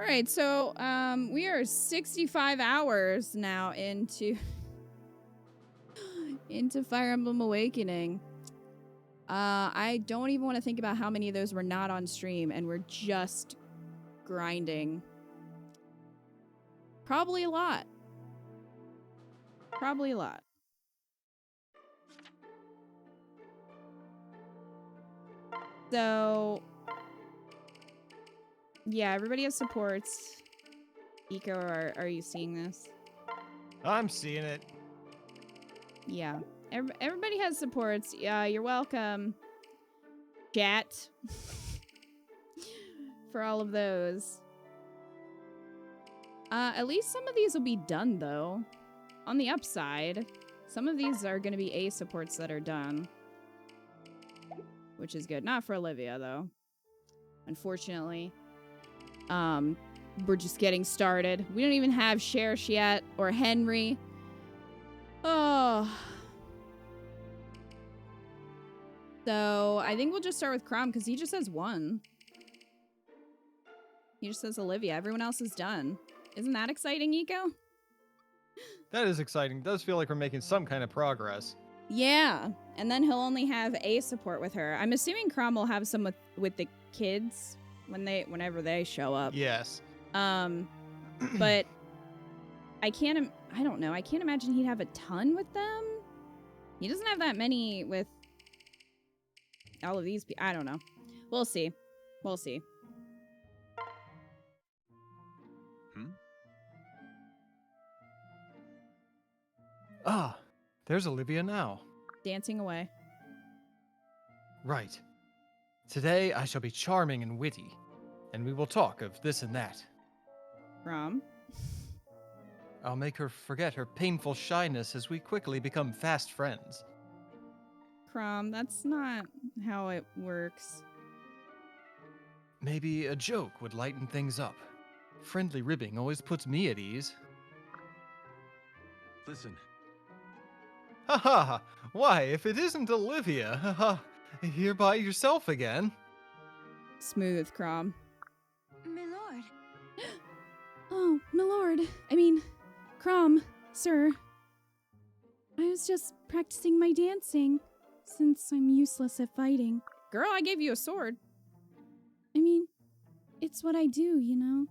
All right, so we are 65 hours now into Fire Emblem Awakening. I don't even want to think about how many of those were not on stream and we're just grinding. Probably a lot. Probably a lot. So, yeah, everybody has supports. Eco, are you seeing this? I'm seeing it. Yeah. Everybody has supports. Yeah, you're welcome. Chat. For all of those. At least some of these will be done, though. On the upside, some of these are going to be A supports that are done. Which is good. Not for Olivia, though. Unfortunately. We're just getting started. We don't even have Cherche yet, or Henry. Oh. So, I think we'll just start with Crom, because he just has one. He just says Olivia. Everyone else is done. Isn't that exciting, Eco? That is exciting. It does feel like we're making some kind of progress. Yeah. And then he'll only have A support with her. I'm assuming Crom will have some with the kids whenever they show up. Yes. But I don't know. I can't imagine he'd have a ton with them. He doesn't have that many with all of these people. I don't know. We'll see. We'll see. Ah, there's Olivia now. Dancing away. Right. Today I shall be charming and witty, and we will talk of this and that. Crom. I'll make her forget her painful shyness as we quickly become fast friends. Crom, that's not how it works. Maybe a joke would lighten things up. Friendly ribbing always puts me at ease. Listen. Ha ha! Why, if it isn't Olivia, ha ha! You're by yourself again. Smooth, Crom. Milord. Oh, milord. I mean, Crom, sir. I was just practicing my dancing, since I'm useless at fighting. Girl, I gave you a sword. I mean, it's what I do, you know?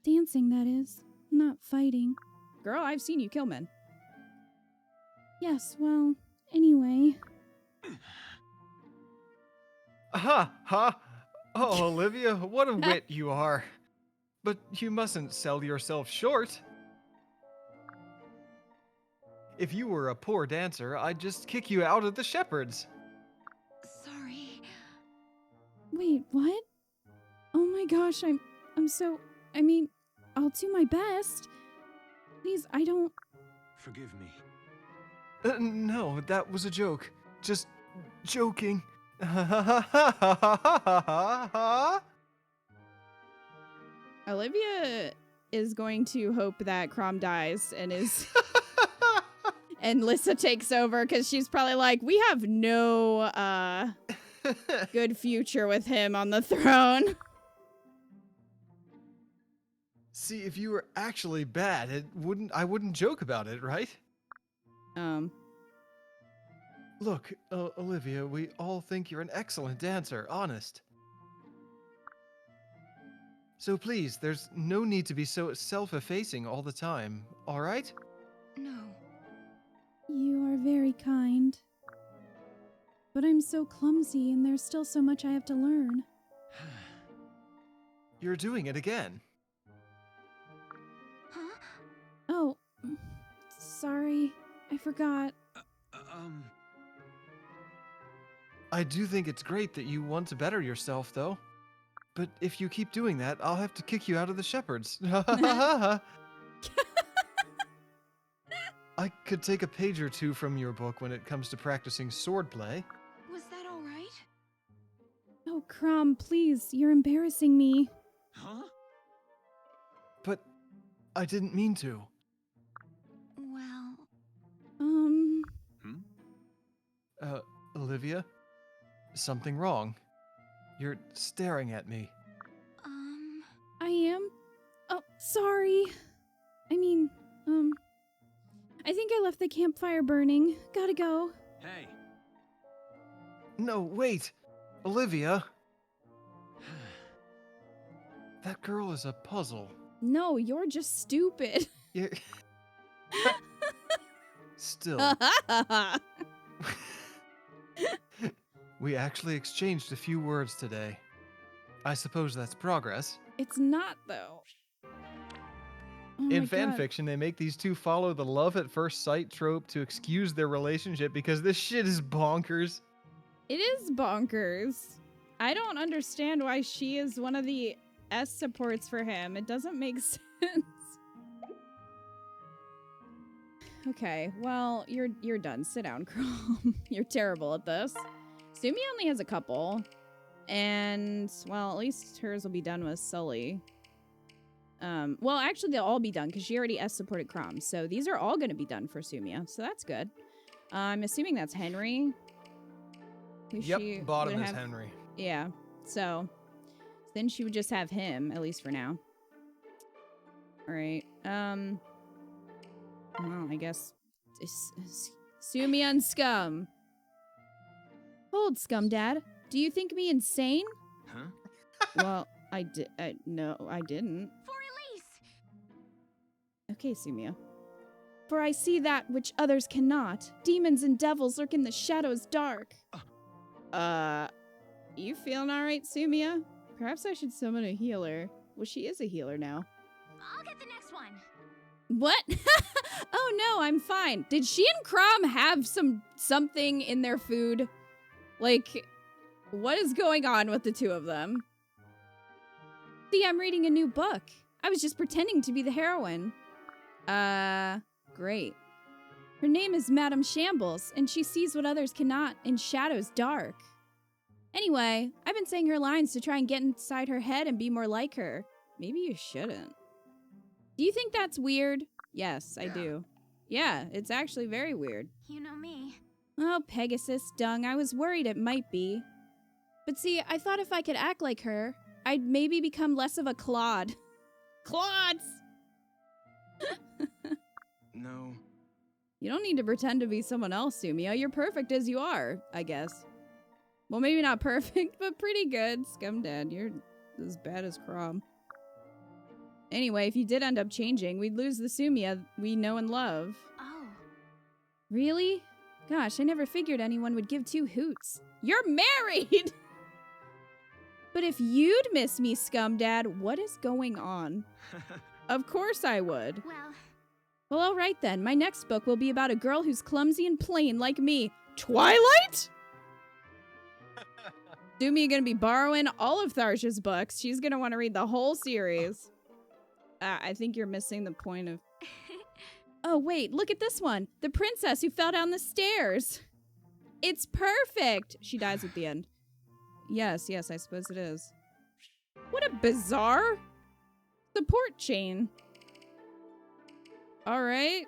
Dancing, that is. Not fighting. Girl, I've seen you kill men. Yes, well, anyway. Ha ha! Oh, Olivia, what a wit you are. But you mustn't sell yourself short. If you were a poor dancer, I'd just kick you out of the shepherds. Sorry. Wait, what? Oh my gosh, I'm so... I mean, I'll do my best. Please, I don't... Forgive me. No, that was a joke. Just joking. Olivia is going to hope that Crom dies and is... and Lissa takes over because she's probably like, we have no good future with him on the throne. See, if you were actually bad, I wouldn't joke about it, right? Look, Olivia, we all think you're an excellent dancer, honest. So please, there's no need to be so self-effacing all the time, all right? No. You are very kind. But I'm so clumsy and there's still so much I have to learn. You're doing it again. Huh? Oh, sorry. I forgot. I do think it's great that you want to better yourself, though. But if you keep doing that, I'll have to kick you out of the shepherds. I could take a page or two from your book when it comes to practicing swordplay. Was that all right? Oh, Crom, please. You're embarrassing me. Huh? But I didn't mean to. Well... Olivia? Something wrong? You're staring at me. I am? sorry. I mean, I think I left the campfire burning. Gotta go. Hey. No, wait. Olivia. That girl is a puzzle. No, you're just stupid. You- Still, we actually exchanged a few words today. I suppose that's progress. It's not, though. Oh In my fan God. fiction, they make these two follow the love at first sight trope to excuse their relationship because this shit is bonkers. It is bonkers. I don't understand why she is one of the S supports for him. It doesn't make sense. Okay, well, you're done. Sit down, Chrome. You're terrible at this. Sumi only has a couple. And, well, at least hers will be done with Sully. Well, actually, they'll all be done because she already S-supported Crom. So these are all going to be done for Sumia. So that's good. I'm assuming that's Henry. Who she Yep, bottom would is have- Henry. Yeah, so then she would just have him, at least for now. Alright, well, I guess Sumi and Scum. Hold, Scum Dad. Do you think me insane? Huh? Well, no, I didn't. For Elise! Okay, Sumia. For I see that which others cannot. Demons and devils lurk in the shadows dark. You feeling alright, Sumia? Perhaps I should summon a healer. Well, she is a healer now. I'll get the next one. What? Oh no, I'm fine. Did she and Crom have something in their food? Like, what is going on with the two of them? See, I'm reading a new book. I was just pretending to be the heroine. Great. Her name is Madame Shambles, and she sees what others cannot in shadows dark. Anyway, I've been saying her lines to try and get inside her head and be more like her. Maybe you shouldn't. Do you think that's weird? Yes, I do. Yeah, it's actually very weird. You know me. Oh, Pegasus, Dung, I was worried it might be. But see, I thought if I could act like her, I'd maybe become less of a clod. Clods! No. You don't need to pretend to be someone else, Sumia. You're perfect as you are, I guess. Well, maybe not perfect, but pretty good. Scum Dad, you're as bad as Crom. Anyway, if you did end up changing, we'd lose the Sumia we know and love. Oh. Really? Gosh, I never figured anyone would give two hoots. You're married! But if you'd miss me, Scum Dad, what is going on? Of course I would. Well, all right then. My next book will be about a girl who's clumsy and plain like me. Twilight? Sumi gonna be borrowing all of Tharsha's books. She's gonna want to read the whole series. I think you're missing the point of... Oh, wait, look at this one. The princess who fell down the stairs. It's perfect. She dies at the end. Yes, I suppose it is. What a bizarre support chain. All right.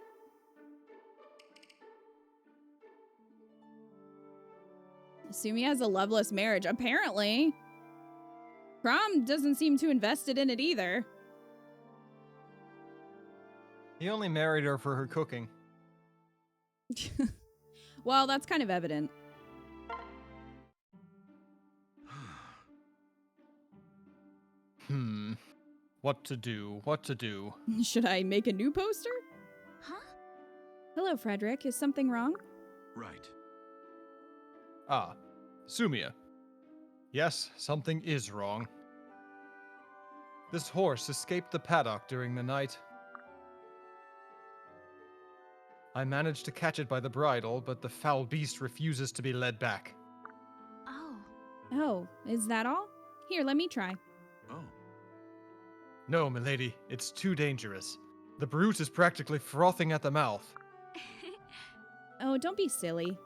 Sumi has a loveless marriage, apparently. Crom doesn't seem too invested in it either. He only married her for her cooking. Well, that's kind of evident. What to do? What to do? Should I make a new poster? Huh? Hello, Frederick. Is something wrong? Right. Ah, Sumia. Yes, something is wrong. This horse escaped the paddock during the night. I managed to catch it by the bridle, but the foul beast refuses to be led back. Oh. Oh, is that all? Here, let me try. Oh. No, milady, it's too dangerous. The brute is practically frothing at the mouth. Oh, don't be silly.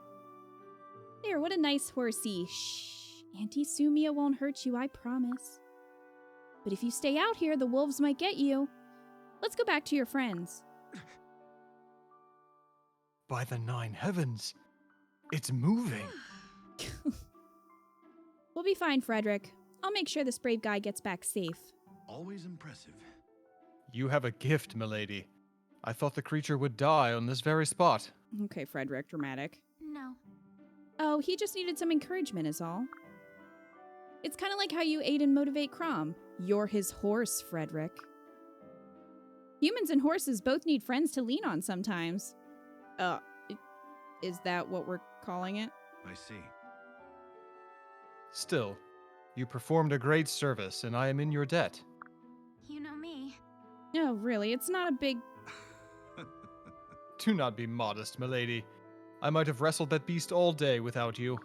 There, what a nice horsey. Shh. Auntie Sumia won't hurt you, I promise. But if you stay out here, the wolves might get you. Let's go back to your friends. By the 9 heavens, it's moving. We'll be fine, Frederick. I'll make sure this brave guy gets back safe. Always impressive. You have a gift, milady. I thought the creature would die on this very spot. Okay, Frederick, dramatic. No. Oh, he just needed some encouragement is all. It's kind of like how you aid and motivate Crom. You're his horse, Frederick. Humans and horses both need friends to lean on sometimes. Is that what we're calling it? I see. Still, you performed a great service, and I am in your debt. You know me. No, really, it's not a big... Do not be modest, milady. I might have wrestled that beast all day without you.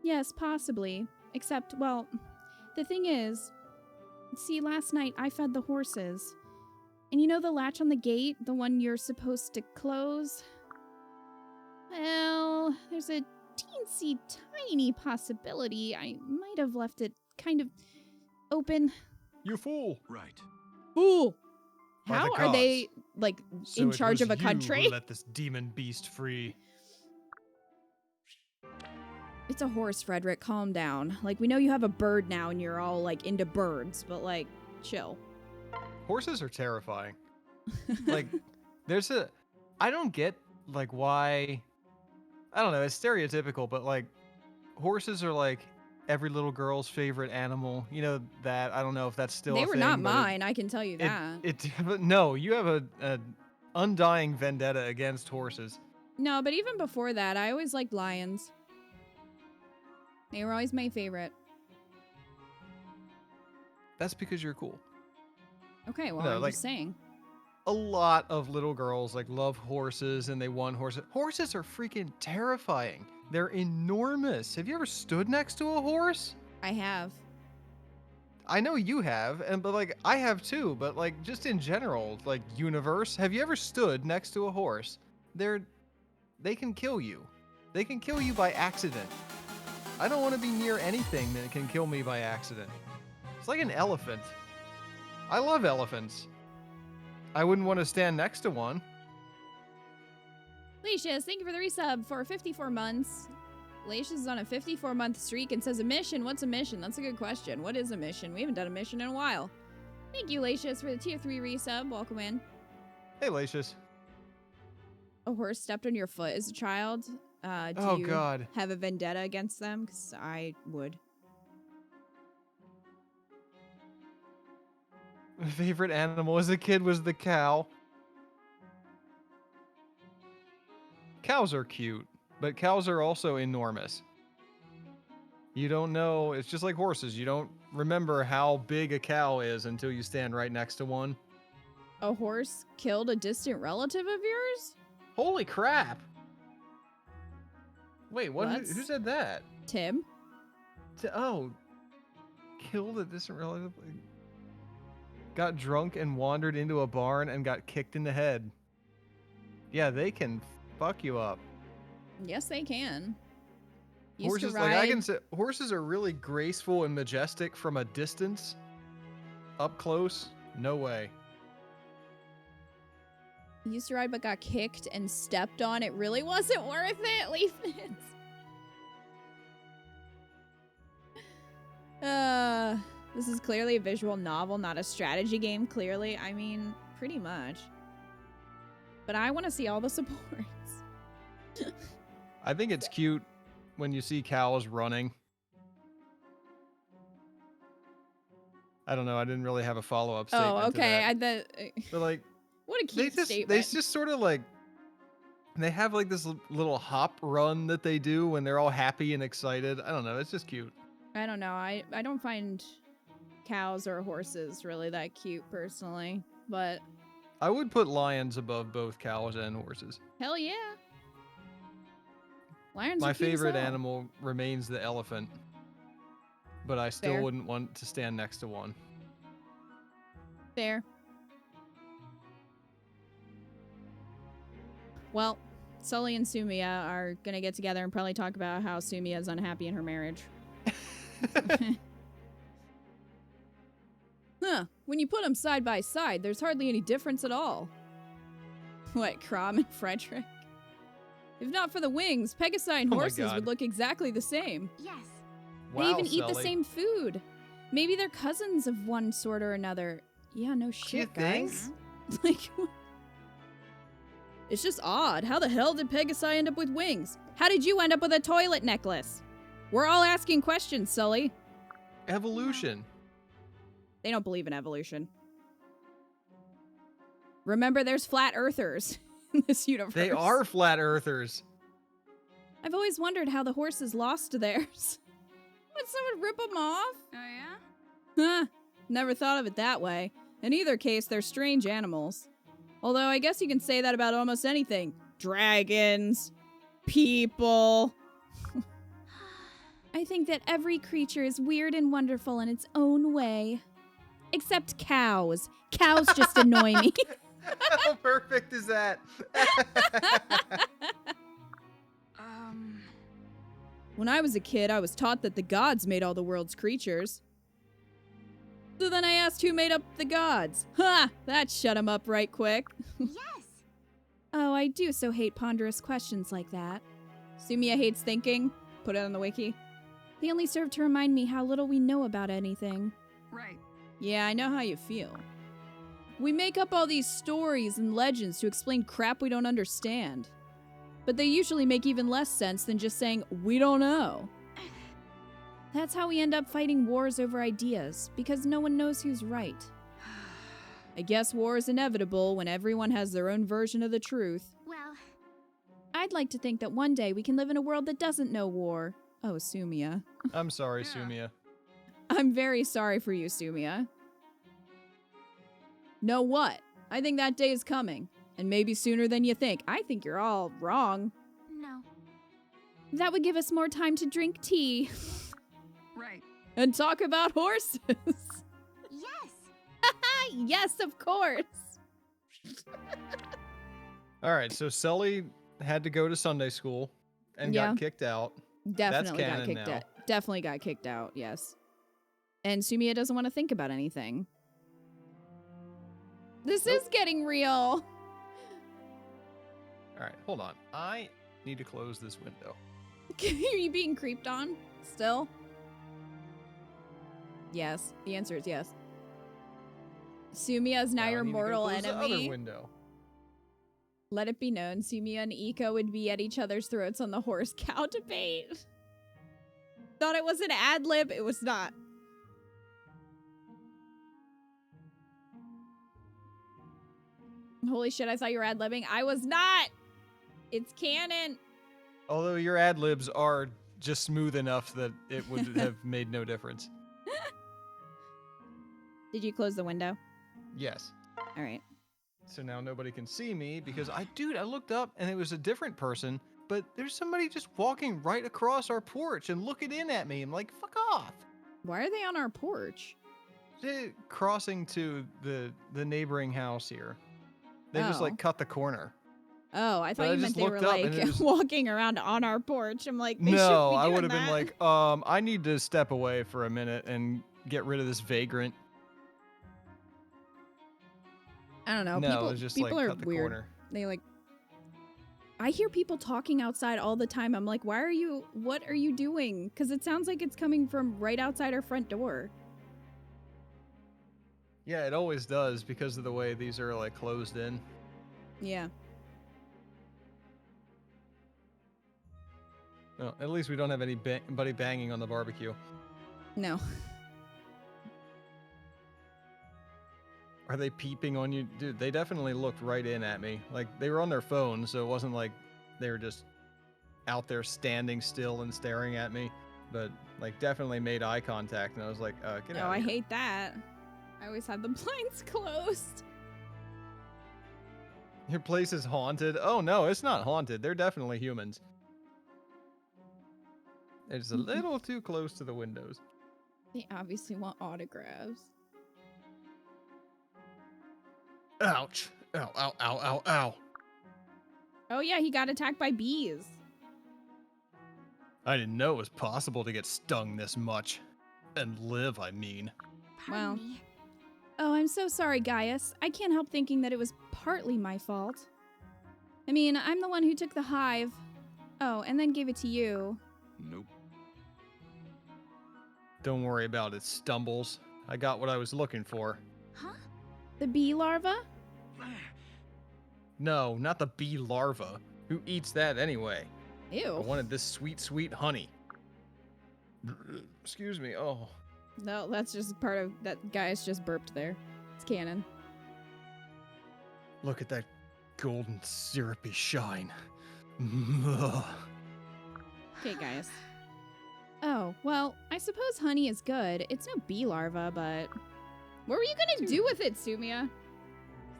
Yes, possibly. Except, well, the thing is, see, last night I fed the horses. And you know the latch on the gate? The one you're supposed to close? Well, there's a teensy tiny possibility I might have left it kind of open. You fool! Right. Ooh! By How the are they, gods. like, So in it charge was of a you country? who let this demon beast free. It's a horse, Frederick. Calm down. Like, we know you have a bird now and you're all, like, into birds, but, like, chill. Horses are terrifying. Like, there's a... I don't get, like, why... I don't know, it's stereotypical, but, like, horses are, like, every little girl's favorite animal. You know that. I don't know if that's still a They thing. were not but mine, I can tell you that. But no, you have a undying vendetta against horses. No, but even before that, I always liked lions. They were always my favorite. That's because you're cool. Okay, well, No, I'm like- just saying. A lot of little girls like love horses and they want horses. Horses are freaking terrifying. They're enormous. Have you ever stood next to a horse? I have. I know you have, but like I have too, but like just in general, like universe, have you ever stood next to a horse? They can kill you. They can kill you by accident. I don't want to be near anything that can kill me by accident. It's like an elephant. I love elephants. I wouldn't want to stand next to one. Lacius, thank you for the resub for 54 months. Lacius is on a 54-month streak and says a mission. What's a mission? That's a good question. What is a mission? We haven't done a mission in a while. Thank you, Lacius, for the tier 3 resub. Welcome in. Hey, Lacius. A horse stepped on your foot as a child. Do Oh, you God. have a vendetta against them? Because I would. My favorite animal as a kid was the cow. Cows are cute, but cows are also enormous. You don't know, it's just like horses. You don't remember how big a cow is until you stand right next to one. A horse killed a distant relative of yours? Holy crap! Wait, what? Who What's- said that? Tim? Oh, killed a distant relative? Got drunk and wandered into a barn and got kicked in the head. Yeah, they can fuck you up. Yes, they can. Used Horses, to like I ride- can say, horses are really graceful and majestic from a distance. Up close, no way. Used to ride but got kicked and stepped on. It really wasn't worth it, Leafness. This is clearly a visual novel, not a strategy game, clearly. I mean, pretty much. But I want to see all the supports. I think it's cute when you see cows running. I don't know. I didn't really have a follow-up statement. Oh, okay. To that. But like, What a cute they statement. just sort of like, they have like this little hop run that they do when they're all happy and excited. I don't know. It's just cute. I don't know. I don't find cows or horses really that cute personally, but I would put lions above both cows and horses. hell yeah. Lions My are cute as favorite hell. animal remains the elephant, but I still Fair. wouldn't want to stand next to one. Fair. Well, Sully and Sumia are gonna get together and probably talk about how Sumia is unhappy in her marriage. Huh. When you put them side by side, there's hardly any difference at all. What, Crom and Frederick? If not for the wings, Pegasi and Oh my horses God. would look exactly the same. Yes. They Wow, even eat the Sully. same food. Maybe they're cousins of one sort or another. Yeah, no shit, think? guys. Like, it's just odd. How the hell did Pegasi end up with wings? How did you end up with a toilet necklace? We're all asking questions, Sully. Evolution. They don't believe in evolution. Remember, there's flat earthers in this universe. They are flat earthers. I've always wondered how the horses lost theirs. Would someone rip them off? Oh, yeah? Huh. Never thought of it that way. In either case, they're strange animals. Although I guess you can say that about almost anything. Dragons. People. I think that every creature is weird and wonderful in its own way. Except cows. Cows just annoy me. How perfect is that? When I was a kid, I was taught that the gods made all the world's creatures. So then I asked who made up the gods. Ha! That shut him up right quick. Yes! Oh, I do so hate ponderous questions like that. Sumia hates thinking. Put it on the wiki. They only serve to remind me how little we know about anything. Right. Yeah, I know how you feel. We make up all these stories and legends to explain crap we don't understand. But they usually make even less sense than just saying, we don't know. That's how we end up fighting wars over ideas, because no one knows who's right. I guess war is inevitable when everyone has their own version of the truth. Well, I'd like to think that one day we can live in a world that doesn't know war. Oh, Sumia. I'm sorry, Yeah. Sumia. I'm very sorry for you, Sumia. Know what? I think that day is coming. And maybe sooner than you think. I think you're all wrong. no. That would give us more time to drink tea Right. and talk about horses. Yes! Yes, of course. All right, so Sully had to go to Sunday school and Yeah. got kicked out. Definitely got canon kicked now. out. Definitely got kicked out, yes. And Sumia doesn't want to think about anything. This is getting real. All right, hold on. I need to close this window. Are you being creeped on still? Yes. The answer is yes. Sumia is now I your need to go mortal close the other enemy. window. Let it be known, Sumia and Iko would be at each other's throats on the horse cow debate. Thought it was an ad lib, it was not. Holy shit, I thought you were ad libbing. I was not! It's canon. Although your ad libs are just smooth enough that it would have made no difference. Did you close the window? Yes. All right. So now nobody can see me because I looked up and it was a different person, but there's somebody just walking right across our porch and looking in at me. I'm like, fuck off. Why are they on our porch? They're crossing to the neighboring house here. They just Oh. like cut the corner. Oh, I But thought I you meant just they were looked up and like it was- walking around on our porch. I'm like, they No, shouldn't be I doing would have been that. like, I need to step away for a minute and get rid of this vagrant. I don't know. No, people it was just people like are cut the weird. corner. They like. I hear people talking outside all the time. I'm like, what are you doing? Because it sounds like it's coming from right outside our front door. Yeah, it always does because of the way these are like closed in. Yeah. No, at least we don't have anybody banging on the barbecue. No. Are they peeping on you? Dude, they definitely looked right in at me. Like, they were on their phone, so it wasn't like they were just out there standing still and staring at me. But, like, definitely made eye contact, and I was like, get No, out I of here. hate that. I always have the blinds closed. Your place is haunted? Oh, no, it's not haunted. They're definitely humans. It's a little too close to the windows. They obviously want autographs. Ouch. Ow, ow, ow, ow, ow. Oh yeah, he got attacked by bees. I didn't know it was possible to get stung this much. And live, I mean. Well. Pardon me. Oh, I'm so sorry, Gaius. I can't help thinking that it was partly my fault. I mean, I'm the one who took the hive. Oh, and then gave it to you. Nope. Don't worry about it, Stumbles. I got what I was looking for. Huh? The bee larva? No, not the bee larva. Who eats that anyway? I Ew. wanted this sweet, sweet honey. Excuse me. Oh. No, that's just part of that guy's just burped there. It's canon. Look at that golden syrupy shine. Okay, guys. Oh, well, I suppose honey is good. It's no bee larva, but... What were you gonna do with it, Sumia?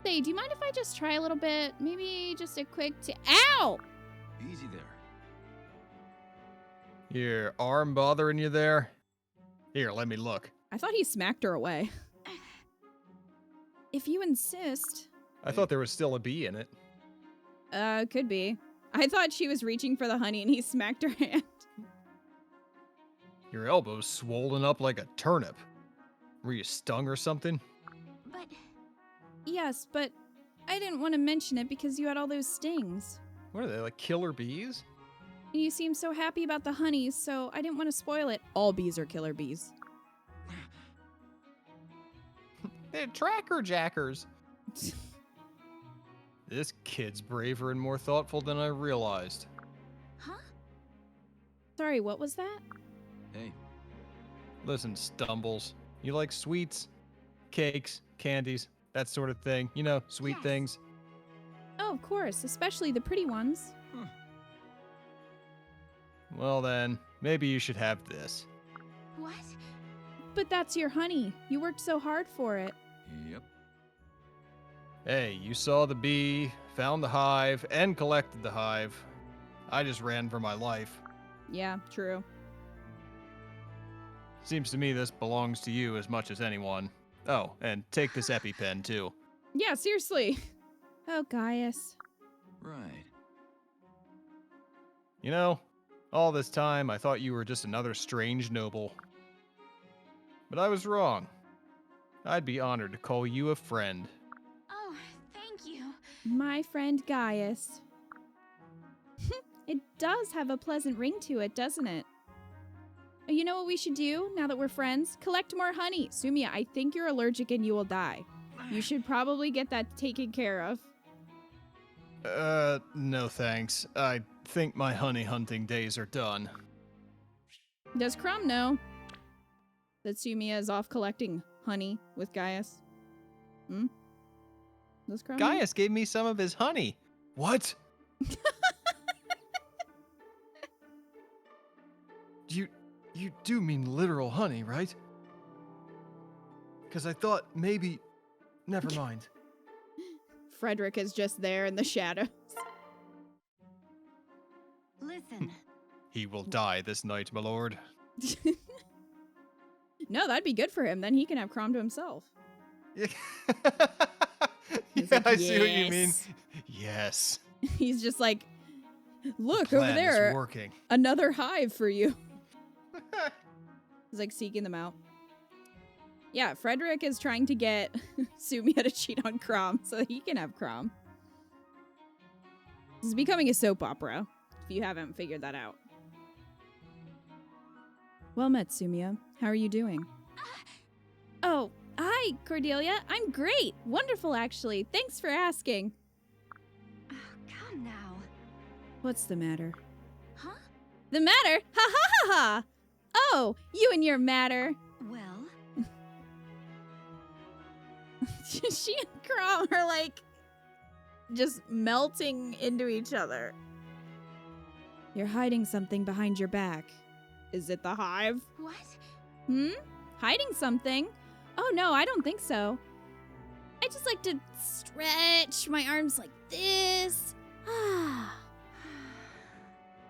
Say, do you mind if I just try a little bit? Maybe just a quick Ow! Easy there. Your arm bothering you there? Here, let me look. I thought he smacked her away. If you insist. I thought there was still a bee in it. Could be. I thought she was reaching for the honey and he smacked her hand. Your elbow's swollen up like a turnip. Were you stung or something? But Yes, but I didn't want to mention it because you had all those stings. What are they, like killer bees? And you seemed so happy about the honeys, so I didn't want to spoil it. All bees are killer bees. They're tracker jackers. This kid's braver and more thoughtful than I realized. huh? Sorry, what was that? Hey, Listen, Stumbles. You like sweets, cakes, candies, that sort of thing. You know, sweet Yes. things. Oh, of course, especially the pretty ones. Well then, maybe you should have this. What? But that's your honey. You worked so hard for it. yep. Hey, you saw the bee, found the hive, and collected the hive. I just ran for my life. Yeah, true. Seems to me this belongs to you as much as anyone. Oh, and take this EpiPen too. Yeah, seriously. Oh, Gaius. Right. You know, all this time I thought you were just another strange noble. But I was wrong. I'd be honored to call you a friend. Oh, thank you. My friend Gaius. It does have a pleasant ring to it, doesn't it? You know what we should do now that we're friends? Collect more honey. Sumia, I think you're allergic and you will die. You should probably get that taken care of. No thanks. I think my honey hunting days are done. Does Crumb know that Sumia is off collecting honey with Gaius? Does Crumb know? Gaius gave me some of his honey. What? You do mean literal honey, right? Because I thought maybe... Never mind. Frederick is just there in the shadows. Listen. He will die this night, my lord. No, that'd be good for him. Then he can have Crom to himself. Yeah, He's like, I see what you mean. "Yes." Yes. He's just like, look Plan over there, is working. another hive for you. He's like seeking them out. Yeah, Frederick is trying to get Sumia to cheat on Crom so that he can have Crom. This is becoming a soap opera, if you haven't figured that out. Well met, Sumia. How are you doing? Oh, hi, Cordelia. I'm great. Wonderful, actually. Thanks for asking. Oh, come now. What's the matter? Huh? The matter? Ha ha ha ha! Oh, you and your matter. Well, She and Crom are like just melting into each other. You're hiding something behind your back. Is it the hive? what? Hiding something? Oh no, I don't think so. I just like to stretch my arms like this.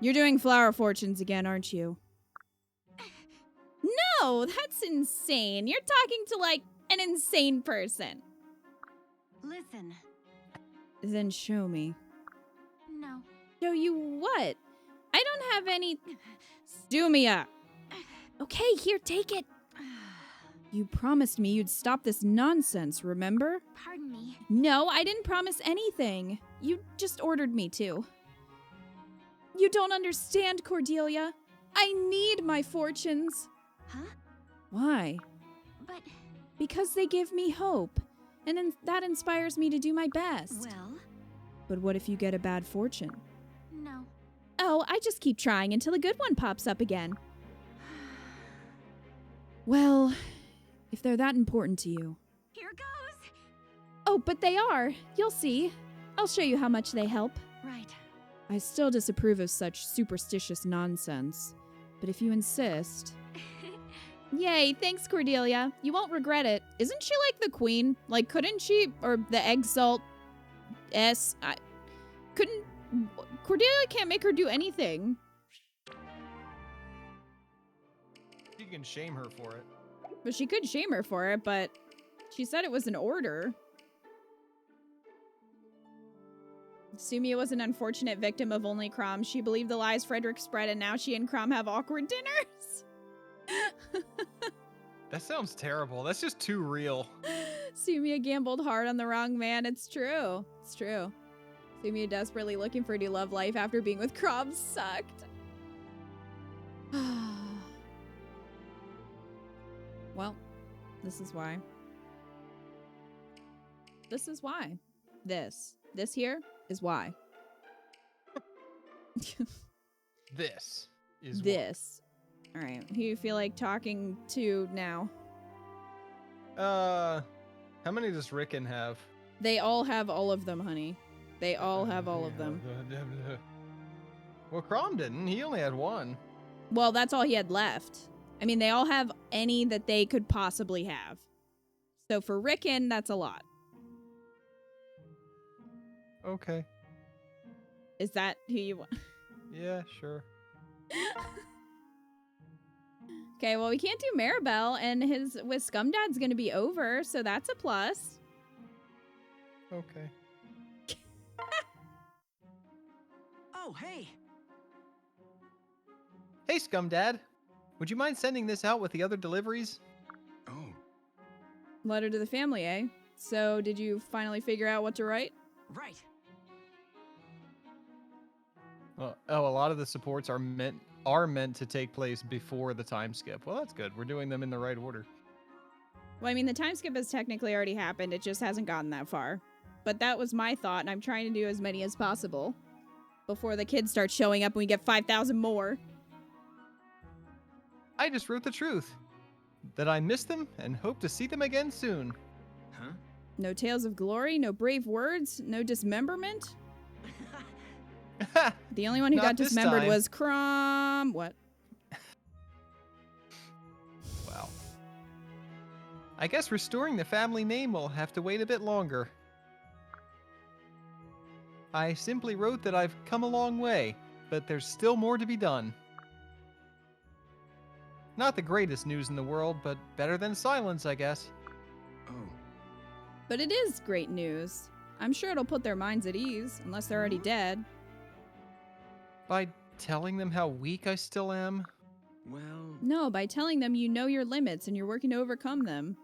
You're doing flower fortunes again, aren't you? No, that's insane. You're talking to like an insane person. Listen. Then show me. No. Show you what? I don't have any... Sumia! Okay, here, take it. You promised me you'd stop this nonsense, remember? Pardon me. No, I didn't promise anything. You just ordered me to. You don't understand, Cordelia. I need my fortunes. Huh? Why? But Because they give me hope. And then that inspires me to do my best. Well, But what if you get a bad fortune? no. Oh, I just keep trying until a good one pops up again. Well, if they're that important to you. Here goes. Oh, but they are. You'll see. I'll show you how much they help. Right. I still disapprove of such superstitious nonsense. But if you insist... Yay, thanks, Cordelia. You won't regret it. Isn't she like the queen? Like, couldn't she... Or the Exalt... Couldn't... Cordelia can't make her do anything. You can shame her for it. But she could shame her for it, but... She said it was an order. Sumia was an unfortunate victim of only Crom. She believed the lies Frederick spread, and now she and Crom have awkward dinners. That sounds terrible. That's just too real. Sumia gambled hard on the wrong man. It's true. It's true. Sumia desperately looking for a new love life after being with Crom sucked. Well, this is why. This is why. This here is why. This is This. All right. Who you feel like talking to now? How many does Rickon have? They all have all of them, honey. They all have all of them. Well, Crom didn't. He only had one. Well, that's all he had left. I mean, they all have any that they could possibly have. So for Rickon, that's a lot. Okay. Is that who you want? Yeah, sure. Okay, well, we can't do Maribel, and his with Scumdad's gonna be over, so that's a plus. Okay. Oh, hey! Hey, Scumdad. Would you mind sending this out with the other deliveries? Oh, Letter to the family, eh? So, did you finally figure out what to write? right. A lot of the supports are meant to take place before the time skip. Well, that's good. We're doing them in the right order. Well, I mean, the time skip has technically already happened. It just hasn't gotten that far. But that was my thought, and I'm trying to do as many as possible before the kids start showing up and we get 5,000 more. I just wrote the truth. That I miss them and hope to see them again soon. Huh? No tales of glory, no brave words, no dismemberment. The only one who Not got this dismembered time. was Crom. What? Wow. I guess restoring the family name will have to wait a bit longer. I simply wrote that I've come a long way, but there's still more to be done. Not the greatest news in the world, but better than silence, I guess. Oh, But it is great news. I'm sure it'll put their minds at ease, unless they're already dead. By telling them how weak I still am? well, No, by telling them you know your limits and you're working to overcome them.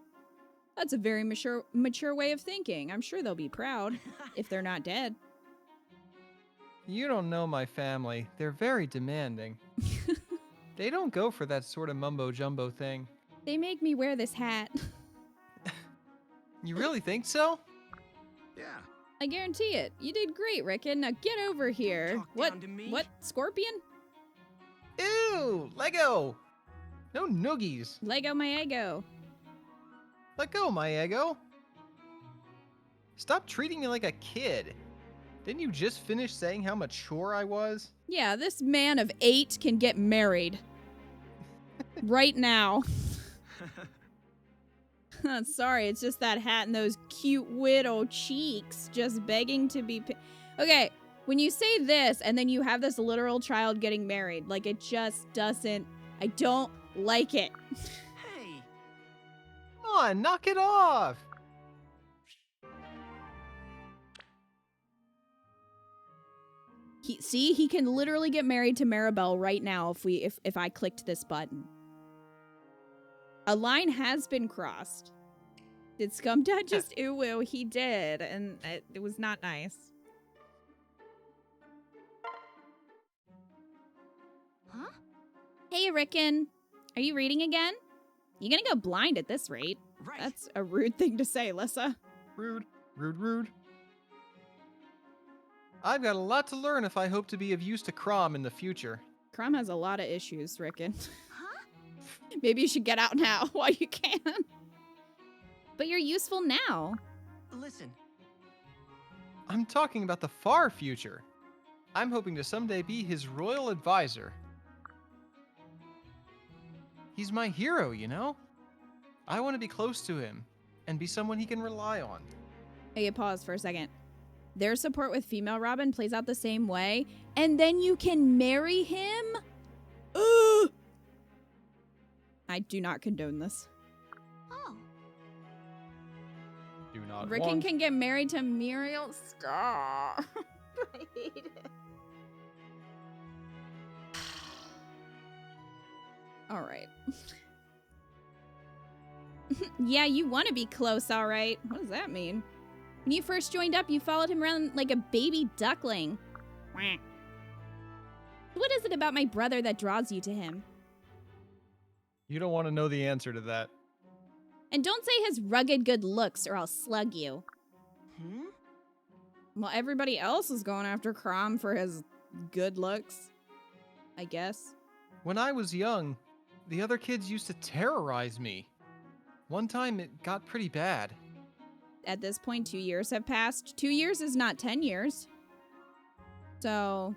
That's a very mature way of thinking. I'm sure they'll be proud, if they're not dead. You don't know my family. They're very demanding. They don't go for that sort of mumbo-jumbo thing. They make me wear this hat. You really think so? yeah. I guarantee it. You did great, Rickon. Now get over here. Talk What? down to me. What? Scorpion? Ew! Lego! No noogies. Lego my ego. Let go, my ego. Stop treating me like a kid. Didn't you just finish saying how mature I was? Yeah, this man of 8 can get married. Right now. Sorry, it's just that hat and those cute widow cheeks just begging to be... Okay, when you say this and then you have this literal child getting married, like it just doesn't... I don't like it. Hey! Come on, knock it off! See, he can literally get married to Maribel right now if I clicked this button. A line has been crossed. Did Scumdad just ooh-woo? He did, and it was not nice. Huh? Hey, Rickon. Are you reading again? You're gonna go blind at this rate. Right. That's a rude thing to say, Lissa. Rude. Rude, rude. I've got a lot to learn if I hope to be of use to Crom in the future. Crom has a lot of issues, Rickon. Huh? Maybe you should get out now while you can. But you're useful now. Listen, I'm talking about the far future. I'm hoping to someday be his royal advisor. He's my hero, you know? I want to be close to him and be someone he can rely on. Hey, pause for a second. Their support with female Robin plays out the same way, and then you can marry him? Ugh! I do not condone this. Oh. Do not Rickon want. can get married to Muriel. Stop. I hate it. All right. Yeah, you want to be close, all right. What does that mean? When you first joined up, you followed him around like a baby duckling. Wah. What is it about my brother that draws you to him? You don't want to know the answer to that. And don't say his rugged good looks or I'll slug you. hmm? Well, everybody else is going after Crom for his good looks, I guess. When I was young, the other kids used to terrorize me. One time it got pretty bad. At this point, 2 years have passed. 2 years is not 10 years. So...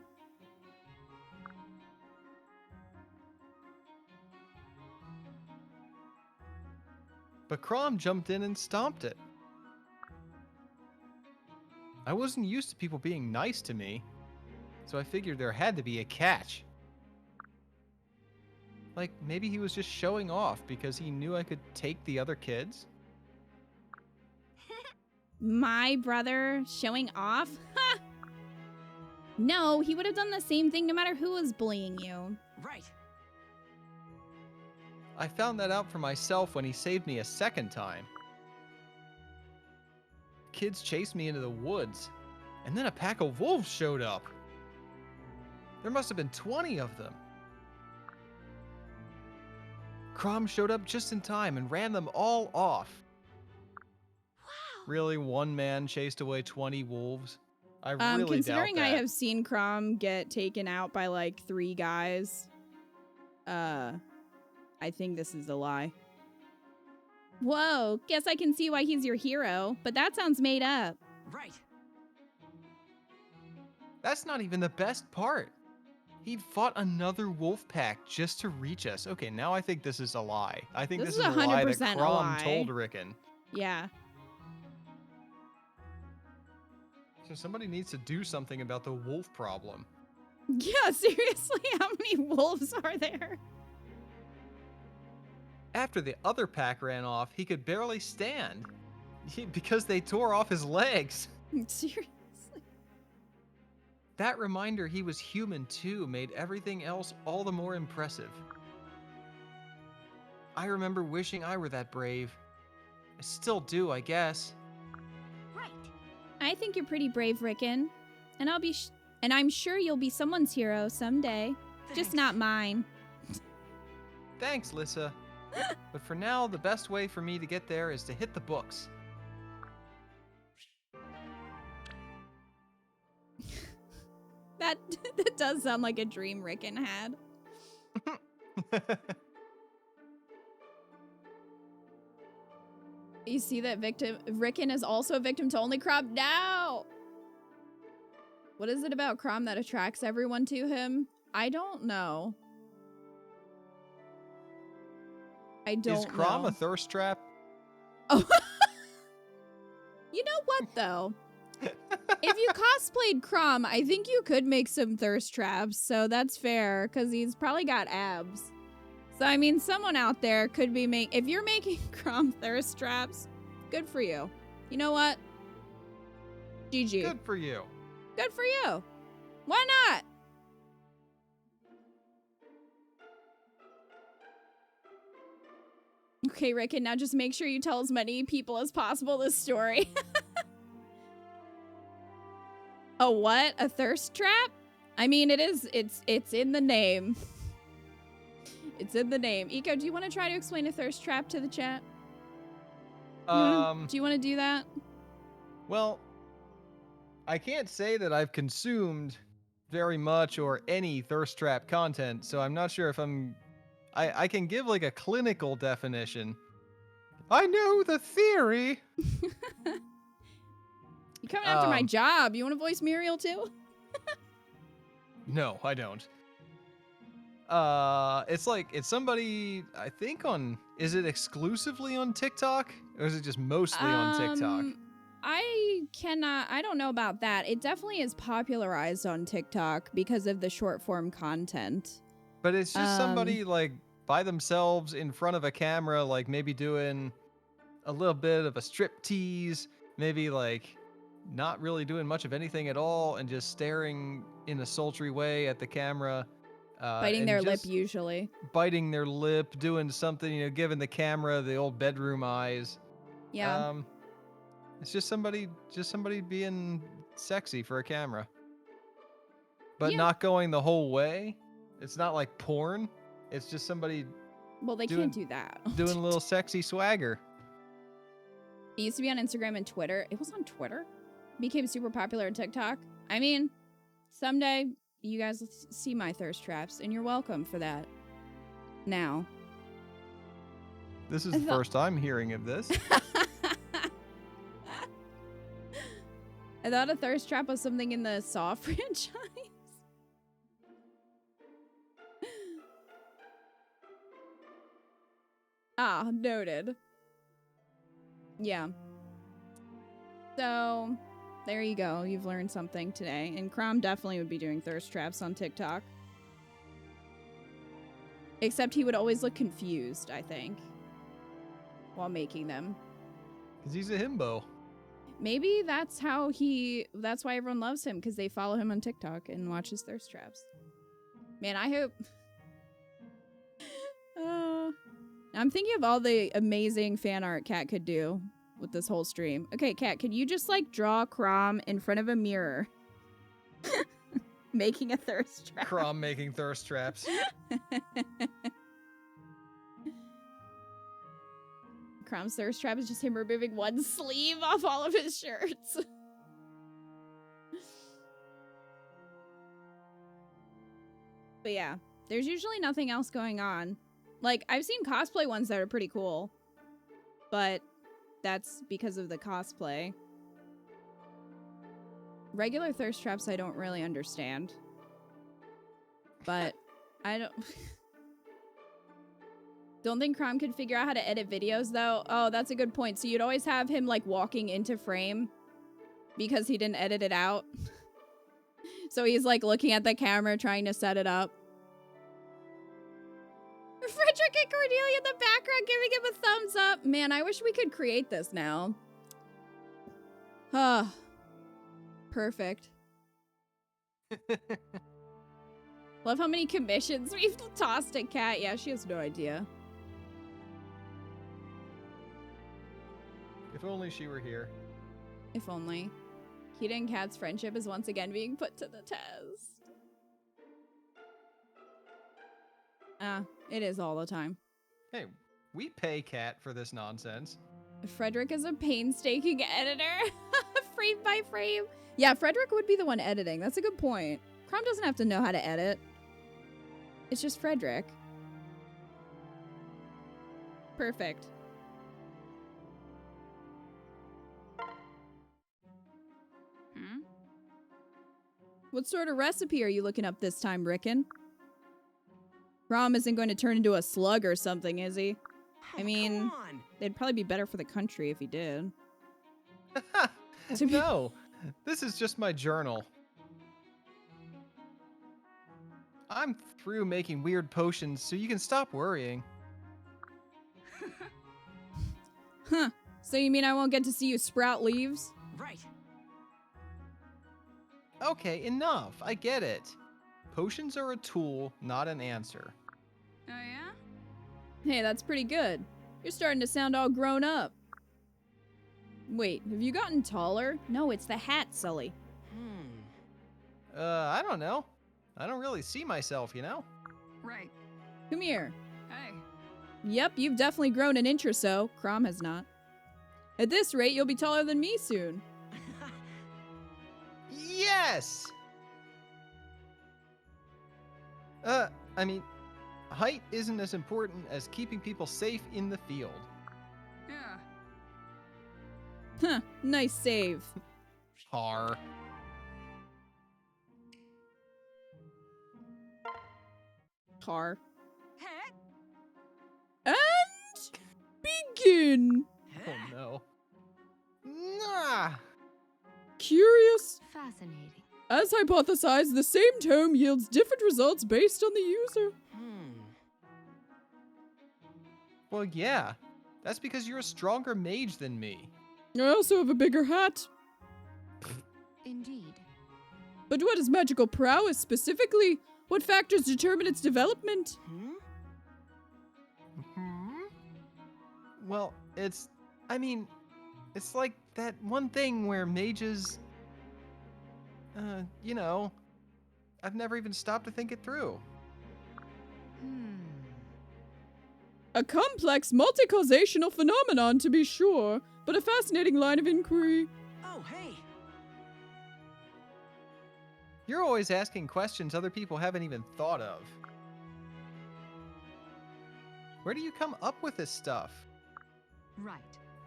But Crom jumped in and stomped it. I wasn't used to people being nice to me, so I figured there had to be a catch. Like, maybe he was just showing off because he knew I could take the other kids? My brother showing off? Ha! No, he would have done the same thing no matter who was bullying you. Right. I found that out for myself when he saved me a second time. Kids chased me into the woods, and then a pack of wolves showed up. There must have been 20 of them. Crom showed up just in time and ran them all off. Wow. Really, one man chased away 20 wolves? I really Considering doubt that. I have seen Crom get taken out by like 3 guys, I think this is a lie. Whoa, guess I can see why he's your hero, but that sounds made up. Right. That's not even the best part. He'd fought another wolf pack just to reach us. Okay, now I think this is a lie. I think This this is is a lie that 100% a Crom lie. told Rickon. Yeah. So somebody needs to do something about the wolf problem. Yeah, seriously, how many wolves are there? After the other pack ran off, he could barely stand because they tore off his legs. Seriously. That reminder he was human too made everything else all the more impressive. I remember wishing I were that brave. I still do, I guess. Right. I think you're pretty brave, Rickon. And I'm sure you'll be someone's hero someday. Just Thanks. not mine. Thanks, Lissa. But for now, the best way for me to get there is to hit the books. That does sound like a dream Rickon had. You see that Rickon is also a victim to only Crom now. What is it about Crom that attracts everyone to him? I don't know. I don't Is Crom know. a thirst trap? Oh. You know what, though? If you cosplayed Crom, I think you could make some thirst traps, so that's fair, because he's probably got abs. So, I mean, someone out there could be if you're making Crom thirst traps, good for you. You know what? GG. Good for you. Good for you. Why not? Okay, Rickon, now just make sure you tell as many people as possible this story. A what? A thirst trap? I mean, it's in the name. It's in the name. Eco, do you want to try to explain a thirst trap to the chat? Do you want to do that? Well, I can't say that I've consumed very much or any thirst trap content, so I'm not sure if I can give like a clinical definition. I know the theory. You coming after my Um, job? You want to voice Muriel too? No, I don't. It's somebody I think is it exclusively on TikTok or is it just mostly on TikTok? I don't know about that. It definitely is popularized on TikTok because of the short form content. But it's just somebody like by themselves in front of a camera, like maybe doing a little bit of a strip tease, maybe like not really doing much of anything at all and just staring in a sultry way at the camera. Biting and their lip just usually. biting their lip, doing something, giving the camera the old bedroom eyes. Yeah. It's just somebody being sexy for a camera. But Yeah. not going the whole way. It's not like porn. It's just somebody Well, they can't do that. doing a little sexy swagger. It used to be on Instagram and Twitter. It was on Twitter. Became super popular on TikTok. I mean, someday you guys will see my thirst traps, and you're welcome for that. Now. This is the first I'm hearing of this. I thought a thirst trap was something in the Saw franchise. Ah, noted. Yeah. So, there you go. You've learned something today. And Crom definitely would be doing thirst traps on TikTok. Except he would always look confused, I think, while making them. Because he's a himbo. Maybe that's why everyone loves him, because they follow him on TikTok and watch his thirst traps. Man, I hope... I'm thinking of all the amazing fan art Kat could do with this whole stream. Okay, Kat, could you just, like, draw Crom in front of a mirror? Making a thirst trap. Crom making thirst traps. Crom's thirst trap is just him removing one sleeve off all of his shirts. But yeah, there's usually nothing else going on. Like, I've seen cosplay ones that are pretty cool, but that's because of the cosplay. Regular thirst traps I don't really understand. But I don't think Crom could figure out how to edit videos, though. Oh, that's a good point. So you'd always have him, like, walking into frame because he didn't edit it out. So he's, like, looking at the camera trying to set it up. Frederick and Cordelia in the background giving him a thumbs up. Man, I wish we could create this now. Ah, perfect. Love how many commissions we've tossed at Kat. Yeah, she has no idea. If only she were here. If only. Kita and Kat's friendship is once again being put to the test. It is all the time. Hey, we pay Kat for this nonsense. Frederick is a painstaking editor. Frame by frame. Yeah, Frederick would be the one editing. That's a good point. Crom doesn't have to know how to edit. It's just Frederick. Perfect. What sort of recipe are you looking up this time, Rickon? Crom isn't going to turn into a slug or something, is he? I mean, Come on. it'd probably be better for the country if he did. No, this is just my journal. I'm through making weird potions, so you can stop worrying. Huh. So you mean I won't get to see you sprout leaves? Right. Okay, enough. I get it. Potions are a tool, not an answer. Oh, yeah? Hey, that's pretty good. You're starting to sound all grown up. Wait, have you gotten taller? No, it's the hat, Sully. I don't know. I don't really see myself, you know? Right. Come here. Hey. Yep, you've definitely grown an inch or so. Crom has not. At this rate, you'll be taller than me soon. Yes! I mean, height isn't as important as keeping people safe in the field. Yeah. Huh, nice save. Har. Tar. Heck. And begin. Oh no. Nah! Curious. Fascinating. As hypothesized, the same tome yields different results based on the user. Well, yeah. That's because you're a stronger mage than me. I also have a bigger hat. Indeed. But what is magical prowess specifically? What factors determine its development? Well, it's like that one thing where mages, you know, I've never even stopped to think it through. A complex, multi-causational phenomenon, to be sure, but a fascinating line of inquiry. Oh, hey. You're always asking questions other people haven't even thought of. Where do you come up with this stuff? Right.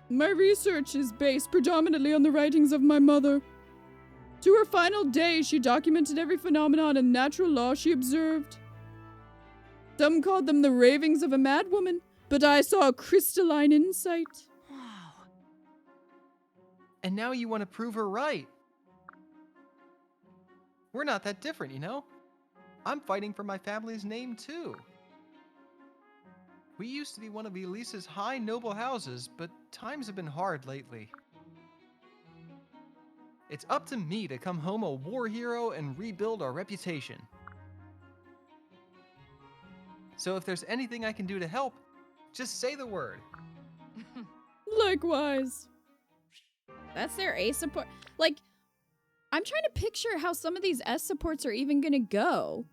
My research is based predominantly on the writings of my mother. To her final days, she documented every phenomenon and natural law she observed. Some called them the ravings of a madwoman, but I saw a crystalline insight. Wow. And now you want to prove her right. We're not that different, you know? I'm fighting for my family's name, too. We used to be one of Elisa's high noble houses, but times have been hard lately. It's up to me to come home a war hero and rebuild our reputation. So if there's anything I can do to help, just say the word. Likewise. That's their A support. Like, I'm trying to picture how some of these S supports are even gonna go.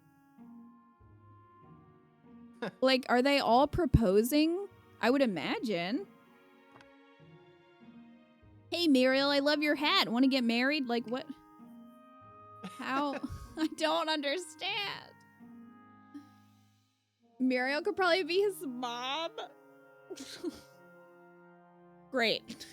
Like, are they all proposing? I would imagine. Hey, Muriel, I love your hat. Want to get married? Like, what? How? I don't understand. Muriel could probably be his mom. Great.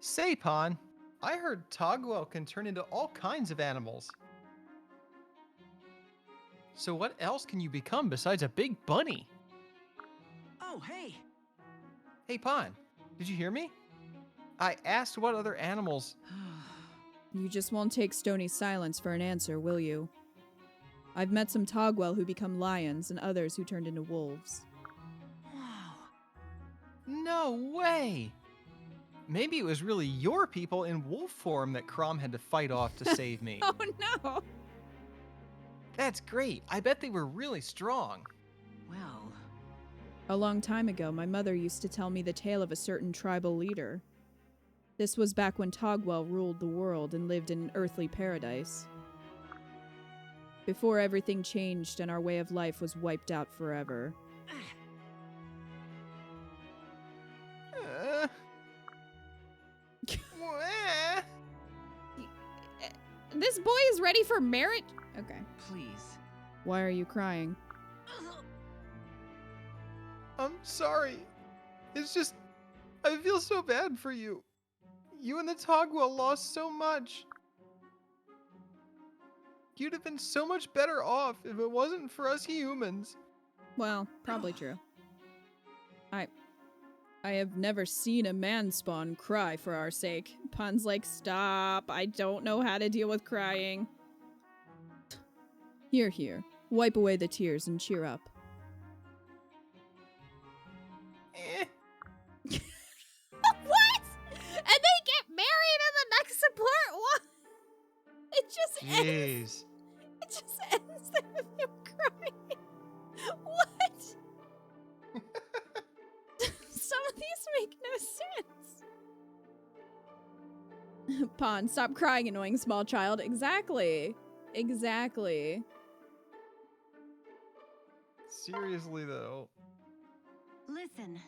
Say, Pon, I heard Togwell can turn into all kinds of animals. So what else can you become besides a big bunny? Oh, hey. Hey, Pon, did you hear me? I asked what other animals... You just won't take Stony's silence for an answer, will you? I've met some Togwell who become lions and others who turned into wolves. Wow. No way! Maybe it was really your people in wolf form that Crom had to fight off to save me. Oh no! That's great. I bet they were really strong. Well. A long time ago, my mother used to tell me the tale of a certain tribal leader. This was back when Togwell ruled the world and lived in an earthly paradise. Before everything changed and our way of life was wiped out forever. Wah. This boy is ready for marriage? Okay. Please. Why are you crying? I'm sorry. It's just, I feel so bad for you. You and the Togwell lost so much. You'd have been so much better off if it wasn't for us humans. Well, probably true. I have never seen a man spawn cry for our sake. Pun's like, stop, I don't know how to deal with crying. Here. Wipe away the tears and cheer up. What? And they get married in the next support? What? It just ends. Jeez. It just ends there with him crying. What? Some of these make no sense. Pon, stop crying, annoying small child. Exactly. Seriously, though. Listen.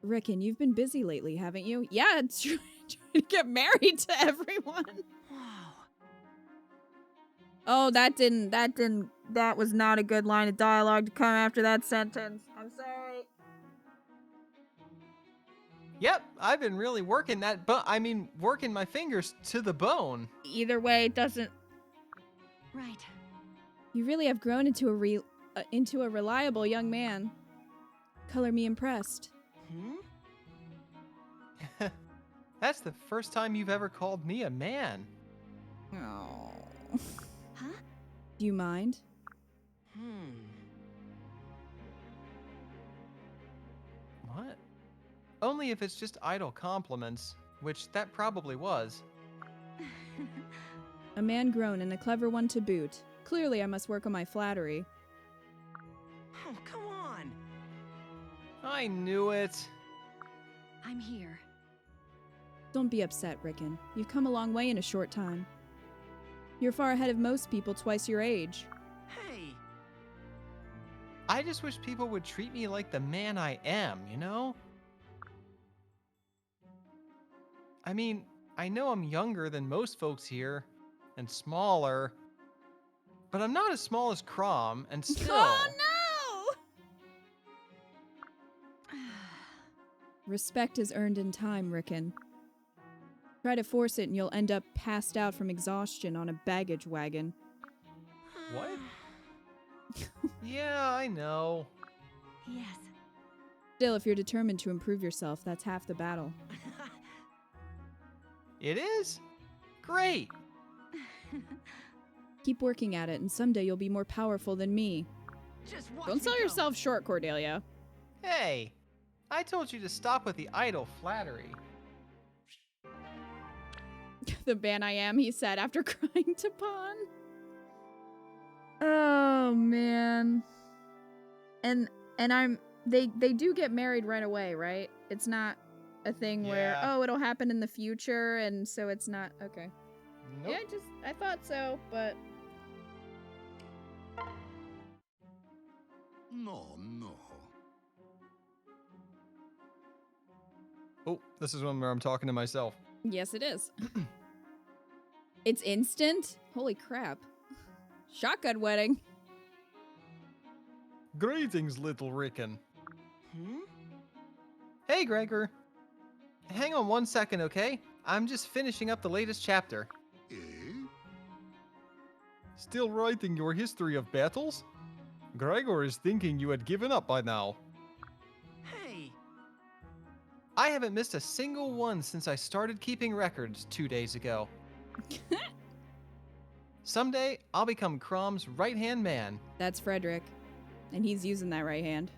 Rickon, you've been busy lately, haven't you? Yeah, it's trying to get married to everyone. Wow. Oh, that was not a good line of dialogue to come after that sentence. I'm sorry. Yep, I've been really working working my fingers to the bone. Either way, it doesn't. Right. You really have grown into a reliable young man. Color me impressed. Hmm? That's the first time you've ever called me a man. Oh. Huh? Do you mind? What? Only if it's just idle compliments, which that probably was. A man grown and a clever one to boot. Clearly, I must work on my flattery. Oh, come on. I knew it. I'm here. Don't be upset, Rickon. You've come a long way in a short time. You're far ahead of most people twice your age. Hey. I just wish people would treat me like the man I am, you know? I mean, I know I'm younger than most folks here, and smaller, but I'm not as small as Crom, and still... Oh no! Respect is earned in time, Rickon. Try to force it and you'll end up passed out from exhaustion on a baggage wagon. What? Yeah, I know. Yes. Still, if you're determined to improve yourself, that's half the battle. It is? Great! Keep working at it, and someday you'll be more powerful than me. Just watch Don't me sell go. yourself short, Cordelia. Hey, I told you to stop with the idle flattery. The man I am, he said after crying to Pawn. Oh man. And they do get married right away, right? It's not a thing where, Yeah. oh, it'll happen in the future, and so it's not okay. Nope. Yeah, I thought so, but No, no. Oh, this is one where I'm talking to myself. yes, it is. It's instant? Holy crap. Shotgun wedding. Greetings, little Rickon. Hmm? Hey, Gregor. Hang on one second, okay? I'm just finishing up the latest chapter. Eh? Still writing your history of battles? Gregor is thinking you had given up by now. Hey. I haven't missed a single one since I started keeping records 2 days ago. Someday, I'll become Crom's right-hand man. That's Frederick. And he's using that right hand.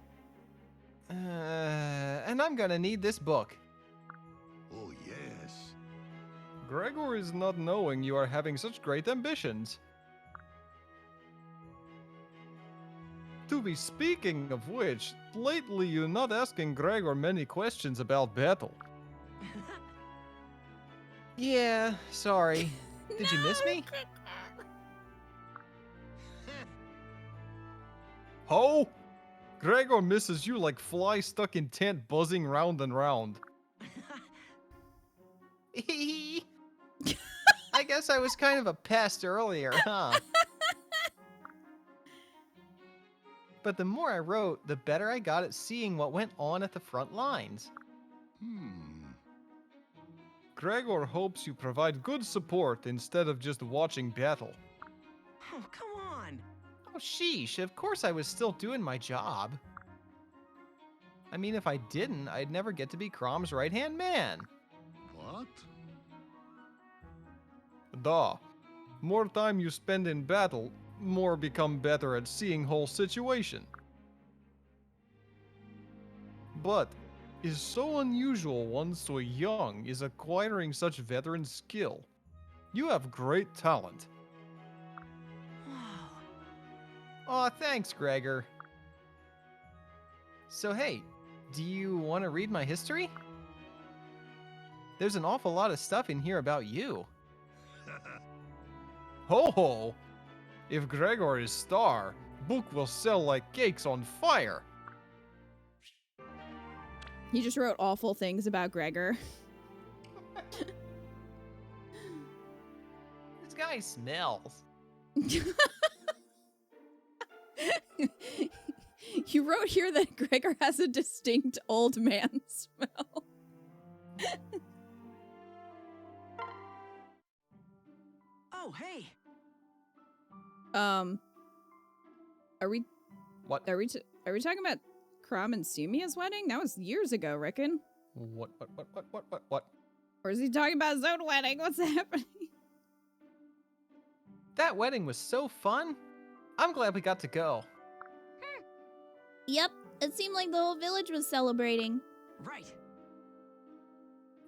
And I'm gonna need this book. Oh, yes. Gregor is not knowing you are having such great ambitions. To be speaking of which, lately you're not asking Gregor many questions about battle. Yeah, sorry. Did you miss me? Ho! Gregor misses you like flies stuck in tent buzzing round and round. I guess I was kind of a pest earlier, huh? But the more I wrote, the better I got at seeing what went on at the front lines. Gregor hopes you provide good support instead of just watching battle. Oh, come on. Oh, sheesh, of course I was still doing my job. I mean, if I didn't, I'd never get to be Crom's right-hand man. What? Duh. More time you spend in battle, more become better at seeing whole situation. But is so unusual one so young is acquiring such veteran skill. You have great talent. Wow. Aw, thanks, Gregor. So hey, do you want to read my history? There's an awful lot of stuff in here about you. Ho ho! If Gregor is star, book will sell like cakes on fire. He just wrote awful things about Gregor. This guy smells. You wrote here that Gregor has a distinct old man smell. Oh, hey. Are we What? are we talking about Crom and Sumia's wedding? That was years ago, Rickon. What? Or is he talking about his own wedding? What's happening? That wedding was so fun. I'm glad we got to go. Yep, it seemed like the whole village was celebrating. Right.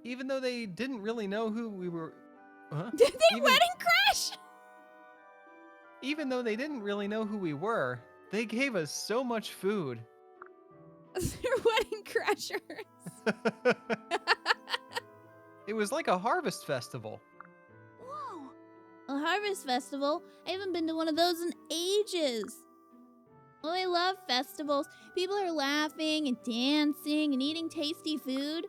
Even though they didn't really know who we were. Huh? Did they wedding crash? Even though they didn't really know who we were, they gave us so much food. They're wedding crashers. It was like a harvest festival. Whoa. A harvest festival? I haven't been to one of those in ages. Oh, I love festivals. People are laughing and dancing and eating tasty food.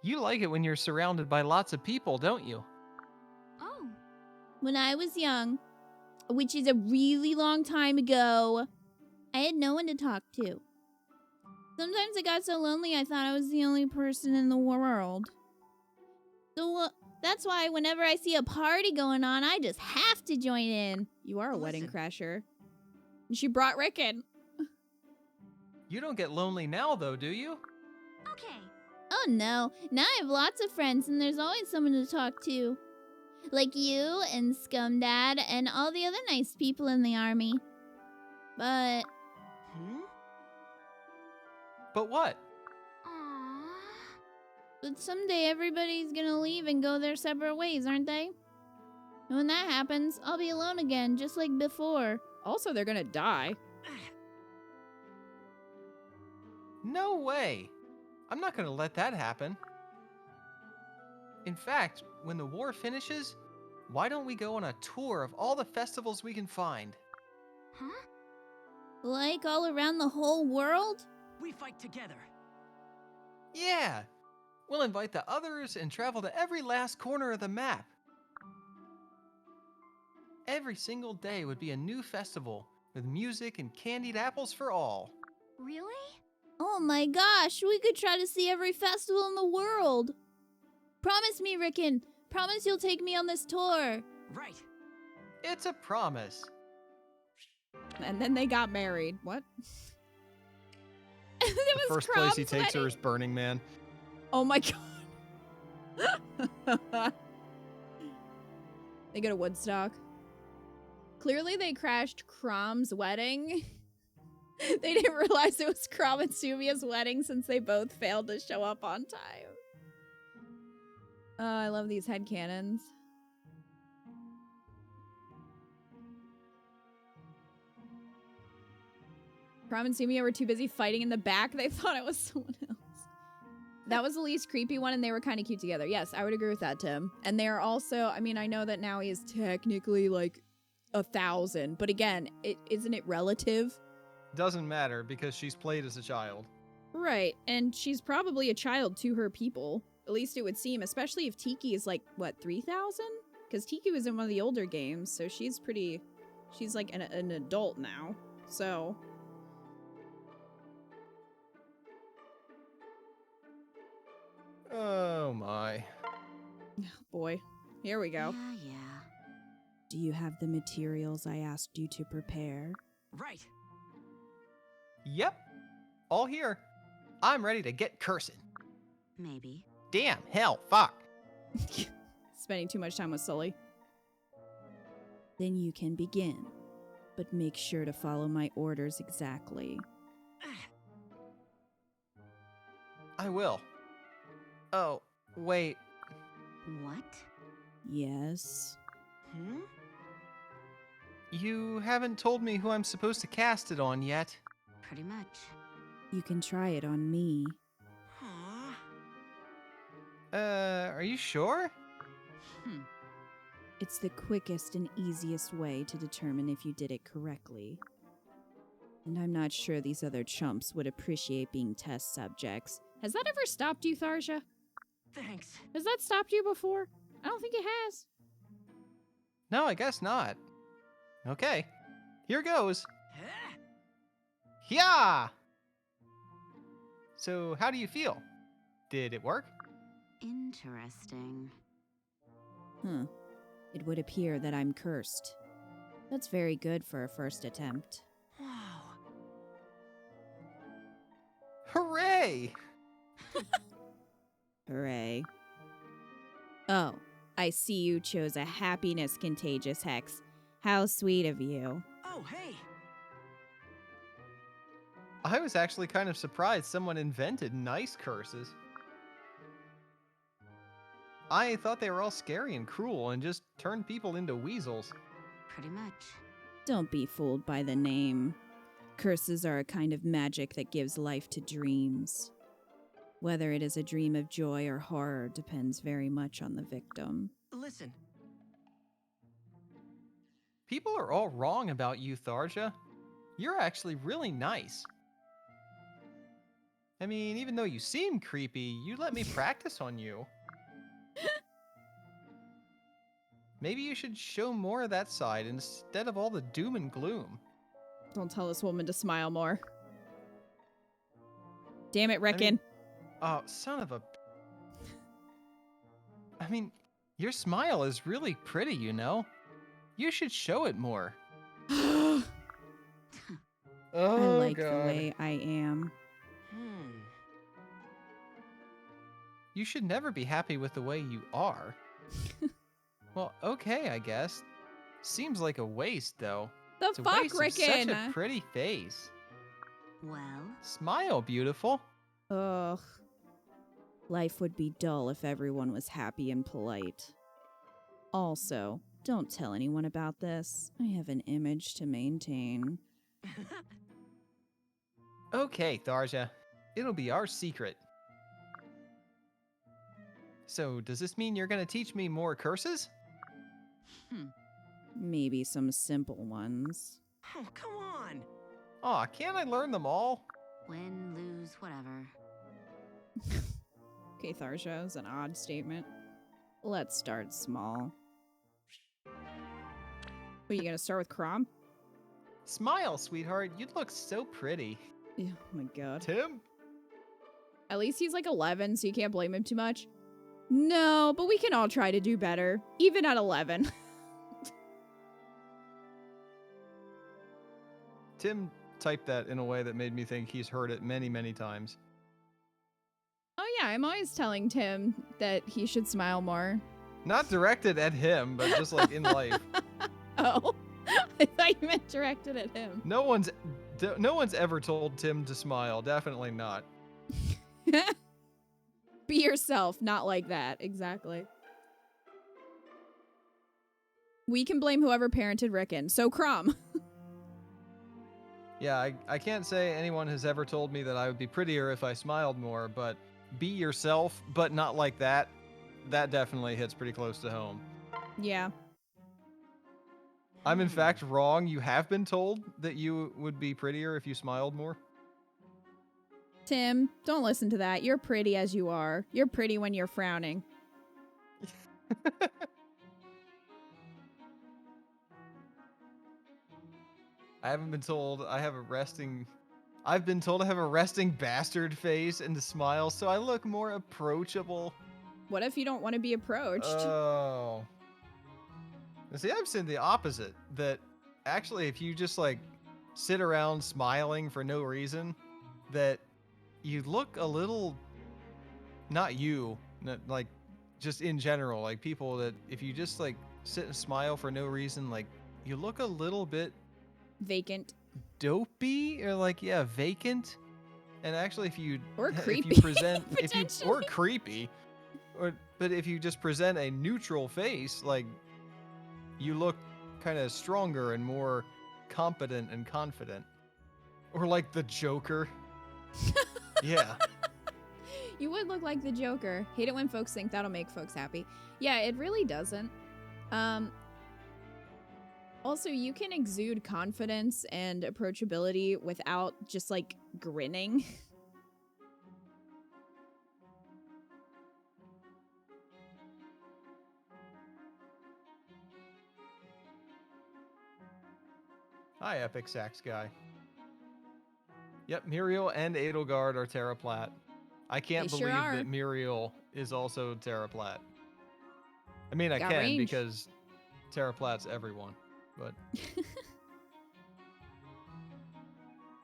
You like it when you're surrounded by lots of people, don't you? Oh. When I was young, which is a really long time ago, I had no one to talk to. Sometimes I got so lonely I thought I was the only person in the world. So that's why whenever I see a party going on, I just have to join in. You are a wedding Listen. crasher. And she brought Rickon. You don't get lonely now, though, do you? Okay. Oh no, now I have lots of friends and there's always someone to talk to. Like you and Scumdad and all the other nice people in the army. But But what? Aww. But someday everybody's gonna leave and go their separate ways, aren't they? And when that happens, I'll be alone again, just like before. Also, they're gonna die. No way. I'm not going to let that happen. In fact, when the war finishes, why don't we go on a tour of all the festivals we can find? Huh? Like all around the whole world? We fight together. Yeah. We'll invite the others and travel to every last corner of the map. Every single day would be a new festival with music and candied apples for all. Really? Oh my gosh, we could try to see every festival in the world. Promise me, Rickon. Promise you'll take me on this tour. Right. It's a promise. And then they got married. What? It The was first place he Crom's takes her wedding. is Burning Man. Oh my god. They go to Woodstock. Clearly they crashed Crom's wedding. They didn't realize it was Crom and Sumia's wedding since they both failed to show up on time. Oh, I love these headcanons. Crom and Sumia were too busy fighting in the back. They thought it was someone else. That was the least creepy one, and they were kind of cute together. Yes, I would agree with that, Tim. And they are also, I mean, I know that now he is technically like 1,000, but again, isn't it relative? Doesn't matter because she's played as a child. Right, and she's probably a child to her people. At least it would seem, especially if Tiki is like, what, 3,000? Because Tiki was in one of the older games, so she's like an adult now. So... Oh my. boy, here we go. Yeah. Do you have the materials I asked you to prepare? Right. Yep. All here. I'm ready to get cursing. Maybe. Damn, hell, fuck. Spending too much time with Sully. Then you can begin, but make sure to follow my orders exactly. I will. Oh, wait. What? Yes. You haven't told me who I'm supposed to cast it on yet. Pretty much. You can try it on me. Aw. Are you sure? It's the quickest and easiest way to determine if you did it correctly. And I'm not sure these other chumps would appreciate being test subjects. Has that ever stopped you, Tharsha? Thanks. Has that stopped you before? I don't think it has. No, I guess not. Okay, here goes. Huh? Yeah! So, how do you feel? Did it work? Interesting. Huh. It would appear that I'm cursed. That's very good for a first attempt. Wow. Hooray! Hooray. Oh, I see you chose a happiness contagious hex. How sweet of you. Oh, hey. I was actually kind of surprised someone invented nice curses. I thought they were all scary and cruel and just turned people into weasels. Pretty much. Don't be fooled by the name. Curses are a kind of magic that gives life to dreams. Whether it is a dream of joy or horror depends very much on the victim. Listen. People are all wrong about you, Tharja. You're actually really nice. I mean, even though you seem creepy, you let me practice on you. Maybe you should show more of that side instead of all the doom and gloom. Don't tell this woman to smile more. Damn it, Reckon. Oh, son of a... I mean, your smile is really pretty, you know? You should show it more. I Oh, like the way I am. You should never be happy with the way you are. Well, okay, I guess. Seems like a waste, though. The It's a fuck, waste of Rickon? such a pretty face. Well, Smile, beautiful. Ugh. Life would be dull if everyone was happy and polite. Also, don't tell anyone about this. I have an image to maintain. Okay, Tharja. It'll be our secret. So, does this mean you're gonna teach me more curses? Maybe some simple ones. Oh, come on. Aw, can't I learn them all? win, lose, whatever. Okay, Tharsha, is an odd statement. Let's start small. What, you gonna start with Crom? Smile, sweetheart. You look so pretty. Oh my god. Tim? At least he's like 11, so you can't blame him too much. No, but we can all try to do better, even at 11. Tim typed that in a way that made me think he's heard it many, many times. Oh yeah, I'm always telling Tim that he should smile more. Not directed at him, but just like in life. Oh, I thought you meant directed at him. No one's ever told Tim to smile. Definitely not. Be yourself, not like that. Exactly. We can blame whoever parented Rickon. So Crom. Yeah, I can't say anyone has ever told me that I would be prettier if I smiled more, but be yourself, but not like that. That definitely hits pretty close to home. Yeah. I'm in fact wrong. You have been told that you would be prettier if you smiled more. Tim, don't listen to that. You're pretty as you are. You're pretty when you're frowning. I haven't been told I have a resting... I've been told I have a resting bastard face and to smile, so I look more approachable. What if you don't want to be approached? Oh. See, I've seen the opposite. That actually, if you just like sit around smiling for no reason, that you look a little... Not you, like just in general, like people that if you just like sit and smile for no reason, like you look a little bit Vacant. dopey or like vacant. And actually if you Or creepy, if you present or potentially. creepy but if you just present a neutral face, like you look kind of stronger and more competent and confident. Or like the Joker. Yeah. You would look like the Joker. Hate it when folks think that'll make folks happy. Yeah, it really doesn't. Also, you can exude confidence and approachability without just, like, grinning. Hi, Epic Sax guy. Yep, Muriel and Edelgard are Terraplat. I can't They sure believe are. that Muriel is also Terraplat. I mean, I Got can range. because Terraplat's everyone, but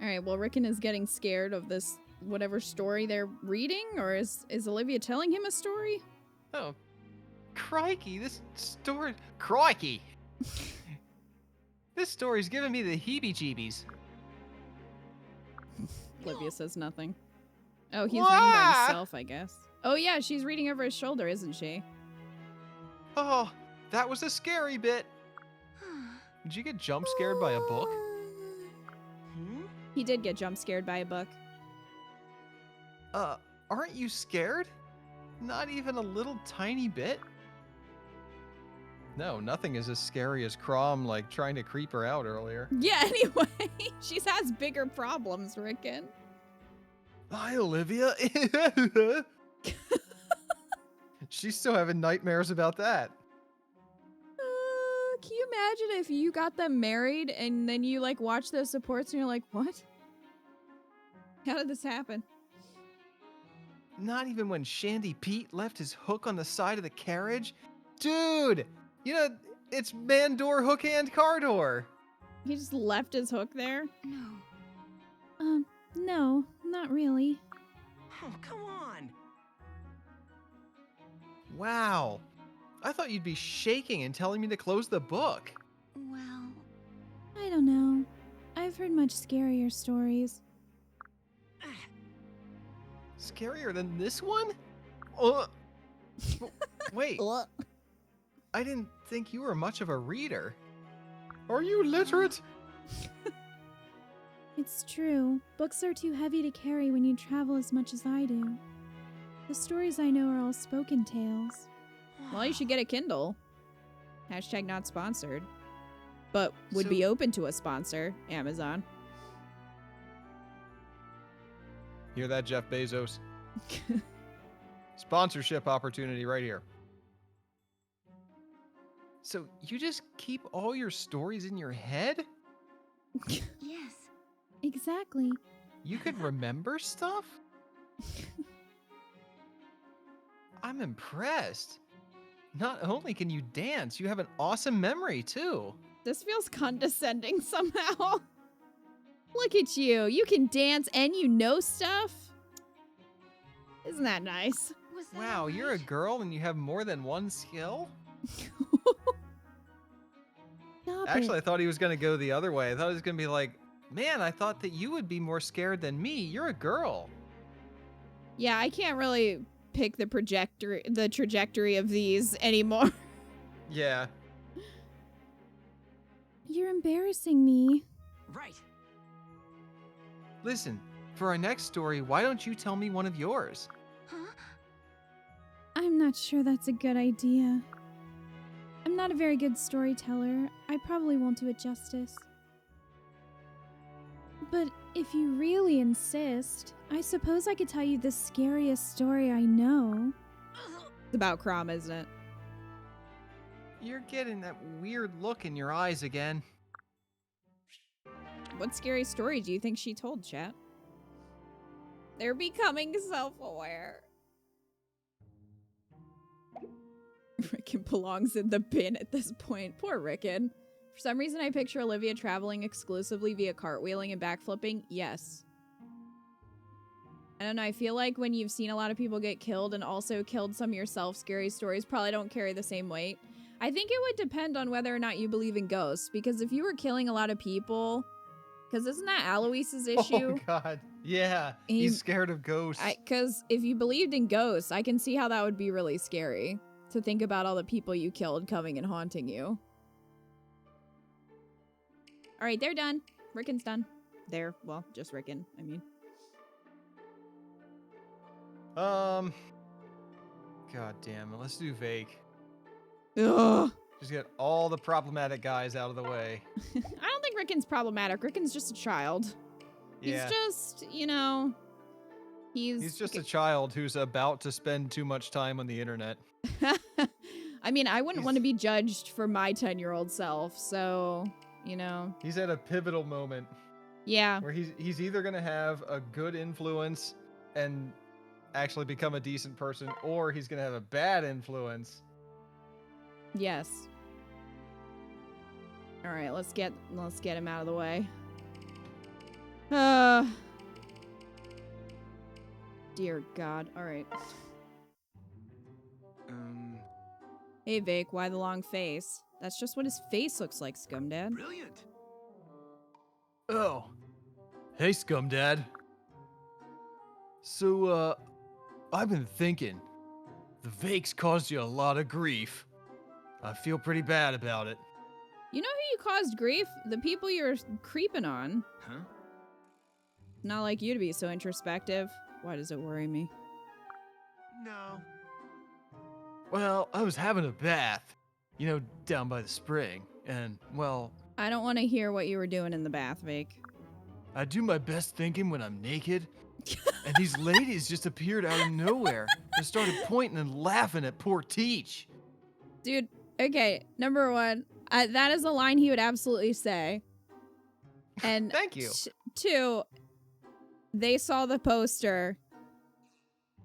Alright, well, Rickon is getting scared of this whatever story they're reading, or is Olivia telling him a story? oh, crikey, this story, crikey, this story's giving me the heebie-jeebies. Olivia says nothing. Oh, he's reading by Wah! himself, I guess. Oh yeah, she's reading over his shoulder, isn't she? Oh, that was a scary bit. Did you get jump scared by a book? Hmm? He did get jump scared by a book. Aren't you scared? Not even a little tiny bit? No, nothing is as scary as Crom, like, trying to creep her out earlier. Yeah, anyway, she has bigger problems, Rickon. Hi, Olivia. She's still having nightmares about that. Can you imagine if you got them married and then you, like, watch those supports and you're like, what? How did this happen? Not even when Shandy Pete left his hook on the side of the carriage? Dude! You know, it's man door, hook hand, car door. He just left his hook there? No. No, not really. Oh, come on. Wow. I thought you'd be shaking and telling me to close the book. Well, I don't know. I've heard much scarier stories. Scarier than this one? Wait, I didn't think you were much of a reader. Are you literate? It's true. Books are too heavy to carry when you travel as much as I do. The stories I know are all spoken tales. Well, you should get a Kindle. Hashtag not sponsored. But would So- be open to a sponsor, Amazon. Hear that, Jeff Bezos? Sponsorship opportunity right here. So you just keep all your stories in your head? yes. Exactly. You can remember stuff? I'm impressed. Not only can you dance, you have an awesome memory too. This feels condescending somehow. Look at you. You can dance and you know stuff. Isn't that nice? Was that Wow, all you're a right? girl and you have more than one skill? Stop Actually, I it. thought he was going to go the other way. I thought he was going to be like, man, I thought that you would be more scared than me. You're a girl. Yeah, I can't really pick the trajectory of these anymore. Yeah. You're embarrassing me. Right. Listen, for our next story, why don't you tell me one of yours? Huh? I'm not sure that's a good idea. I'm not a very good storyteller. I probably won't do it justice. But if you really insist, I suppose I could tell you the scariest story I know. It's about Crom, isn't it? You're getting that weird look in your eyes again. What scary story do you think she told, chat? They're becoming self-aware. Rickon belongs in the bin at this point. Poor Rickon. For some reason, I picture Olivia traveling exclusively via cartwheeling and backflipping. Yes. I don't know, I feel like when you've seen a lot of people get killed and also killed some yourself, scary stories probably don't carry the same weight. I think it would depend on whether or not you believe in ghosts, because if you were killing a lot of people, because isn't that Aloyse's issue? Oh, God. Yeah, He- he's scared of ghosts. Because if you believed in ghosts, I can see how that would be really scary, to think about all the people you killed coming and haunting you. Alright, they're done. Rickon's done. There, well, just Rickon, I mean. God damn it. Let's do vague. Ugh. Just get all the problematic guys out of the way. I don't think Rickon's problematic. Rickon's just a child. Yeah. He's just, you know, He's just a child who's about to spend too much time on the internet. I mean, I wouldn't He's- want to be judged for my 10-year-old self, so, you know. He's at a pivotal moment Yeah. where he's either going to have a good influence and actually become a decent person, or he's going to have a bad influence. Yes. All right, let's get him out of the way. Dear God. All right. Hey, Vic, why the long face? That's just what his face looks like, Scumdad. Brilliant. Oh. Hey, Scumdad. So, I've been thinking. The Vakes caused you a lot of grief. I feel pretty bad about it. You know who you caused grief? The people you're creeping on. Huh? Not like you to be so introspective. Why does it worry me? No. Well, I was having a bath, you know, down by the spring, and, well, I don't want to hear what you were doing in the bath, Vic. I do my best thinking when I'm naked, and these ladies just appeared out of nowhere and started pointing and laughing at poor Teach. Dude, okay, number one, that is a line he would absolutely say. And Thank you. Two, they saw the poster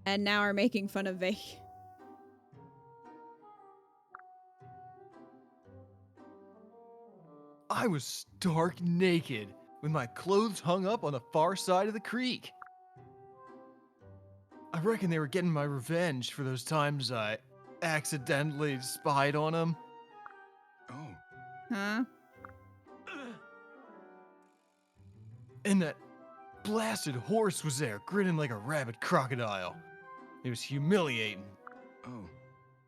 and now are making fun of Vic. I was stark naked, with my clothes hung up on the far side of the creek. I reckon they were getting my revenge for those times I accidentally spied on them. Oh. Huh? And that blasted horse was there, grinning like a rabid crocodile. It was humiliating. Oh.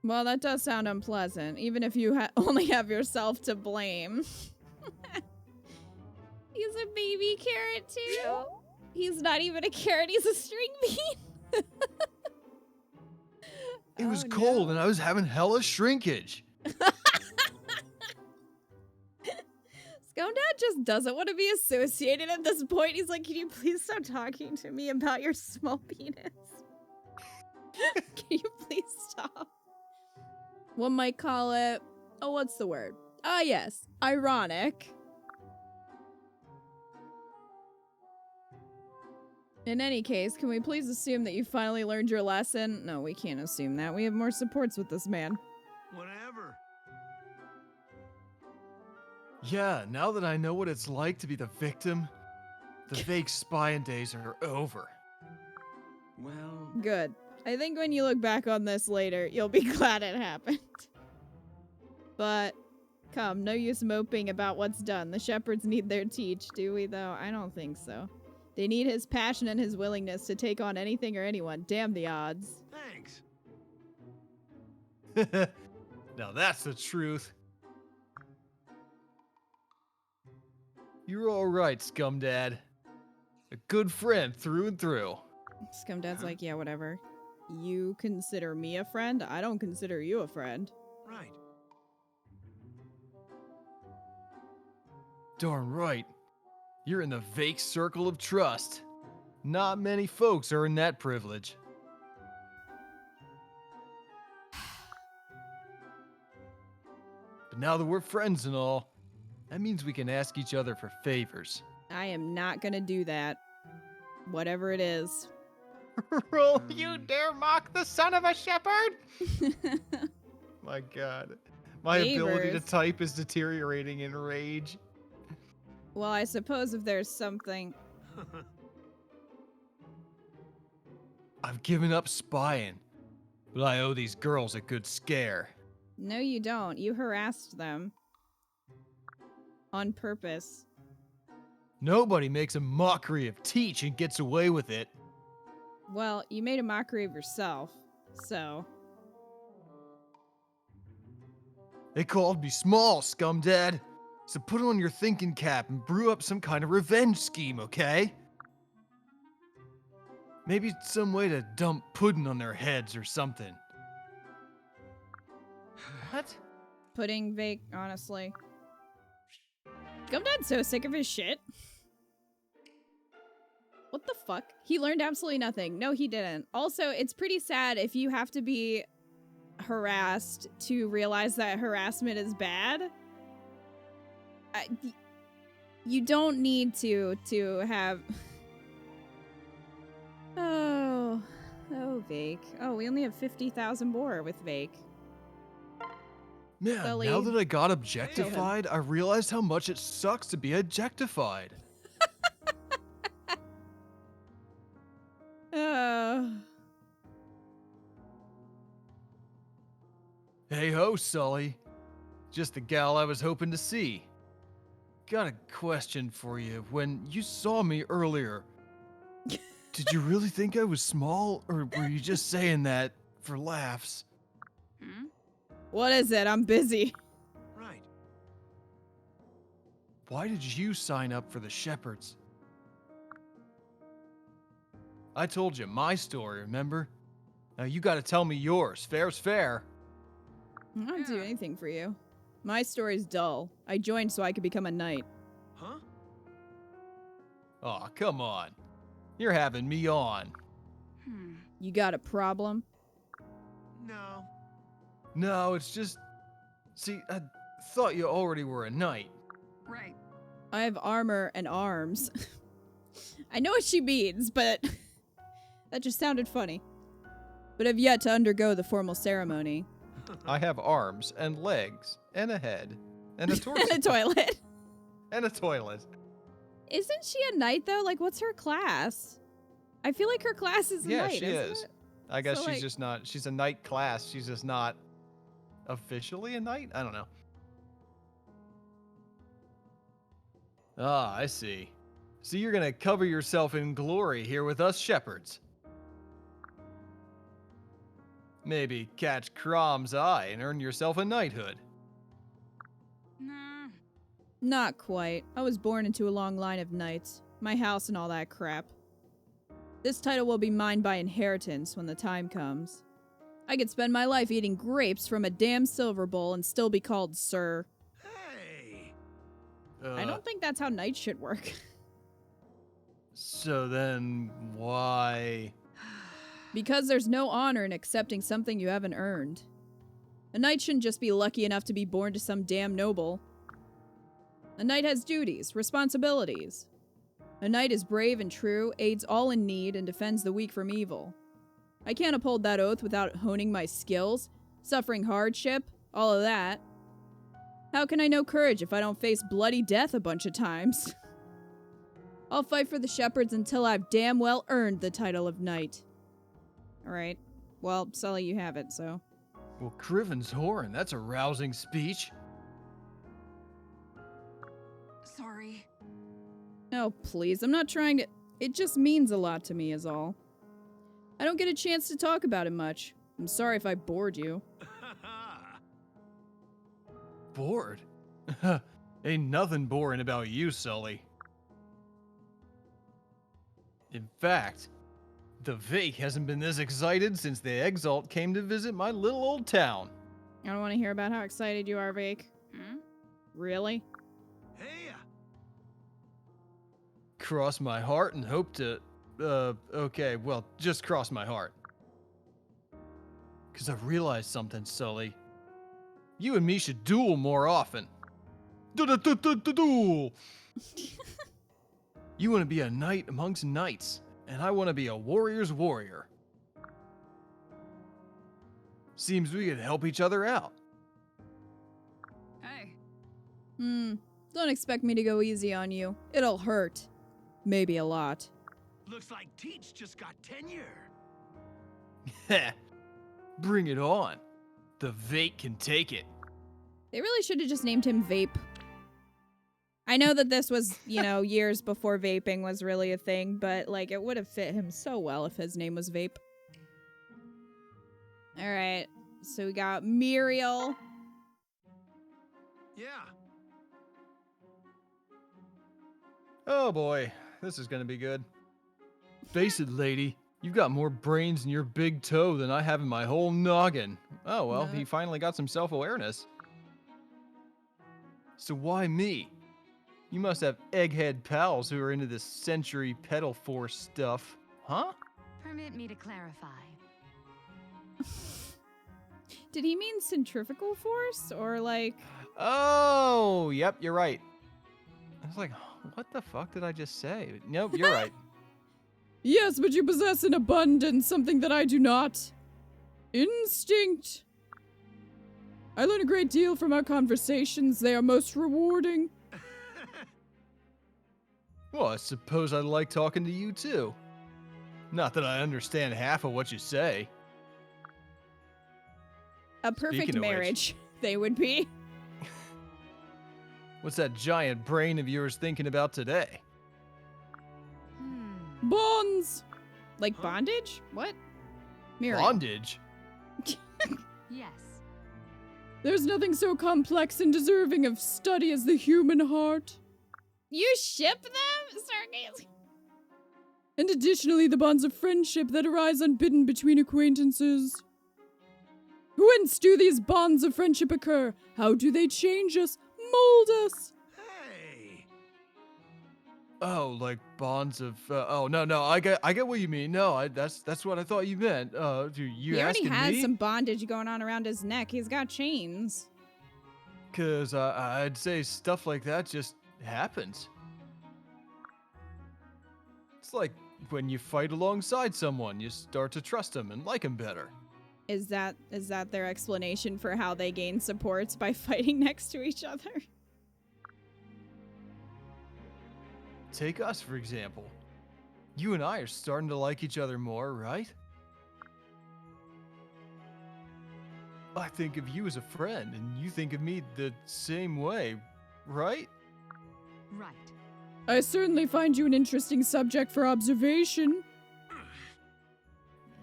Well, that does sound unpleasant, even if you only have yourself to blame. He's a baby carrot, too. He's not even a carrot, he's a string bean. It was Oh, cold no. and I was having hella shrinkage. Scumdad just doesn't want to be associated at this point. He's like, can you please stop talking to me about your small penis? Can you please stop? One might call it, oh, what's the word? Ah, yes, ironic. In any case, can we please assume that you finally learned your lesson? No, we can't assume that. We have more supports with this man. Whatever. Yeah, now that I know what it's like to be the victim, the fake spying days are over. Well, Good. I think when you look back on this later, you'll be glad it happened. But, come, no use moping about what's done. The shepherds need their teach, do we, though? I don't think so. They need his passion and his willingness to take on anything or anyone. Damn the odds. thanks. Now that's the truth. You're all right, Scumdad. A good friend through and through. Scumdad's Huh? like, yeah, whatever. You consider me a friend? I don't consider you a friend. Right. Darn right. You're in the Vake circle of trust. Not many folks are in that privilege. But now that we're friends and all, that means we can ask each other for favors. I am not gonna do that. Whatever it is. Roll, you dare mock the son of a shepherd? My god. My ability to Favors. type is deteriorating in rage. Well, I suppose if there's something... I've given up spying, but I owe these girls a good scare. No, you don't. You harassed them. On purpose. Nobody makes a mockery of Teach and gets away with it. Well, you made a mockery of yourself, so... They called me small, Scumdad. So put on your thinking cap and brew up some kind of revenge scheme, okay? Maybe some way to dump pudding on their heads or something. What? pudding vape, honestly. Gumdad's so sick of his shit. What the fuck? He learned absolutely nothing. No, he didn't. Also, it's pretty sad if you have to be harassed to realize that harassment is bad. You don't need to have... Oh, Vake. Oh, we only have 50,000 more with Vake. Man, Sully. now that I got objectified, I realized how much it sucks to be objectified. Hey ho, Sully. Just the gal I was hoping to see. Got a question for you. When you saw me earlier, did you really think I was small, or were you just saying that for laughs? What is it? I'm busy. Right. Why did you sign up for the Shepherds? I told you my story, remember? Now you gotta tell me yours. Fair's fair. I'll do anything for you. My story's dull. I joined so I could become a knight. Huh? Aw, come on. You're having me on. You got a problem? No. No, it's just... See, I thought you already were a knight. Right. I have armor and arms. I know what she means, but that just sounded funny. But have yet to undergo the formal ceremony. I have arms and legs and a head and a torso. And a toilet. And a toilet. Isn't she a knight, though? Like, what's her class? I feel like her class is a Yeah, knight, she isn't is. it? I guess So, she's like- just not... She's a knight class. She's just not officially a knight? I don't know. Ah, I see. So you're gonna cover yourself in glory here with us shepherds. Maybe catch Crom's eye and earn yourself a knighthood. Nah. Not quite. I was born into a long line of knights. My house and all that crap. This title will be mine by inheritance when the time comes. I could spend my life eating grapes from a damn silver bowl and still be called Sir. Hey. I don't think that's how knights should work. So then, why... Because there's no honor in accepting something you haven't earned. A knight shouldn't just be lucky enough to be born to some damn noble. A knight has duties, responsibilities. A knight is brave and true, aids all in need, and defends the weak from evil. I can't uphold that oath without honing my skills, suffering hardship, all of that. How can I know courage if I don't face bloody death a bunch of times? I'll fight for the shepherds until I've damn well earned the title of knight. Alright. Well, Sully, you have it, so. Well, Criven's horn, that's a rousing speech. Sorry. Oh, please, I'm not trying to... It just means a lot to me, is all. I don't get a chance to talk about it much. I'm sorry if I bored you. Bored? Ain't nothing boring about you, Sully. In fact, the Vake hasn't been this excited since the Exalt came to visit my little old town. I don't want to hear about how excited you are, Vake. Really? Hey. Cross my heart and hope to... okay, well, just cross my heart. 'Cause I've realized something, Sully. You and me should duel more often. Duel! You want to be a knight amongst knights, and I want to be a warrior's warrior. Seems we could help each other out. Hey. Don't expect me to go easy on you. It'll hurt. Maybe a lot. Looks like Teach just got tenure. Heh. Bring it on. The Vake can take it. They really should have just named him Vape. I know that this was, you know, years before vaping was really a thing, but, like, it would have fit him so well if his name was Vape. Alright, so we got Muriel. Yeah. Oh boy, this is gonna be good. Face it, lady. You've got more brains in your big toe than I have in my whole noggin. Oh well, No. he finally got some self-awareness. So why me? You must have egghead pals who are into this century pedal force stuff, huh? Permit me to clarify. Did he mean centrifugal force or like? Oh, yep, you're right. I was like, what the fuck did I just say? Nope, you're right. Yes, but you possess in abundance something that I do not. Instinct. I learn a great deal from our conversations. They are most rewarding. Well, I suppose I like talking to you too. Not that I understand half of what you say. A perfect Speaking of which- marriage, they would be. What's that giant brain of yours thinking about today? Bonds. Like Huh? bondage? What? Miriam. Bondage? Yes. There's nothing so complex and deserving of study as the human heart. You ship them, Sergei? And additionally, the bonds of friendship that arise unbidden between acquaintances. Whence do these bonds of friendship occur? How do they change us, mold us? Hey! Oh, like bonds of. Oh no, I get what you mean. No, that's what I thought you meant. You He already asking has me? some bondage going on around his neck. He's got chains. Cause I'd say stuff like that just happens. It's like when you fight alongside someone, you start to trust them and like them better. Is that their explanation for how they gain supports by fighting next to each other? Take us, for example. You and I are starting to like each other more, right? I think of you as a friend, and you think of me the same way, right? Right. I certainly find you an interesting subject for observation.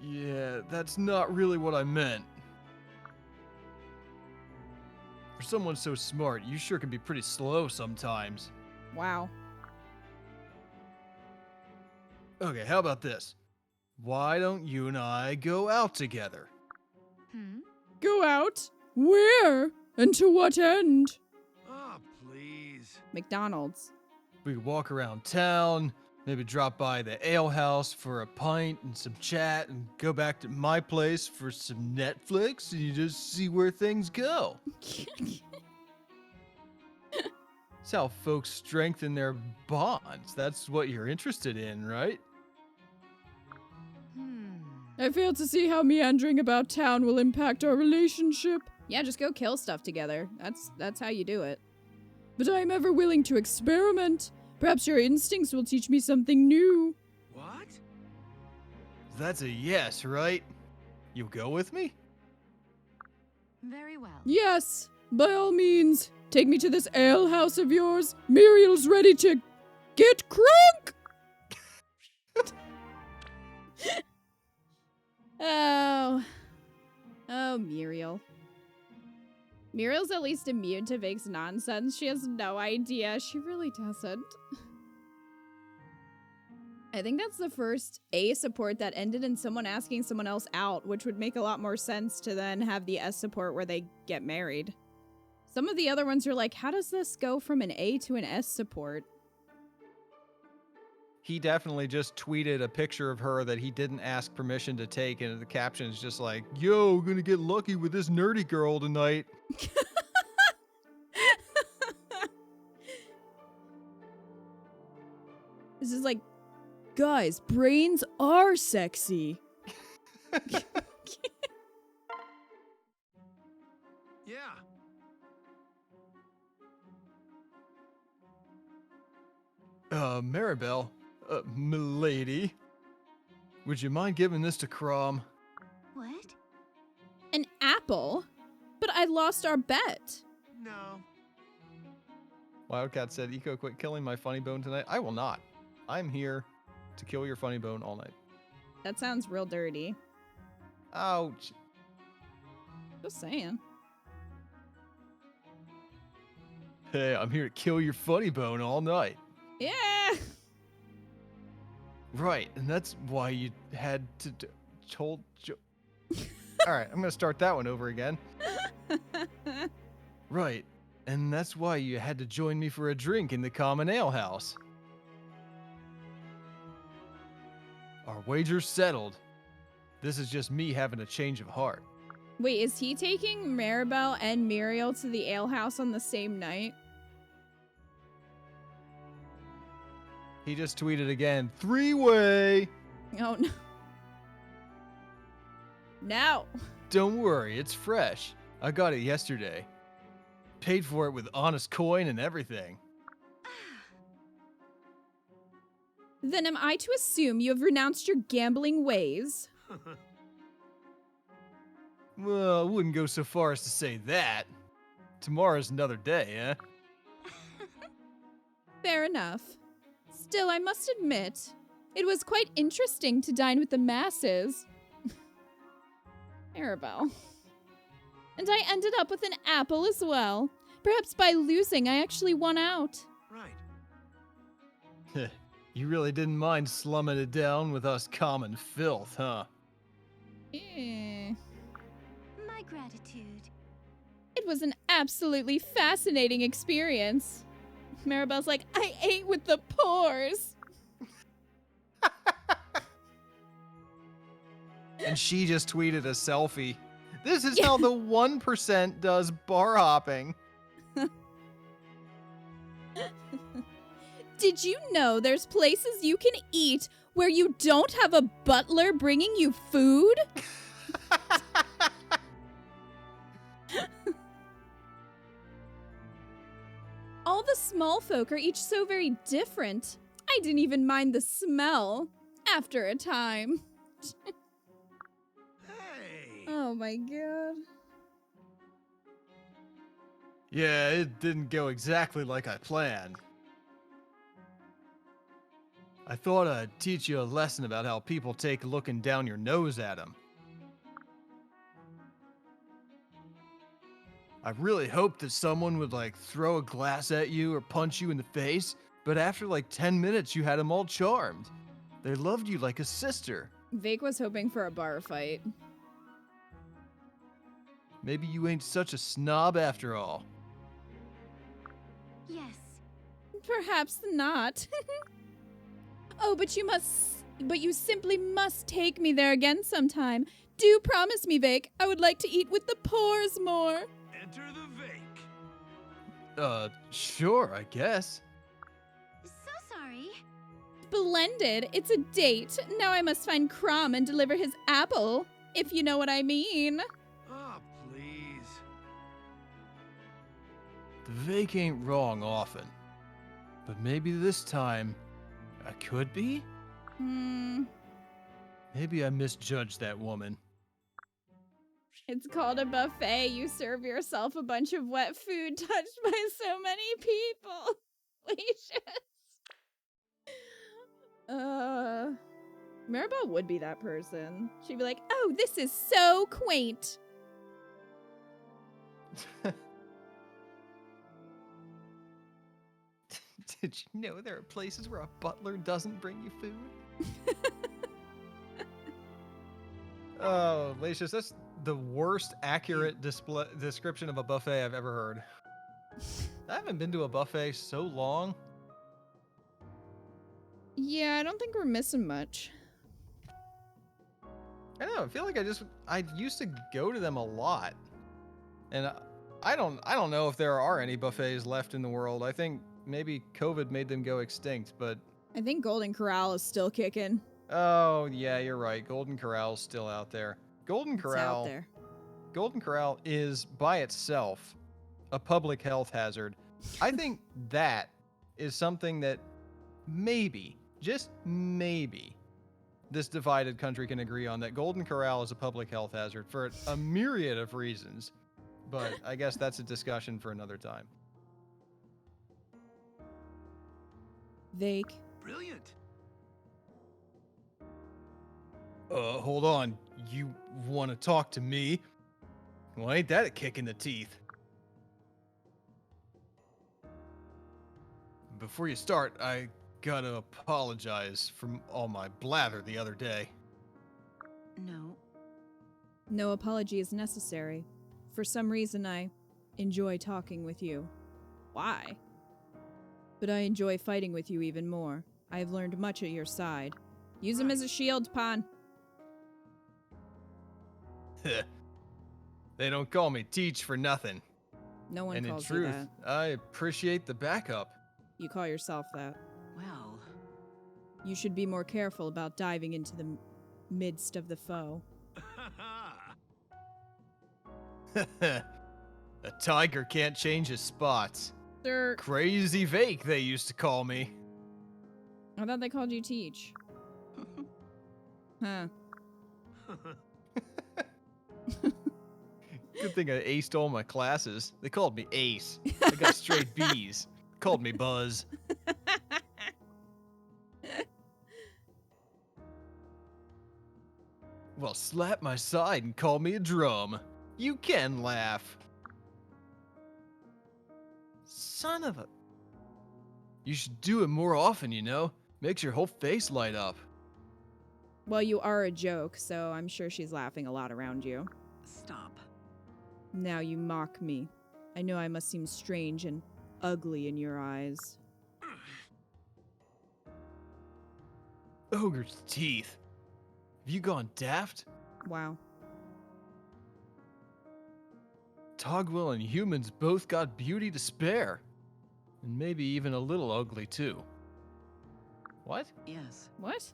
Yeah, that's not really what I meant. For someone so smart, you sure can be pretty slow sometimes. Wow. Okay, how about this? Why don't you and I go out together? Go out? Where? And to what end? Oh, please. McDonald's. We could walk around town, maybe drop by the ale house for a pint and some chat, and go back to my place for some Netflix, and you just see where things go. It's how folks strengthen their bonds. That's what you're interested in, right? I fail to see how meandering about town will impact our relationship. Yeah, just go kill stuff together. That's how you do it. But I am ever willing to experiment. Perhaps your instincts will teach me something new. What? That's a yes, right? You go with me? Very well. Yes, by all means. Take me to this ale house of yours. Muriel's ready to get crunk! Oh, Muriel. Muriel's at least immune to Vic's nonsense. She has no idea. She really doesn't. I think that's the first A support that ended in someone asking someone else out, which would make a lot more sense to then have the S support where they get married. Some of the other ones are like, how does this go from an A to an S support? He definitely just tweeted a picture of her that he didn't ask permission to take, and the caption is just like, yo, we're gonna get lucky with this nerdy girl tonight. This is like, guys, brains are sexy. Yeah. Maribel, milady, would you mind giving this to Crom? What? An apple? But I lost our bet. No. Wildcat said, Eco, quit killing my funny bone tonight. I will not. I'm here to kill your funny bone all night. That sounds real dirty. Ouch. Just saying. Hey, I'm here to kill your funny bone all night. Yeah. Right, and that's why you had to told. All right, I'm gonna start that one over again. Right, And that's why you had to join me for a drink in the common ale house. Our wager's settled. This is just me having a change of heart. Wait, is he taking Maribel and Muriel to the alehouse on the same night? He just tweeted again, 3-way! Oh, no. No. Don't worry, it's fresh. I got it yesterday. Paid for it with honest coin and everything. Then am I to assume you have renounced your gambling ways? Well, I wouldn't go so far as to say that. Tomorrow's another day, eh? Fair enough. Still, I must admit, it was quite interesting to dine with the masses. Maribel. And I ended up with an apple as well. Perhaps by losing, I actually won out. Right. You really didn't mind slumming it down with us common filth, huh? Eh. My gratitude. It was an absolutely fascinating experience. Maribel's like, I ate with the pores. And she just tweeted a selfie. This is how the 1% does bar hopping. Did you know there's places you can eat where you don't have a butler bringing you food? All the small folk are each so very different. I didn't even mind the smell after a time. Hey. Oh my god. Yeah, it didn't go exactly like I planned. I thought I'd teach you a lesson about how people take looking down your nose at them. I really hoped that someone would throw a glass at you or punch you in the face, but after 10 minutes you had them all charmed. They loved you like a sister. Vake was hoping for a bar fight. Maybe you ain't such a snob after all. Yes. Perhaps not. Oh, but you simply must take me there again sometime. Do promise me, Vake. I would like to eat with the pores more. Enter the Vake. Sure, I guess. So sorry. Splendid. It's a date. Now I must find Crom and deliver his apple, if you know what I mean. Ah, please. The Vake ain't wrong often. But maybe this time, I could be? Maybe I misjudged that woman. It's called a buffet. You serve yourself a bunch of wet food touched by so many people. Leicious. Maribel would be that person. She'd be like, oh, this is so quaint. Did you know there are places where a butler doesn't bring you food? Oh, Lacius, that's the worst accurate description of a buffet I've ever heard. I haven't been to a buffet so long. Yeah, I don't think we're missing much. I don't know. I feel like I used to go to them a lot, and I don't know if there are any buffets left in the world. I think maybe COVID made them go extinct, but I think Golden Corral is still kicking. oh yeah, you're right. Golden Corral's still out there. Golden It's Corral. out there. Golden Corral is by itself a public health hazard. I think that is something that maybe, just maybe, this divided country can agree on, that Golden Corral is a public health hazard for a myriad of reasons. But I guess that's a discussion for another time. Vake. Brilliant. Hold on. You want to talk to me? Well, ain't that a kick in the teeth? Before you start, I gotta apologize for all my blather the other day. No. No apology is necessary. For some reason, I enjoy talking with you. Why? But I enjoy fighting with you even more. I have learned much at your side. Use him as a shield, Pawn. They don't call me Teach for nothing. No one And in calls you truth, that. I appreciate the backup. You call yourself that. Well, You should be more careful about diving into the midst of the foe. A tiger can't change his spots. Sir, Crazy Vake, they used to call me. I thought they called you Teach. Huh. Good thing I aced all my classes. They called me Ace. I got straight B's. Called me Buzz. Well, slap my side and call me a drum. You can laugh. Son of a... You should do it more often, you know? Makes your whole face light up. Well, you are a joke, so I'm sure she's laughing a lot around you. stop. Now you mock me. I know I must seem strange and ugly in your eyes. Ogre's teeth. Have you gone daft? Wow. Togwell and humans both got beauty to spare. And maybe even a little ugly, too. What? Yes. What?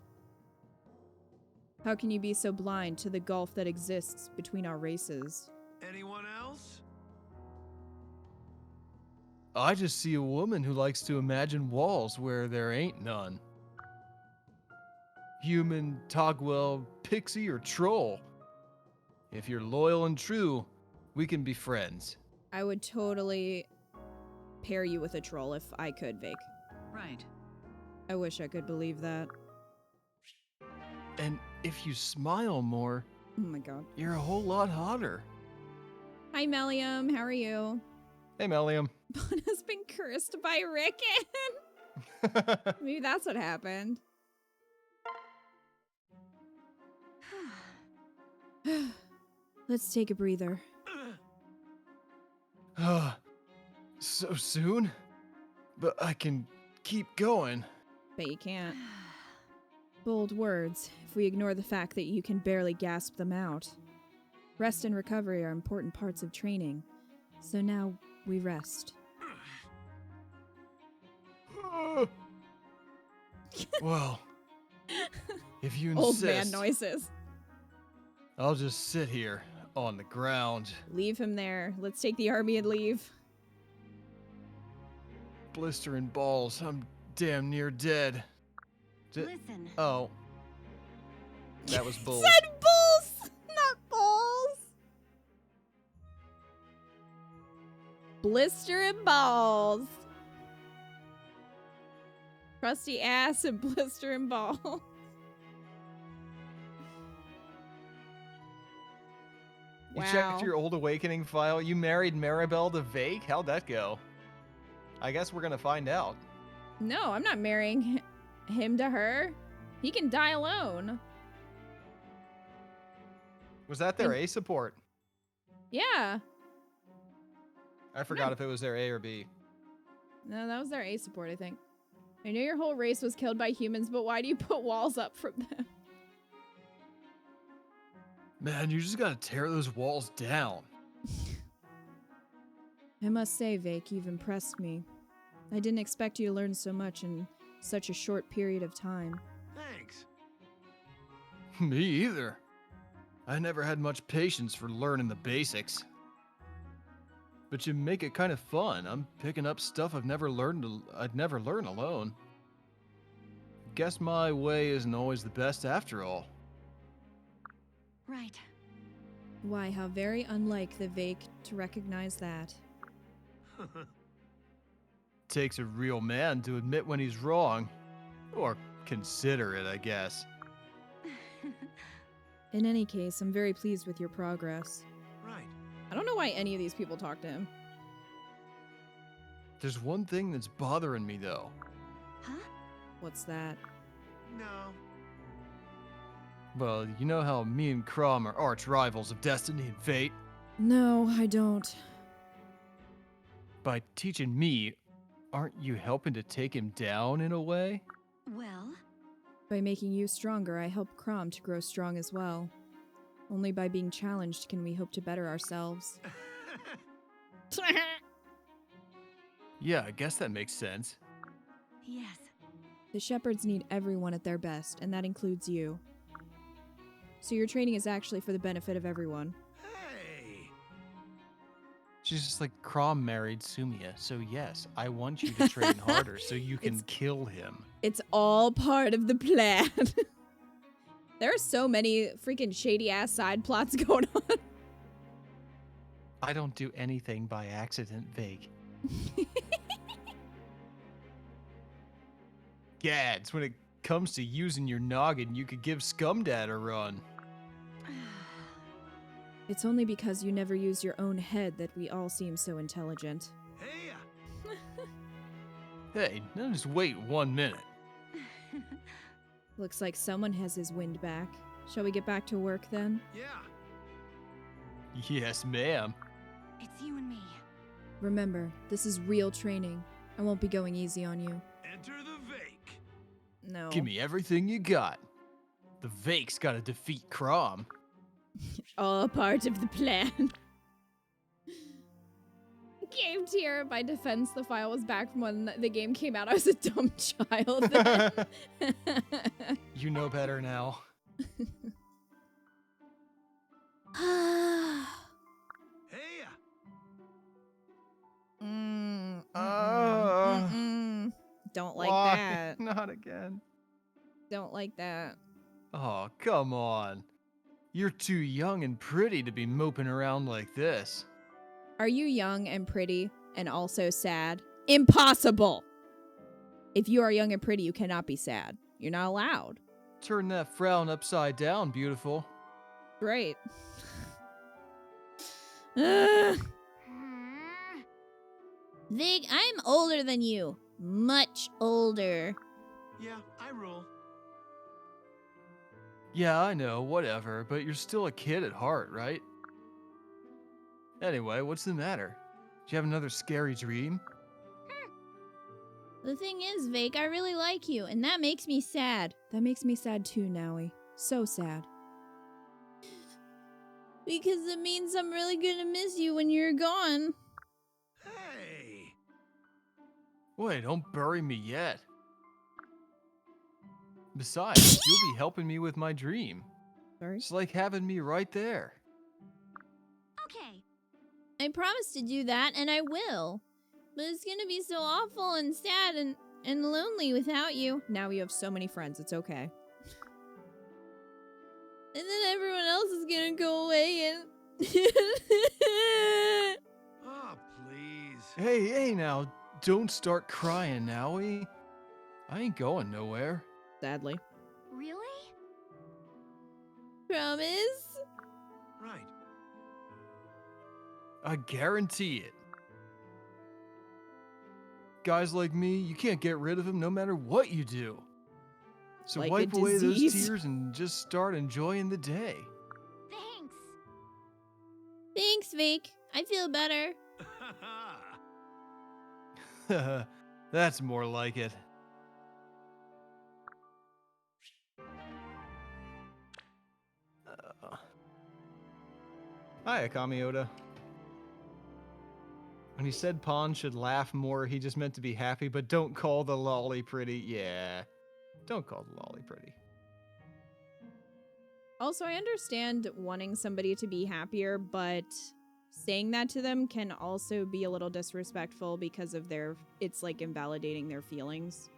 How can you be so blind to the gulf that exists between our races? Anyone else? I just see a woman who likes to imagine walls where there ain't none. Human, Togwell, pixie, or troll. If you're loyal and true, we can be friends. I would totally pair you with a troll if I could, Vake. Right. I wish I could believe that. And if you smile more, Oh my god. you're a whole lot hotter. Hi, Melium. How are you? Hey, Melium. Bun has been cursed by Rickon. Maybe that's what happened. Let's take a breather. So soon? But I can keep going. Bet you can't. Bold words, if we ignore the fact that you can barely gasp them out. Rest and recovery are important parts of training, so now we rest. Well, if you Old insist, man noises. I'll just sit here on the ground. Leave him there. Let's take the army and leave. Blistering balls, I'm damn near dead. Listen. Oh. That was bulls. Said bulls, not balls. Blister and balls. Crusty ass and blister and balls. You Wow. checked your old awakening file? You married Maribel to Vake? How'd that go? I guess we're gonna find out. No, I'm not marrying him to her. He can die alone. Was that their A support? Yeah. I forgot if it was their A or B. No, that was their A support, I think. I know your whole race was killed by humans, but why do you put walls up from them? Man, you just gotta tear those walls down. I must say, Vake, you've impressed me. I didn't expect you to learn so much in such a short period of time. Thanks. Me either. I never had much patience for learning the basics. But you make it kind of fun. I'm picking up stuff I'd never learn alone. Guess my way isn't always the best after all. Right. Why, how very unlike the Vake to recognize that. Takes a real man to admit when he's wrong. Or consider it, I guess. In any case, I'm very pleased with your progress. Right. I don't know why any of these people talk to him. There's one thing that's bothering me, though. Huh? What's that? No. Well, you know how me and Crom are arch rivals of destiny and fate? No, I don't. By teaching me, aren't you helping to take him down in a way? Well, By making you stronger, I help Crom to grow strong as well. Only by being challenged can we hope to better ourselves. Yeah, I guess that makes sense. yes. The shepherds need everyone at their best, and that includes you. So your training is actually for the benefit of everyone. Hey! She's just like, Crom married Sumia, so yes, I want you to train harder so you can It's- kill him. It's all part of the plan. There are so many freaking shady-ass side plots going on. I don't do anything by accident, Vague. Gads, when it comes to using your noggin, you could give Scumdad a run. It's only because you never use your own head that we all seem so intelligent. Hey! Hey, now just wait 1 minute. Looks like someone has his wind back. Shall we get back to work then? Yeah! Yes, ma'am. It's you and me. Remember, this is real training. I won't be going easy on you. Enter the Vake! No. Give me everything you got. The Vake's gotta defeat Crom. All part of the plan. Game tier. My defense, the file was back from when the game came out. I was a dumb child then. You know better now. Hey! Don't like Why? that. Not again. Don't like that. Oh, come on. You're too young and pretty to be moping around like this. Are you young and pretty and also sad? Impossible! If you are young and pretty, you cannot be sad. You're not allowed. Turn that frown upside down, beautiful. Right. Ugh. Vig, I'm older than you. Much older. Yeah, I rule. Yeah, I know, whatever, but you're still a kid at heart, right? Anyway, what's the matter? Did you have another scary dream? The thing is, Vig, I really like you, and that makes me sad. That makes me sad too, Nowie. So sad. Because it means I'm really gonna miss you when you're gone. Hey! Wait, don't bury me yet. Besides, you'll be helping me with my dream. Sorry? It's like having me right there. Okay. I promise to do that, and I will. But it's gonna be so awful and sad and lonely without you. Now you have so many friends, it's okay. And then everyone else is gonna go away and... Oh, please. Hey, now, don't start crying, Nowie. I ain't going nowhere. Sadly. Really? Promise? Right. I guarantee it. Guys like me, you can't get rid of him no matter what you do. So Like a wipe away those disease. tears and just start enjoying the day. Thanks. Thanks, Vake. I feel better. That's more like it. Hi, Akami Oda. When he said Pawn should laugh more, he just meant to be happy, but don't call the lolly pretty. Yeah. Don't call the lolly pretty. Also, I understand wanting somebody to be happier, but saying that to them can also be a little disrespectful because of it's like invalidating their feelings.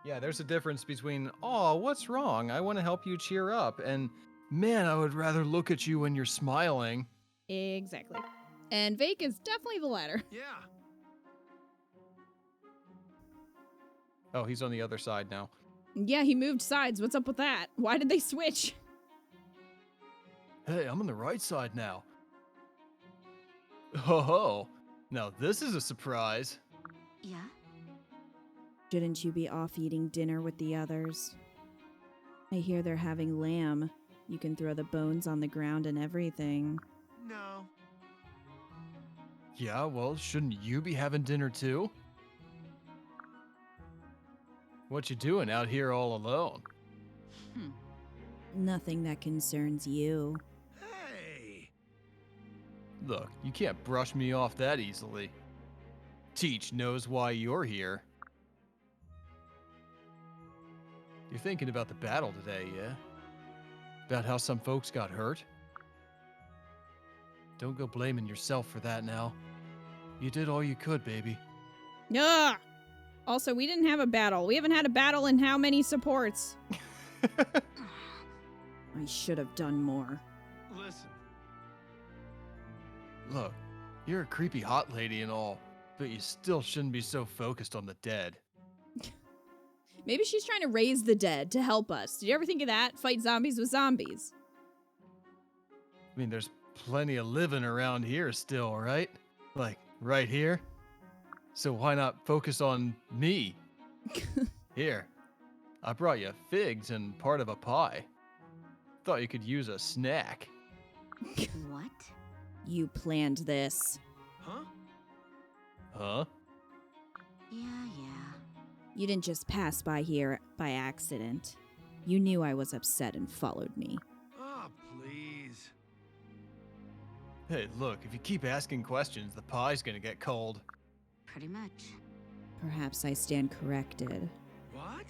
Yeah, there's a difference between, oh, what's wrong? I want to help you cheer up, and man, I would rather look at you when you're smiling. Exactly. And Vake is definitely the latter. Yeah. Oh, he's on the other side now. Yeah, he moved sides. What's up with that? Why did they switch? Hey, I'm on the right side now. Ho ho. Now this is a surprise. Yeah? Shouldn't you be off eating dinner with the others? I hear they're having lamb. You can throw the bones on the ground and everything. No. Yeah, well, shouldn't you be having dinner too? What you doing out here all alone? Nothing that concerns you. Hey! Look, you can't brush me off that easily. Teach knows why you're here. You're thinking about the battle today, yeah? About how some folks got hurt? Don't go blaming yourself for that now. You did all you could, baby. Ugh! Also, we didn't have a battle. We haven't had a battle in how many supports? I should have done more. Listen, Look, you're a creepy hot lady and all, but you still shouldn't be so focused on the dead. Maybe she's trying to raise the dead to help us. Did you ever think of that? Fight zombies with zombies. I mean, there's plenty of living around here still, right? Like, right here? So why not focus on me? Here, I brought you figs and part of a pie. Thought you could use a snack. What? You planned this. huh? Huh? Yeah. You didn't just pass by here by accident. You knew I was upset and followed me. Oh, please. Hey, look, if you keep asking questions, the pie's gonna get cold. Pretty much. Perhaps I stand corrected. What?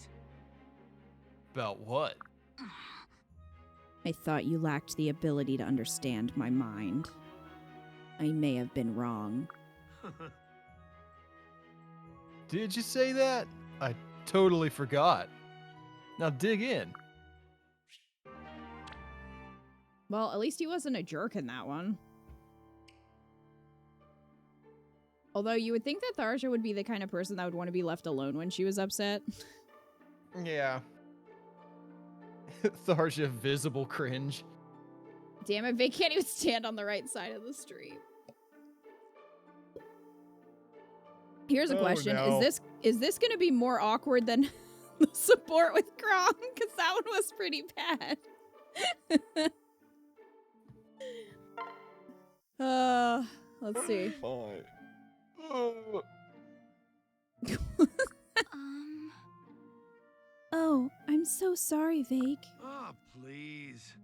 About what? I thought you lacked the ability to understand my mind. I may have been wrong. Did you say that? I totally forgot. Now dig in. Well, at least he wasn't a jerk in that one. Although you would think that Tharsha would be the kind of person that would want to be left alone when she was upset. Yeah. Tharsha, visible cringe. Damn it, Vic can't even stand on the right side of the street. Here's a Oh, question. no. Is this going to be more awkward than the support with Grom? Because that one was pretty bad. Let's see. Fine. Oh, I'm so sorry, Vake. Oh, please.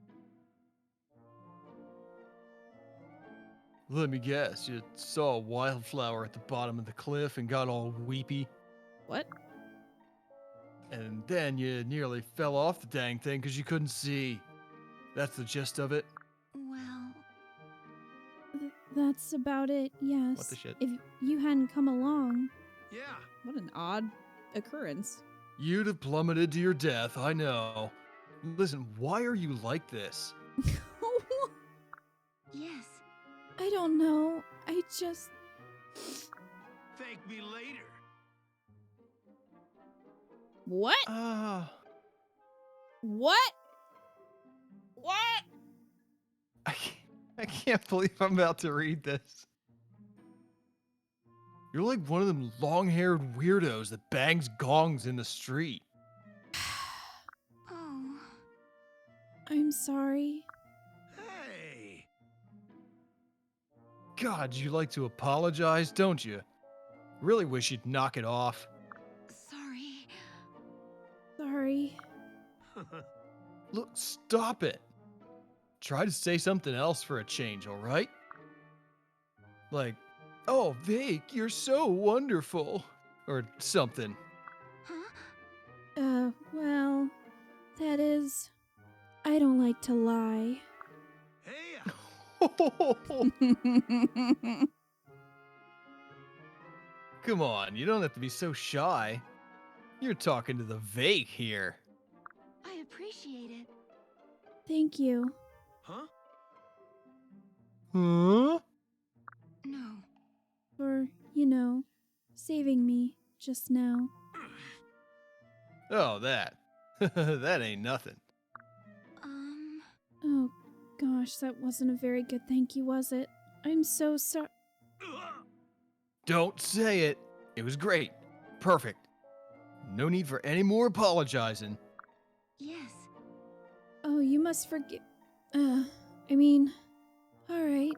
Let me guess, you saw a wildflower at the bottom of the cliff and got all weepy, What? and then you nearly fell off the dang thing because you couldn't see. That's the gist of it? Well, That's about it, yes. What the shit? If you hadn't come along. Yeah. What an odd occurrence. You'd have plummeted to your death, I know. Listen, why are you like this? yes. I don't know. I just... Thank me later. What? What? What? I can't believe I'm about to read this. You're like one of them long-haired weirdos that bangs gongs in the street. Oh. I'm sorry. Hey. God, you like to apologize, don't you? Really wish you'd knock it off. Sorry. Sorry. Look, stop it. Try to say something else for a change, all right? Like, oh, Vic, you're so wonderful. Or something. Huh? Well, that is... I don't like to lie. Hey. Come on, you don't have to be so shy. You're talking to the Vic here. I appreciate it. Thank you. Huh? Huh? No. For, saving me just now. Oh, that. That ain't nothing. Oh, gosh, that wasn't a very good thank you, was it? I'm so sorry. Don't say it. It was great. Perfect. No need for any more apologizing. Yes. Oh, you must forgive... alright.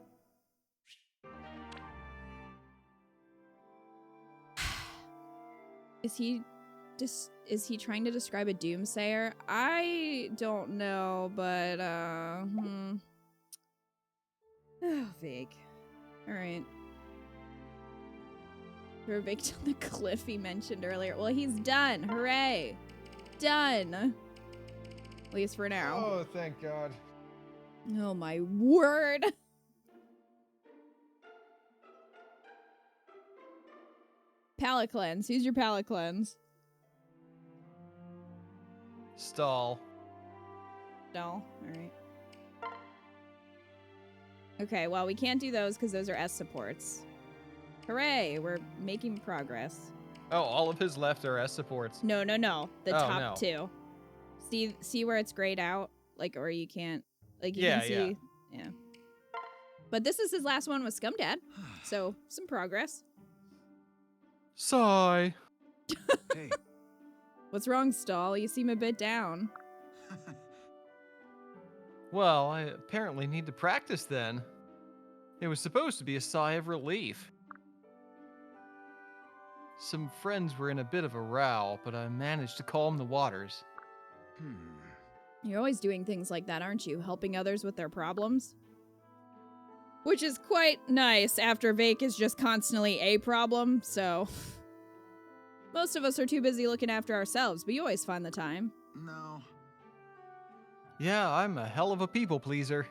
Is he trying to describe a doomsayer? I don't know, but Oh, vague. All right. Throw Vic down the cliff he mentioned earlier. Well, he's done. Hooray! Done. At least for now. Oh, thank God. Oh my word. Palate cleanse. Who's your palate cleanse? Stall. No. Alright. Okay, well, we can't do those because those are S supports. Hooray! We're making progress. Oh, all of his left are S supports. No. The Oh, top no. two. See where it's grayed out? Like, or you can't... Like, you Yeah, can see... Yeah. But this is his last one with Scum Dad. So, some progress. Sigh. Hey. What's wrong, Stall? You seem a bit down. Well, I apparently need to practice then. It was supposed to be a sigh of relief. Some friends were in a bit of a row, but I managed to calm the waters. You're always doing things like that, aren't you? Helping others with their problems? Which is quite nice after Vake is just constantly a problem, so... Most of us are too busy looking after ourselves, but you always find the time. No. Yeah, I'm a hell of a people pleaser.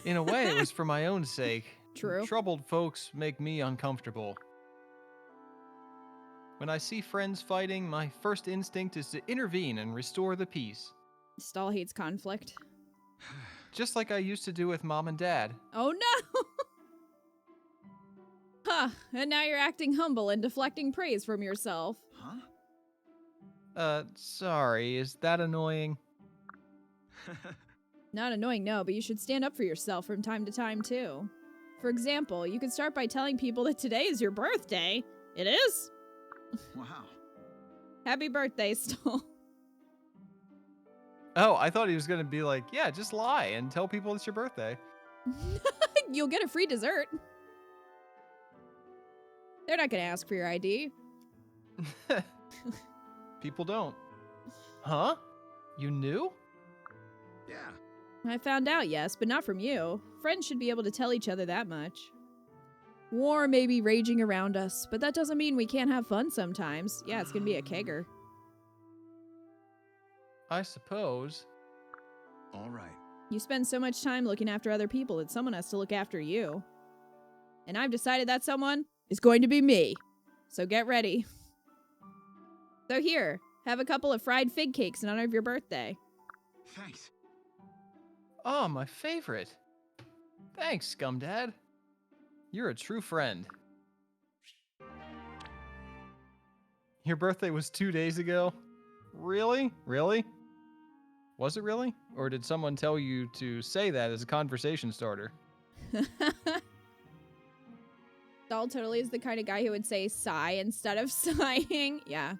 In a way, it was for my own sake. True. Troubled folks make me uncomfortable. When I see friends fighting, my first instinct is to intervene and restore the peace. Stall hates conflict. Just like I used to do with Mom and Dad. Oh no! Huh, and now you're acting humble and deflecting praise from yourself. Huh? Sorry, is that annoying? Not annoying, no, but you should stand up for yourself from time to time, too. For example, you could start by telling people that today is your birthday. It is? Wow. Happy birthday, Stall. Oh, I thought he was gonna be like, yeah, just lie and tell people it's your birthday. You'll get a free dessert. They're not gonna ask for your ID. People don't. Huh? You knew? Yeah. I found out, yes, but not from you. Friends should be able to tell each other that much. War may be raging around us, but that doesn't mean we can't have fun sometimes. Yeah, it's gonna be a kegger. I suppose. All right. You spend so much time looking after other people that someone has to look after you. And I've decided that someone is going to be me. So get ready. So here, have a couple of fried fig cakes in honor of your birthday. Thanks. Oh, my favorite. Thanks, Scum Dad. You're a true friend. Your birthday was 2 days ago? Really? Really? Was it really? Or did someone tell you to say that as a conversation starter? Doll totally is the kind of guy who would say sigh instead of sighing. Yeah.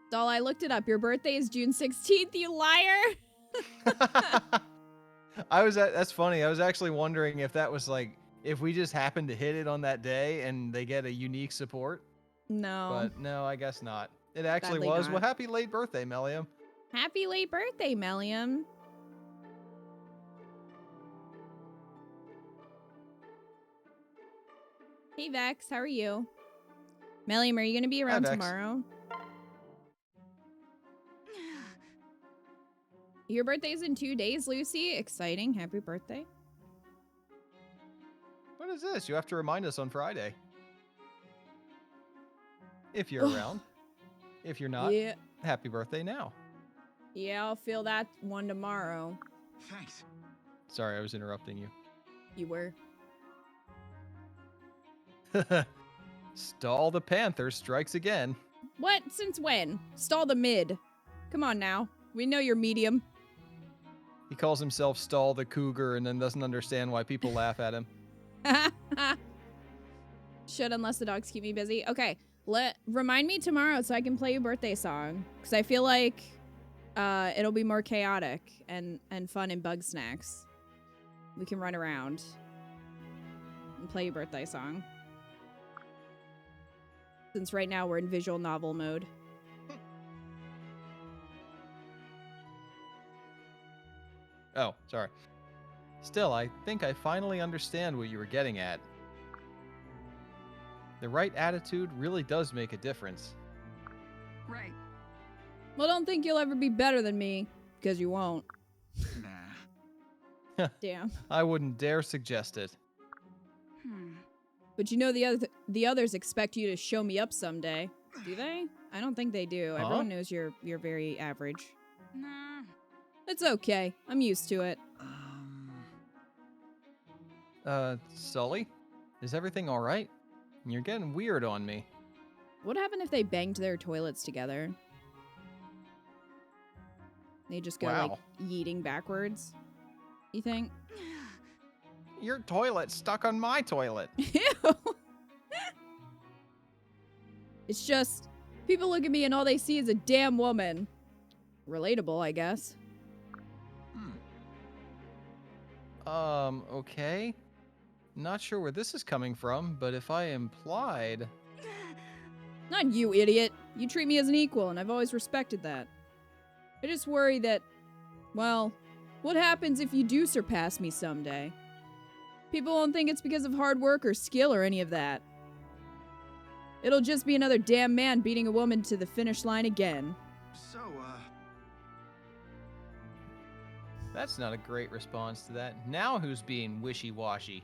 Doll, I looked it up. Your birthday is June 16th, you liar! That's funny. I was actually wondering if that was like, if we just happened to hit it on that day and they get a unique support. No. But no, I guess not. It actually Sadly was. not. Well, happy late birthday, Melium. Happy late birthday, Melium. Hey, Vex. How are you? Melium, are you going to be around Vex. tomorrow? Your birthday's in 2 days, Lucy. Exciting. Happy birthday. What is this? You have to remind us on Friday. If you're around. If you're not, Yeah. happy birthday now. Yeah, I'll feel that one tomorrow. Thanks. Sorry, I was interrupting you. You were. Stall the Panther strikes again. What? Since when? Stall the mid. Come on now. We know you're medium. He calls himself Stall the Cougar and then doesn't understand why people laugh at him. Should, unless the dogs keep me busy. Okay, remind me tomorrow so I can play your birthday song. Because I feel like it'll be more chaotic and fun in Bug Snacks. We can run around and play your birthday song. Since right now we're in visual novel mode. Oh, sorry. Still, I think I finally understand what you were getting at. The right attitude really does make a difference. Right. Well, don't think you'll ever be better than me, because you won't. Nah. Damn. I wouldn't dare suggest it. But you know the others expect you to show me up someday. Do they? I don't think they do. Huh? Everyone knows you're very average. Nah. It's okay. I'm used to it. Sully? Is everything alright? You're getting weird on me. What happened if they banged their toilets together? They just go like Wow. yeeting backwards. You think? Your toilet's stuck on my toilet. Ew. It's just people look at me and all they see is a damn woman. Relatable, I guess. Okay. Not sure where this is coming from, but if I implied... Not you, idiot. You treat me as an equal, and I've always respected that. I just worry that, well, what happens if you do surpass me someday? People won't think it's because of hard work or skill or any of that. It'll just be another damn man beating a woman to the finish line again. So, That's not a great response to that. Now who's being wishy-washy?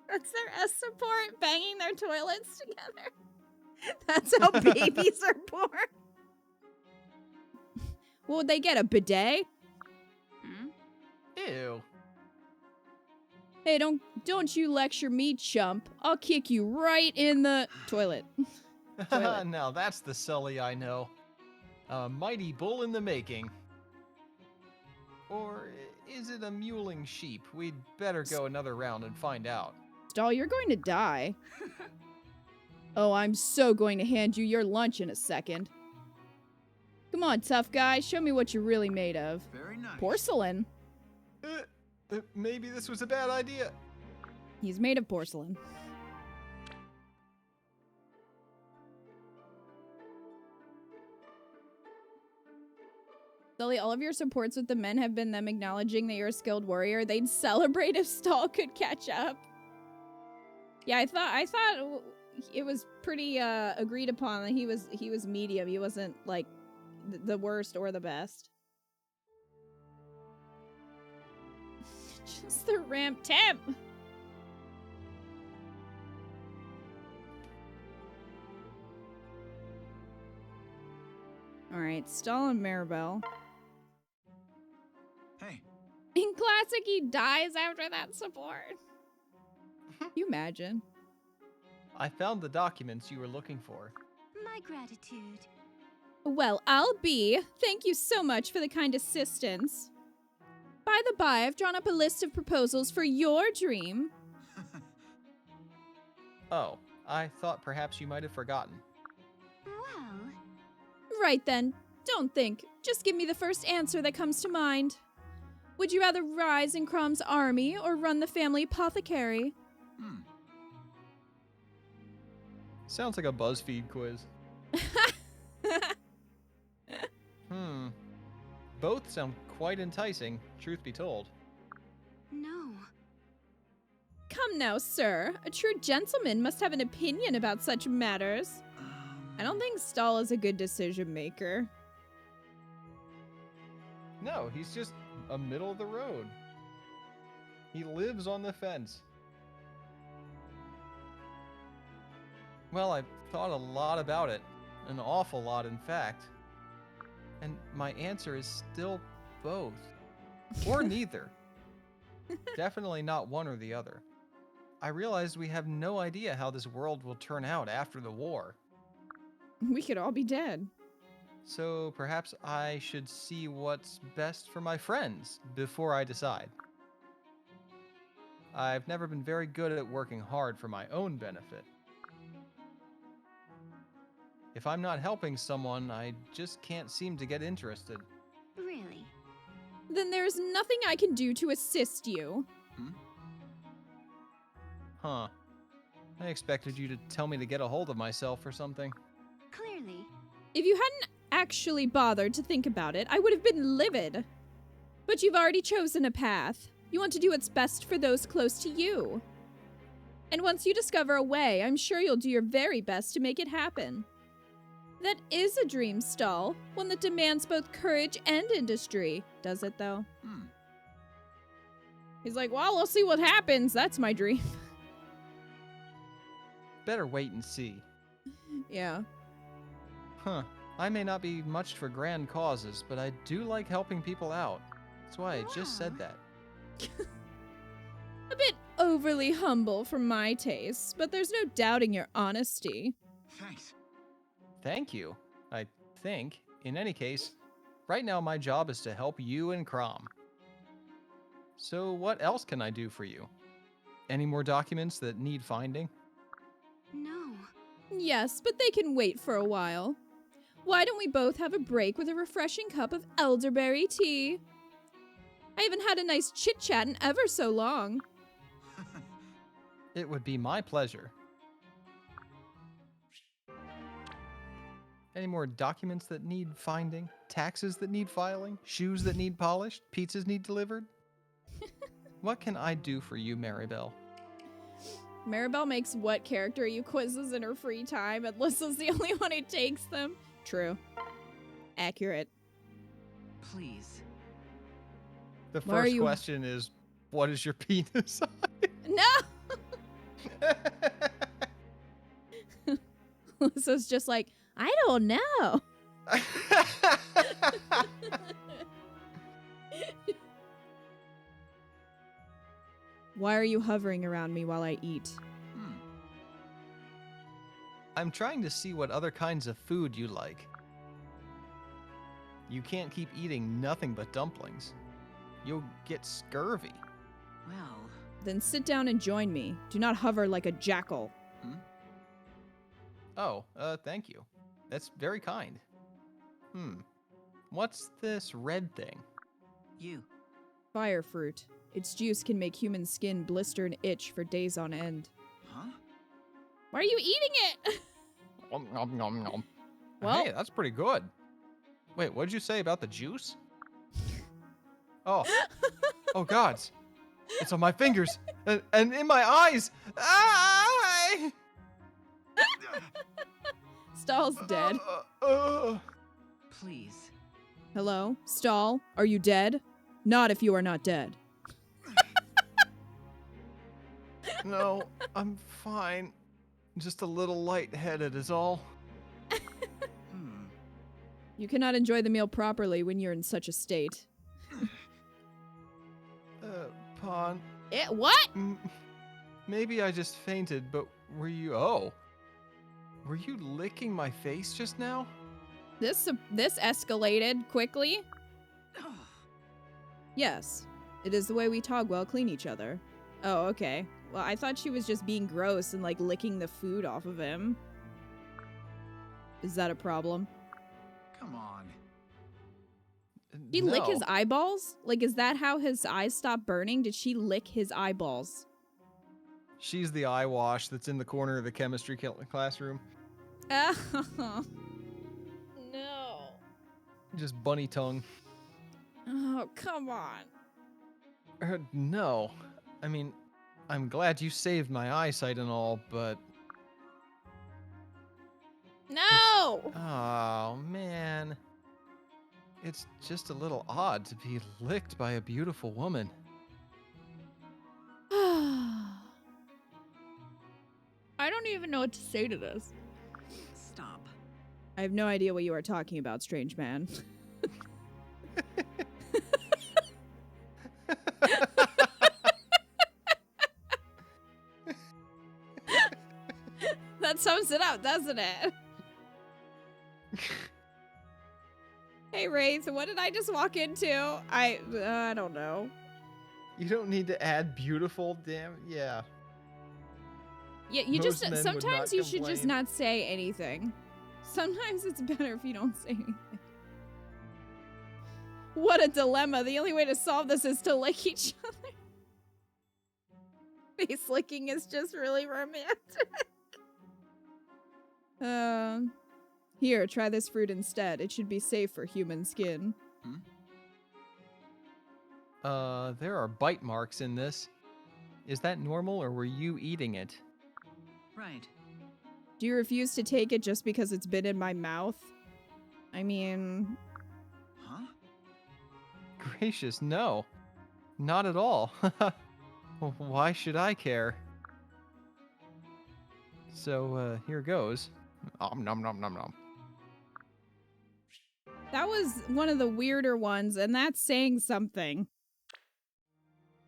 That's their S support banging their toilets together. That's how babies are born. What would they get, a bidet? Ew. Hey, don't you lecture me, chump. I'll kick you right in the toilet. Toilet. Now that's the Sully I know. A mighty bull in the making. Or is it a mewling sheep? We'd better go another round and find out. Stall, you're going to die. Oh, I'm so going to hand you your lunch in a second. Come on, tough guy. Show me what you're really made of. very nice. Porcelain. Maybe this was a bad idea. He's made of porcelain. Sully, all of your supports with the men have been them acknowledging that you're a skilled warrior. They'd celebrate if Stall could catch up. Yeah, I thought it was pretty agreed upon that he was medium. He wasn't like the worst or the best. Just the ramp temp. All right, Stall and Maribel. Hey, In classic, he dies after that support. You imagine? I found the documents you were looking for. My gratitude. Well, I'll be. Thank you so much for the kind assistance. By the by, I've drawn up a list of proposals for your dream. Oh, I thought perhaps you might have forgotten. Well, Right then, don't think. Just give me the first answer that comes to mind. Would you rather rise in Crom's army or run the family apothecary? Sounds like a BuzzFeed quiz. Both sound quite enticing, truth be told. no. Come now, sir. A true gentleman must have an opinion about such matters. I don't think Stall is a good decision maker. No, he's just a middle of the road. He lives on the fence. Well, I've thought a lot about it. An awful lot, in fact. And my answer is still both. Or neither. Definitely not one or the other. I realize we have no idea how this world will turn out after the war. We could all be dead. So perhaps I should see what's best for my friends before I decide. I've never been very good at working hard for my own benefit. If I'm not helping someone, I just can't seem to get interested. Really? Then there's nothing I can do to assist you. Huh. I expected you to tell me to get a hold of myself or something. Clearly. If you hadn't actually bothered to think about it, I would have been livid. But you've already chosen a path. You want to do what's best for those close to you. And once you discover a way, I'm sure you'll do your very best to make it happen. That is a dream stall, one that demands both courage and industry. Does it, though? He's like, well, we'll see what happens. That's my dream. Better wait and see. Yeah. Huh. I may not be much for grand causes, but I do like helping people out. That's why I just said that. A bit overly humble for my tastes, but there's no doubting your honesty. Thanks. Thank you, I think. In any case, right now my job is to help you and Crom. So what else can I do for you? Any more documents that need finding? No. Yes, but they can wait for a while. Why don't we both have a break with a refreshing cup of elderberry tea? I haven't had a nice chit-chat in ever so long. It would be my pleasure. Any more documents that need finding? Taxes that need filing? Shoes that need polished? Pizzas need delivered? What can I do for you, Maribel? Maribel makes what character are you quizzes in her free time, and Lissa's the only one who takes them. True. Accurate. Please. The Why are first you- question is, what is your penis size? No! Lissa's just like, I don't know. Why are you hovering around me while I eat? I'm trying to see what other kinds of food you like. You can't keep eating nothing but dumplings. You'll get scurvy. Well, Then sit down and join me. Do not hover like a jackal. Oh, thank you. That's very kind. What's this red thing? you. Fire fruit. Its juice can make human skin blister and itch for days on end. Huh? Why are you eating it? Nom, nom, nom, nom. Well- Hey, that's pretty good. Wait, what'd you say about the juice? Oh. Oh, gods. It's on my fingers. And in my eyes. Ah! Stall's dead. Please. Hello? Stall, are you dead? Not if you are not dead. No, I'm fine. Just a little lightheaded is all. You cannot enjoy the meal properly when you're in such a state. Pawn. What? Maybe I just fainted, but were you... Oh. Were you licking my face just now? This escalated quickly. Yes. It is the way we Togwell clean each other. Oh, okay. Well, I thought she was just being gross and, like, licking the food off of him. Is that a problem? Come on. Did he lick No. his eyeballs? Like, is that how his eyes stopped burning? Did she lick his eyeballs? She's the eye wash that's in the corner of the chemistry classroom. Oh. No. Just bunny tongue. Oh, come on. No. I mean, I'm glad you saved my eyesight and all, but... No! Oh, man. It's just a little odd to be licked by a beautiful woman. I don't even know what to say to this. Stop. I have no idea what you are talking about, strange man. That sums it up, doesn't it? Hey, Wraith, what did I just walk into? I don't know. You don't need to add beautiful, damn. Yeah. Yeah, you Most just men would sometimes not you should just complain. not say anything. Sometimes it's better if you don't say anything. What a dilemma. The only way to solve this is to lick each other. Face licking is just really romantic. Here, try this fruit instead. It should be safe for human skin. There are bite marks in this. Is that normal, or were you eating it? Right. Do you refuse to take it just because it's been in my mouth? I mean... Huh? Gracious, no. Not at all. Why should I care? So, here goes. Nom nom nom nom. That was one of the weirder ones, and that's saying something.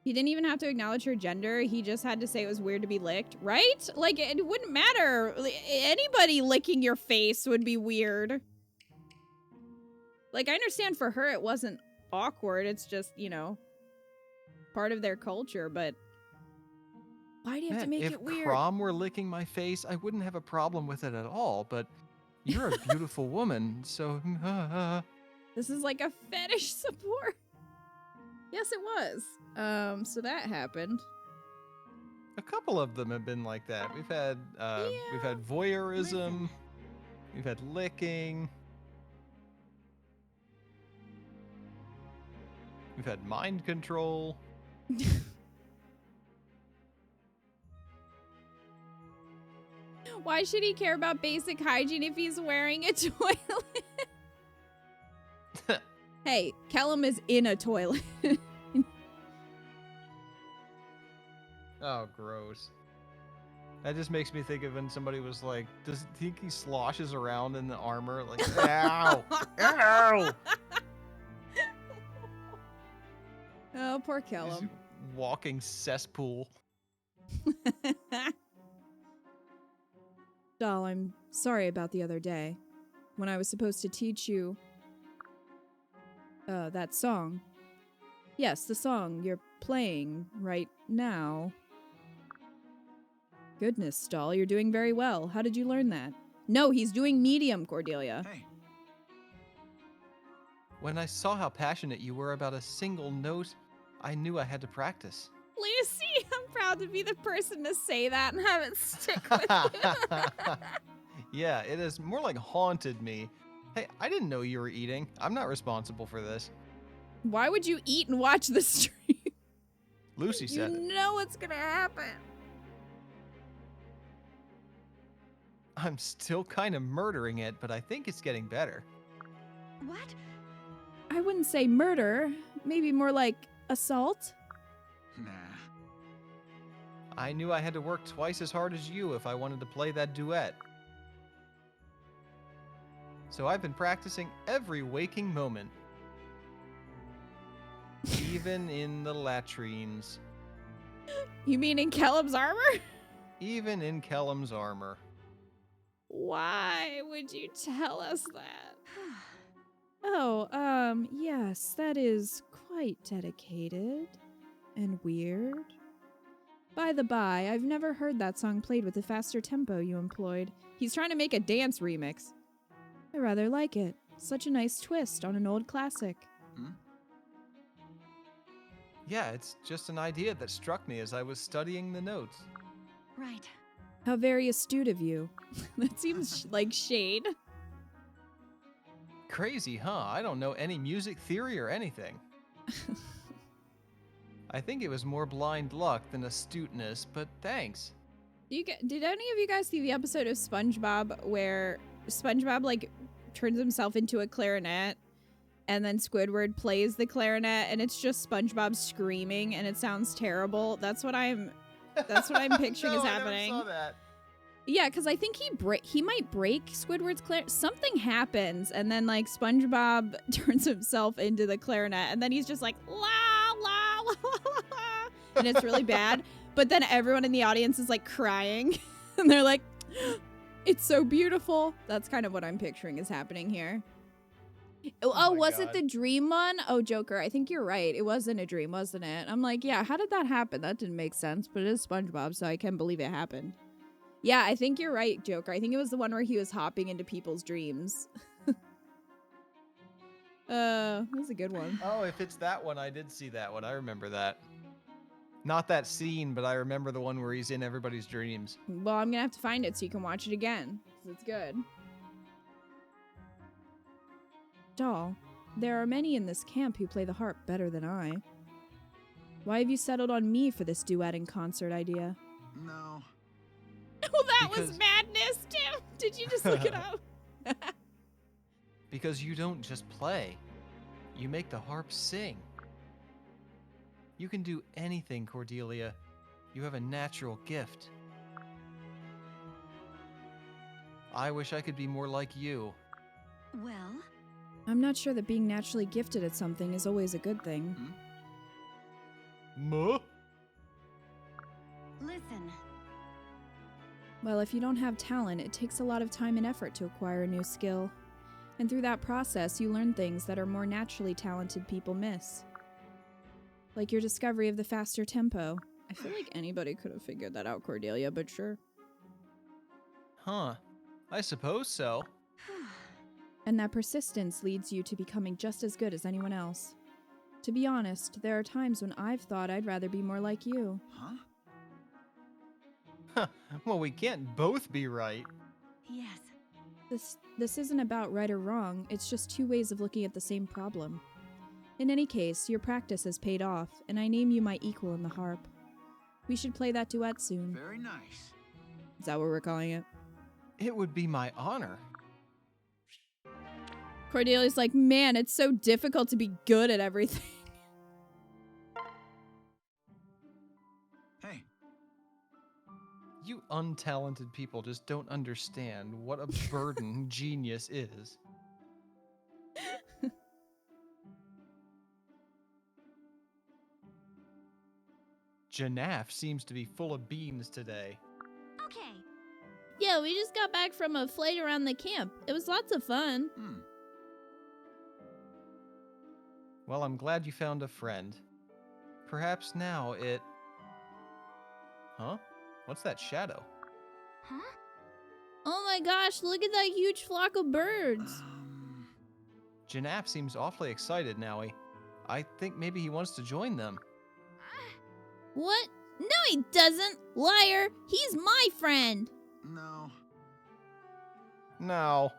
He didn't even have to acknowledge her gender. He just had to say it was weird to be licked, right? Like, it wouldn't matter. Anybody licking your face would be weird. Like, I understand for her it wasn't awkward. It's just, you know, part of their culture, but why do you have to make it weird? If Crom were licking my face, I wouldn't have a problem with it at all, but you're a beautiful woman, so... This is like a fetish support. Yes, it was. So that happened. A couple of them have been like that. We've had voyeurism, we've had licking, we've had mind control. Why should he care about basic hygiene if he's wearing a toilet? Hey, Kellum is in a toilet. Oh, gross. That just makes me think of when somebody was like, does he think he sloshes around in the armor? Like, ow! Ow! Oh, poor He's Kellum. a walking cesspool. Doll, I'm sorry about the other day. When I was supposed to teach you... that song. Yes, the song you're playing right now. Goodness, Doll, you're doing very well. How did you learn that? No, he's doing medium, Cordelia. Hey. When I saw how passionate you were about a single note, I knew I had to practice. Lucy, I'm proud to be the person to say that and have it stick with you. Yeah, it has more like haunted me. Hey, I didn't know you were eating. I'm not responsible for this. Why would you eat and watch the stream? Lucy said You it. know what's gonna happen. I'm still kind of murdering it, but I think it's getting better. What? I wouldn't say murder. Maybe more like assault. Nah. I knew I had to work twice as hard as you if I wanted to play that duet. So I've been practicing every waking moment. Even in the latrines. You mean in Kellum's armor? Even in Kellum's armor. Why would you tell us that? Oh, yes, that is quite dedicated and weird. By the by, I've never heard that song played with the faster tempo you employed. He's trying to make a dance remix. I rather like it. Such a nice twist on an old classic. Yeah, it's just an idea that struck me as I was studying the notes. Right. How very astute of you. That seems like shade. Crazy, huh? I don't know any music theory or anything. I think it was more blind luck than astuteness, but thanks. Did any of you guys see the episode of SpongeBob where SpongeBob like turns himself into a clarinet and then Squidward plays the clarinet and it's just SpongeBob screaming and it sounds terrible? That's what I'm picturing No, is happening. I never saw that. Yeah, because I think he might break Squidward's clarinet. Something happens, and then like SpongeBob turns himself into the clarinet, and then he's just like la la la la la, and it's really bad. But then everyone in the audience is like crying, and they're like, "It's so beautiful." That's kind of what I'm picturing is happening here. Oh, my was it God. the dream one? Oh, Joker, I think you're right. It wasn't a dream, wasn't it? I'm like, yeah, how did that happen? That didn't make sense, but it is SpongeBob, so I can believe it happened. Yeah, I think you're right, Joker. I think it was the one where he was hopping into people's dreams. That was a good one. Oh, if it's that one, I did see that one. I remember that. Not that scene, but I remember the one where he's in everybody's dreams. Well, I'm gonna have to find it so you can watch it again, 'cause it's good. Doll, there are many in this camp who play the harp better than I. Why have you settled on me for this duet and concert idea? No. Well, that was Because- madness, Tim! Did you just look it up? Because you don't just play. You make the harp sing. You can do anything, Cordelia. You have a natural gift. I wish I could be more like you. Well, I'm not sure that being naturally gifted at something is always a good thing. Muh? listen. Well, if you don't have talent, it takes a lot of time and effort to acquire a new skill. And through that process, you learn things that are more naturally talented people miss. Like your discovery of the faster tempo. I feel like anybody could have figured that out, Cordelia, but sure. Huh. I suppose so. And that persistence leads you to becoming just as good as anyone else. To be honest, there are times when I've thought I'd rather be more like you. Huh? Well, we can't both be right. Yes. This isn't about right or wrong, it's just two ways of looking at the same problem. In any case, your practice has paid off, and I name you my equal in the harp. We should play that duet soon. Very nice. Is that what we're calling it? It would be my honor. Cordelia's like, man, it's so difficult to be good at everything. Hey, You untalented people just don't understand what a burden genius is. Janaf seems to be full of beans today. Okay. Yeah, we just got back from a flight around the camp. It was lots of fun. Well, I'm glad you found a friend. Perhaps now it... Huh? What's that shadow? Huh? Oh my gosh, look at that huge flock of birds. Janaf seems awfully excited, Nowie. I think maybe he wants to join them. What? No, he doesn't. Liar. He's my friend. no. No.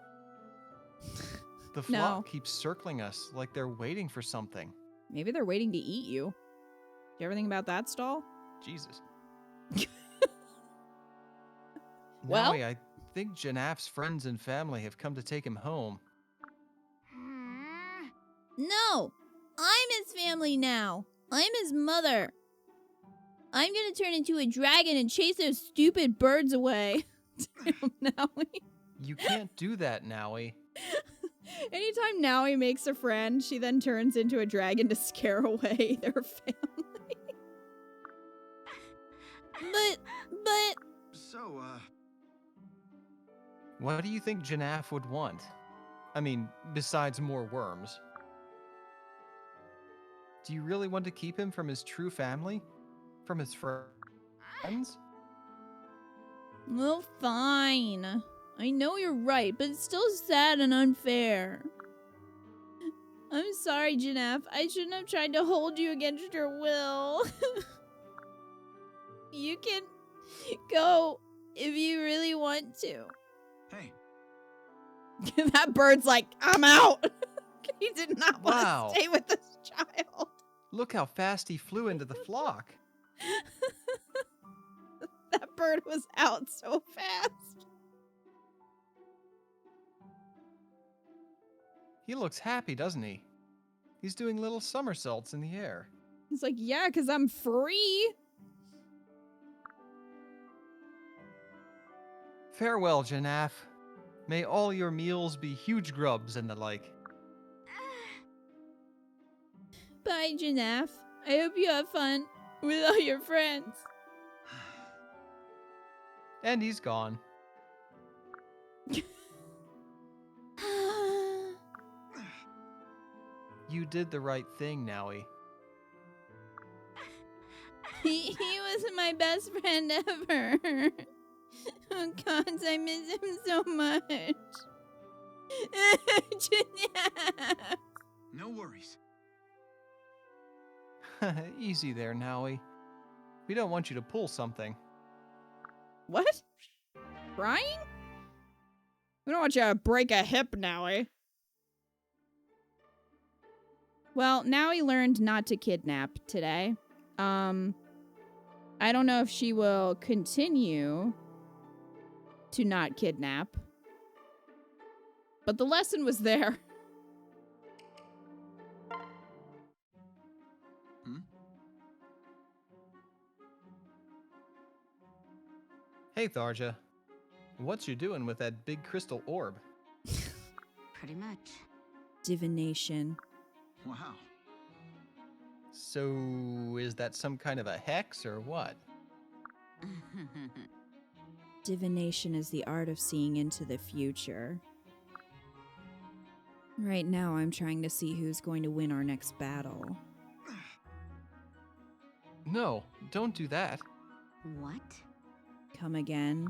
The No. flock keeps circling us like they're waiting for something. Maybe they're waiting to eat you. Do you ever think about that, Stall? Jesus. Well- Nowie, I think Janaf's friends and family have come to take him home. No, I'm his family now. I'm his mother. I'm gonna turn into a dragon and chase those stupid birds away. Damn, Nowie. You can't do that, Nowie. Anytime Nowie makes a friend, she then turns into a dragon to scare away their family. but, So, What do you think Janaf would want? I mean, besides more worms. Do you really want to keep him from his true family? From his friends? well, fine. I know you're right, but it's still sad and unfair. I'm sorry, Janaf. I shouldn't have tried to hold you against your will. You can go if you really want to. hey, That bird's like, I'm out. He did not want Wow. to stay with this child. Look how fast he flew into the flock. That bird was out so fast. He looks happy, doesn't he? He's doing little somersaults in the air. He's like, yeah, because I'm free. Farewell, Janaf. May all your meals be huge grubs and the like. Bye, Janaf. I hope you have fun with all your friends. And he's gone. You did the right thing, Nowie. He was my best friend ever. Oh, God, I miss him so much. Janaf. no worries. Easy there, Nowie. We don't want you to pull something. What? Crying? We don't want you to break a hip, Nowie. Well, Nowie learned not to kidnap today. I don't know if she will continue to not kidnap. But the lesson was there. Hey, Tharja. What's you doing with that big crystal orb? Pretty much. Divination. Wow. So, is that some kind of a hex or what? Divination is the art of seeing into the future. Right now, I'm trying to see who's going to win our next battle. No, don't do that. What? Come again?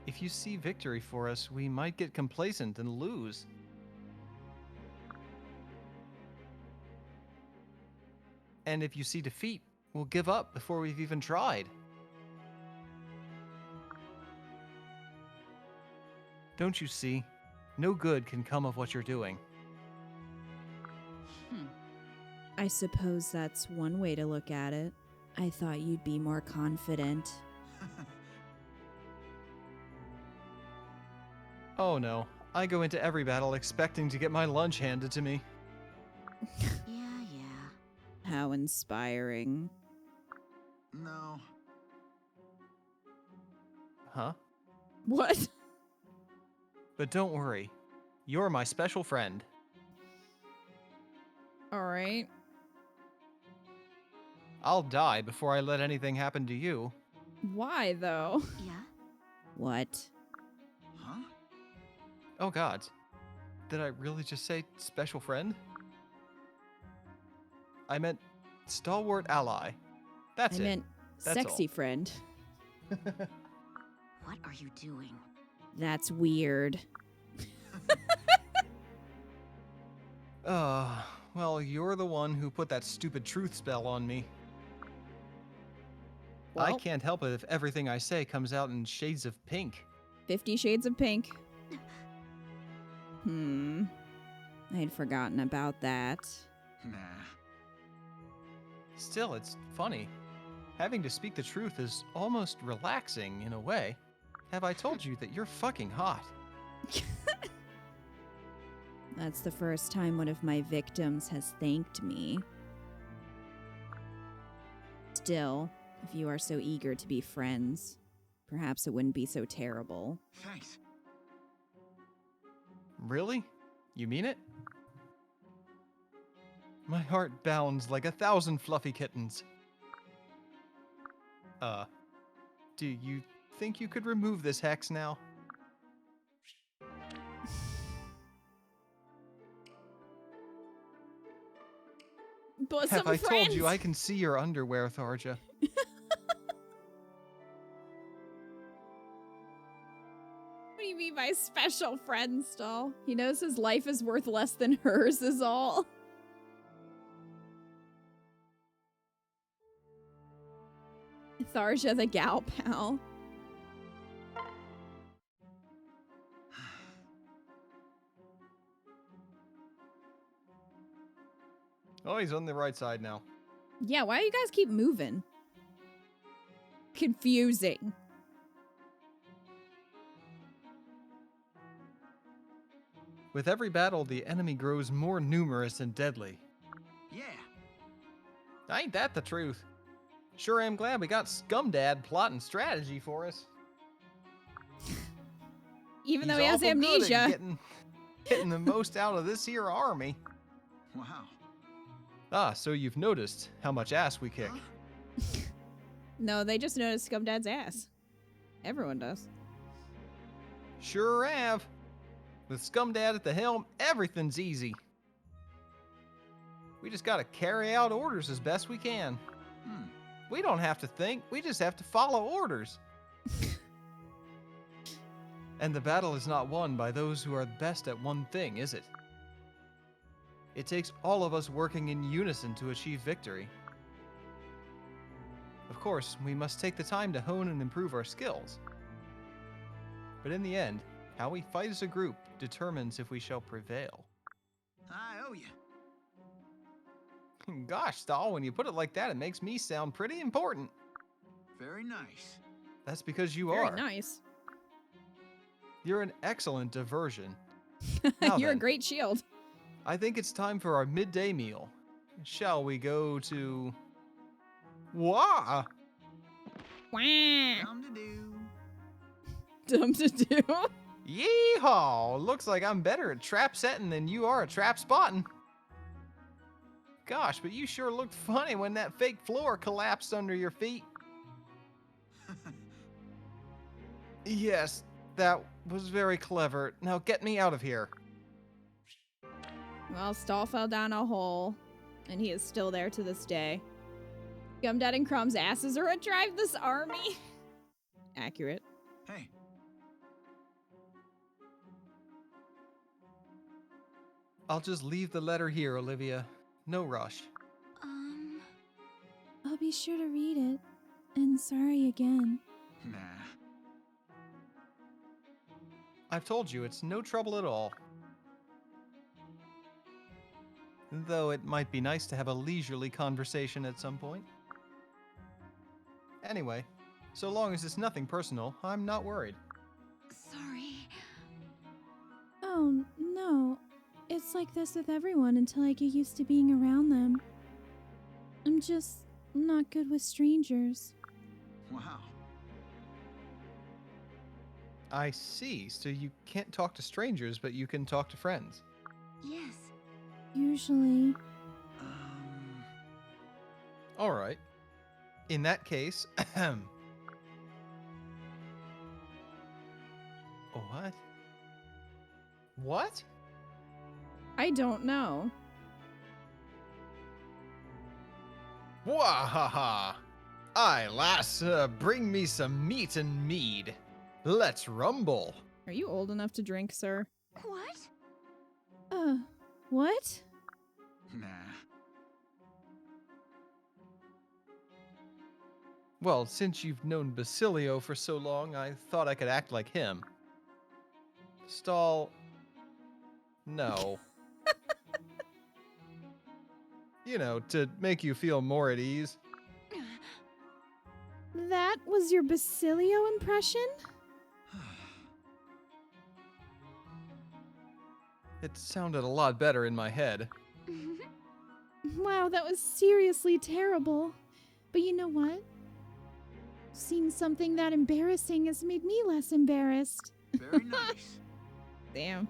If you see victory for us, we might get complacent and lose. And if you see defeat, we'll give up before we've even tried. Don't you see? No good can come of what you're doing. I suppose that's one way to look at it. I thought you'd be more confident. Oh no, I go into every battle expecting to get my lunch handed to me. Yeah. How inspiring. No. Huh? What? But don't worry, you're my special friend. Alright. I'll die before I let anything happen to you. Why, though? Yeah? What? Huh? Oh gods, did I really just say special friend? I meant stalwart ally. That's I it. meant That's sexy all. friend. What are you doing? That's weird. Well, you're the one who put that stupid truth spell on me. I Well, can't help it if everything I say comes out in shades of pink. 50 Shades of Pink. I'd forgotten about that. Nah. Still, it's funny. Having to speak the truth is almost relaxing in a way. Have I told you that you're fucking hot? That's the first time one of my victims has thanked me. Still, if you are so eager to be friends, perhaps it wouldn't be so terrible. Thanks. Really? You mean it? My heart bounds like 1,000 fluffy kittens. Do you think you could remove this hex now? But Have I told you I can see your underwear, Tharja? What do you mean by special friend, Stall? He knows his life is worth less than hers is all. Tharja the gal pal. Oh, he's on the right side now. Yeah, why do you guys keep moving? Confusing. With every battle, the enemy grows more numerous and deadly. Yeah. Ain't that the truth? Sure am glad we got Scumdad plotting strategy for us. Even He's though he has awful good at amnesia. getting the most out of this here army. Wow. Ah, so you've noticed how much ass we kick. No, they just noticed Scumdad's ass. Everyone does. Sure have. With Scumdad at the helm, everything's easy. We just gotta carry out orders as best we can. We don't have to think, we just have to follow orders. And the battle is not won by those who are best at one thing, is it? It takes all of us working in unison to achieve victory. course, we must take the time to hone and improve our skills. But in the end, how we fight as a group determines if we shall prevail. I owe you. Gosh, Stahl, when you put it like that, it makes me sound pretty important. Very nice. That's because you Very are. nice. You're an excellent diversion. Now You're a then, great shield. I think it's time for our midday meal. Shall we go to... Wah! Wah. Dumb to do. Dumb to do. Yeehaw! Looks like I'm better at trap setting than you are at trap spotting. Gosh, but you sure looked funny when that fake floor collapsed under your feet. Yes, that was very clever. Now get me out of here. Well, Stahl fell down a hole, and he is still there to this day. Gumdad and Crumb's asses are what drive this army. Accurate. Hey, I'll just leave the letter here, Olivia. No rush. I'll be sure to read it. And sorry again. nah. I've told you, it's no trouble at all. Though it might be nice to have a leisurely conversation at some point. Anyway, so long as it's nothing personal, I'm not worried. Sorry. Oh, no. It's like this with everyone until I get used to being around them. I'm just not good with strangers. Wow. I see, so you can't talk to strangers, but you can talk to friends. Yes. Usually. Alright. In that case, What? What? I don't know. Wahaha! Aye, lass, bring me some meat and mead. Let's rumble. Are you old enough to drink, sir? What? What? Nah. Well, since you've known Basilio for so long, I thought I could act like him. Stall. No. You know, to make you feel more at ease. That was your Basilio impression? It sounded a lot better in my head. Wow, that was seriously terrible. But you know what? Seeing something that embarrassing has made me less embarrassed. Very nice. Damn.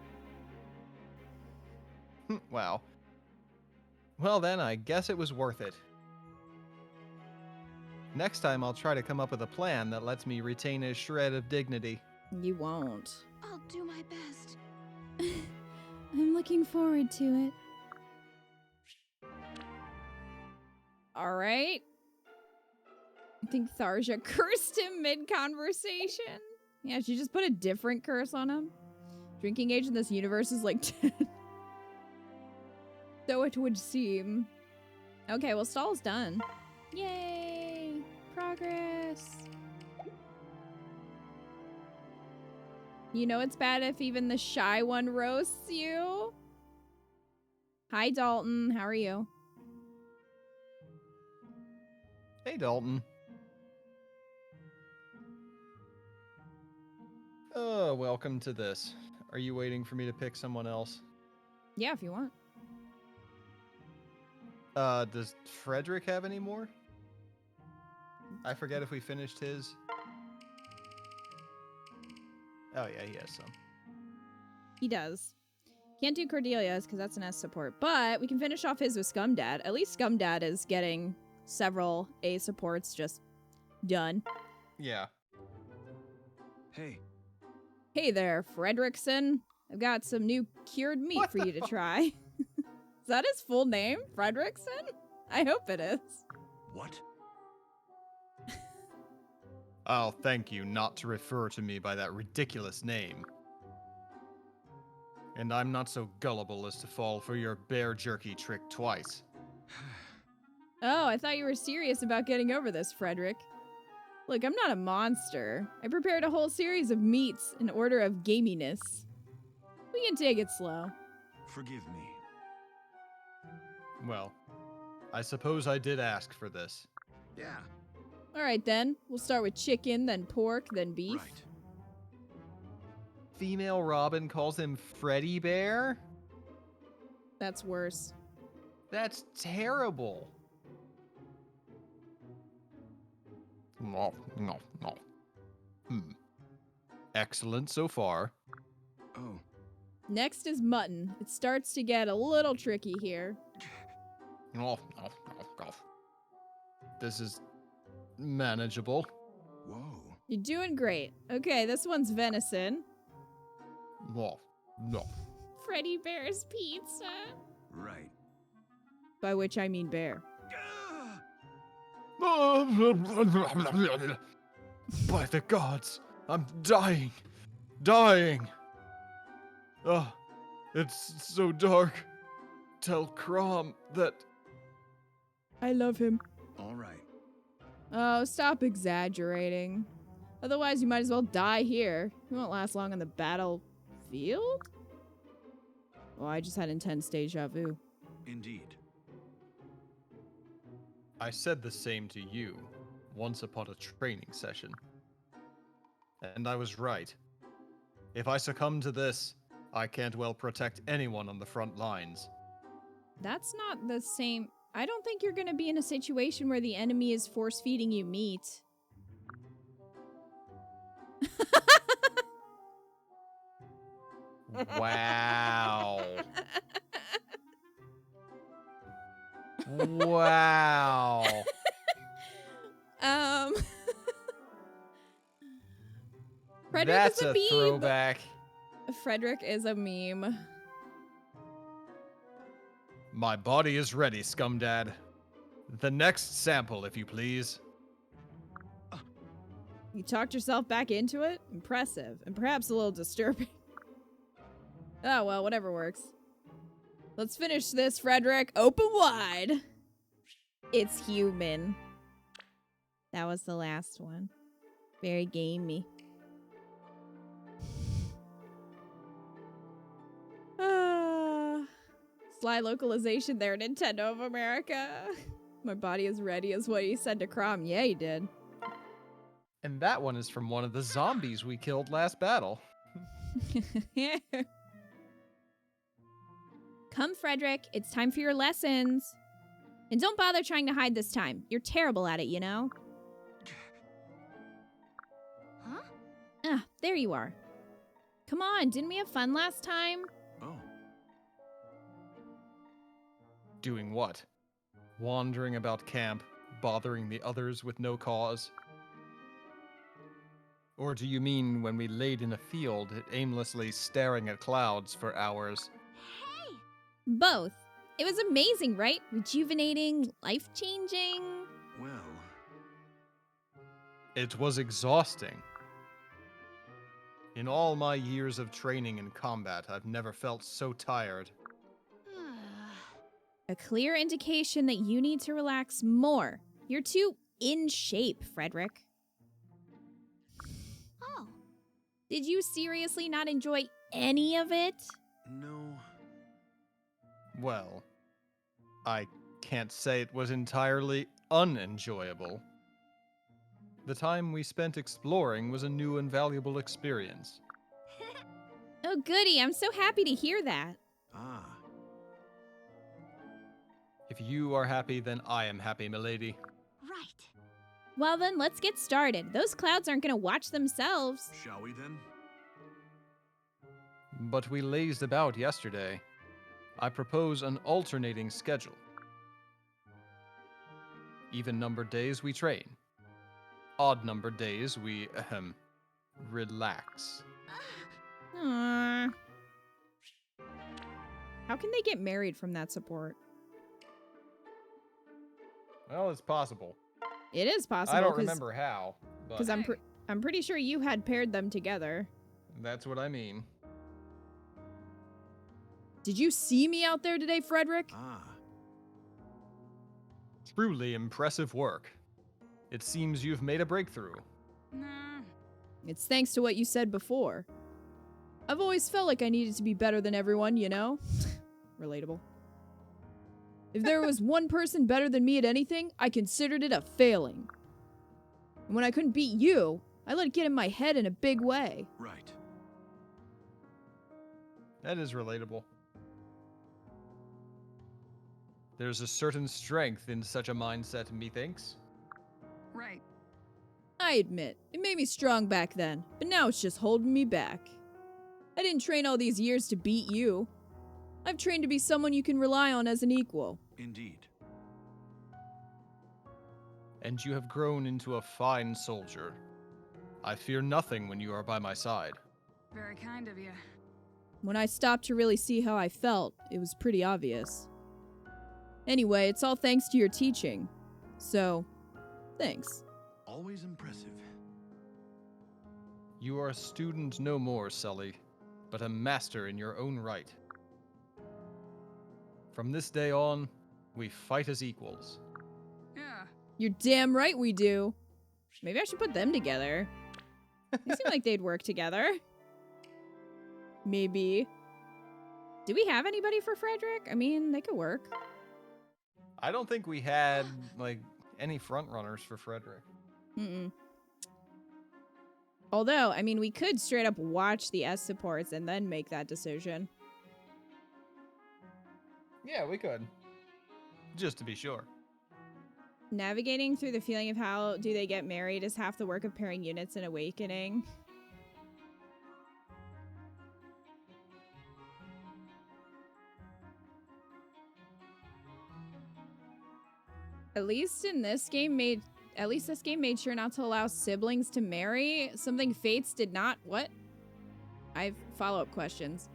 Wow. Well then, I guess it was worth it. Next time I'll try to come up with a plan that lets me retain a shred of dignity. You won't. I'll do my best. I'm looking forward to it. Alright. I think Tharja cursed him mid-conversation. Yeah, she just put a different curse on him. Drinking age in this universe is like 10. So it would seem. Okay, well, Stahl's done. Yay! Progress! You know it's bad if even the shy one roasts you? Hi, Dalton. How are you? Hey, Dalton. Welcome to this. Are you waiting for me to pick someone else? Yeah, if you want. Does Frederick have any more? I forget if we finished his. Oh yeah, he has some. He does. Can't do Cordelia's because that's an S support, but we can finish off his with Scumdad. At least Scumdad is getting several A supports just done. Yeah. Hey, Hey there, Fredrickson. I've got some new cured meat for you to try. Is that his full name? Fredrickson? I hope it is. what? I'll thank you not to refer to me by that ridiculous name. And I'm not so gullible as to fall for your bear jerky trick twice. Oh, I thought you were serious about getting over this, Frederick. Look, I'm not a monster. I prepared a whole series of meats in order of gaminess. We can take it slow. Forgive me. Well, I suppose I did ask for this. Yeah. Alright then, we'll start with chicken, then pork, then beef. Right. Female Robin calls him Freddy Bear? That's worse. That's terrible. No, no, no. Excellent so far. Oh. Next is mutton. It starts to get a little tricky here. No, no, no, no. This is manageable. Whoa. You're doing great. Okay, this one's venison. No, no. Freddy Bear's pizza. Right. By which I mean bear. By the gods, I'm dying. Dying. Oh, it's so dark. Tell Crom that. I love him. All right. Oh, stop exaggerating. Otherwise, you might as well die here. You won't last long on the battlefield? Oh, I just had intense deja vu. Indeed. I said the same to you once upon a training session. And I was right. If I succumb to this, I can't well protect anyone on the front lines. That's not the same. I don't think you're gonna be in a situation where the enemy is force feeding you meat. Wow. Wow. Frederick That's is a a meme. throwback. Frederick is a meme. My body is ready, Scumdad. The next sample, if you please. You talked yourself back into it? Impressive, and perhaps a little disturbing. Oh well, whatever works. Let's finish this, Frederick. Open wide. It's human. That was the last one. Very gamey. Sly localization there, Nintendo of America. My body is ready is what he said to Crom. Yeah, he did. And that one is from one of the zombies we killed last battle. Come, Frederick. It's time for your lessons. And don't bother trying to hide this time. You're terrible at it, you know? Huh? Ah, there you are. Come on, didn't we have fun last time? Oh. Doing what? Wandering about camp, bothering the others with no cause? Or do you mean when we laid in a field, aimlessly staring at clouds for hours? Hey! Both. It was amazing, right? Rejuvenating, life-changing. Well. It was exhausting. In all my years of training in combat, I've never felt so tired. A clear indication that you need to relax more. You're too in shape, Frederick. Oh. Did you seriously not enjoy any of it? No. Well, I can't say it was entirely unenjoyable. The time we spent exploring was a new and valuable experience. Oh, goody. I'm so happy to hear that. Ah. If you are happy, then I am happy, milady. Right. Well, then, let's get started. Those clouds aren't going to watch themselves. Shall we then? But we lazed about yesterday. I propose an alternating schedule. Even-numbered days we train. Odd-numbered days we, relax. Aww. How can they get married from that support? Well, it's possible. It is possible. I don't remember how, but Because I'm pretty sure you had paired them together. that's what I mean. Did you see me out there today, Frederick? Ah. Truly impressive work. It seems you've made a breakthrough. Nah. It's thanks to what you said before. I've always felt like I needed to be better than everyone, you know? Relatable. If there was one person better than me at anything, I considered it a failing. And when I couldn't beat you, I let it get in my head in a big way. Right. That is relatable. There's a certain strength in such a mindset, methinks. Right. I admit, it made me strong back then, but now it's just holding me back. I didn't train all these years to beat you. I've trained to be someone you can rely on as an equal. Indeed. And you have grown into a fine soldier. I fear nothing when you are by my side. Very kind of you. When I stopped to really see how I felt, it was pretty obvious. Anyway, it's all thanks to your teaching. So, thanks. Always impressive. You are a student no more, Sully, but a master in your own right. From this day on, we fight as equals. Yeah. You're damn right we do. Maybe I should put them together. They seem like they'd work together. Maybe. Do we have anybody for Frederick? I mean, they could work. I don't think we had, like, any front runners for Frederick. Mm-mm. Although, I mean, we could straight up watch the S supports and then make that decision. Yeah, we could. Just to be sure. Navigating through the feeling of how do they get married is half the work of pairing units in Awakening. At least this game made sure not to allow siblings to marry. Something Fates did not. What? I have follow-up questions.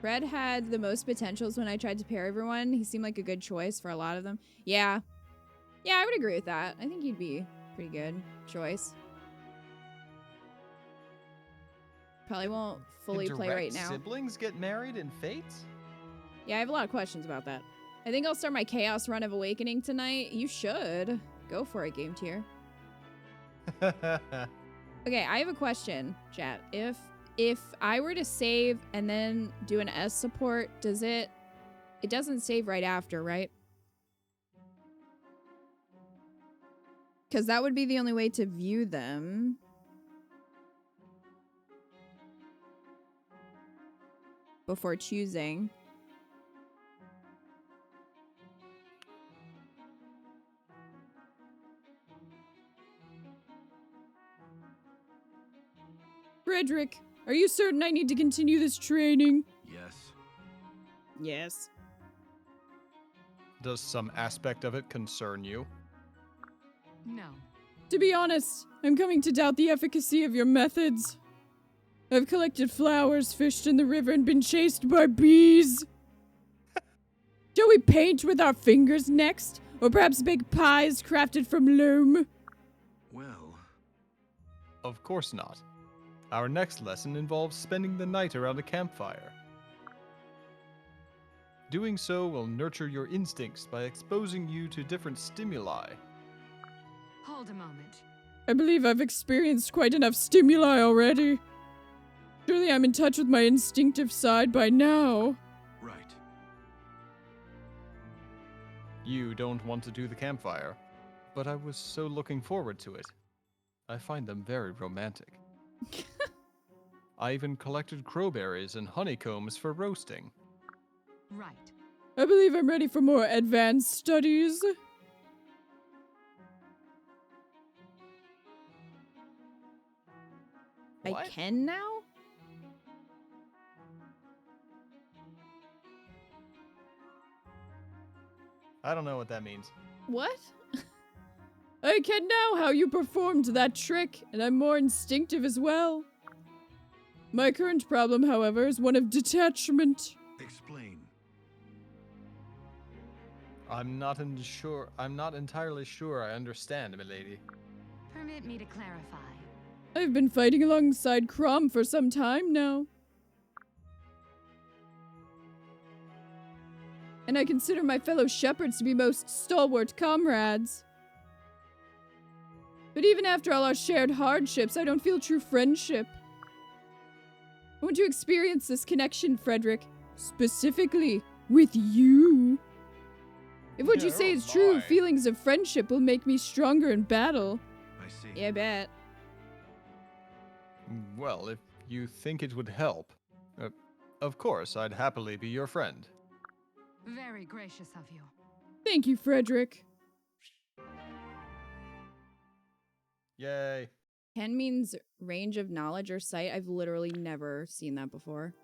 Fred had the most potentials when I tried to pair everyone. He seemed like a good choice for a lot of them. Yeah. Yeah, I would agree with that. I think he'd be a pretty good choice. Probably won't fully play right now. Siblings get married in Fates? Yeah, I have a lot of questions about that. I think I'll start my Chaos run of Awakening tonight. You should. Go for it, Game Tier. Okay, I have a question, chat. If I were to save and then do an S support, it doesn't save right after, right? Because that would be the only way to view them. Before choosing. Frederick, are you certain I need to continue this training? Yes. Yes. Does some aspect of it concern you? No. To be honest, I'm coming to doubt the efficacy of your methods. I've collected flowers, fished in the river, and been chased by bees. Shall we paint with our fingers next? Or perhaps bake pies crafted from loam? Well, Of course not. Our next lesson involves spending the night around a campfire. Doing so will nurture your instincts by exposing you to different stimuli. Hold a moment. I believe I've experienced quite enough stimuli already. Surely I'm in touch with my instinctive side by now. right. You don't want to do the campfire, but I was so looking forward to it. I find them very romantic. I even collected crowberries and honeycombs for roasting. Right. I believe I'm ready for more advanced studies. I What? can now? I don't know what that means. What? I can now how you performed that trick, and I'm more instinctive as well. My current problem, however, is one of detachment. Explain. I'm not entirely sure I understand, milady. Permit me to clarify. I've been fighting alongside Crom for some time now. And I consider my fellow shepherds to be most stalwart comrades. But even after all our shared hardships, I don't feel true friendship. I want to experience this connection, Frederick. Specifically, with you. If what you say is true, feelings of friendship will make me stronger in battle. I see. Yeah, I bet. Well, if you think it would help, of course, I'd happily be your friend. Very gracious of you. Thank you, Frederick. Yay. Ken means range of knowledge or sight. I've literally never seen that before.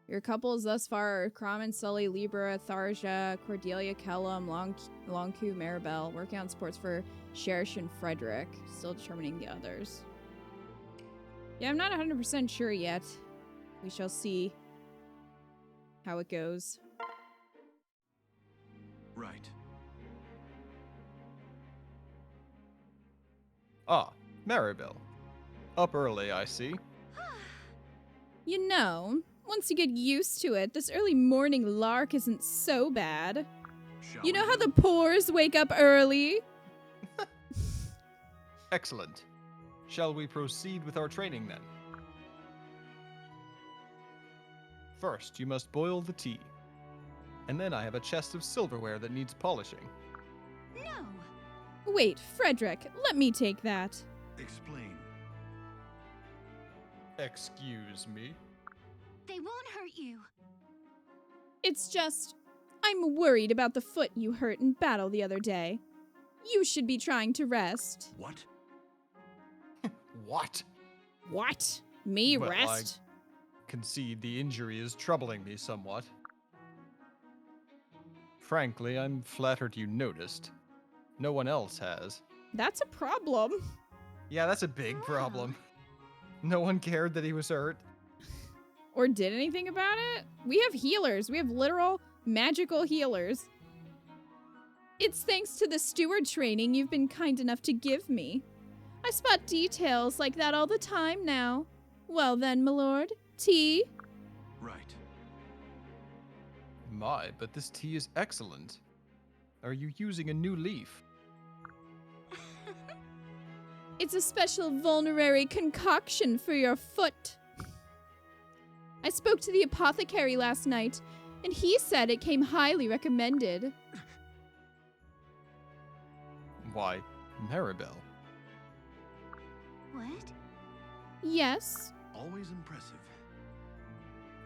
Your couples thus far are Crom and Sully, Libra, Tharja, Cordelia, Kellum, Longku, Maribel. Working on sports for Cherish and Frederick. Still determining the others. Yeah, I'm not 100% sure yet. We shall see how it goes. Right. Ah, Maribel. Up early, I see. You know, once you get used to it, this early morning lark isn't so bad. Shall You know we how go? the poors wake up early? Excellent. Shall we proceed with our training then? First, you must boil the tea. And then I have a chest of silverware that needs polishing. No. Wait, Frederick, let me take that. Explain. Excuse me? They won't hurt you. It's just, I'm worried about the foot you hurt in battle the other day. You should be trying to rest. What? What? What? Me Well, rest? Concede the injury is troubling me somewhat. Frankly, I'm flattered you noticed. No one else has. That's a problem. Yeah, that's a big problem. No one cared that he was hurt. Or did anything about it? We have healers. We have literal magical healers. It's thanks to the steward training you've been kind enough to give me. I spot details like that all the time now. Well then, my lord, tea? Right. My, but this tea is excellent. Are you using a new leaf? It's a special vulnerary concoction for your foot. I spoke to the apothecary last night, and he said it came highly recommended. Why, Maribel. What? Yes, Always impressive.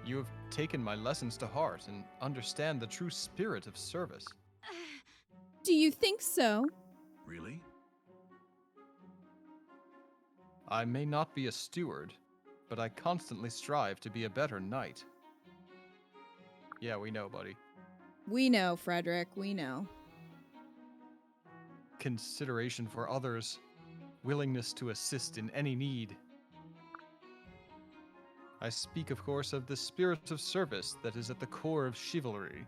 You have taken my lessons to heart and understand the true spirit of service. do you think so? Really? I may not be a steward, but I constantly strive to be a better knight. Yeah, we know, buddy. We know, Frederick, we know. Consideration for others, willingness to assist in any need. I speak, of course, of the spirit of service that is at the core of chivalry.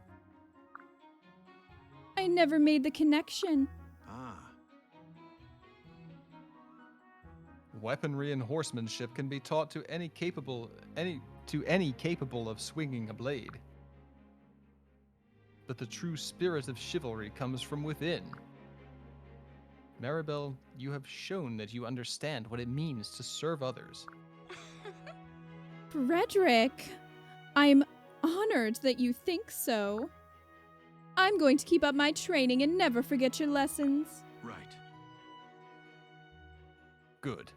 I never made the connection. Ah. Weaponry and horsemanship can be taught to any capable of swinging a blade. But the true spirit of chivalry comes from within. Maribel, you have shown that you understand what it means to serve others. Frederick, I'm honored that you think so. I'm going to keep up my training and never forget your lessons. Right. Good.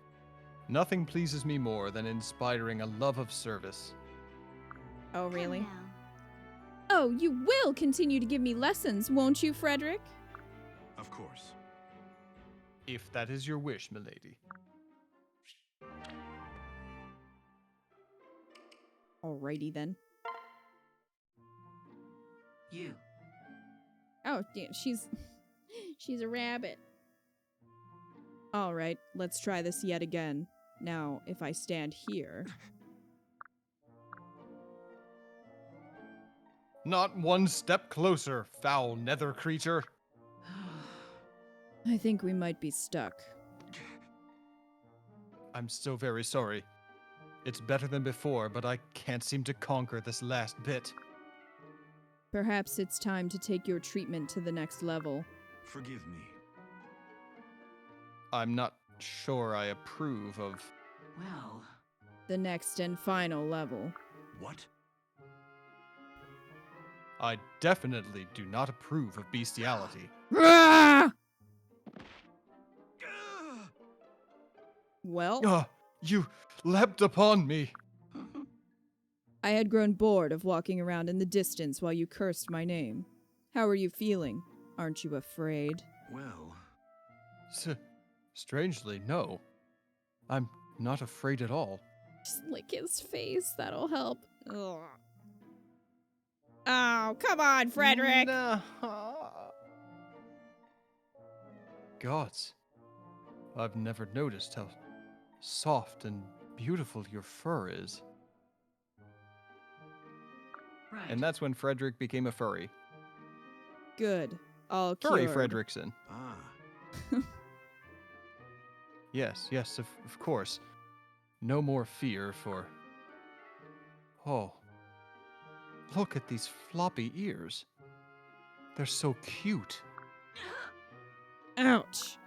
Nothing pleases me more than inspiring a love of service. Oh, Come really? now. Oh, you will continue to give me lessons, won't you, Frederick? Of course. If that is your wish, milady. Alrighty then. You. Oh, damn, she's a rabbit. All right, let's try this yet again. Now, if I stand here. Not one step closer, foul nether creature. I think we might be stuck. I'm so very sorry. It's better than before, but I can't seem to conquer this last bit. Perhaps it's time to take your treatment to the next level. Forgive me. I'm not sure I approve of... Well... The next and final level. What? I definitely do not approve of bestiality. Ah! Well, Ah, you leapt upon me. I had grown bored of walking around in the distance while you cursed my name. How are you feeling? Aren't you afraid? Well... Strangely, no. I'm not afraid at all. Just lick his face, that'll help. Ugh. Oh, come on, Frederick! No. Gods, I've never noticed how soft and beautiful your fur is. Right. And that's when Frederick became a furry. Good. All Furry cured. Fredrickson. Ah. Yes, of course. No more fear for... Oh. Look at these floppy ears. They're so cute. Ouch.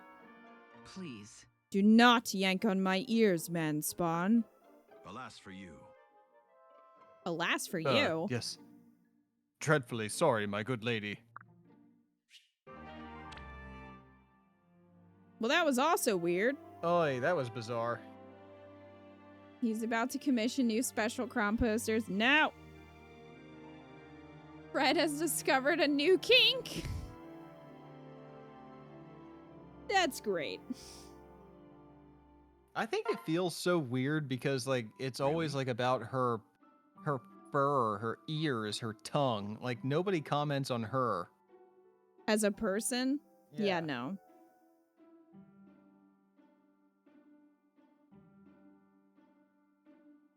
Please. Do not yank on my ears, man spawn. Alas for you. Alas for you. Yes. Dreadfully sorry, my good lady. Well, that was also weird. Oy, that was bizarre. He's about to commission new special crom posters. No! Fred has discovered a new kink! That's great. I think it feels so weird because, like, it's always, like, about her fur, her ears, her tongue. Like, nobody comments on her. As a person? Yeah, no.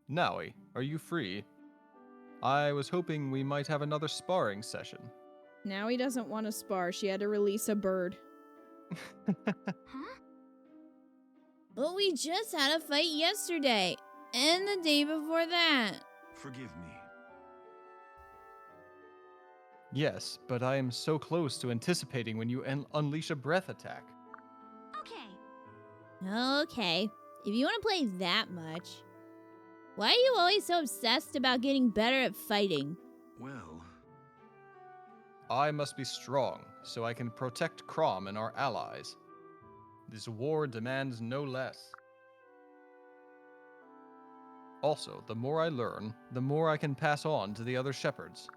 Nowie, are you free? I was hoping we might have another sparring session. Now he doesn't want to spar. She had to release a bird. Huh? Well, we just had a fight yesterday, and the day before that. Forgive me. Yes, but I am so close to anticipating when you unleash a breath attack. Okay. Okay, if you want to play that much. Why are you always so obsessed about getting better at fighting? Well... I must be strong, so I can protect Crom and our allies. This war demands no less. Also, the more I learn, the more I can pass on to the other shepherds.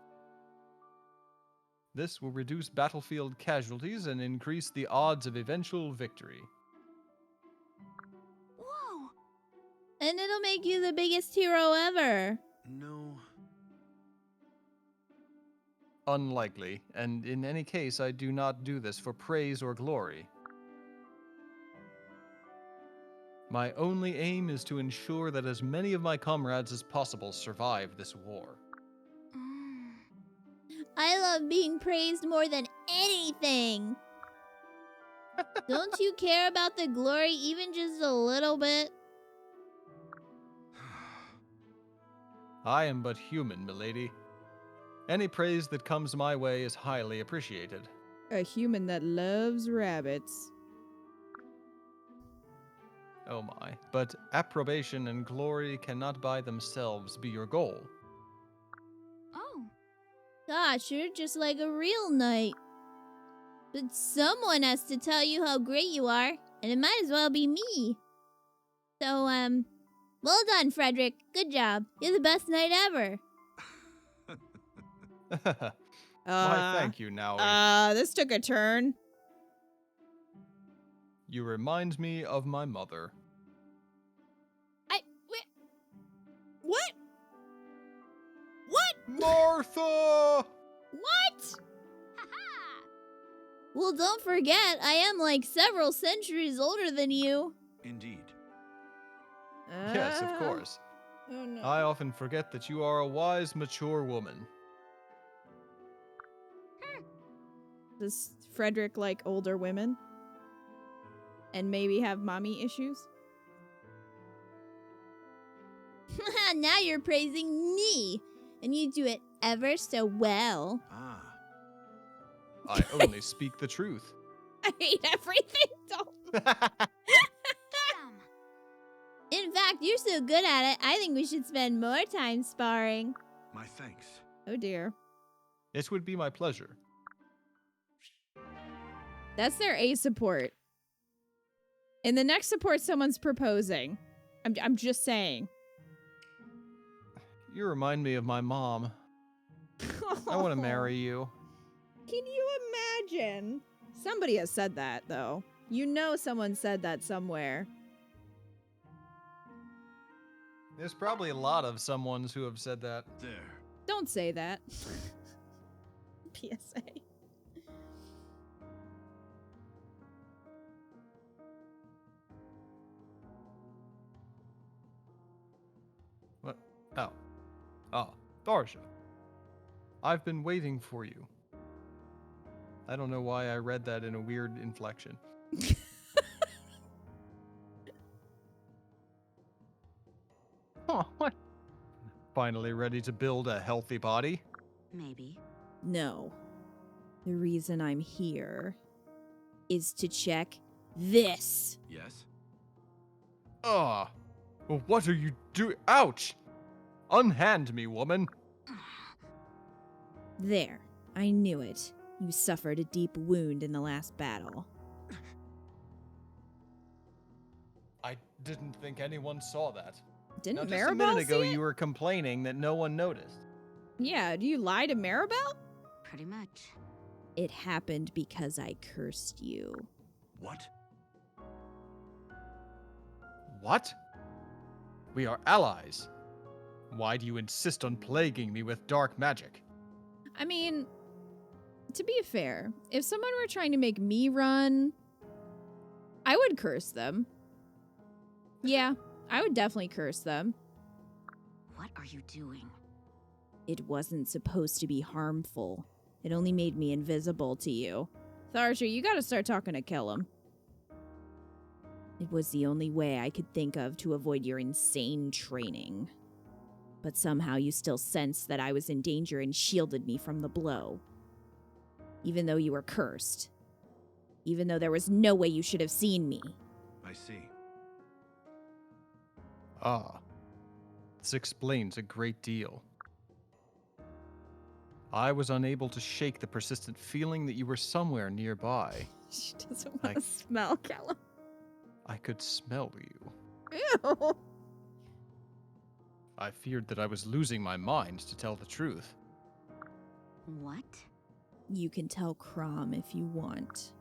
This will reduce battlefield casualties and increase the odds of eventual victory. Whoa. And it'll make you the biggest hero ever. No... Unlikely, and in any case, I do not do this for praise or glory. My only aim is to ensure that as many of my comrades as possible survive this war. Mm. I love being praised more than anything. Don't you care about the glory even just a little bit? I am but human, milady. Any praise that comes my way is highly appreciated. A human that loves rabbits. Oh my. But approbation and glory cannot by themselves be your goal. Oh. Gosh, you're just like a real knight. But someone has to tell you how great you are, and it might as well be me. So, well done, Frederick. Good job. You're the best knight ever. Why, thank you, Nowie. This took a turn. You remind me of my mother. What? What? Martha! What? Ha-ha. Well, don't forget, I am like several centuries older than you. Indeed. Yes, of course. Oh no. I often forget that you are a wise, mature woman. Does Frederick like older women? And maybe have mommy issues? now you're praising me. And you do it ever so well. Ah. I only speak the truth. I hate everything. Don't. Damn. In fact, you're so good at it, I think we should spend more time sparring. My thanks. Oh dear. It would be my pleasure. That's their A support. In the next support, someone's proposing. I'm just saying. You remind me of my mom. I want to marry you. Can you imagine? Somebody has said that, though. You know someone said that somewhere. There's probably a lot of someones who have said that. There. Don't say that. PSA. What? Oh. Ah, Tharsha. I've been waiting for you. I don't know why I read that in a weird inflection. Oh, what? Finally ready to build a healthy body? Maybe. No. The reason I'm here is to check this. Yes? Ah. Well, what are you doing? Ouch! Unhand me, woman. There. I knew it. You suffered a deep wound in the last battle. I didn't think anyone saw that. Didn't Now, just a Maribel minute ago, see it? you were complaining that no one noticed. Yeah, do you lie to Maribel? Pretty much. It happened because I cursed you. What? What? We are allies. Why do you insist on plaguing me with dark magic? I mean, to be fair, if someone were trying to make me run, I would curse them. Yeah, I would definitely curse them. What are you doing? It wasn't supposed to be harmful. It only made me invisible to you. Tharsha, you gotta start talking to Kellum. It was the only way I could think of to avoid your insane training. But somehow you still sensed that I was in danger and shielded me from the blow. Even though you were cursed. Even though there was no way you should have seen me. I see. Ah. This explains a great deal. I was unable to shake the persistent feeling that you were somewhere nearby. She doesn't want want to smell Kellum. I could smell you. Ew. I feared that I was losing my mind, to tell the truth. What? You can tell Crom if you want.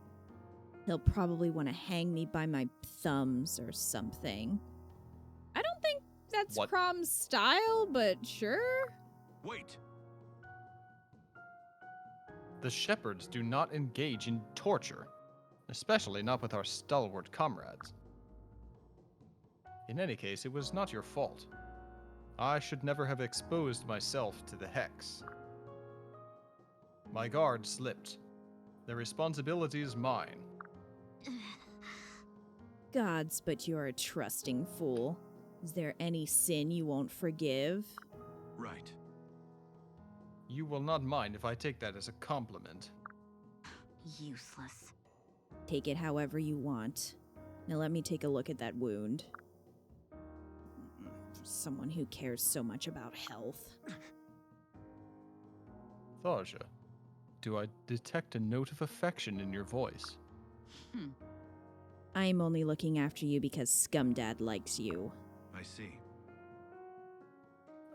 He'll probably want to hang me by my thumbs or something. I don't think that's What? Crom's style, but sure. Wait! The shepherds do not engage in torture, especially not with our stalwart comrades. In any case, it was not your fault. I should never have exposed myself to the hex. My guard slipped. The responsibility is mine. Gods, but you're a trusting fool. Is there any sin you won't forgive? Right. You will not mind if I take that as a compliment. Useless. Take it however you want. Now let me take a look at that wound. Someone who cares so much about health. Tharsha, do I detect a note of affection in your voice? I'm only looking after you because Scumdad likes you. I see.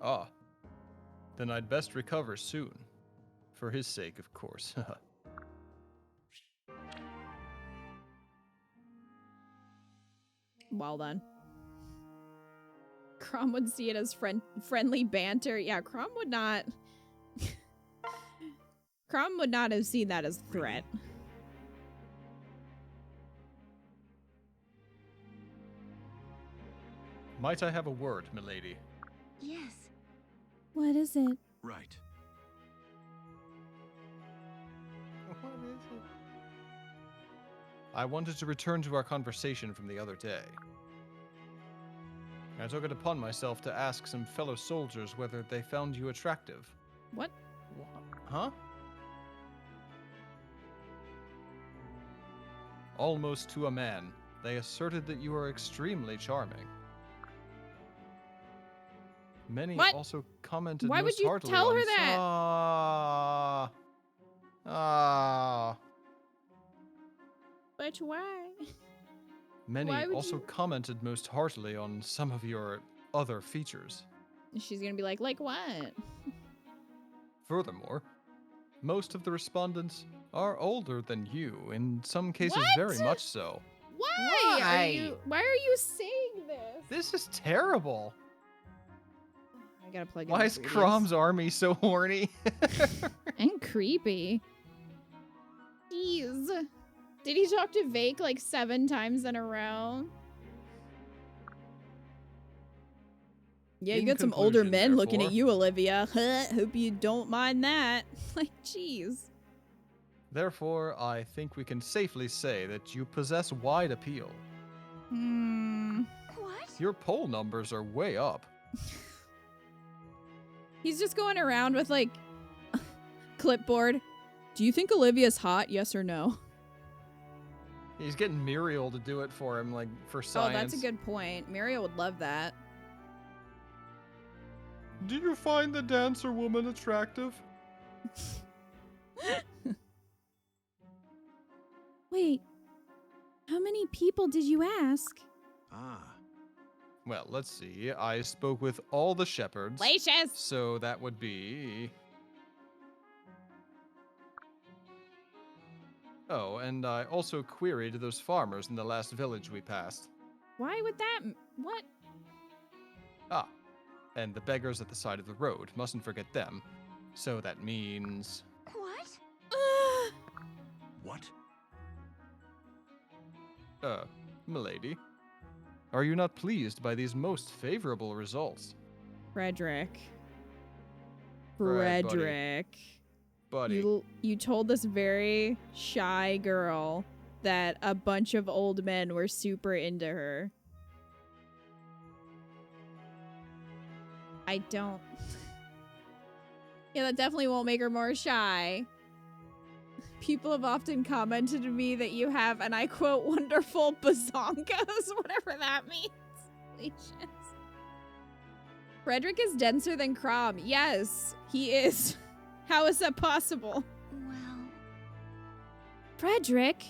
Ah. Then I'd best recover soon. For his sake, of course. Well done. Crom would see it as friendly banter. Yeah, Crom would not... Crom would not have seen that as a threat. Might I have a word, milady? Yes. What is it? Right. What is it? I wanted to return to our conversation from the other day. I took it upon myself to ask some fellow soldiers whether they found you attractive. What? Huh? Almost to a man, they asserted that you are extremely charming. Many What? also commented Why would most you heartily tell on her that? But why? Many Why would also you- commented most heartily on some of your other features. She's gonna be like what? Furthermore, most of the respondents are older than you, in some cases What? very much so. Why? Why? Why are you saying this? This is terrible. I gotta plug in Why my is 3DS. Crom's army so horny? And creepy. Jeez. Did he talk to Vake like 7 times in a row? Yeah, you In got some older conclusion, men looking at therefore- you, Olivia. Hope you don't mind that. Like, jeez. Therefore, I think we can safely say that you possess wide appeal. What? Your poll numbers are way up. He's just going around with like clipboard. Do you think Olivia's hot? Yes or no? He's getting Muriel to do it for him, like, for Oh, science. that's a good point. Muriel would love that. Do you find the dancer woman attractive? Wait, how many people did you ask? Ah. Well, let's see. I spoke with all the shepherds. Lacious! So that would be... Oh, and I also queried those farmers in the last village we passed. Why would that... What? Ah, and the beggars at the side of the road. Mustn't forget them. So that means... What? What? Milady, are you not pleased by these most favorable results? Frederick. Fred, buddy. Frederick. Buddy, You told this very shy girl that a bunch of old men were super into her. I don't... Yeah, that definitely won't make her more shy. People have often commented to me that you have, and I quote, wonderful bazongas, whatever that means. Delicious. Frederick is denser than Crom. Yes, he is. How is that possible? Well, Frederick,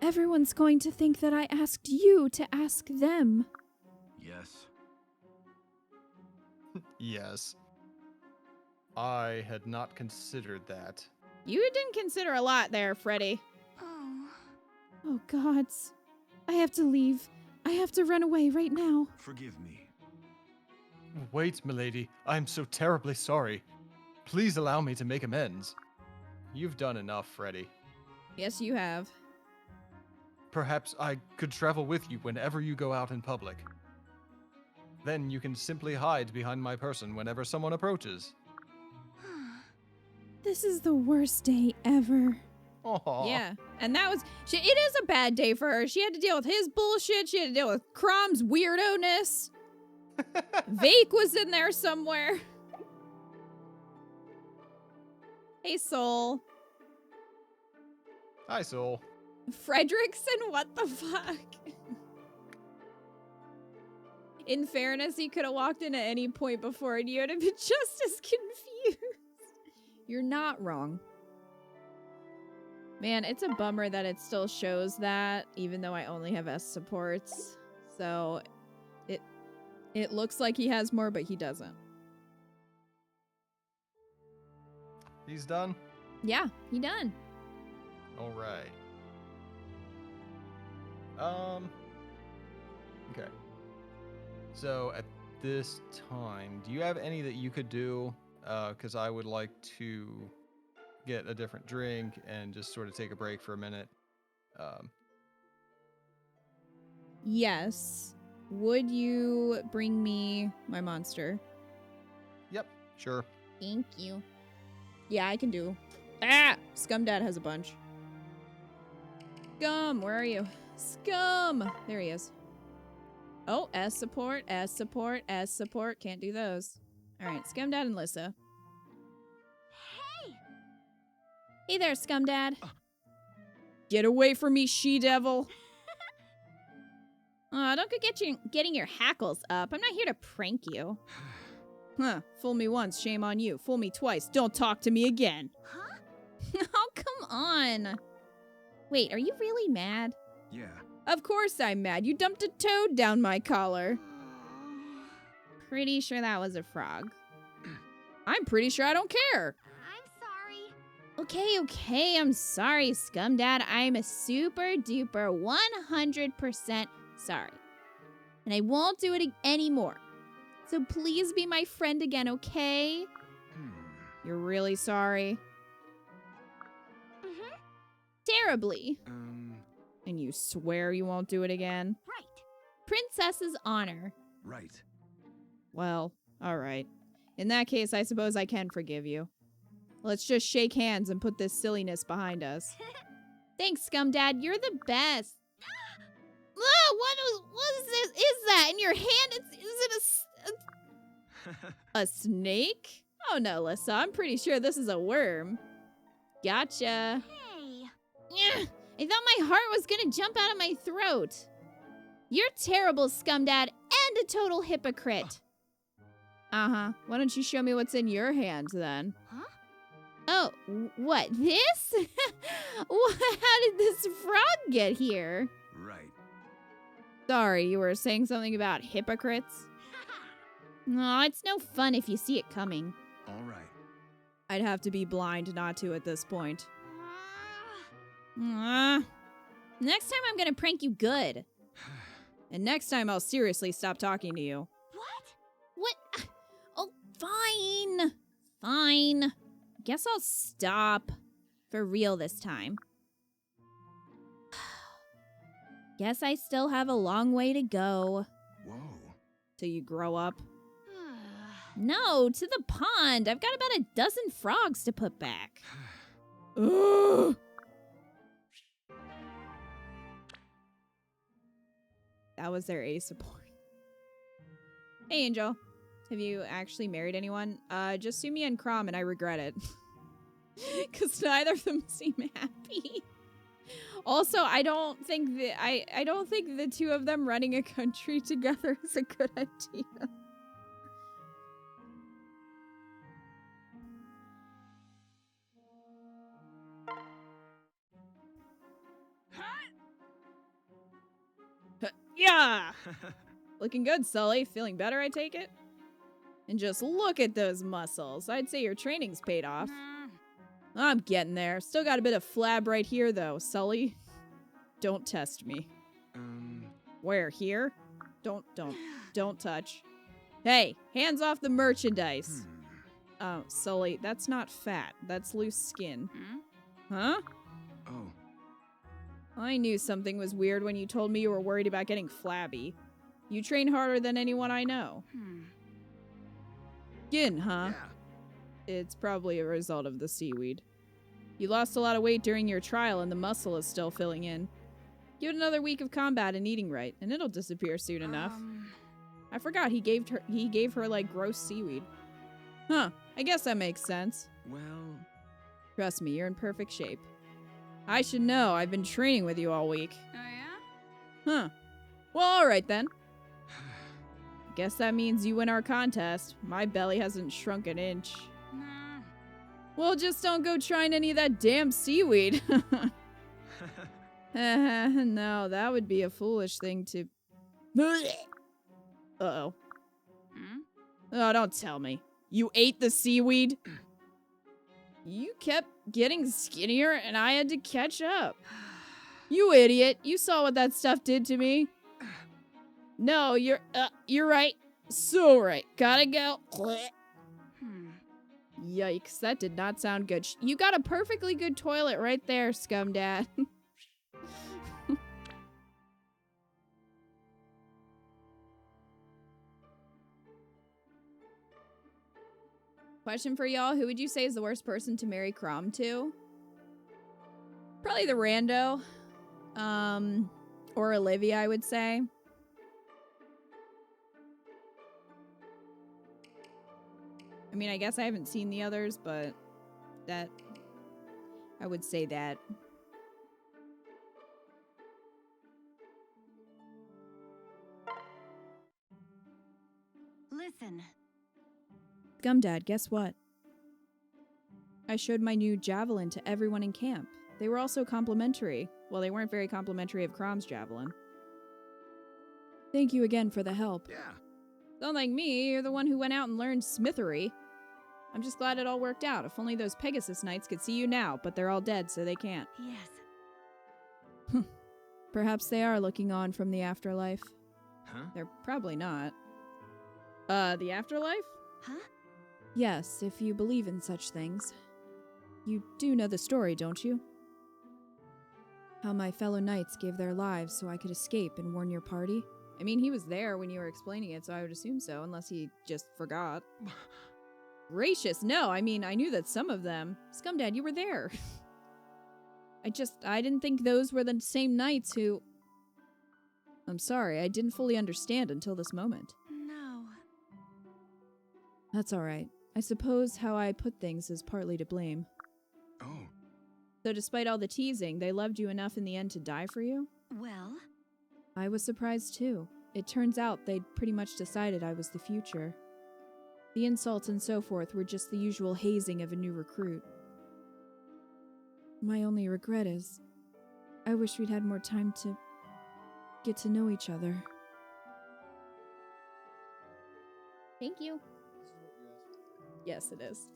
everyone's going to think that I asked you to ask them. Yes. yes. I had not considered that. You didn't consider a lot there, Freddy. oh, Oh, gods. I have to leave. I have to run away right now. Forgive me. Wait, milady, I am so terribly sorry. Please allow me to make amends. You've done enough, Freddy. Yes, you have. Perhaps I could travel with you whenever you go out in public. Then you can simply hide behind my person whenever someone approaches. This is the worst day ever. Aww. Yeah, and that was... it is a bad day for her. She had to deal with his bullshit. She had to deal with Crom's weirdo-ness. Vake was in there somewhere. Hey, Soul. Hi, Soul. Fredrickson, what the fuck? In fairness, he could have walked in at any point before and you would have been just as confused. You're not wrong. Man, it's a bummer that it still shows that, even though I only have S supports. So, it looks like he has more, but he doesn't. He's done? Yeah, he done. All right. Okay. So at this time, do you have any that you could do? Because I would like to get a different drink and just sort of take a break for a minute. Yes. Would you bring me my monster? Yep, sure. Thank you. Yeah, I can do. Ah! Scum Dad has a bunch. Scum, where are you? Scum! There he is. Oh, S support, S support, S support. Can't do those. Alright, Scumdad and Lissa. Hey! Hey there, Scumdad. Get away from me, she-devil. Don't go getting your hackles up. I'm not here to prank you. Huh, fool me once, shame on you. Fool me twice, don't talk to me again. Huh? Oh, come on. Wait, are you really mad? Yeah. Of course I'm mad. You dumped a toad down my collar. Pretty sure that was a frog. I'm pretty sure I don't care. I'm sorry. Okay, I'm sorry, Scumdad. I'm a super duper 100% sorry. And I won't do it anymore. So please be my friend again, okay? You're really sorry? Mm-hmm. Terribly. And you swear you won't do it again? Right. Princess's honor. Right. Well, alright. In that case, I suppose I can forgive you. Let's just shake hands and put this silliness behind us. Thanks, Scumdad. You're the best. What is this? Is that in your hand? Is it a snake? Oh no, Lissa. I'm pretty sure this is a worm. Gotcha. Hey. Yeah, I thought my heart was gonna jump out of my throat. You're terrible, Scumdad, and a total hypocrite. Uh-huh. Why don't you show me what's in your hand, then? Huh? Oh, what? This? How did this frog get here? Right. Sorry, you were saying something about hypocrites? No, it's no fun if you see it coming. All right. I'd have to be blind not to at this point. Next time I'm gonna prank you good. And next time I'll seriously stop talking to you. What? What? Oh, fine. Fine. Guess I'll stop. For real this time. Guess I still have a long way to go. Whoa. Till you grow up. No, to the pond. I've got about a dozen frogs to put back. Ugh. That was their A support. Hey, Angel. Have you actually married anyone? Just Sumi and Crom, and I regret it. Because neither of them seem happy. Also, I don't think the two of them running a country together is a good idea. Yeah! Looking good, Sully. Feeling better, I take it? And just look at those muscles. I'd say your training's paid off. I'm getting there. Still got a bit of flab right here, though, Sully. Don't test me. Where? Here? Don't touch. Hey, hands off the merchandise. Oh, Sully, that's not fat. That's loose skin. Huh? Oh. I knew something was weird when you told me you were worried about getting flabby. You train harder than anyone I know. Skin, huh? Yeah. It's probably a result of the seaweed. You lost a lot of weight during your trial and the muscle is still filling in. Give it another week of combat and eating right, and it'll disappear soon enough. I forgot he gave her like gross seaweed. Huh, I guess that makes sense. Well. Trust me, you're in perfect shape. I should know, I've been training with you all week. Oh, yeah? Huh. Well, alright then. Guess that means you win our contest. My belly hasn't shrunk an inch. Nah. Well, just don't go trying any of that damn seaweed. No, that would be a foolish thing to... Uh-oh. Oh, don't tell me. You ate the seaweed? You kept getting skinnier and I had to catch up. You idiot. You saw what that stuff did to me. No, you're right. So right. Gotta go. Yikes, that did not sound good. You got a perfectly good toilet right there, Scumdad. Question for y'all, who would you say is the worst person to marry Crom to? Probably the rando. Or Olivia, I would say. I mean, I guess I haven't seen the others, but that... I would say that. Listen. Gumdad, guess what? I showed my new javelin to everyone in camp. They were also complimentary. Well, they weren't very complimentary of Crom's javelin. Thank you again for the help. Yeah. Don't like me, you're the one who went out and learned smithery. I'm just glad it all worked out. If only those Pegasus Knights could see you now, but they're all dead, so they can't. Yes. Perhaps they are looking on from the afterlife. Huh? They're probably not. The afterlife? Huh? Yes, if you believe in such things. You do know the story, don't you? How my fellow knights gave their lives so I could escape and warn your party? I mean, he was there when you were explaining it, so I would assume so, unless he just forgot. Gracious, no, I mean, I knew that some of them... Scumdad, you were there. I didn't think those were the same knights who... I'm sorry, I didn't fully understand until this moment. No. That's alright. I suppose how I put things is partly to blame. Oh. So despite all the teasing, they loved you enough in the end to die for you? Well, I was surprised too. It turns out they'd pretty much decided I was the future. The insults and so forth were just the usual hazing of a new recruit. My only regret is, I wish we'd had more time to get to know each other. Thank you. Yes, it is.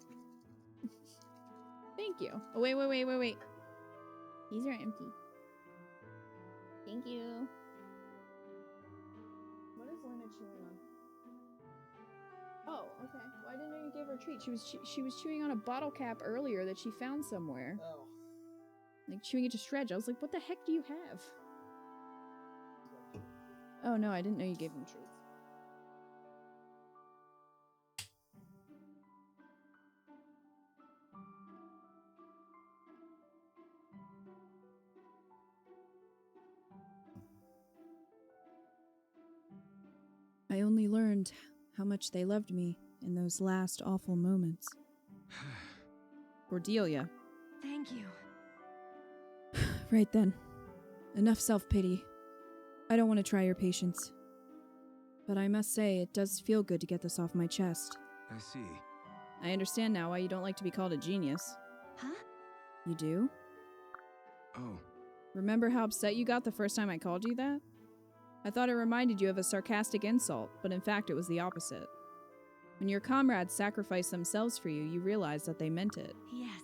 Thank you. Oh, wait. These are empty. Thank you. What is Lena chewing on? Oh, okay. Well, I didn't know you gave her a treat. She was chewing on a bottle cap earlier that she found somewhere. Oh. Like chewing it to shreds. I was like, what the heck do you have? Oh no, I didn't know you gave them treats. I only learned how much they loved me in those last awful moments. Cordelia. thank you. Right then. Enough self-pity. I don't want to try your patience. But I must say, it does feel good to get this off my chest. I see. I understand now why you don't like to be called a genius. Huh? You do? Oh. Remember how upset you got the first time I called you that? I thought it reminded you of a sarcastic insult, but in fact it was the opposite. When your comrades sacrificed themselves for you, you realized that they meant it. Yes.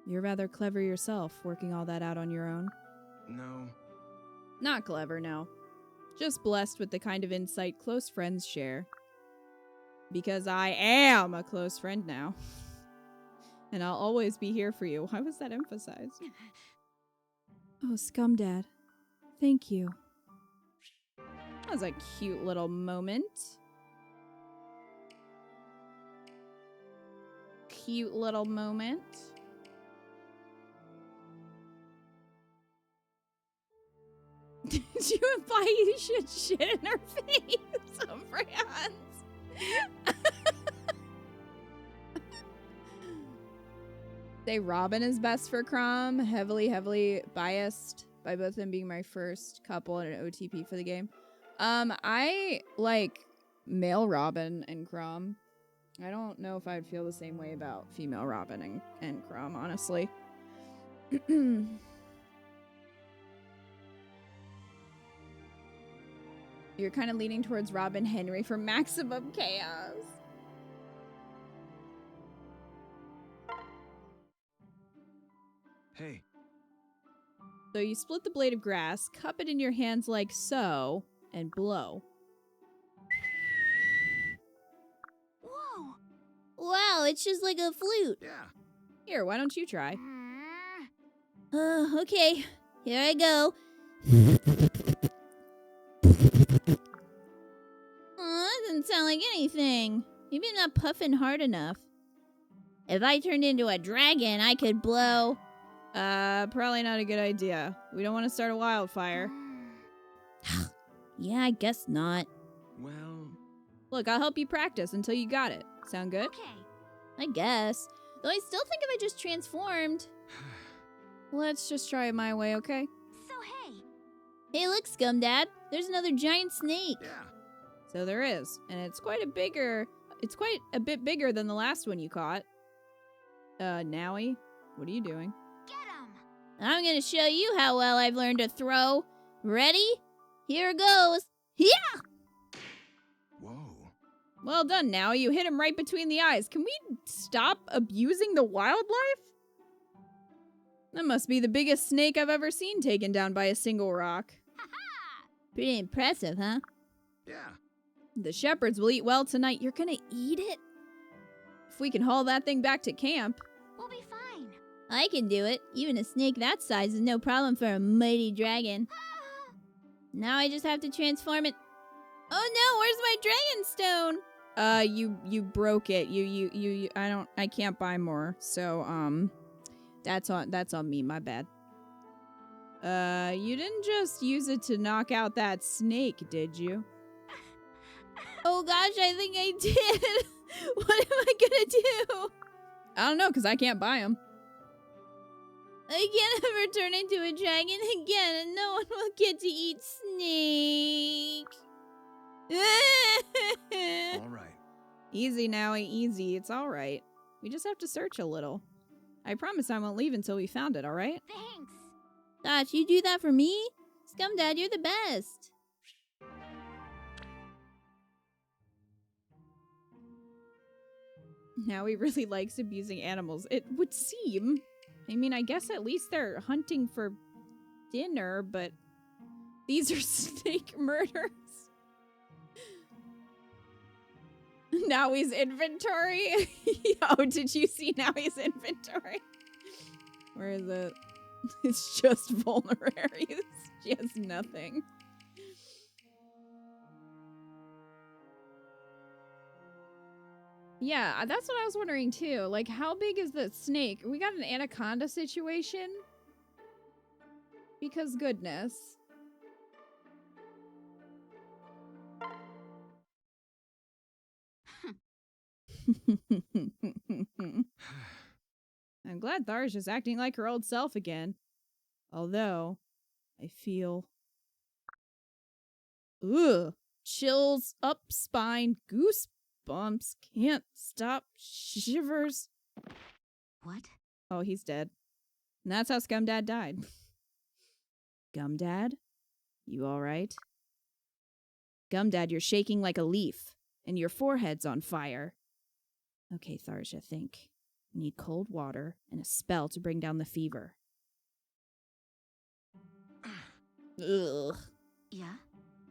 You're rather clever yourself, working all that out on your own. No. Not clever, no. Just blessed with the kind of insight close friends share. Because I am a close friend now. And I'll always be here for you. Why was that emphasized? Oh, Scumdad. Thank you. That was a cute little moment. Cute little moment. Did you imply you should shit in her face? Oh, France. Say Robin is best for Crom. Heavily biased by both of them being my first couple and an OTP for the game. I like male Robin and Crom. I don't know if I'd feel the same way about female Robin and Crom, honestly. You're kind of leaning towards Robin Henry for maximum chaos. Hey. So you split the blade of grass, cup it in your hands like so, and blow. Whoa. Wow, it's just like a flute. Yeah. Here, why don't you try? Okay. Here I go. That doesn't sound like anything. Maybe I'm not puffing hard enough. If I turned into a dragon, I could blow. Probably not a good idea. We don't want to start a wildfire. Yeah, I guess not. Well, Look, I'll help you practice until you got it. Sound good? Okay. I guess. Though I still think if I just transformed. Let's just try it my way, okay? So hey, Hey, look, Scum Dad. There's another giant snake. Yeah. So there is, and it's quite a bit bigger than the last one you caught. Nowie, what are you doing? get him. I'm gonna show you how well I've learned to throw. Ready? Here goes. Yeah! Whoa. Well done, Nowie. You hit him right between the eyes. Can we stop abusing the wildlife? That must be the biggest snake I've ever seen taken down by a single rock. Pretty impressive, huh? Yeah. The shepherds will eat well tonight. You're gonna eat it? If we can haul that thing back to camp. We'll be fine. I can do it. Even a snake that size is no problem for a mighty dragon. Now I just have to transform it. Oh no, where's my dragon stone? You broke it. I can't buy more. So, that's on me, my bad. You didn't just use it to knock out that snake, did you? Oh gosh, I think I did. What am I gonna do? I don't know, because I can't buy them. I can't ever turn into a dragon again, and no one will get to eat snake. All right. Easy, Nowie, easy. It's all right. We just have to search a little. I promise I won't leave until we found it, all right? Thanks. Gosh, you do that for me? Scum Dad, you're the best. Nowie really likes abusing animals. It would seem. I mean, I guess at least they're hunting for dinner, but these are snake murders. Nowie's inventory. Oh, did you see Nowie's inventory? Where is it? It's just vulneraries. She has nothing. Yeah, that's what I was wondering too. Like, how big is the snake? We got an anaconda situation? Because goodness. I'm glad Thar's just acting like her old self again. Although, I feel... Ugh. Chills up spine, goosebumps, can't stop, shivers. What? Oh, he's dead. And that's how Scum Dad died. Gum Dad? You alright? Gum Dad, you're shaking like a leaf, and your forehead's on fire. Okay, Tharja, think. We need cold water and a spell to bring down the fever. Ugh. Yeah?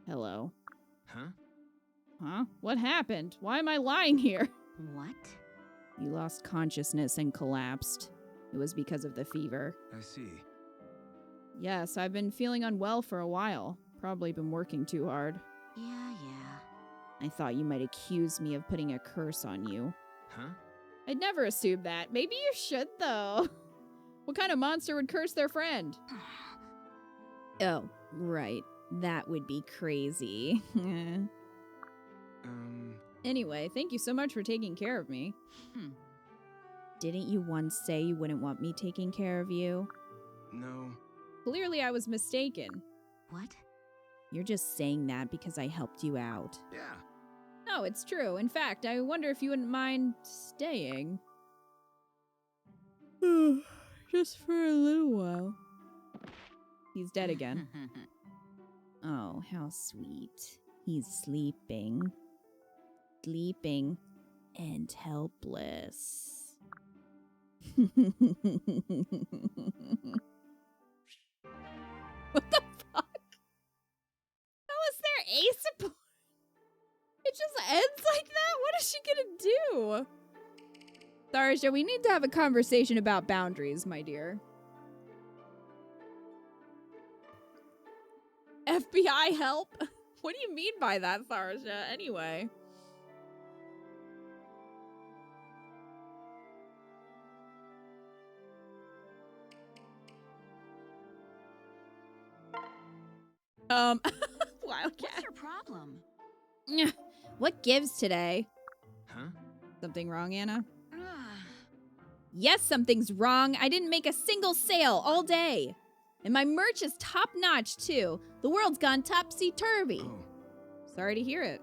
Hello. Huh? Huh? What happened? Why am I lying here? What? You lost consciousness and collapsed. It was because of the fever. I see. Yes, I've been feeling unwell for a while. Probably been working too hard. Yeah. I thought you might accuse me of putting a curse on you. Huh? I'd never assume that. Maybe you should, though. What kind of monster would curse their friend? Oh, right. That would be crazy. Anyway, thank you so much for taking care of me. Didn't you once say you wouldn't want me taking care of you? No. Clearly I was mistaken. What? You're just saying that because I helped you out. Yeah. No, it's true. In fact, I wonder if you wouldn't mind staying. Just for a little while. He's dead again. Oh, how sweet. He's sleeping. Sleeping and helpless. What the fuck? How is there a support? It just ends like that? What is she gonna do? Tharja, we need to have a conversation about boundaries, my dear. FBI help? What do you mean by that, Tharja? Anyway. Wildcat. What's your problem? What gives today? Huh? Something wrong, Anna? Ugh. Yes, something's wrong. I didn't make a single sale all day. And my merch is top-notch, too. The world's gone topsy-turvy. Oh. Sorry to hear it.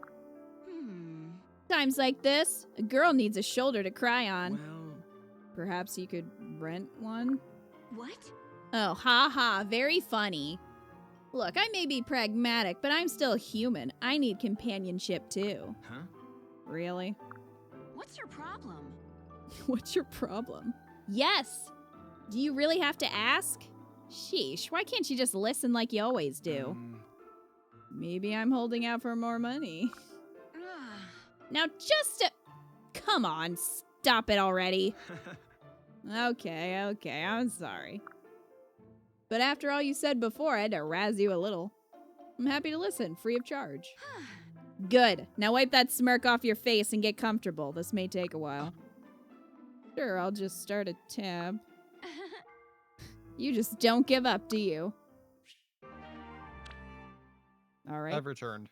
Hmm. Times like this, a girl needs a shoulder to cry on. Well, Perhaps you could rent one? What? Oh, ha, very funny. Look, I may be pragmatic, but I'm still human. I need companionship, too. huh? Really? What's your problem? What's your problem? Yes! Do you really have to ask? Sheesh, why can't you just listen like you always do? Maybe I'm holding out for more money. Ugh. Now come on, stop it already. Okay, I'm sorry. But after all you said before, I had to razz you a little. I'm happy to listen, free of charge. Good. Now wipe that smirk off your face and get comfortable. This may take a while. Sure, I'll just start a tab. You just don't give up, do you? All right. I've returned.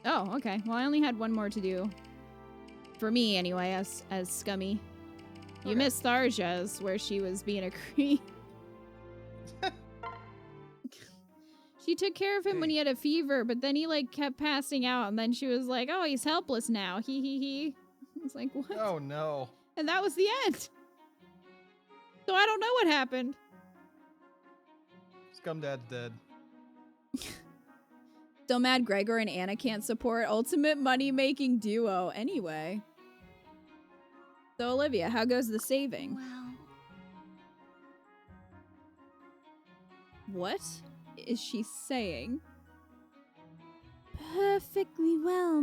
Oh, okay. Well, I only had one more to do. For me, anyway, as Scummy. You Okay. missed Tharja's, where she was being a creep. She took care of him when he had a fever, but then he, like, kept passing out, and then she was like, oh, he's helpless now. He. I was like, what? Oh no. And that was the end. So I don't know what happened. Scumdad's dead. Still mad Gregor and Anna can't support ultimate money-making duo anyway. So Olivia, how goes the saving? Well, What is she saying? Perfectly well,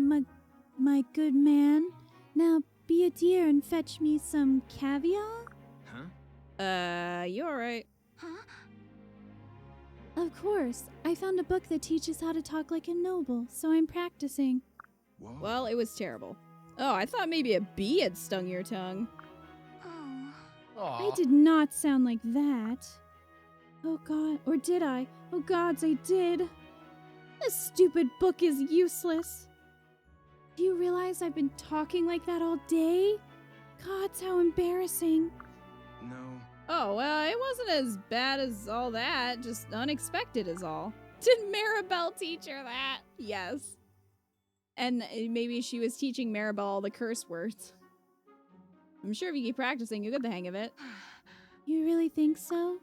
my good man. Now be a dear and fetch me some caviar? Huh? You alright? huh? Of course. I found a book that teaches how to talk like a noble, so I'm practicing. Whoa. Well, it was terrible. Oh, I thought maybe a bee had stung your tongue. Oh. Aw. I did not sound like that. Oh god, or did I? Oh gods, I did. This stupid book is useless. Do you realize I've been talking like that all day? Gods, how embarrassing. No. Oh, well, it wasn't as bad as all that. Just unexpected is all. Did Maribel teach her that? Yes. And maybe she was teaching Maribel all the curse words. I'm sure if you keep practicing, you'll get the hang of it. You really think so?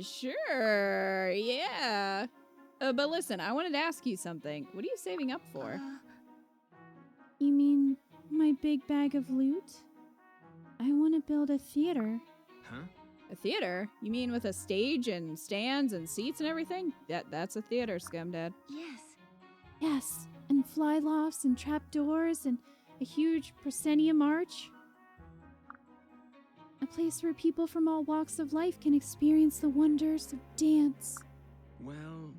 Sure, yeah. But listen, I wanted to ask you something. What are you saving up for? You mean my big bag of loot? I want to build a theater. Huh? A theater? You mean with a stage and stands and seats and everything? That's a theater, Scumdad. Yes. Yes, and fly lofts and trapdoors and a huge proscenium arch. A place where people from all walks of life can experience the wonders of dance. Well,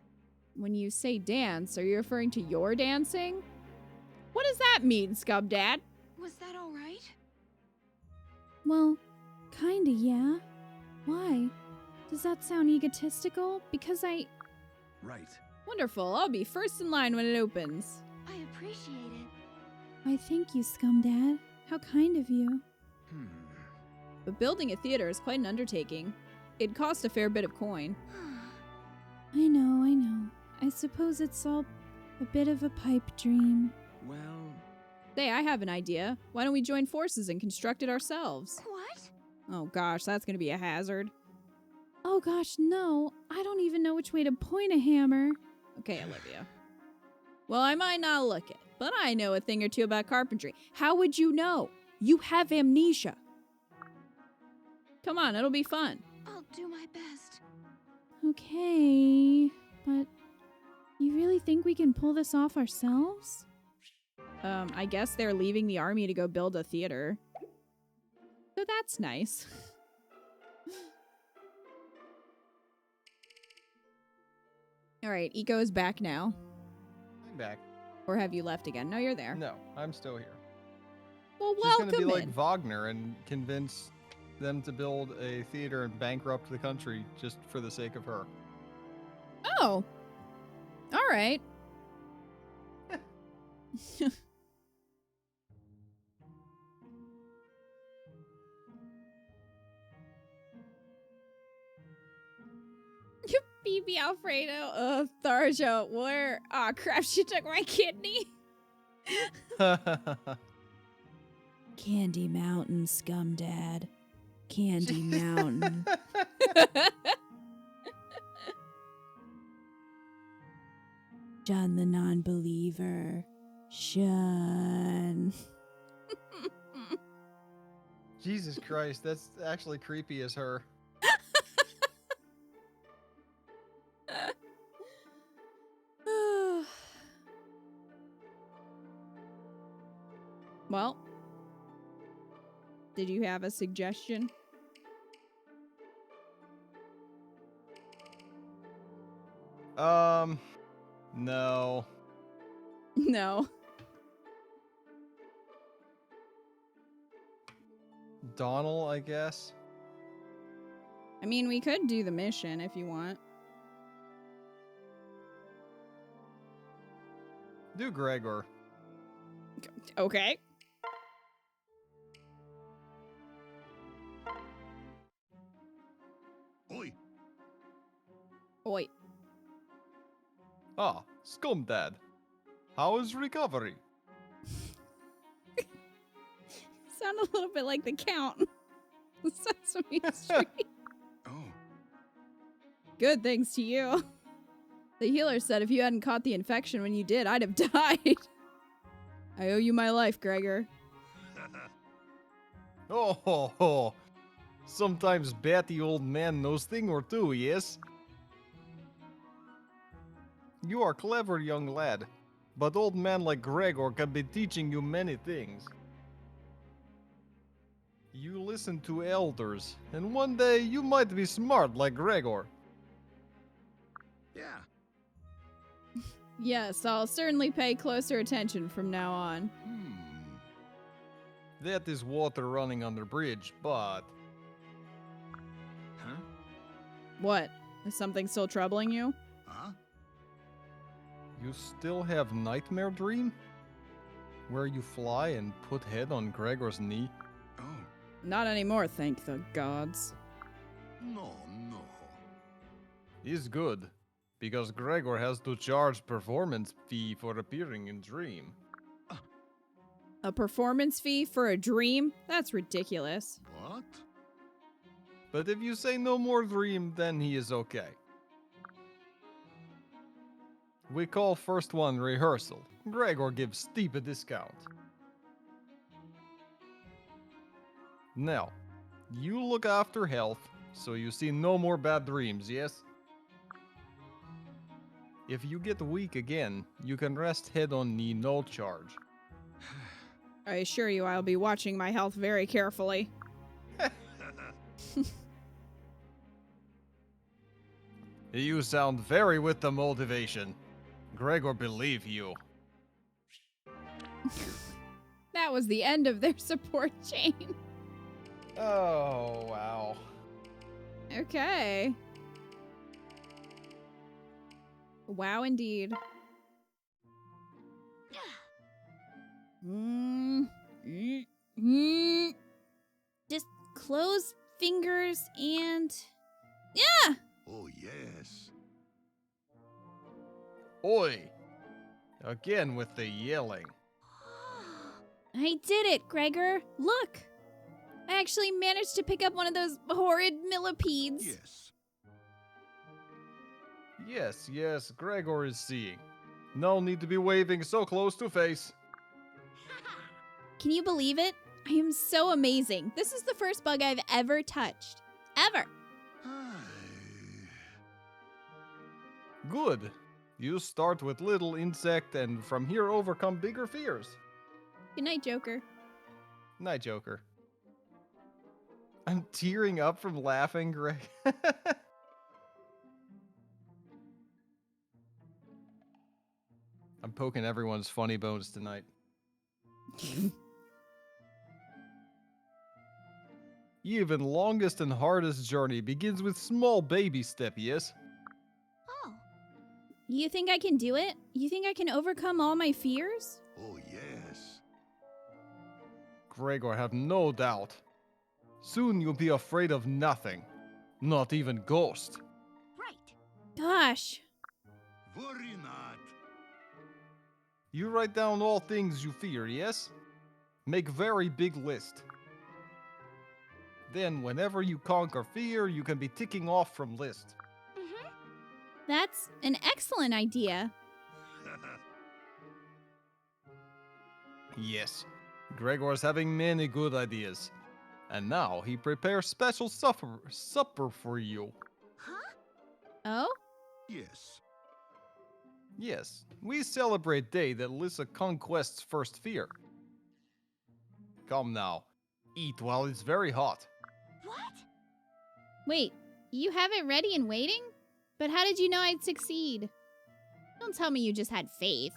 When you say dance, are you referring to your dancing? What does that mean, Scumdad? Was that all right? Well, kinda, yeah. Why? Does that sound egotistical? Because right. Wonderful, I'll be first in line when it opens. I appreciate it. Why, thank you, Scumdad. How kind of you. But building a theater is quite an undertaking. It'd cost a fair bit of coin. I know, I know. I suppose it's all a bit of a pipe dream. Well, Say, I have an idea. Why don't we join forces and construct it ourselves? What? Oh gosh, that's gonna be a hazard. Oh gosh, no. I don't even know which way to point a hammer. Okay, Olivia. Well, I might not look it, but I know a thing or two about carpentry. How would you know? You have amnesia. Come on, it'll be fun. I'll do my best. Okay, but you really think we can pull this off ourselves? I guess they're leaving the army to go build a theater. So that's nice. Alright, Eco is back now. I'm back. Or have you left again? No, you're there. No, I'm still here. Well, She's welcome gonna be like in. Wagner and convince them to build a theater and bankrupt the country just for the sake of her. Oh. Alright. Phoebe Alfredo, Tharja, where? Aw, crap, she took my kidney. Candy Mountain, scumdad. Candy Mountain. Shun the non-believer. Shun. Jesus Christ, that's actually creepy as her. Well, did you have a suggestion? No. No. Donald, I guess. I mean, we could do the mission if you want. Do Gregor. Okay. Oi. Oi. Ah, Scumdad. How is recovery? Sound a little bit like the Count. Sesame Street. Oh. Good, thanks to you. The healer said if you hadn't caught the infection when you did, I'd have died. I owe you my life, Gregor. Oh, ho, ho. Sometimes batty old man knows thing or two, yes? You are clever, young lad, but old man like Gregor can be teaching you many things. You listen to elders, and one day you might be smart like Gregor. Yeah. Yes, I'll certainly pay closer attention from now on. That is water running under bridge, but Huh? What? Is something still troubling you? Huh? you still have nightmare dream? Where you fly and put head on Gregor's knee? Oh. Not anymore, thank the gods. No, no. Is good, because Gregor has to charge performance fee for appearing in dream. A performance fee for a dream? That's ridiculous. What? But if you say no more dream, then he is okay. We call first one rehearsal. Gregor gives steep a discount. Now, you look after health, so you see no more bad dreams, yes? If you get weak again, you can rest head on knee, no charge. I assure you I'll be watching my health very carefully. You sound very with the motivation. Gregor believe you. That was the end of their support chain. Oh, wow. Okay. Wow, indeed. Just close fingers and... Yeah! Oh, yes. Oi! Again with the yelling. I did it, Gregor. Look! I actually managed to pick up one of those horrid millipedes. Yes. Yes, yes, Gregor is seeing. No need to be waving so close to face. Can you believe it? I am so amazing. This is the first bug I've ever touched. Ever. Good. You start with little insect and from here overcome bigger fears. Good night, Joker. Night, Joker. I'm tearing up from laughing, Greg. I'm poking everyone's funny bones tonight. Even longest and hardest journey begins with small baby step, yes? Oh, You think I can do it? You think I can overcome all my fears? Oh, yes. Gregor, have no doubt. Soon you'll be afraid of nothing. Not even ghost. Right. Gosh. Worry not. You write down all things you fear, yes? Make very big list. Then whenever you conquer fear, you can be ticking off from list. Mm-hmm. That's an excellent idea. Yes, Gregor's having many good ideas. And now he prepares special supper for you. Huh? Oh? Yes. Yes, we celebrate day that Lissa conquests first fear. Come now, eat while it's very hot. What? Wait, you have it ready and waiting? But how did you know I'd succeed? Don't tell me you just had faith.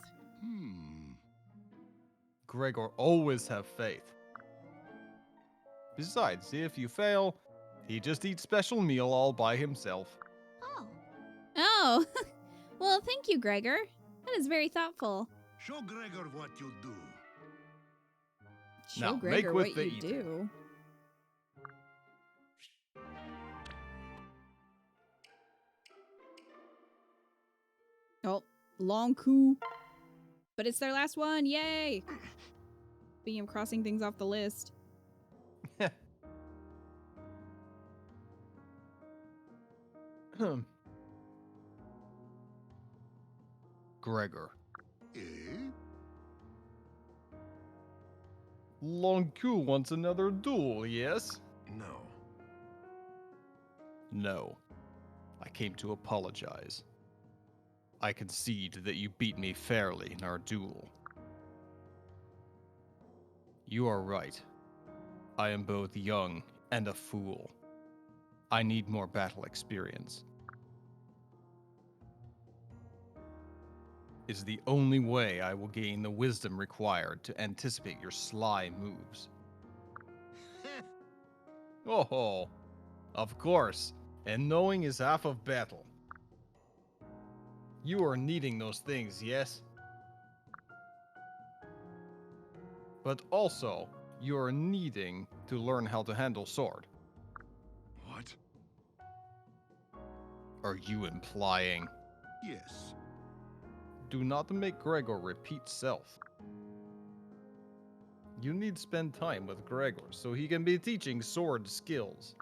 Gregor always have faith. Besides, if you fail, he just eats special meal all by himself. Oh. Oh, well, thank you, Gregor. That is very thoughtful. Show Gregor what you do. Show Now, make Gregor with what the you eating. do. Oh, long coup. But it's their last one, yay! Speaking of crossing things off the list. Gregor, Eh? Longu wants another duel, yes? No. No. I came to apologize. I concede that you beat me fairly in our duel. You are right. I am both young and a fool. I need more battle experience. It's the only way I will gain the wisdom required to anticipate your sly moves. Oh, of course, and knowing is half of battle. You are needing those things, yes? But also, you are needing to learn how to handle sword. What? Are you implying? Yes. Do not make Gregor repeat self. You need to spend time with Gregor so he can be teaching sword skills.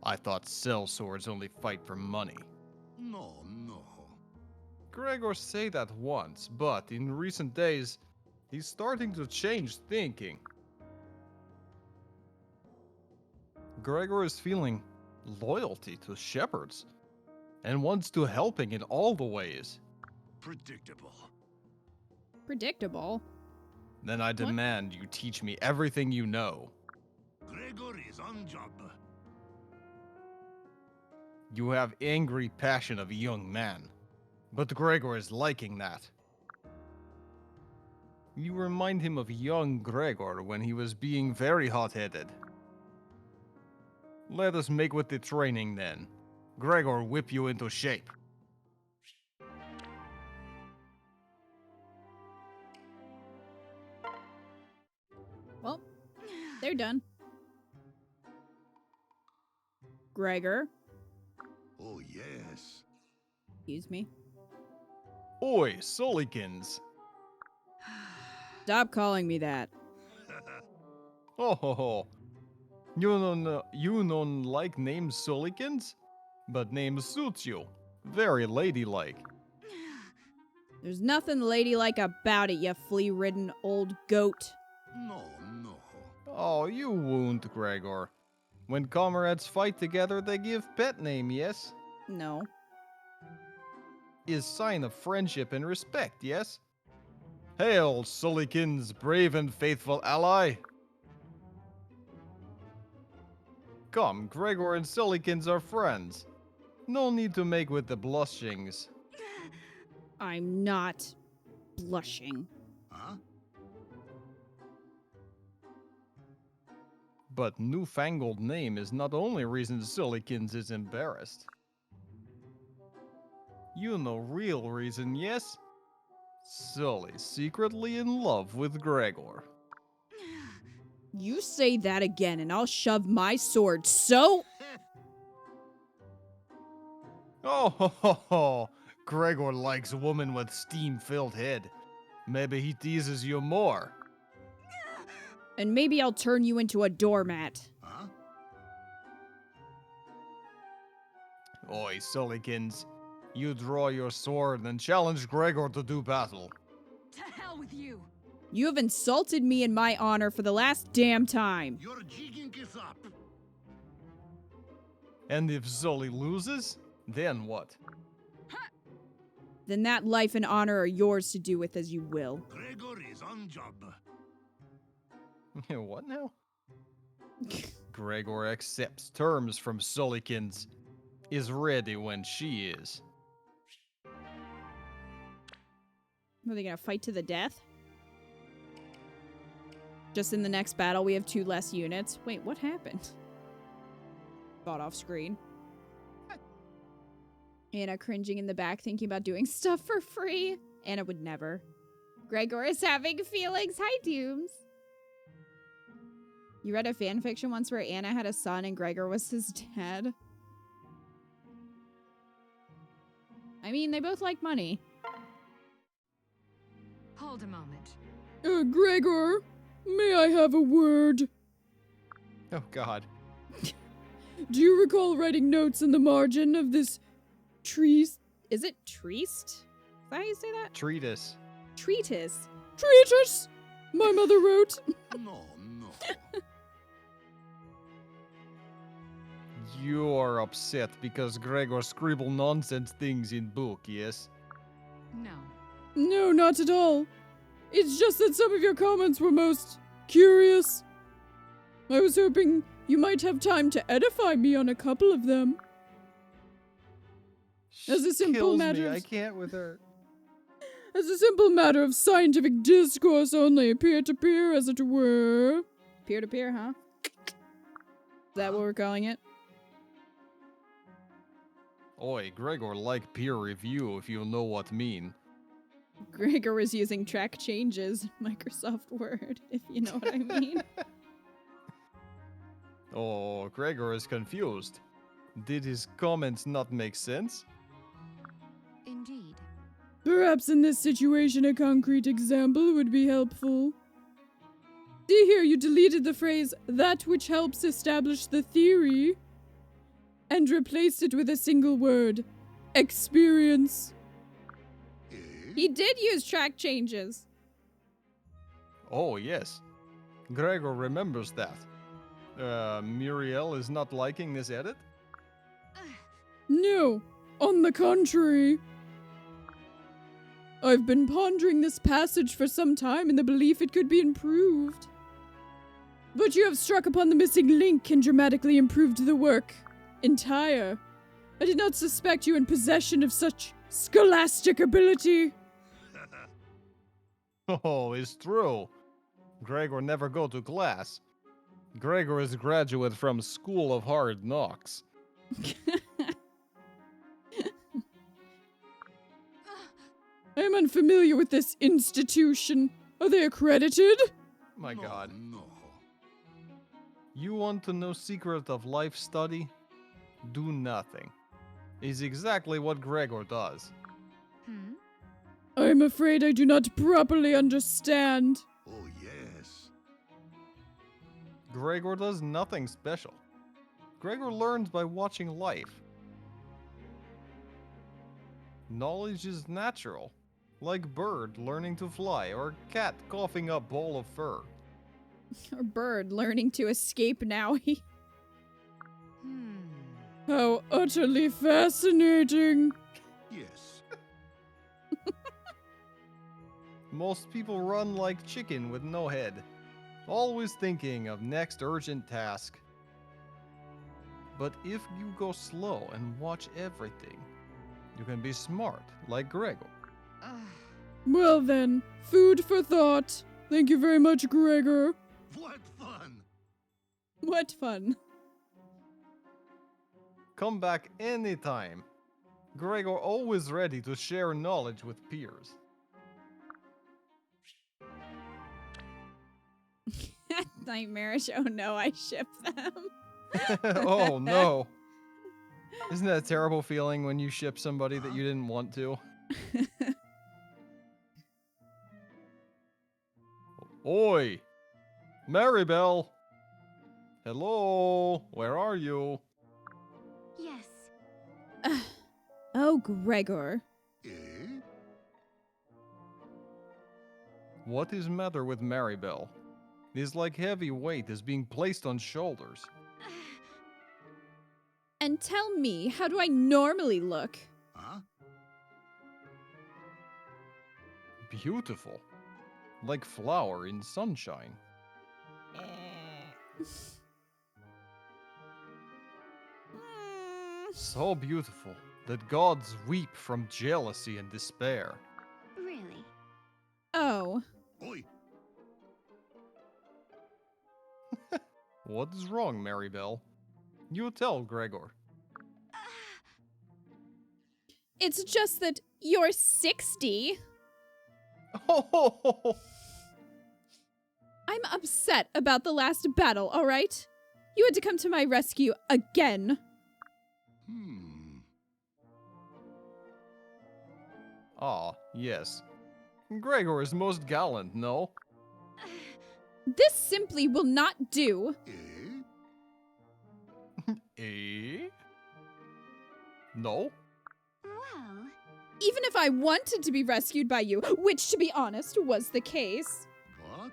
I thought cell swords only fight for money. No, no. Gregor said that once, but in recent days, he's starting to change thinking. Gregor is feeling loyalty to shepherds and wants to helping in all the ways. Predictable. Predictable. Then I demand you teach me everything you know. Gregor is on job. You have angry passion of a young man, but Gregor is liking that. You remind him of young Gregor when he was being very hot-headed. Let us make with the training then. Gregor whip you into shape. Well, they're done. Gregor, Oh, yes. excuse me. Oi, Solikins! Stop calling me that. Oh ho ho! You don't like name Solikins? But name suits you. Very ladylike. There's nothing ladylike about it, you flea-ridden old goat. No, no. Oh, you won't, Gregor. When comrades fight together, they give pet name, yes? No. Is sign of friendship and respect, yes? Hail, Solikins, brave and faithful ally! Come, Gregor and Solikins are friends. No need to make with the blushings. I'm not blushing. Huh? But newfangled name is not only reason Solikins is embarrassed. You know real reason, yes? Sully's secretly in love with Gregor. You say that again and I'll shove my sword so... Oh, ho, ho, ho. Gregor likes a woman with steam-filled head. Maybe he teases you more. And maybe I'll turn you into a doormat. Huh? Oi, Sullykins. You draw your sword and challenge Gregor to do battle. To hell with you. You have insulted me and my honor for the last damn time. Your jigging is up. And if Sully loses, then what? Then that life and honor are yours to do with as you will. Gregor is on job. What now? Gregor accepts terms from Sullykins. Is ready when she is. Are they gonna fight to the death? Just in the next battle, we have 2 less units. Wait, what happened? Got off screen. Anna cringing in the back, thinking about doing stuff for free. Anna would never. Gregor is having feelings. Hi, Dooms. You read a fanfiction once where Anna had a son and Gregor was his dad? I mean, they both like money. Hold a moment. Gregor, may I have a word? Oh, God. Do you recall writing notes in the margin of this trees? Is it treast? Is that how you say that? Treatise. Treatise. Treatise! My mother wrote. No, no. You are upset because Gregor scribbled nonsense things in book, yes? No. No, not at all. It's just that some of your comments were most curious. I was hoping you might have time to edify me on a couple of them. As a simple Kills matter me. of- I can't with her. As a simple matter of scientific discourse only, peer-to-peer, as it were. Peer-to-peer, huh? Is that what we're calling it? Oi, Gregor like peer review if you know what mean. Gregor was using track changes, Microsoft Word, if you know what I mean. Oh, Gregor is confused. Did his comments not make sense? Indeed. Perhaps in this situation a concrete example would be helpful. See here, you deleted the phrase, that which helps establish the theory, and replaced it with a single word, experience. Eh? He did use track changes. Oh, yes. Gregor remembers that. Muriel is not liking this edit? No, on the contrary. I've been pondering this passage for some time in the belief it could be improved. But you have struck upon the missing link and dramatically improved the work. Entire. I did not suspect you in possession of such scholastic ability. Oh, it's true. Gregor never go to class. Gregor is graduate from School of Hard Knocks. I am unfamiliar with this institution. Are they accredited? My No, God. No. You want to know secret of life study? Do nothing. Is exactly what Gregor does. Hmm? I am afraid I do not properly understand. Oh, yes. Gregor does nothing special. Gregor learns by watching life. Knowledge is natural, like bird learning to fly or cat coughing up ball of fur. Or bird learning to escape now. Hmm. How utterly fascinating. Yes. Most people run like chicken with no head, always thinking of next urgent task. But if you go slow and watch everything, you can be smart like Gregor. Ugh. Well then, food for thought. Thank you very much, Gregor. What fun! What fun. Come back anytime. Gregor always ready to share knowledge with peers. Nightmarish. Oh no, I ship them. Oh no. Isn't that a terrible feeling when you ship somebody that you didn't want to? Oi! Maribel! Hello? Where are you? Yes. Oh, Gregor. Eh? What is matter with Maribel? It is like heavy weight is being placed on shoulders. And tell me, how do I normally look? Huh? Beautiful. Like flower in sunshine. So beautiful that gods weep from jealousy and despair. Really? Oh, Oi! What is wrong, Maribel? You tell Gregor. it's just that you're 60. Oh, I'm upset about the last battle, all right? You had to come to my rescue again. Ah, yes. Gregor is most gallant, no? This simply will not do. Eh? Eh? No? Well, Even if I wanted to be rescued by you, which, to be honest, was the case. What?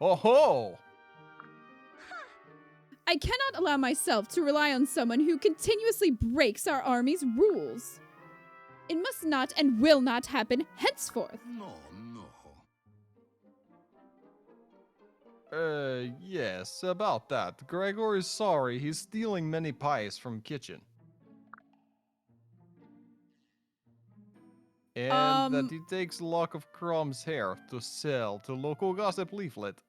Oh ho! I cannot allow myself to rely on someone who continuously breaks our army's rules. It must not and will not happen henceforth. No, no. Yes, about that. Gregor is sorry he's stealing many pies from kitchen. And that he takes a lock of Crom's hair to sell to local gossip leaflet.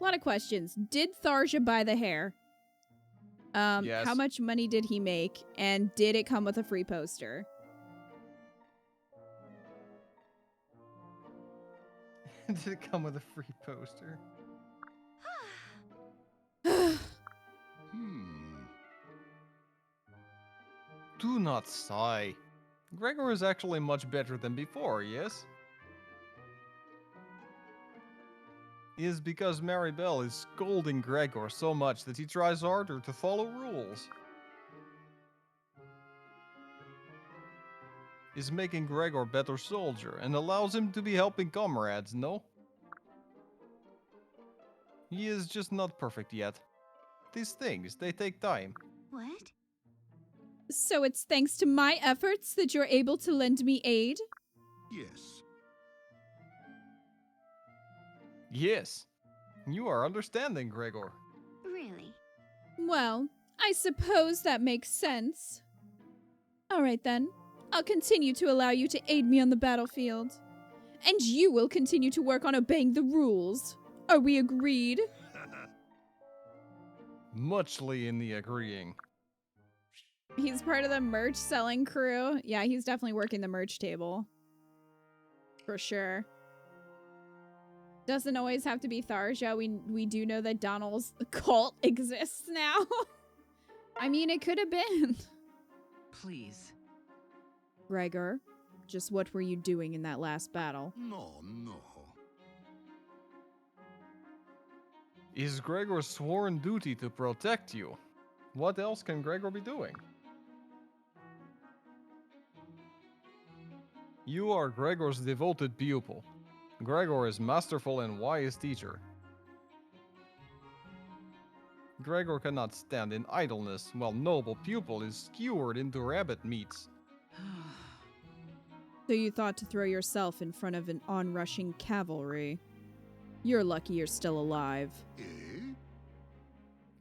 A lot of questions. Did Tharja buy the hair? Yes. How much money did he make? And did it come with a free poster? Did it come with a free poster? Do not sigh. Gregor is actually much better than before, yes? It is because Maribel is scolding Gregor so much that he tries harder to follow rules. Is making Gregor better soldier and allows him to be helping comrades, no? He is just not perfect yet. These things, they take time. what? So it's thanks to my efforts that you're able to lend me aid? Yes. Yes, you are understanding, Gregor. Really? Well, I suppose that makes sense. All right then. I'll continue to allow you to aid me on the battlefield. And you will continue to work on obeying the rules. Are we agreed? Muchly in the agreeing. He's part of the merch selling crew. Yeah, he's definitely working the merch table. For sure. Doesn't always have to be Tharja. We do know that Donald's cult exists now. I mean, it could have been. Please. Gregor, just what were you doing in that last battle? No, no. Is Gregor's sworn duty to protect you? What else can Gregor be doing? You are Gregor's devoted pupil. Gregor is masterful and wise teacher. Gregor cannot stand in idleness while noble pupil is skewered into rabbit meats. So you thought to throw yourself in front of an onrushing cavalry. You're lucky you're still alive. Eh?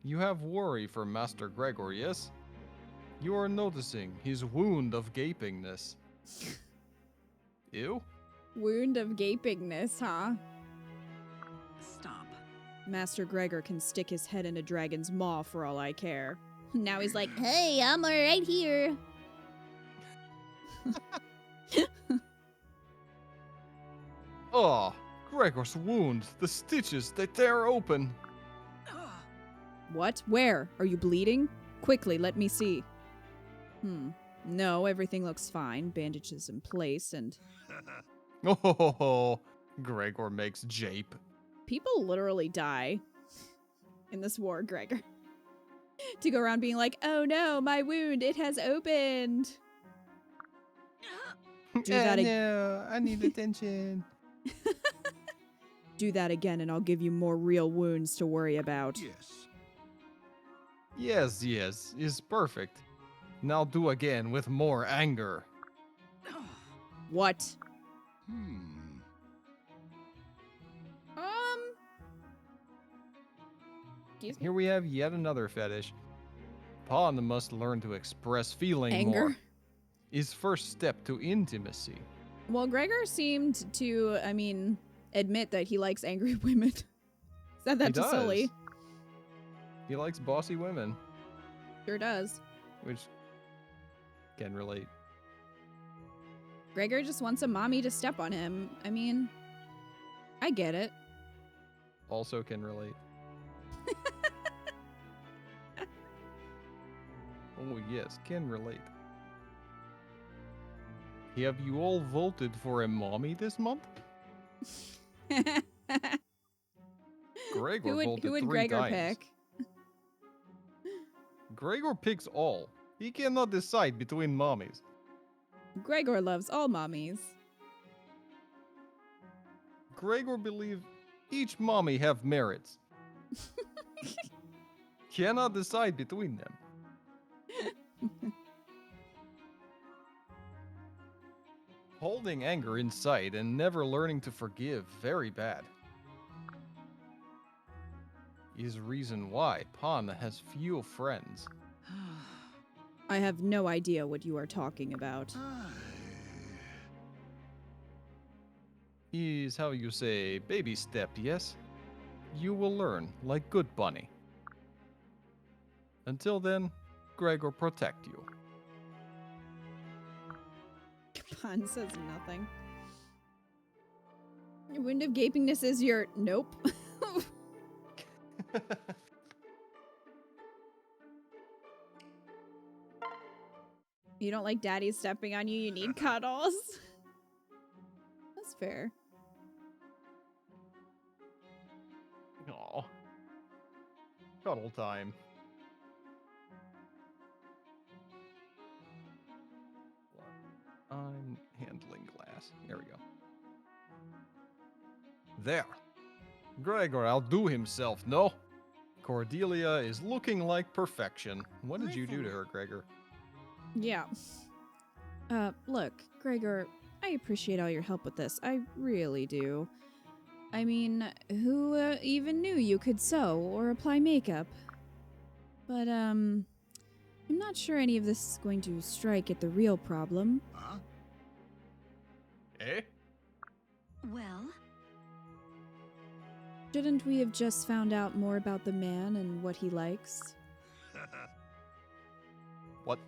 You have worry for Master Gregor, yes? You are noticing his wound of gapingness. Ew? Wound of gapingness, huh? Stop. Master Gregor can stick his head in a dragon's maw for all I care. Now he's like, Hey, I'm right here. Oh, Gregor's wound. The stitches, they tear open. what? Where? Are you bleeding? Quickly, let me see. No, everything looks fine. Bandages in place and... Oh, Gregor makes jape. People literally die in this war, Gregor. To go around being like, oh no, my wound, it has opened. Do that no, I need attention. Do that again and I'll give you more real wounds to worry about. Yes. Yes, is perfect. Now do again with more anger. What? Excuse me? Here we have yet another fetish. Pawn must learn to express feeling Anger. more. His first step to intimacy. Well, Gregor seemed to, admit that he likes angry women. Said that He to does. Sully. He likes bossy women, Sure does. which can relate. Gregor just wants a mommy to step on him. I get it. Also can relate. Oh yes, can relate. Have you all voted for a mommy this month? Gregor voted who would 3 Gregor times. pick? Gregor picks all. He cannot decide between mommies. Gregor loves all mommies. Gregor believes each mommy have merits. Cannot decide between them. Holding anger inside and never learning to forgive, very bad. Is reason why Pan has few friends. I have no idea what you are talking about. Is how you say baby step, yes? You will learn like good bunny. Until then, Gregor protect you. Pan says nothing. Your wound of gapingness is your nope. You don't like daddy stepping on you, you need cuddles. That's fair. Aw. Cuddle time. I'm handling glass. There we go. There. Gregor outdo himself, no? Cordelia is looking like perfection. What did you do to her, Gregor? Yeah. Look, Gregor, I appreciate all your help with this. I really do. Who even knew you could sew or apply makeup? But, I'm not sure any of this is going to strike at the real problem. Huh? Eh? Well, Shouldn't we have just found out more about the man and what he likes? What?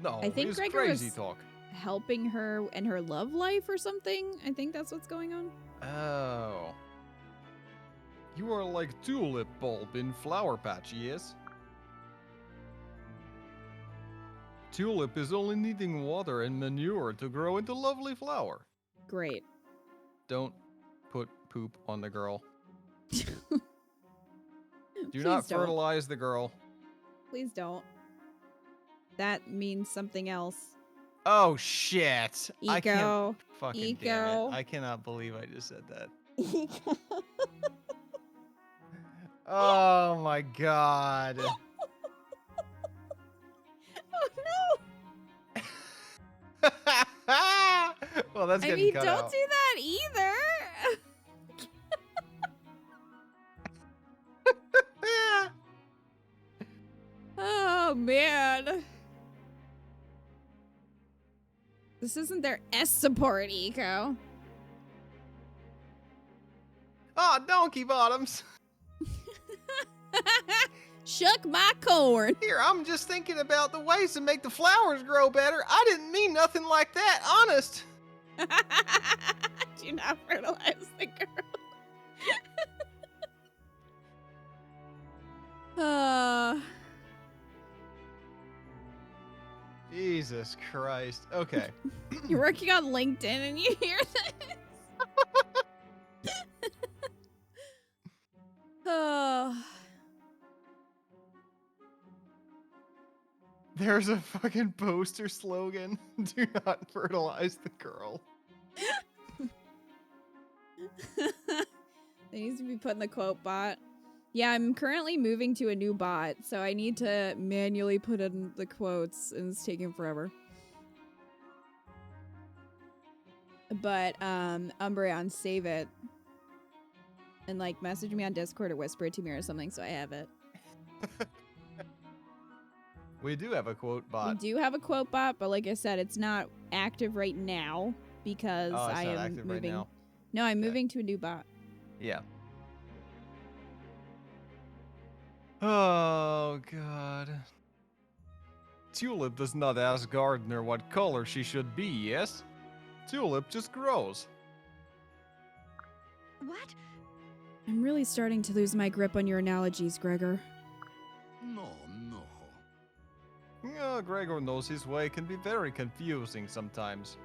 No, I think it's Gregor crazy was- talk. Helping her in her love life or something? I think that's what's going on. Oh. You are like tulip bulb in flower patch, yes? Tulip is only needing water and manure to grow into lovely flower. Great. Don't put poop on the girl. Do Please not don't. fertilize the girl. Please don't. That means something else. Oh shit! I can't Eco. fucking damn Eco. it! I cannot believe I just said that. Oh my god! Oh Well, that's no! getting cut Don't out. do that either! Oh man. This isn't their S support, Eco. Oh donkey bottoms. Shuck my corn. Here, I'm just thinking about the ways to make the flowers grow better. I didn't mean nothing like that, honest. Do not fertilize the girl. Jesus Christ. Okay. You're working on LinkedIn and you hear this? Oh. There's a fucking poster slogan. Do not fertilize the girl. They needs to be put in the quote bot. Yeah, I'm currently moving to a new bot, so I need to manually put in the quotes, and it's taking forever. But, Umbreon, save it. And, like, message me on Discord or whisper it to me or something so I have it. We do have a quote We bot. do have a quote bot, but like I said, it's not active right now because Oh, it's I not am active moving. right now. No, I'm Okay. moving to a new bot. Yeah. Oh, God. Tulip does not ask Gardener what color she should be, yes? Tulip just grows. What? I'm really starting to lose my grip on your analogies, Gregor. No, no. Yeah, Gregor knows his way can be very confusing sometimes.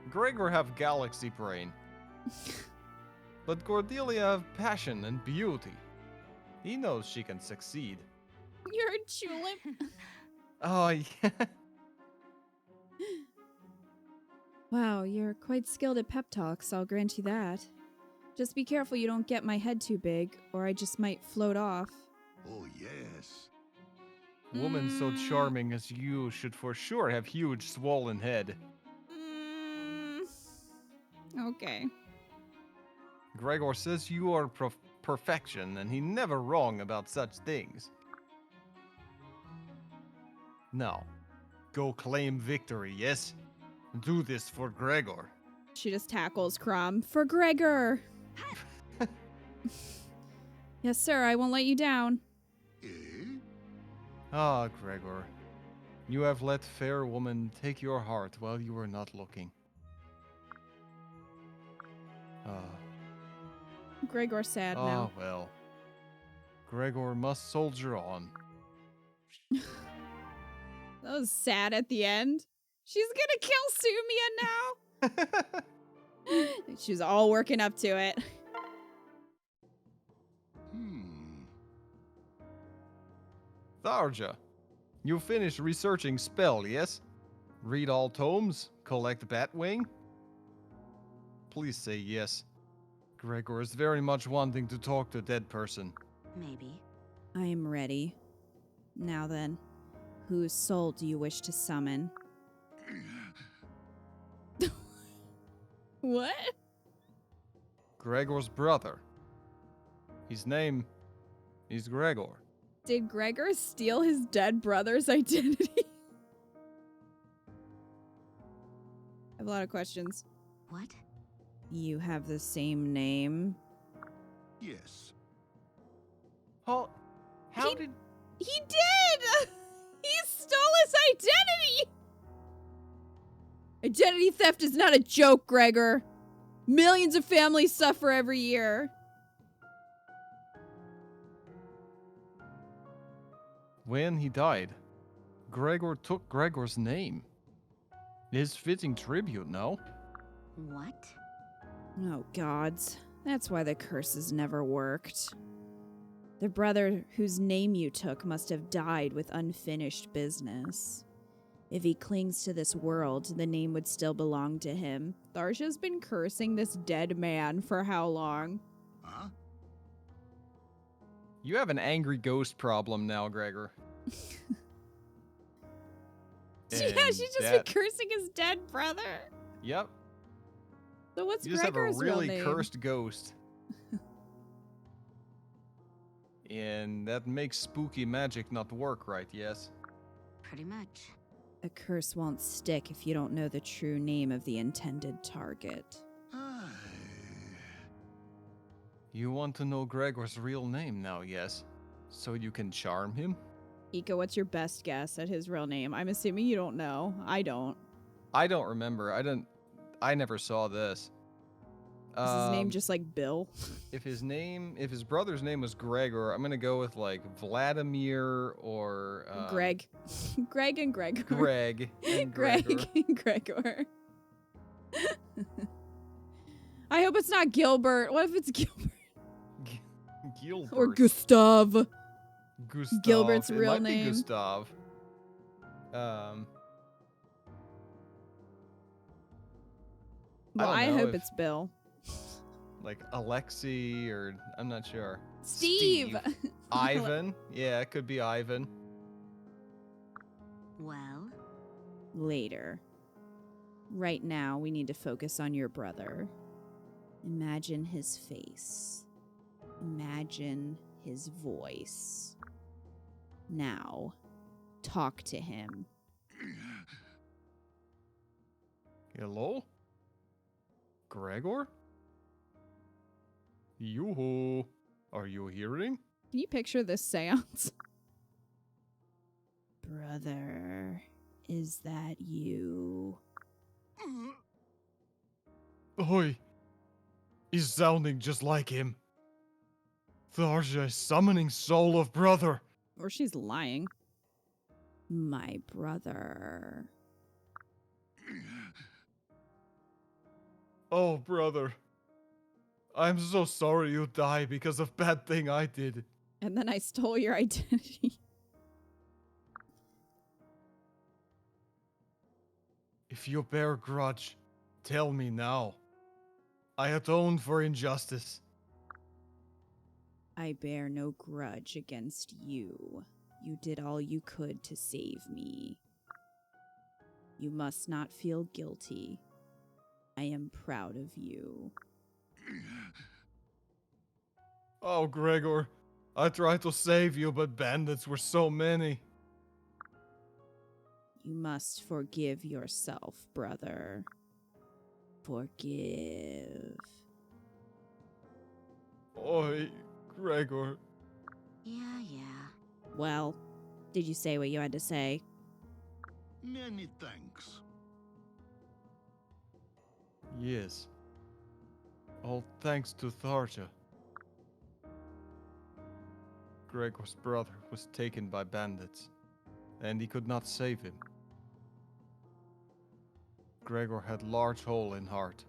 Gregor have galaxy brain. But Cordelia have passion and beauty. He knows she can succeed. You're a tulip. Oh, yeah. Wow, you're quite skilled at pep talks, I'll grant you that. Just be careful you don't get my head too big, or I just might float off. Oh, yes. Woman so charming as you should for sure have huge swollen head. Okay. Gregor says you are perfection, and he never wrong about such things. Now, go claim victory, yes? Do this for Gregor. She just tackles Crom. For Gregor! Yes, sir, I won't let you down. Eh? Ah, Gregor. You have let fair woman take your heart while you were not looking. Gregor's sad Ah, now. well. Gregor must soldier on. That was sad at the end. She's gonna kill Sumia now! She's all working up to it. Tharja, you finished researching spell, yes? Read all tomes? Collect Batwing? Please say yes. Gregor is very much wanting to talk to a dead person. Maybe. I am ready. Now then, whose soul do you wish to summon? What? Gregor's brother. His name is Gregor. Did Gregor steal his dead brother's identity? I have a lot of questions. What? You have the same name? Yes. How did... He did! He stole his identity! Identity theft is not a joke, Gregor. Millions of families suffer every year. When he died, Gregor took Gregor's name. His fitting tribute, no? What? Oh, gods. That's why the curses never worked. The brother whose name you took must have died with unfinished business. If he clings to this world, the name would still belong to him. Tharsha's been cursing this dead man for how long? Huh? You have an angry ghost problem now, Gregor. Yeah, And she's just that- been cursing his dead brother. Yep. So what's You just have a Gregor's really real name? cursed ghost. And that makes spooky magic not work right, yes? Pretty much. A curse won't stick if you don't know the true name of the intended target. Aye. You want to know Gregor's real name now, yes? So you can charm him? Ika, what's your best guess at his real name? I'm assuming you don't know. I don't. I don't remember. I never saw this. Is his name just like Bill? If his brother's name was Gregor, I'm gonna go with like Vladimir or Greg. Greg and Gregor. Greg and Greg Gregor. and Gregor. I hope it's not Gilbert. What if it's Gilbert? Gilbert. Or Gustav. Gustav. Gilbert's It real might name. Be Gustav. Well, I don't know hope if- it's Bill. Like Alexei or I'm not sure. Steve. Ivan. Yeah, it could be Ivan. Well, Later. Right now, we need to focus on your brother. Imagine his face. Imagine his voice. Now, talk to him. Hello? Gregor? Yoo-hoo. Are you hearing? Can you picture this seance? Brother, is that you? Oi. He's sounding just like him. Tharja is summoning soul of brother. Or she's lying. My brother. Oh, brother. I'm so sorry you die because of bad thing I did. And then I stole your identity. If you bear grudge, tell me now. I atoned for injustice. I bear no grudge against you. You did all you could to save me. You must not feel guilty. I am proud of you. Oh, Gregor. I tried to save you, but bandits were so many. You must forgive yourself, brother. Forgive. Oi, Gregor. yeah. Well, did you say what you had to say? Many thanks. Yes. All thanks to Tharja. Gregor's brother was taken by bandits, and he could not save him. Gregor had large hole in heart,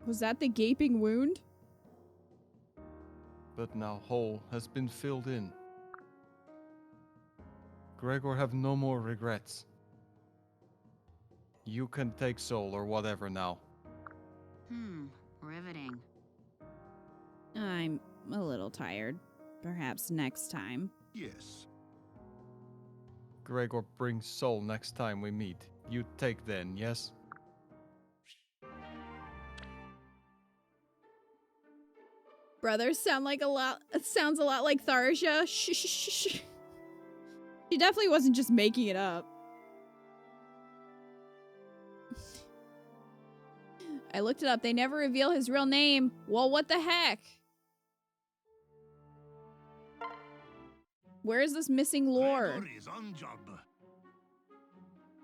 Was that the gaping wound? but now hole has been filled in. Gregor have no more regrets. You can take soul or whatever now. Riveting. I'm a little tired. Perhaps next time. Yes. Gregor brings soul next time we meet. You take then, yes? Brothers sounds a lot like Tharja. Shh, shh, shh, shh. She definitely wasn't just making it up. I looked it up. They never reveal his real name. Well, what the heck? Where is this missing lore? Gregor is on job.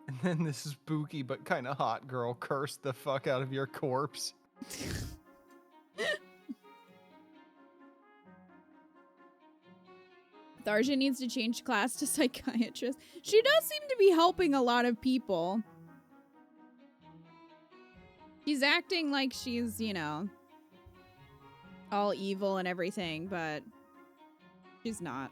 And then this spooky but kind of hot girl cursed the fuck out of your corpse. Tharja needs to change class to psychiatrist. She does seem to be helping a lot of people. She's acting like she's, you know, all evil and everything, but she's not.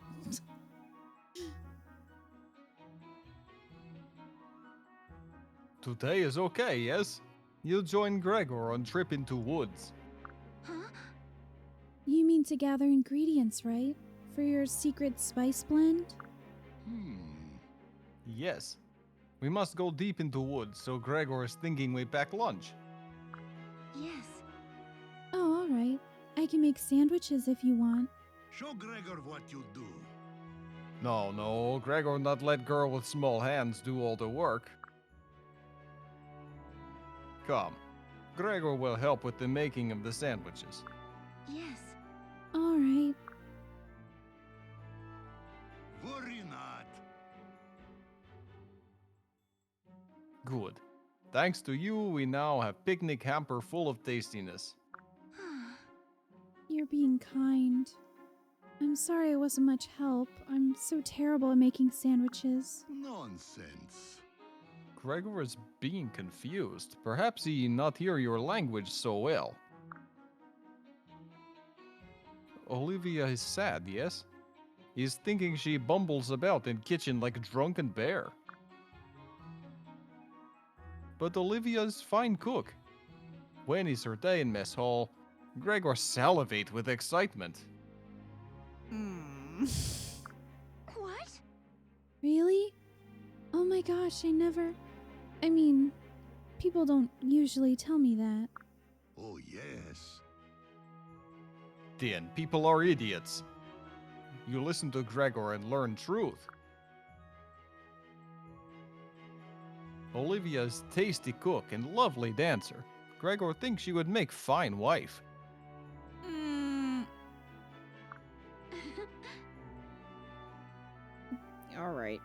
Today is okay, yes? You'll join Gregor on trip into woods. Huh? You mean to gather ingredients, right? For your secret spice blend? Yes. We must go deep into woods, so Gregor is thinking we pack lunch. Yes. Oh, alright. I can make sandwiches if you want. Show Gregor what you do. No, Gregor not let girl with small hands do all the work. Come. Gregor will help with the making of the sandwiches. Yes. not? Good. Thanks to you, we now have picnic hamper full of tastiness. You're being kind. I'm sorry I wasn't much help. I'm so terrible at making sandwiches. Nonsense. Gregor is being confused. Perhaps he not hear your language so well. Olivia is sad, yes? He's thinking she bumbles about in kitchen like a drunken bear. But Olivia's fine cook. When is her day in mess hall, Gregor salivate with excitement. What? Really? Oh my gosh, I mean, people don't usually tell me that. Oh, yes. Then people are idiots. You listen to Gregor and learn truth. Olivia's tasty cook and lovely dancer. Gregor thinks she would make fine wife. All right.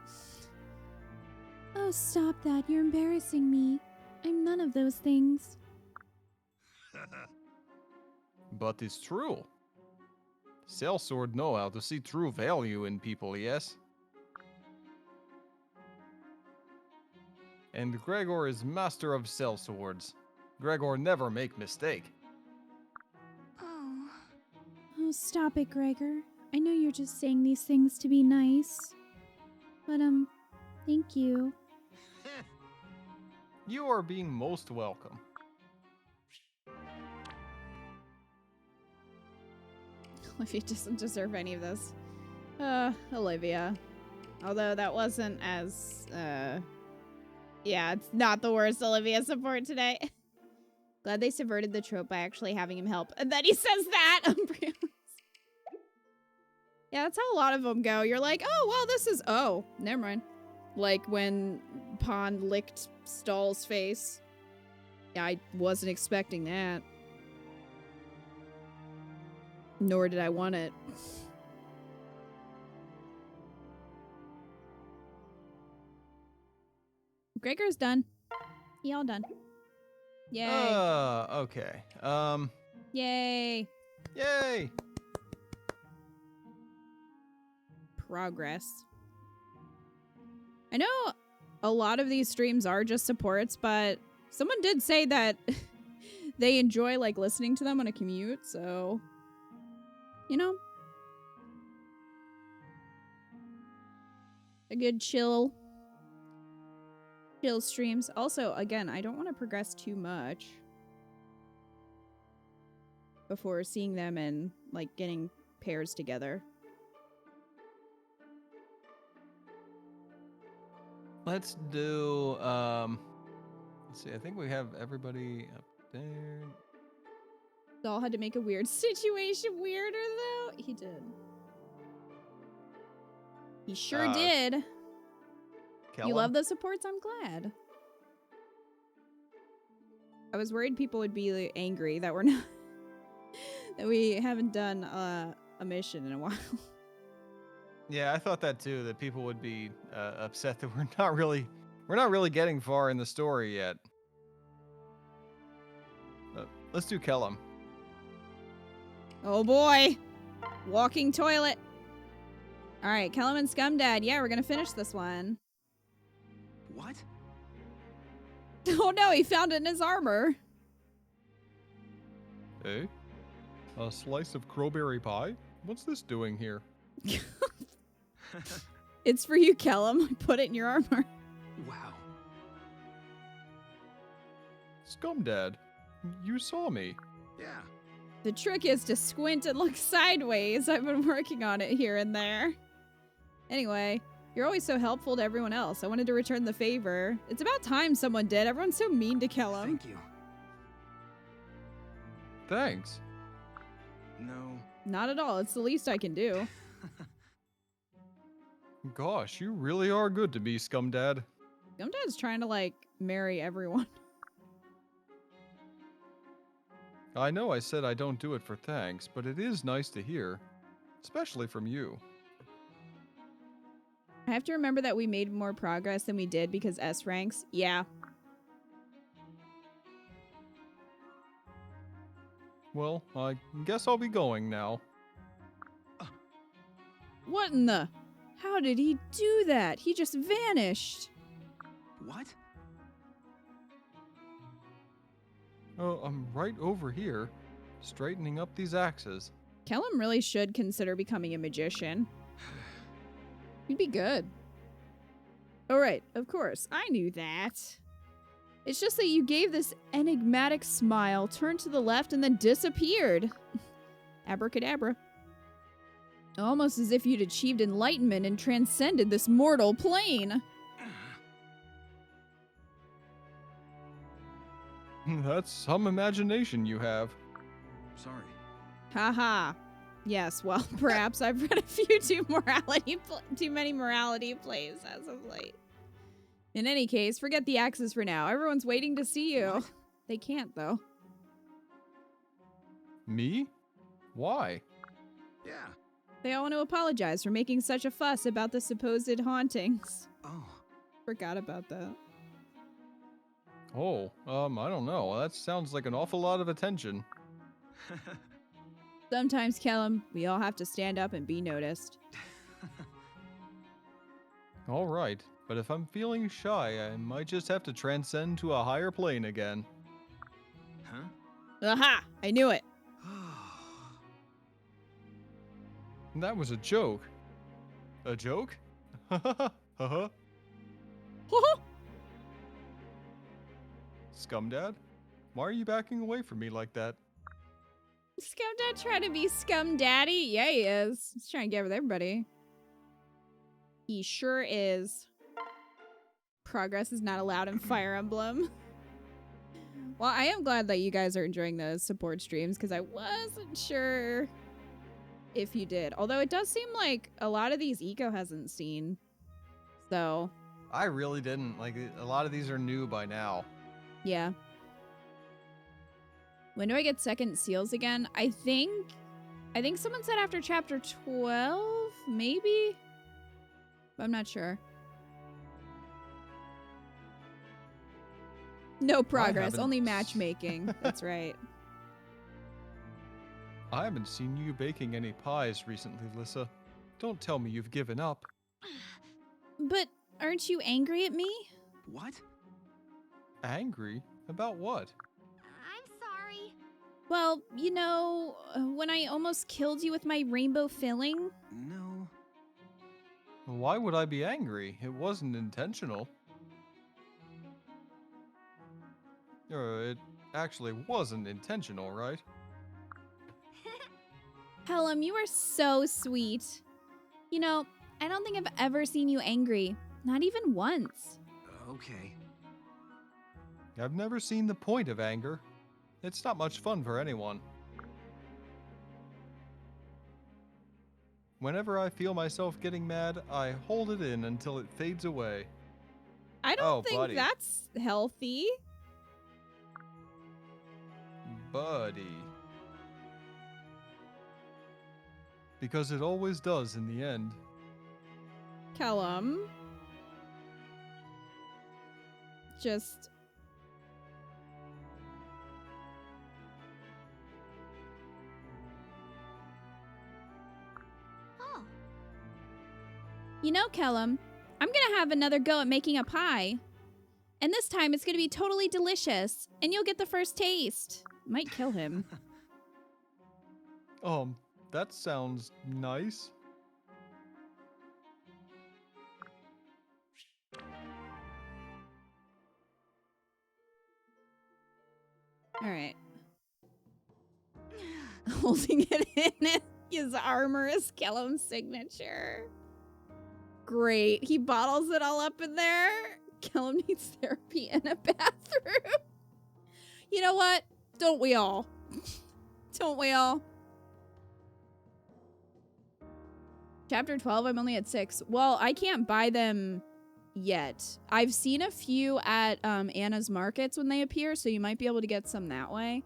Oh, stop that. You're embarrassing me. I'm none of those things. But it's true. Sellsword know how to see true value in people, yes? And Gregor is master of sellswords. Gregor never make mistake. Oh. Oh, stop it, Gregor. I know you're just saying these things to be nice. But, thank you. You are being most welcome. Olivia doesn't deserve any of this. Olivia. Although that wasn't as, yeah, it's not the worst Olivia support today. Glad they subverted the trope by actually having him help. And then he says that! Yeah, that's how a lot of them go. You're like, oh, well, this is... Oh, never mind. Like when Pond licked Stahl's face. Yeah, I wasn't expecting that. Nor did I want it. Gregor's done. He all done. Yay. Okay. Yay. Yay! Progress. I know a lot of these streams are just supports, but someone did say that they enjoy like listening to them on a commute, so you know, a good chill streams. Also, again, I don't want to progress too much before seeing them and like getting pairs together. Let's do, let's see, I think we have everybody up there. Doll had to make a weird situation weirder, though. He did. He sure did. Kellen? You love the supports? I'm glad. I was worried people would be like, angry that we're not... that we haven't done a mission in a while. Yeah, I thought that too, that people would be upset that we're not really getting far in the story yet. Let's do Kellum. Oh boy! Walking toilet. Alright, Kellum and Scumdad. Yeah, we're gonna finish this one. What? Oh no, he found it in his armor. Hey? A slice of crowberry pie? What's this doing here? It's for you, Kellum. Put it in your armor. Wow. Scumdad, you saw me. Yeah. The trick is to squint and look sideways. I've been working on it here and there. Anyway, you're always so helpful to everyone else. I wanted to return the favor. It's about time someone did. Everyone's so mean to Kellum. Thank you. Thanks. No. Not at all. It's the least I can do. Gosh, you really are good to me, Scumdad. Scumdad's trying to, like, marry everyone. I know I said I don't do it for thanks, but it is nice to hear. Especially from you. I have to remember that we made more progress than we did because S ranks. Yeah. Well, I guess I'll be going now. What in the? How did he do that? He just vanished. What? Oh, I'm right over here, straightening up these axes. Kellum really should consider becoming a magician. He'd be good. Oh, right, of course. I knew that. It's just that you gave this enigmatic smile, turned to the left, and then disappeared. Abracadabra. Almost as if you'd achieved enlightenment and transcended this mortal plane. That's some imagination you have. Sorry. Haha. Yes, well, perhaps I've read a few too many morality plays as of late. In any case, forget the axes for now. Everyone's waiting to see you. What? They can't, though. Me? Why? Yeah. They all want to apologize for making such a fuss about the supposed hauntings. Oh. Forgot about that. Oh, I don't know. That sounds like an awful lot of attention. Sometimes, Kellum, we all have to stand up and be noticed. All right, but if I'm feeling shy, I might just have to transcend to a higher plane again. Huh? Aha! I knew it. That was a joke. A joke? Haha. Scumdad? Why are you backing away from me like that? Scumdad trying to be Scum Daddy? Yeah, he is. He's trying to get with everybody. He sure is. Progress is not allowed in Fire Emblem. Well, I am glad that you guys are enjoying the support streams because I wasn't sure if you did. Although it does seem like a lot of these Eco hasn't seen. So, I really didn't. Like, a lot of these are new by now. yeah. When do I get second seals again? I think someone said after chapter 12, maybe? I'm not sure. No progress, haven't only matchmaking. That's right. I haven't seen you baking any pies recently, Lissa. Don't tell me you've given up. But aren't you angry at me? What? Angry? About what? I'm sorry. Well, you know, when I almost killed you with my rainbow filling? No. Why would I be angry? It wasn't intentional. It actually wasn't intentional, right? Hellum, you are so sweet. You know, I don't think I've ever seen you angry. Not even once. Okay. I've never seen the point of anger. It's not much fun for anyone. Whenever I feel myself getting mad, I hold it in until it fades away. I don't think buddy. that's healthy. Buddy. Because it always does in the end. Kellum. Just... Oh, You know, Kellum, I'm gonna have another go at making a pie. And this time it's gonna be totally delicious. And you'll get the first taste. Might kill him. That sounds nice. Alright. Holding it in his armor is Kellum's signature. Great. He bottles it all up in there. Kellum needs therapy and a bathroom. You know what? Don't we all? Don't we all? Chapter 12, I'm only at 6. Well, I can't buy them yet. I've seen a few at Anna's markets when they appear, so you might be able to get some that way.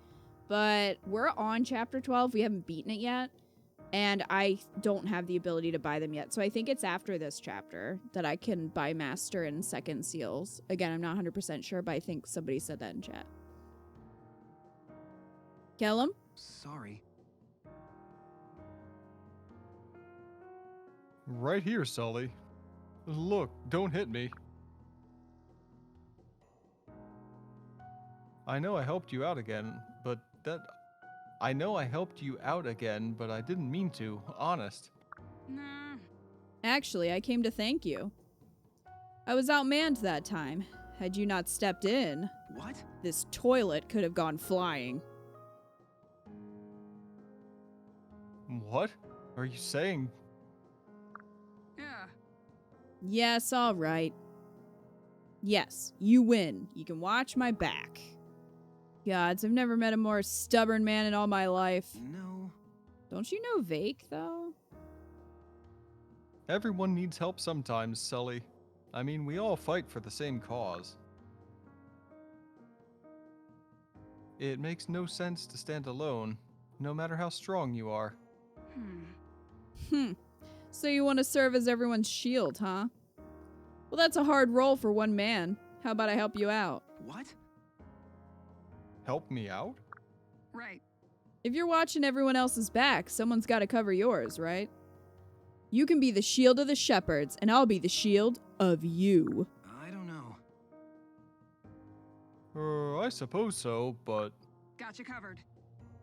But we're on chapter 12. We haven't beaten it yet. And I don't have the ability to buy them yet. So I think it's after this chapter that I can buy Master and Second Seals. Again, I'm not 100% sure, but I think somebody said that in chat. Kellum? Sorry. Right here, Sully. Look, don't hit me. I know I helped you out again, but I didn't mean to, honest. Nah. Actually, I came to thank you. I was outmanned that time. Had you not stepped in, What? this toilet could have gone flying. What? Are you saying? Yeah. Yes, all right. Yes, you win. You can watch my back. Gods, I've never met a more stubborn man in all my life. No. Don't you know Vake, though? Everyone needs help sometimes, Sully. I mean, we all fight for the same cause. It makes no sense to stand alone, no matter how strong you are. So you want to serve as everyone's shield, huh? Well, that's a hard role for one man. How about I help you out? What? Help me out? Right. If you're watching everyone else's back, someone's got to cover yours, right? You can be the shield of the shepherds, and I'll be the shield of you. I don't know. I suppose so, but Got you covered.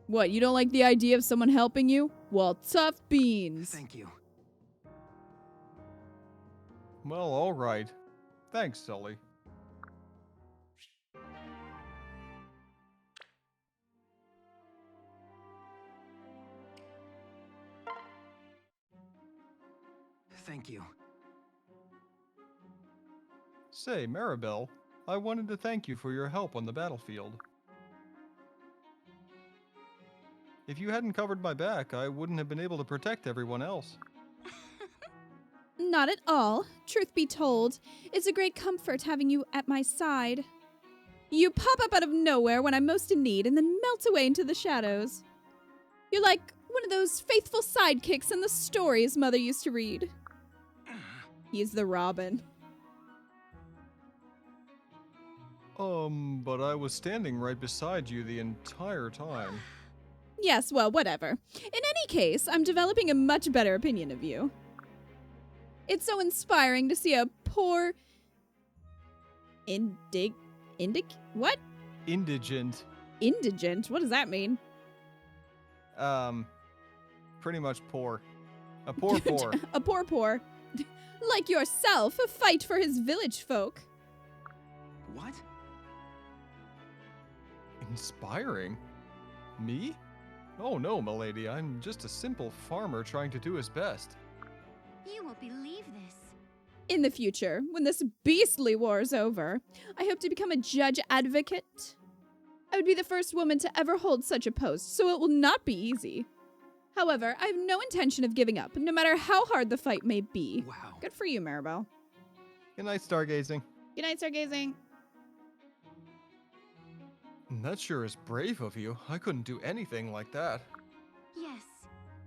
What, you don't like the idea of someone helping you? Well, tough beans. Thank you. well, all right. Thanks, Sully. Thank you. Say, Maribel, I wanted to thank you for your help on the battlefield. If you hadn't covered my back, I wouldn't have been able to protect everyone else. Not at all. Truth be told, it's a great comfort having you at my side. You pop up out of nowhere when I'm most in need and then melt away into the shadows. You're like one of those faithful sidekicks in the stories Mother used to read. He's the Robin. But I was standing right beside you the entire time. Yes, well, whatever. In any case, I'm developing a much better opinion of you. It's so inspiring to see a poor... What? Indigent. Indigent? What does that mean? Pretty much poor. A poor. A poor. Like yourself, fight for his village folk. What? Inspiring? Me? Oh no, milady, I'm just a simple farmer trying to do his best. You won't believe this. In the future, when this beastly war's over, I hope to become a judge advocate. I would be the first woman to ever hold such a post, so it will not be easy. However, I have no intention of giving up, no matter how hard the fight may be. Wow. Good for you, Maribel. Good night, stargazing. Good night, Stargazing. That sure is brave of you. I couldn't do anything like that. Yes.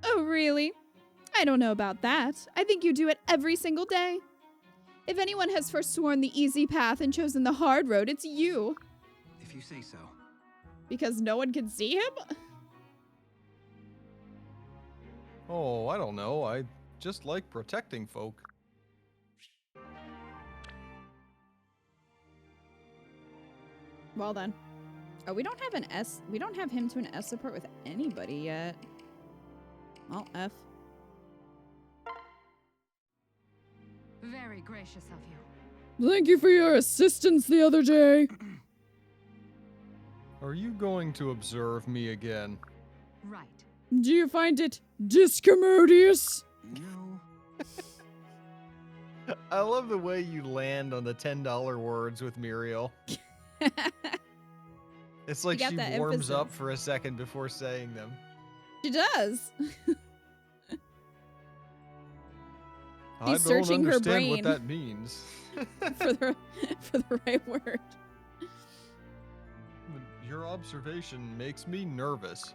Oh, really? I don't know about that. I think you do it every single day. If anyone has forsworn the easy path and chosen the hard road, it's you. If you say so. Because no one can see him? Oh, I don't know. I just like protecting folk. Well then. Oh, we don't have an S. We don't have him to an S support with anybody yet. Well, F. Very gracious of you. Thank you for your assistance the other day. Are you going to observe me again? Right. Do you find it discommodious? No. I love the way you land on the $10 words with Muriel. It's like got she that warms up emphasis. for a second before saying them. She does. I don't searching her understand what brain. that means. for the right word. Your observation makes me nervous.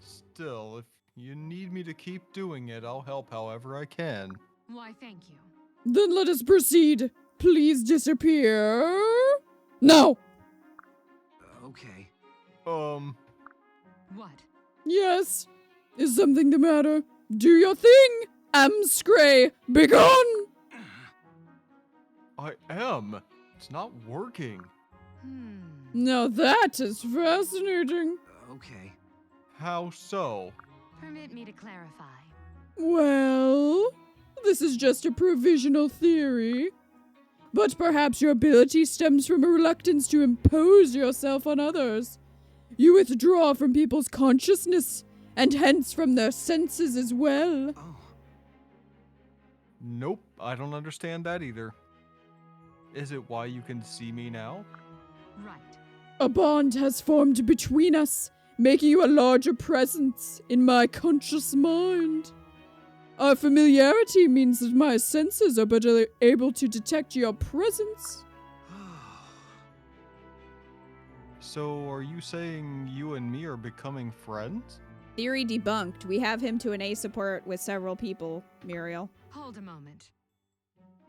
Still, if you need me to keep doing it, I'll help however I can. Why, thank you. Then let us proceed. Please disappear. No. Okay. What? Yes. Is something the matter? Do your thing. Amscray, begone. I am. It's not working. Now that is fascinating. Okay. How so? Permit me to clarify. Well, this is just a provisional theory. But perhaps your ability stems from a reluctance to impose yourself on others. You withdraw from people's consciousness, and hence from their senses as well. Oh. Nope, I don't understand that either. Is it why you can see me now? Right. A bond has formed between us, making you a larger presence in my conscious mind. Our familiarity means that my senses are better able to detect your presence. So, are you saying you and me are becoming friends? Theory debunked. We have him to an A support with several people, Muriel. Hold a moment.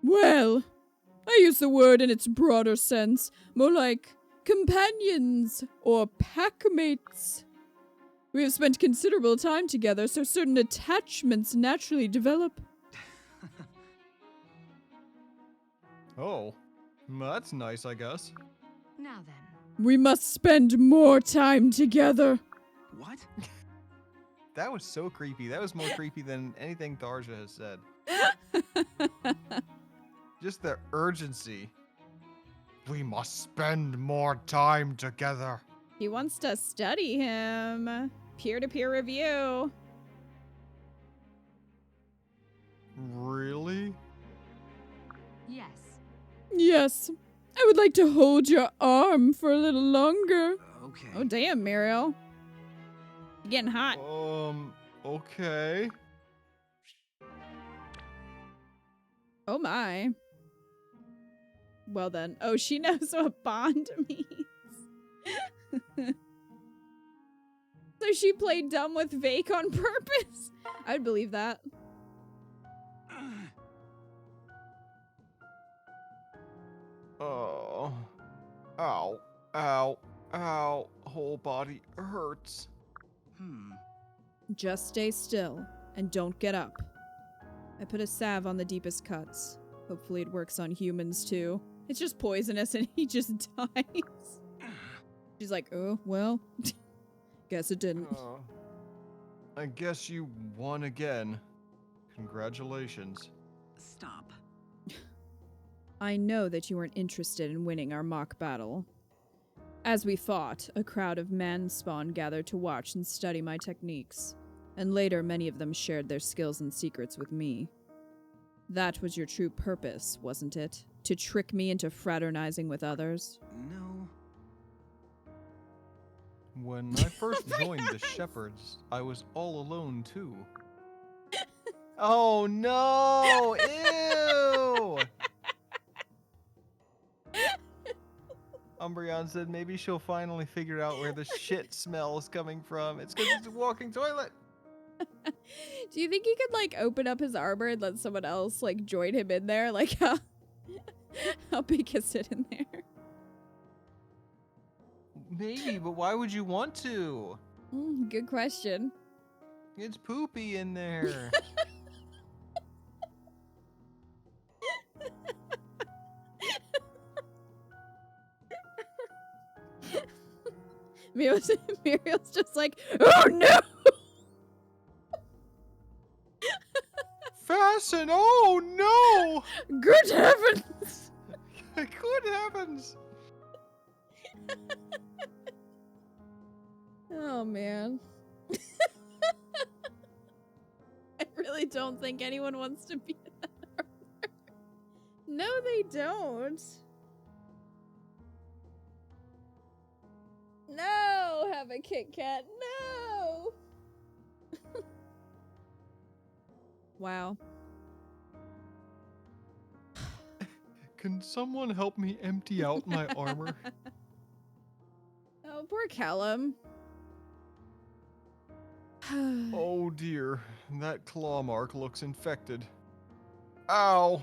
Well, I use the word in its broader sense, more like companions or packmates. We have spent considerable time together, so certain attachments naturally develop. Oh, that's nice, I guess. Now then. We must spend more time together. What? That was so creepy. That was more creepy than anything Tharja has said. Just the urgency. We must spend more time together. He wants to study him. Peer-to-peer review. Really? Yes. Yes, I would like to hold your arm for a little longer. Okay. Oh, damn, Muriel. You're getting hot. Okay. Oh, my. Well, then. Oh, she knows what bond means. So she played dumb with Vake on purpose? I'd believe that. Oh. Ow. Ow. Ow. Whole body hurts. Just stay still and don't get up. I put a salve on the deepest cuts. Hopefully it works on humans too. It's just poisonous and he just dies. She's like, oh, well, guess it didn't. I guess you won again. Congratulations. Stop. I know that you weren't interested in winning our mock battle. As we fought, a crowd of man-spawn gathered to watch and study my techniques, and later many of them shared their skills and secrets with me. That was your true purpose, wasn't it? To trick me into fraternizing with others? No. When I first joined the Shepherds, I was all alone too. Oh no! Ew! Umbreon said maybe she'll finally figure out where the shit smell is coming from. It's because it's a walking toilet. Do you think he could, like, open up his armor and let someone else, like, join him in there? Like, how big is it in there? Maybe, but why would you want to? Good question. It's poopy in there. Muriel's just like, oh no! Fasten! Oh no! Good heavens! Good heavens! Oh man. I really don't think anyone wants to be in that armor. No, they don't. No, have a Kit Kat. No. Wow. Can someone help me empty out my armor? Oh, poor Callum. Oh dear, that claw mark looks infected. Ow!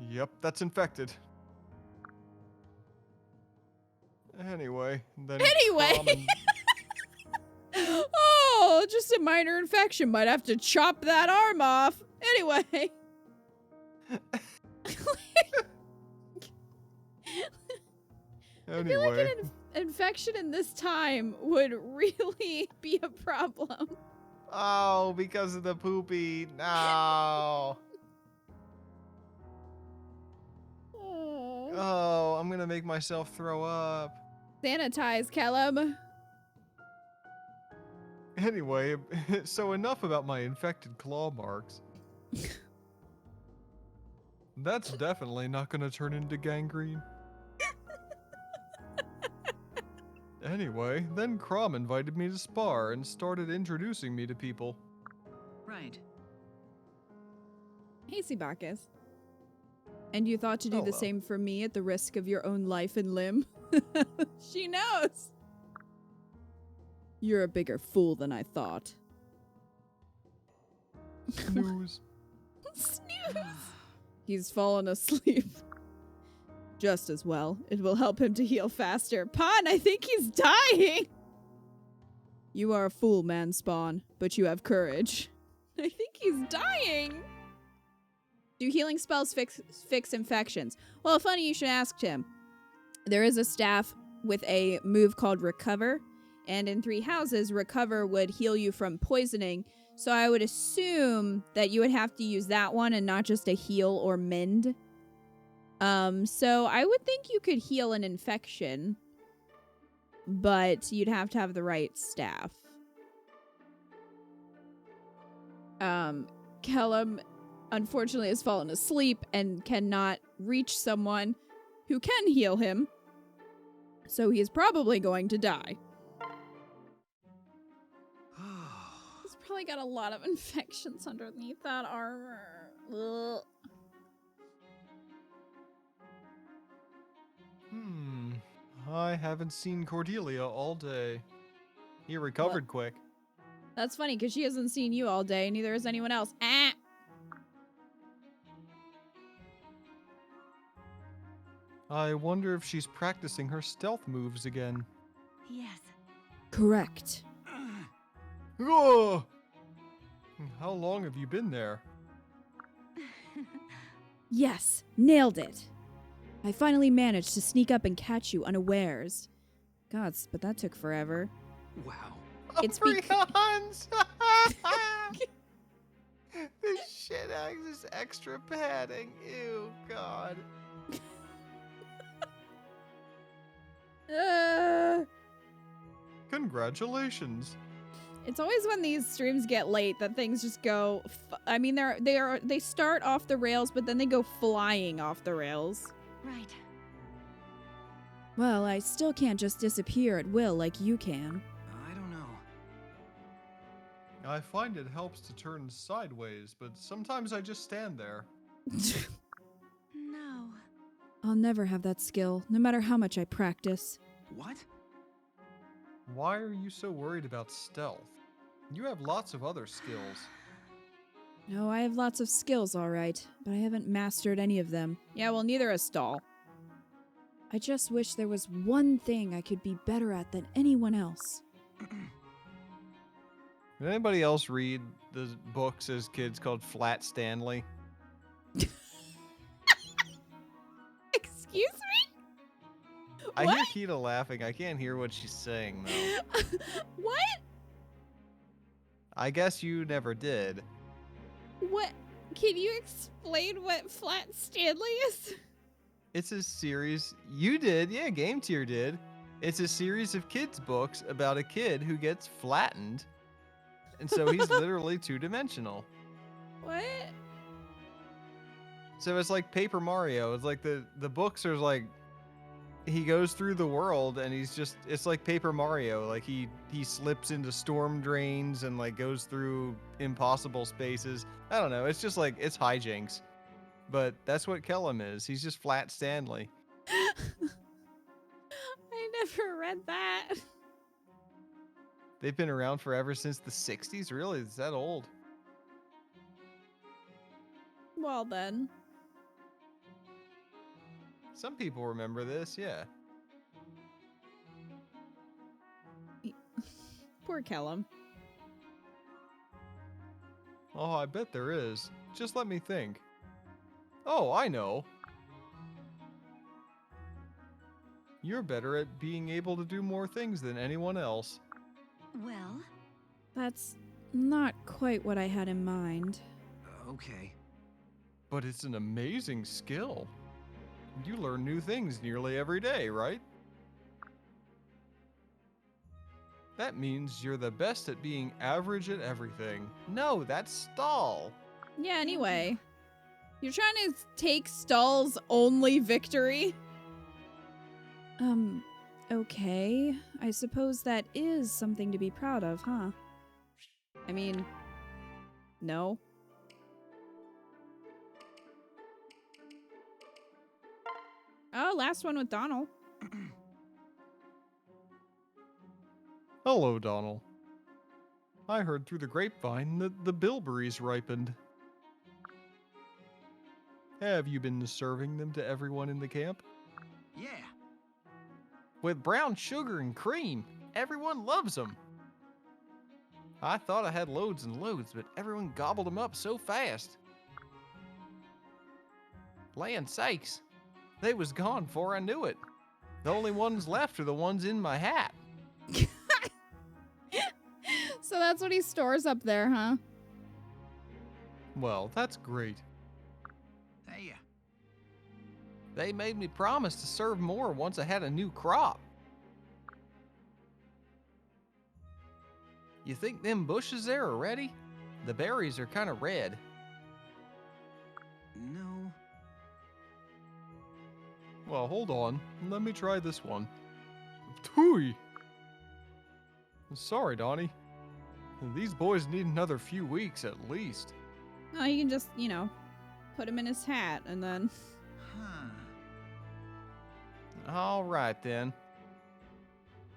Yep, that's infected. Anyway, then Anyway. Crom and- Oh, just a minor infection. Might have to chop that arm off. Anyway. I feel like Anyway, an infection in this time would really be a problem. oh, because of the poopy. No. Oh. Oh, I'm gonna make myself throw up. Sanitize, Caleb. Anyway, so enough about my infected claw marks. That's definitely not gonna turn into gangrene. Anyway, then Crom invited me to spar and started introducing me to people. Right. Hey, Sebakis. And you thought to do the Hello. same for me at the risk of your own life and limb? She knows. You're a bigger fool than I thought. Snooze. Snooze. He's fallen asleep. Just as well. It will help him to heal faster. Pon, I think he's dying. You are a fool, man Spawn, but you have courage. I think he's dying. Do healing spells fix infections? Well, funny you should ask, Tim. There is a staff with a move called Recover, and in 3 houses, Recover would heal you from poisoning, so I would assume that you would have to use that one and not just a heal or mend. So I would think you could heal an infection, but you'd have to have the right staff. Kellum unfortunately has fallen asleep and cannot reach someone who can heal him, so he is probably going to die. He's probably got a lot of infections underneath that armor. Ugh. I haven't seen Cordelia all day. He recovered quick. That's funny, because she hasn't seen you all day, neither has anyone else. Ah! I wonder if she's practicing her stealth moves again. Yes. Correct. Oh! How long have you been there? Yes, nailed it. I finally managed to sneak up and catch you unawares. Gods, but that took forever. Wow. It's Freons! This shit acts as extra padding. Ew, God. Congratulations. It's always when these streams get late that things just go. I mean, they start off the rails, but then they go flying off the rails. Right. Well, I still can't just disappear at will like you can. I don't know. I find it helps to turn sideways, but sometimes I just stand there. No. I'll never have that skill, no matter how much I practice. What? Why are you so worried about stealth? You have lots of other skills. No, I have lots of skills, all right, but I haven't mastered any of them. Yeah, well, neither has Stall. I just wish there was one thing I could be better at than anyone else. Did anybody else read the books as kids called Flat Stanley? Excuse me? I What? hear Keita laughing. I can't hear what she's saying, though. What? I guess you never did. What? Can you explain what Flat Stanley is? It's a series. You did. Yeah, Game Tier did. It's a series of kids' books about a kid who gets flattened. And so he's literally two-dimensional. What? So it's like Paper Mario. It's like the books are like he goes through the world and it's like Paper Mario. Like he slips into storm drains and like goes through impossible spaces. I don't know. It's just like it's hijinks. But that's what Kellum is. He's just Flat Stanley. I never read that. They've been around forever since the 60s? Really? Is that old? Well then. Some people remember this, yeah. Poor Kellum. Oh, I bet there is. Just let me think. Oh, I know. You're better at being able to do more things than anyone else. Well, That's not quite what I had in mind. Okay. But it's an amazing skill. You learn new things nearly every day, right? That means you're the best at being average at everything. No, that's stall. Yeah, anyway. You're trying to take Stall's only victory? Okay. I suppose that is something to be proud of, huh? I mean, no. Oh, last one with Donald. Hello, Donald. I heard through the grapevine that the bilberries ripened. Have you been serving them to everyone in the camp? Yeah. With brown sugar and cream. Everyone loves them. I thought I had loads and loads, but everyone gobbled them up so fast. Land sakes, they was gone before I knew it. The only ones left are the ones in my hat. So that's what he stores up there, huh? Well, that's great. Hey, They made me promise to serve more once I had a new crop. You think them bushes there are ready? The berries are kind of red. no. Well, hold on. Let me try this one. Tooey! Sorry, Donnie. These boys need another few weeks at least. Oh, you can just, you know, put him in his hat and then... Huh. All right, then.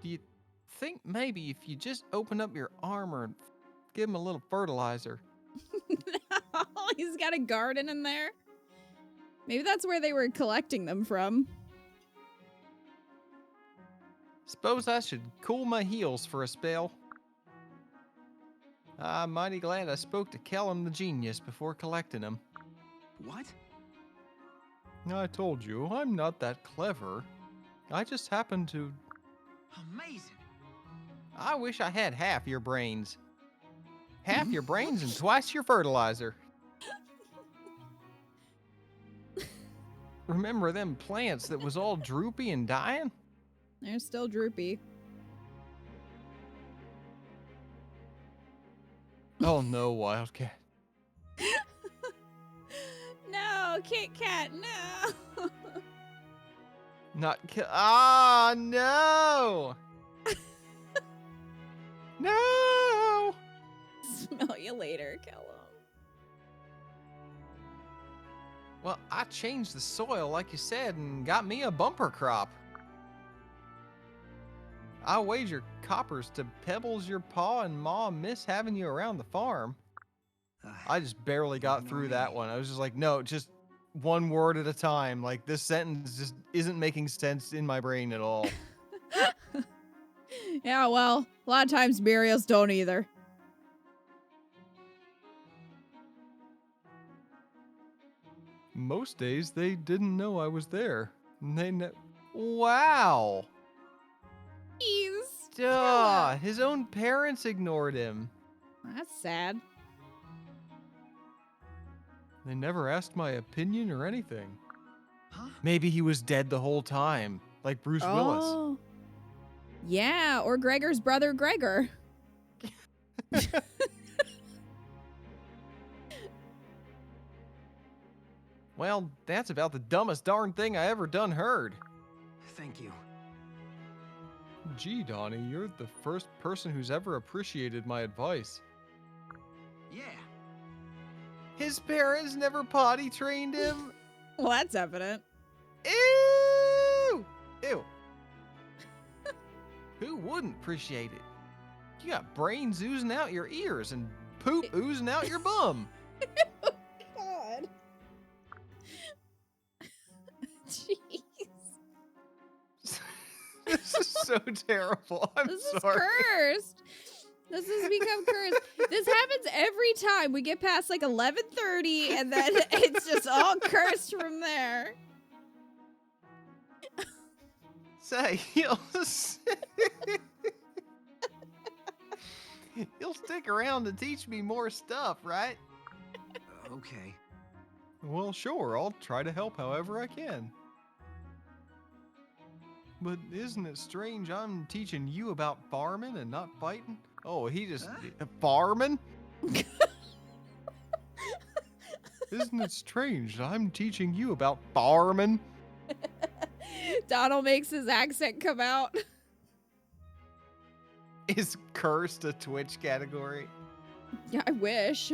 Do you think maybe if you just open up your armor and give him a little fertilizer? No, he's got a garden in there. Maybe that's where they were collecting them from. Suppose I should cool my heels for a spell. I'm mighty glad I spoke to Kellum the genius before collecting them. What? I told you, I'm not that clever. I just happen to... Amazing. I wish I had half your brains. Half your brains and twice your fertilizer. Remember them plants that was all droopy and dying? They're still droopy. Oh no, Wildcat. No, Kit Kat, no. Ah, no! No! Smell you later, Kellum. Well, I changed the soil like you said and got me a bumper crop. I wager coppers to pebbles your pa and ma miss having you around the farm. I just barely got through that one. I was just like, no, just one word at a time. Like, this sentence just isn't making sense in my brain at all. Yeah, well, a lot of times Muriel's don't either. Most days they didn't know I was there. Wow. Jeez. Duh, his own parents ignored him. That's sad. They never asked my opinion or anything. Huh? Maybe he was dead the whole time, like Bruce Willis. Oh. Yeah, or Gregor's brother, Gregor. Well, that's about the dumbest darn thing I ever done heard. Thank you. Gee, Donnie, you're the first person who's ever appreciated my advice. Yeah. His parents never potty trained him? Well, that's evident. Ew! Ew. Who wouldn't appreciate it? You got brains oozing out your ears and poop oozing out your bum. God. Jeez. This is so terrible. I'm This sorry. is cursed. This has become cursed. This happens every time we get past like 11:30, and then it's just all cursed from there. Say, you'll stick around to teach me more stuff, right? Okay. Well, sure. I'll try to help however I can. But isn't it strange I'm teaching you about farming and not fighting? Oh, he just... Farming? Isn't it strange that I'm teaching you about farming? Donald makes his accent come out. Is cursed a Twitch category? Yeah, I wish.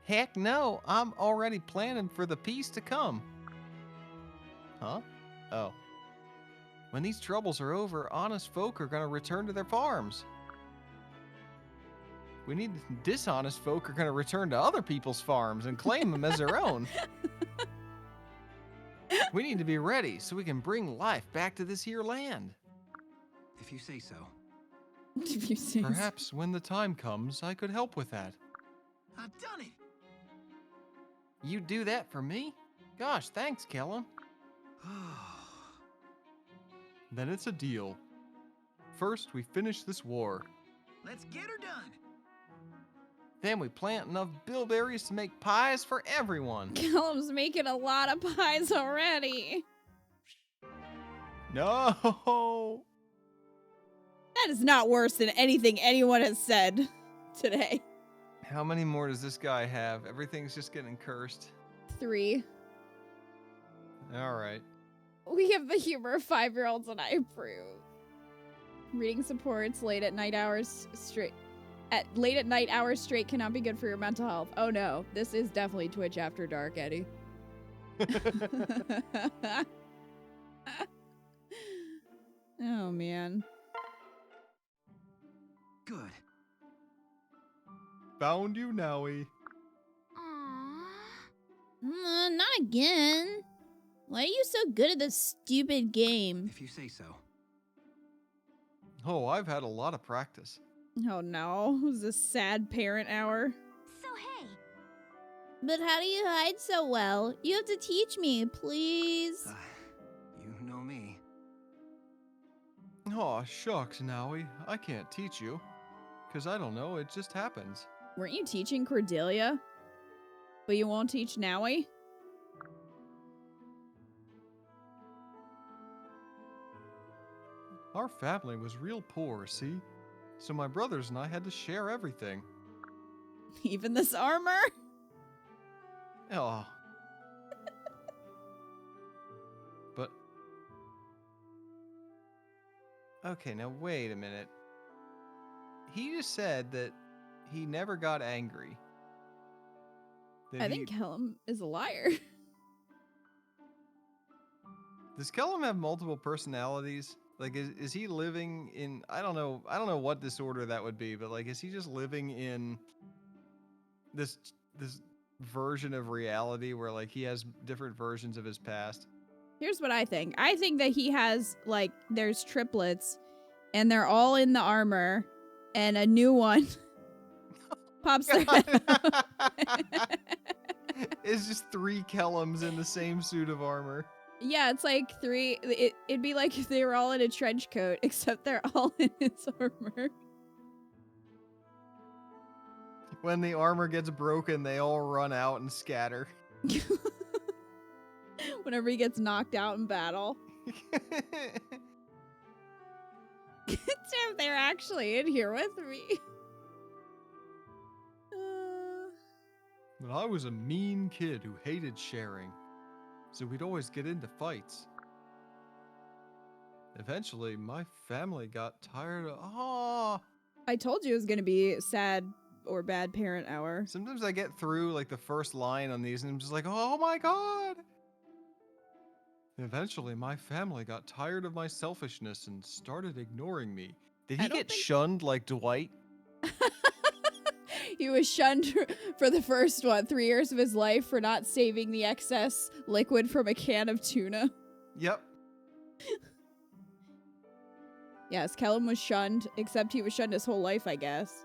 Heck no, I'm already planning for the peace to come. Huh? Oh. When these troubles are over, honest folk are going to return to their farms. We need dishonest folk are going to return to other people's farms and claim them as their own. We need to be ready so we can bring life back to this here land. If you say so. If you say so. Perhaps when the time comes, I could help with that. I've done it. You do that for me? Gosh, thanks, Kellen. Then it's a deal. First, we finish this war. Let's get her done. Then we plant enough bilberries to make pies for everyone. Callum's making a lot of pies already. No! That is not worse than anything anyone has said today. How many more does this guy have? Everything's just getting cursed. 3. Alright. We have the humor of 5-year-olds and I approve. Reading supports late at night hours straight. Late at night hours straight cannot be good for your mental health. Oh no, this is definitely Twitch after dark, Eddie. Oh man. Good. Found you, Nowie. Not again. Why are you so good at this stupid game? If you say so. Oh, I've had a lot of practice. Oh no, it was a sad parent hour. So hey, But how do you hide so well? You have to teach me, please. You know me. Aw, shucks, Nowie. I can't teach you. 'Cause I don't know, it just happens. Weren't you teaching Cordelia? But you won't teach Nowie? Our family was real poor, see? So my brothers and I had to share everything. Even this armor? Oh. But... Okay, now wait a minute. He just said that he never got angry. That I think Kellum is a liar. Does Kellum have multiple personalities? Like, is he living in... I don't know what disorder that would be, but, like, is he just living in this version of reality where, like, he has different versions of his past? Here's what I think. I think that he has, like, there's triplets, and they're all in the armor, and a new one pops their head out. It's just 3 Kellums in the same suit of armor. Yeah, it's like 3. It'd be like if they were all in a trench coat, except they're all in his armor. When the armor gets broken, they all run out and scatter. Whenever he gets knocked out in battle. Damn, they're actually in here with me. But I was a mean kid who hated sharing, so we'd always get into fights. Eventually, my family got tired of... I told you it was going to be sad or bad parent hour. Sometimes I get through, like, the first line on these, and I'm just like, oh my god! Eventually, my family got tired of my selfishness and started ignoring me, Did I he don't get think- shunned like Dwight? He was shunned for the first, 3 years of his life for not saving the excess liquid from a can of tuna. Yep. Yes, Kellum was shunned, except he was shunned his whole life, I guess.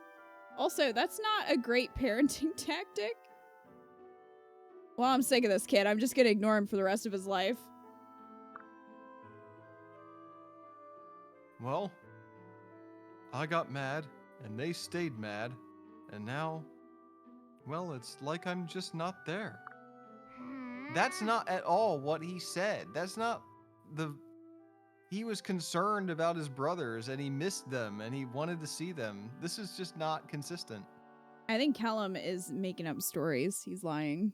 Also, that's not a great parenting tactic. Well, I'm sick of this kid. I'm just gonna ignore him for the rest of his life. Well, I got mad, and they stayed mad, and now, well, it's like I'm just not there. That's not at all what he said. That's not the... He was concerned about his brothers, and he missed them, and he wanted to see them. This is just not consistent. I think Kellum is making up stories. He's lying.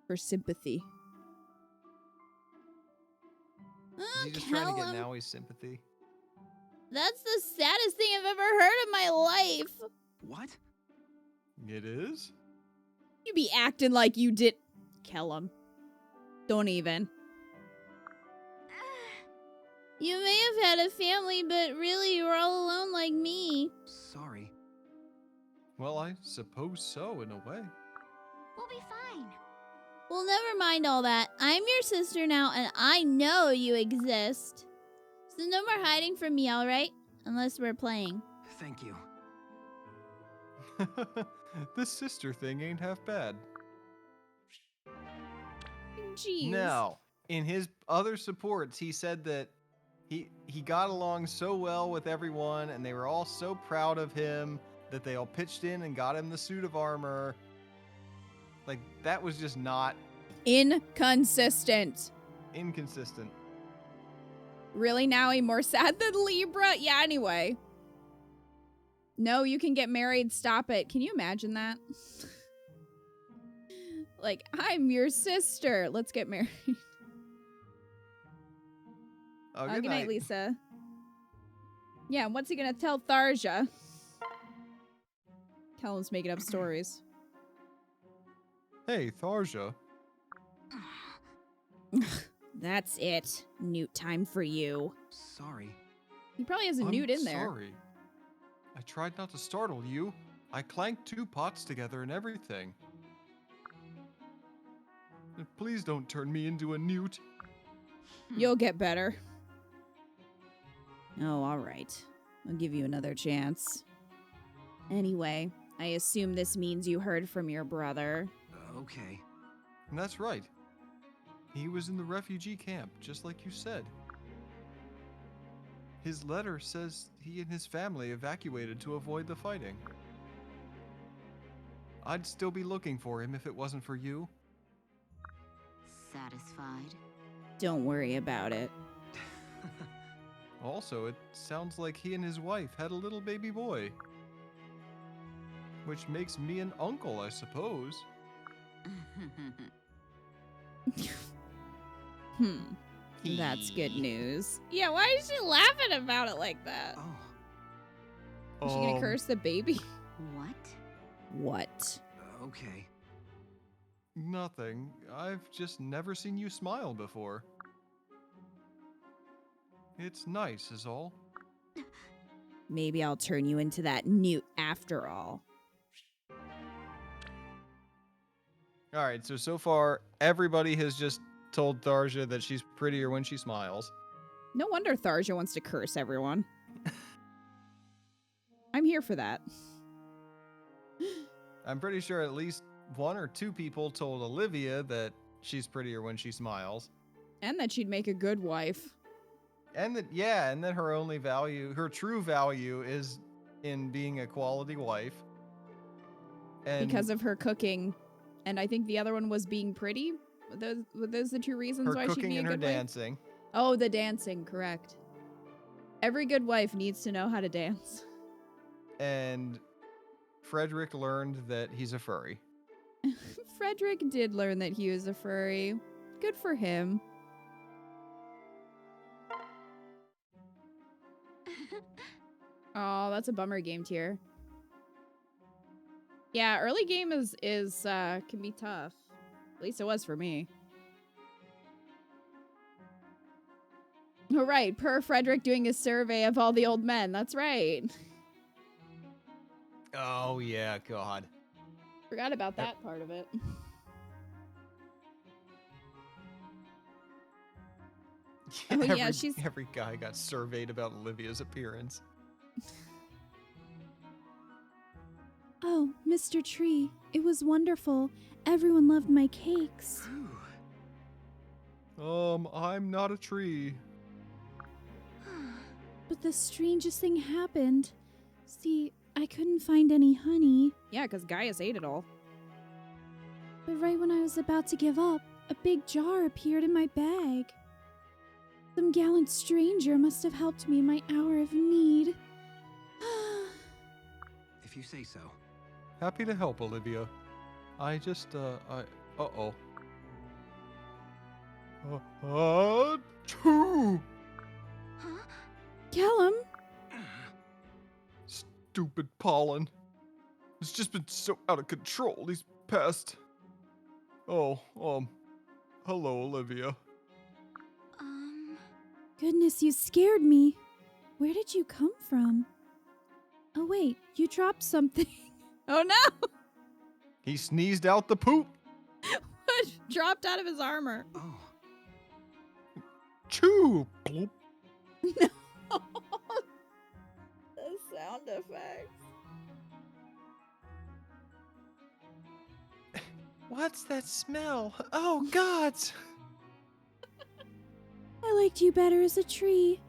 For sympathy. Is he just Kellum. trying to get Nowie's sympathy? That's the saddest thing I've ever heard in my life. What? It is? You be acting like you did. Kellum. Don't even. You may have had a family, but really you were all alone like me. Sorry. Well, I suppose so, in a way. We'll be fine. Well, never mind all that. I'm your sister now, and I know you exist. So no more hiding from me, alright? Unless we're playing. Thank you. This sister thing ain't half bad. Jeez. Now, in his other supports, he said that he got along so well with everyone, and they were all so proud of him that they all pitched in and got him the suit of armor. Like, that was just not Inconsistent. inconsistent. Really, Naui more sad than Libra? Yeah, anyway. No, you can get married. Stop it. Can you imagine that? Like, I'm your sister. Let's get married. Oh, Good night, Lisa. Yeah, and what's he gonna tell Tharja? Callum's making up stories. Hey, Tharja. That's it. Newt time for you. Sorry. He probably has a I'm newt in there. sorry. I tried not to startle you. I clanked 2 pots together and everything. And please don't turn me into a newt. You'll get better. Oh, all right. I'll give you another chance. Anyway, I assume this means you heard from your brother. Okay. And that's right. He was in the refugee camp, just like you said. His letter says he and his family evacuated to avoid the fighting. I'd still be looking for him if it wasn't for you. Satisfied? Don't worry about it. Also, it sounds like he and his wife had a little baby boy. Which makes me an uncle, I suppose. That's good news. Yeah, why is she laughing about it like that? Oh, Is she gonna curse the baby? What? What? okay. Nothing. I've just never seen you smile before. It's nice, is all. Maybe I'll turn you into that newt after all. Alright, so far, everybody has just told Tharja that she's prettier when she smiles. No wonder Tharja wants to curse everyone. I'm here for that. I'm pretty sure at least 1 or 2 people told Olivia that she's prettier when she smiles. And that she'd make a good wife. And that, yeah, and that her only value, her true value is in being a quality wife. And Because of her cooking. And I think the other one was being pretty. Were those the 2 reasons her why she'd cooking be a and her good wife? dancing. Oh, the dancing, correct. Every good wife needs to know how to dance. And Frederick learned that he's a furry. Frederick did learn that he was a furry. Good for him. Oh, that's a bummer game tier. Yeah, early game is can be tough. At least it was for me. Oh, right. Per Frederick doing a survey of all the old men. That's right. Oh yeah, God. Forgot about that part of it. Oh, yeah, every guy got surveyed about Olivia's appearance. Oh, Mr. Tree, it was wonderful. Everyone loved my cakes. Phew. I'm not a tree. But the strangest thing happened. See, I couldn't find any honey. Yeah, because Gaius ate it all. But right when I was about to give up, a big jar appeared in my bag. Some gallant stranger must have helped me in my hour of need. If you say so. Happy to help, Olivia. I just, uh-oh. Two! Huh? Callum! Stupid pollen. It's just been so out of control these past... Oh, hello, Olivia. Goodness, you scared me. Where did you come from? Oh wait, you dropped something. Oh, no! He sneezed out the poop. What dropped out of his armor? Oh. Choo! Bloop. The sound effects. What's that smell? Oh, God! I liked you better as a tree.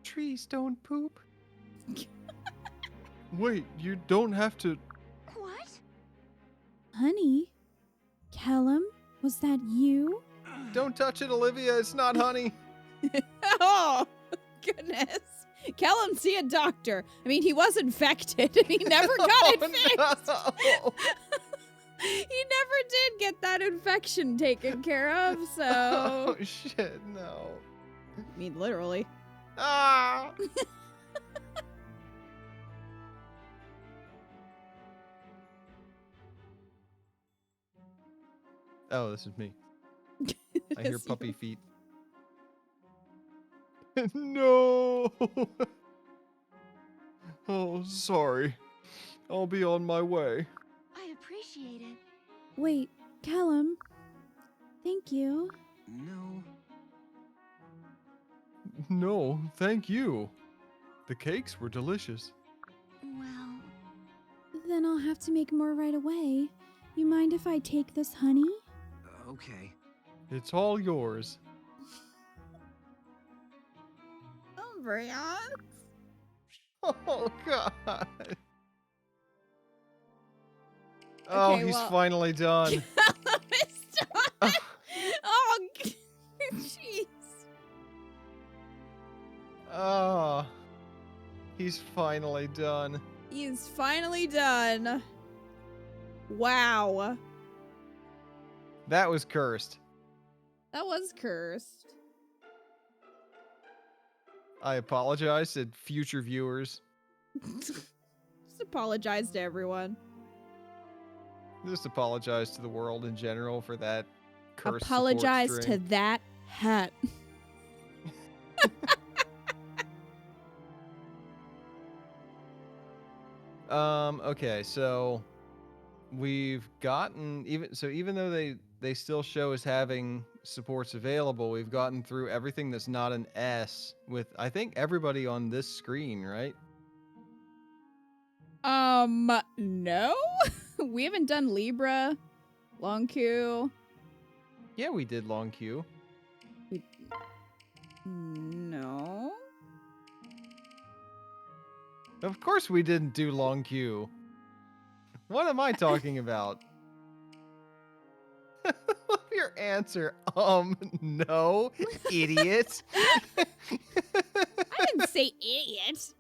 Trees don't poop. Wait, you don't have to... What? Honey? Callum, was that you? Don't touch it, Olivia. It's not honey. Oh, goodness. Callum, see a doctor. I mean, he was infected and he never got it fixed. No. He never did get that infection taken care of, so. Oh, shit, no. I mean, literally. Ah! Oh, this is me. I hear It's puppy feet. No! Oh, sorry. I'll be on my way. I appreciate it. Wait, Callum. Thank you. No. No, thank you. The cakes were delicious. Well, Then I'll have to make more right away. You mind if I take this honey? Okay. It's all yours. Oh, Brian. Oh, God. Oh, Okay, he's well- finally done. Stop. Oh, jeez. Oh, he's finally done. He's finally done. Wow. That was cursed. That was cursed. I apologize to future viewers. Just apologize to everyone. Just apologize to the world in general for that cursed Apologize support to string. that hat. Okay, so we've gotten even though they still show as having supports available, we've gotten through everything that's not an S with I think everybody on this screen, right? No. We haven't done Libra, Long Q. Yeah, we did long queue. No. Of course we didn't do long queue. What am I talking about? Your answer. No, idiot. I didn't say idiot.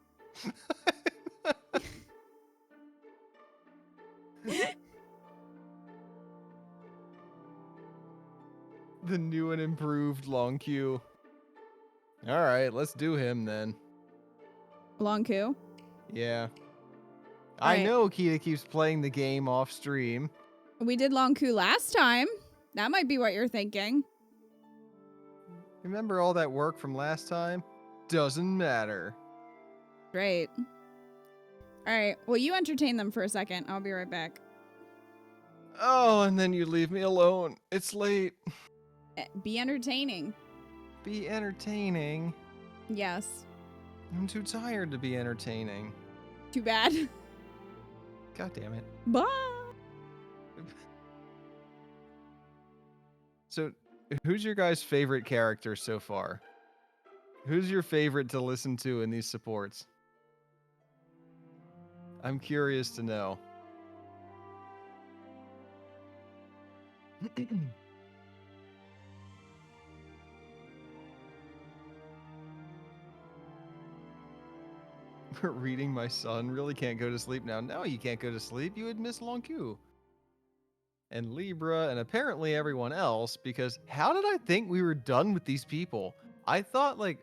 The new and improved long queue. All right, let's do him then. Long Q. Yeah. All I right. know Kita keeps playing the game off stream. We did Long Q last time. That might be what you're thinking. Remember all that work from last time? Doesn't matter. Great. All right. Well, you entertain them for a second. I'll be right back. Oh, and then you leave me alone. It's late. Be entertaining. Be entertaining. Yes. I'm too tired to be entertaining. Too bad. God damn it. Bye. So, who's your guys' favorite character so far? Who's your favorite to listen to in these supports? I'm curious to know. Reading my son. Really can't go to sleep now. No, you can't go to sleep. You would miss Lonku. And Libra, and apparently everyone else, because how did I think we were done with these people? I thought, like,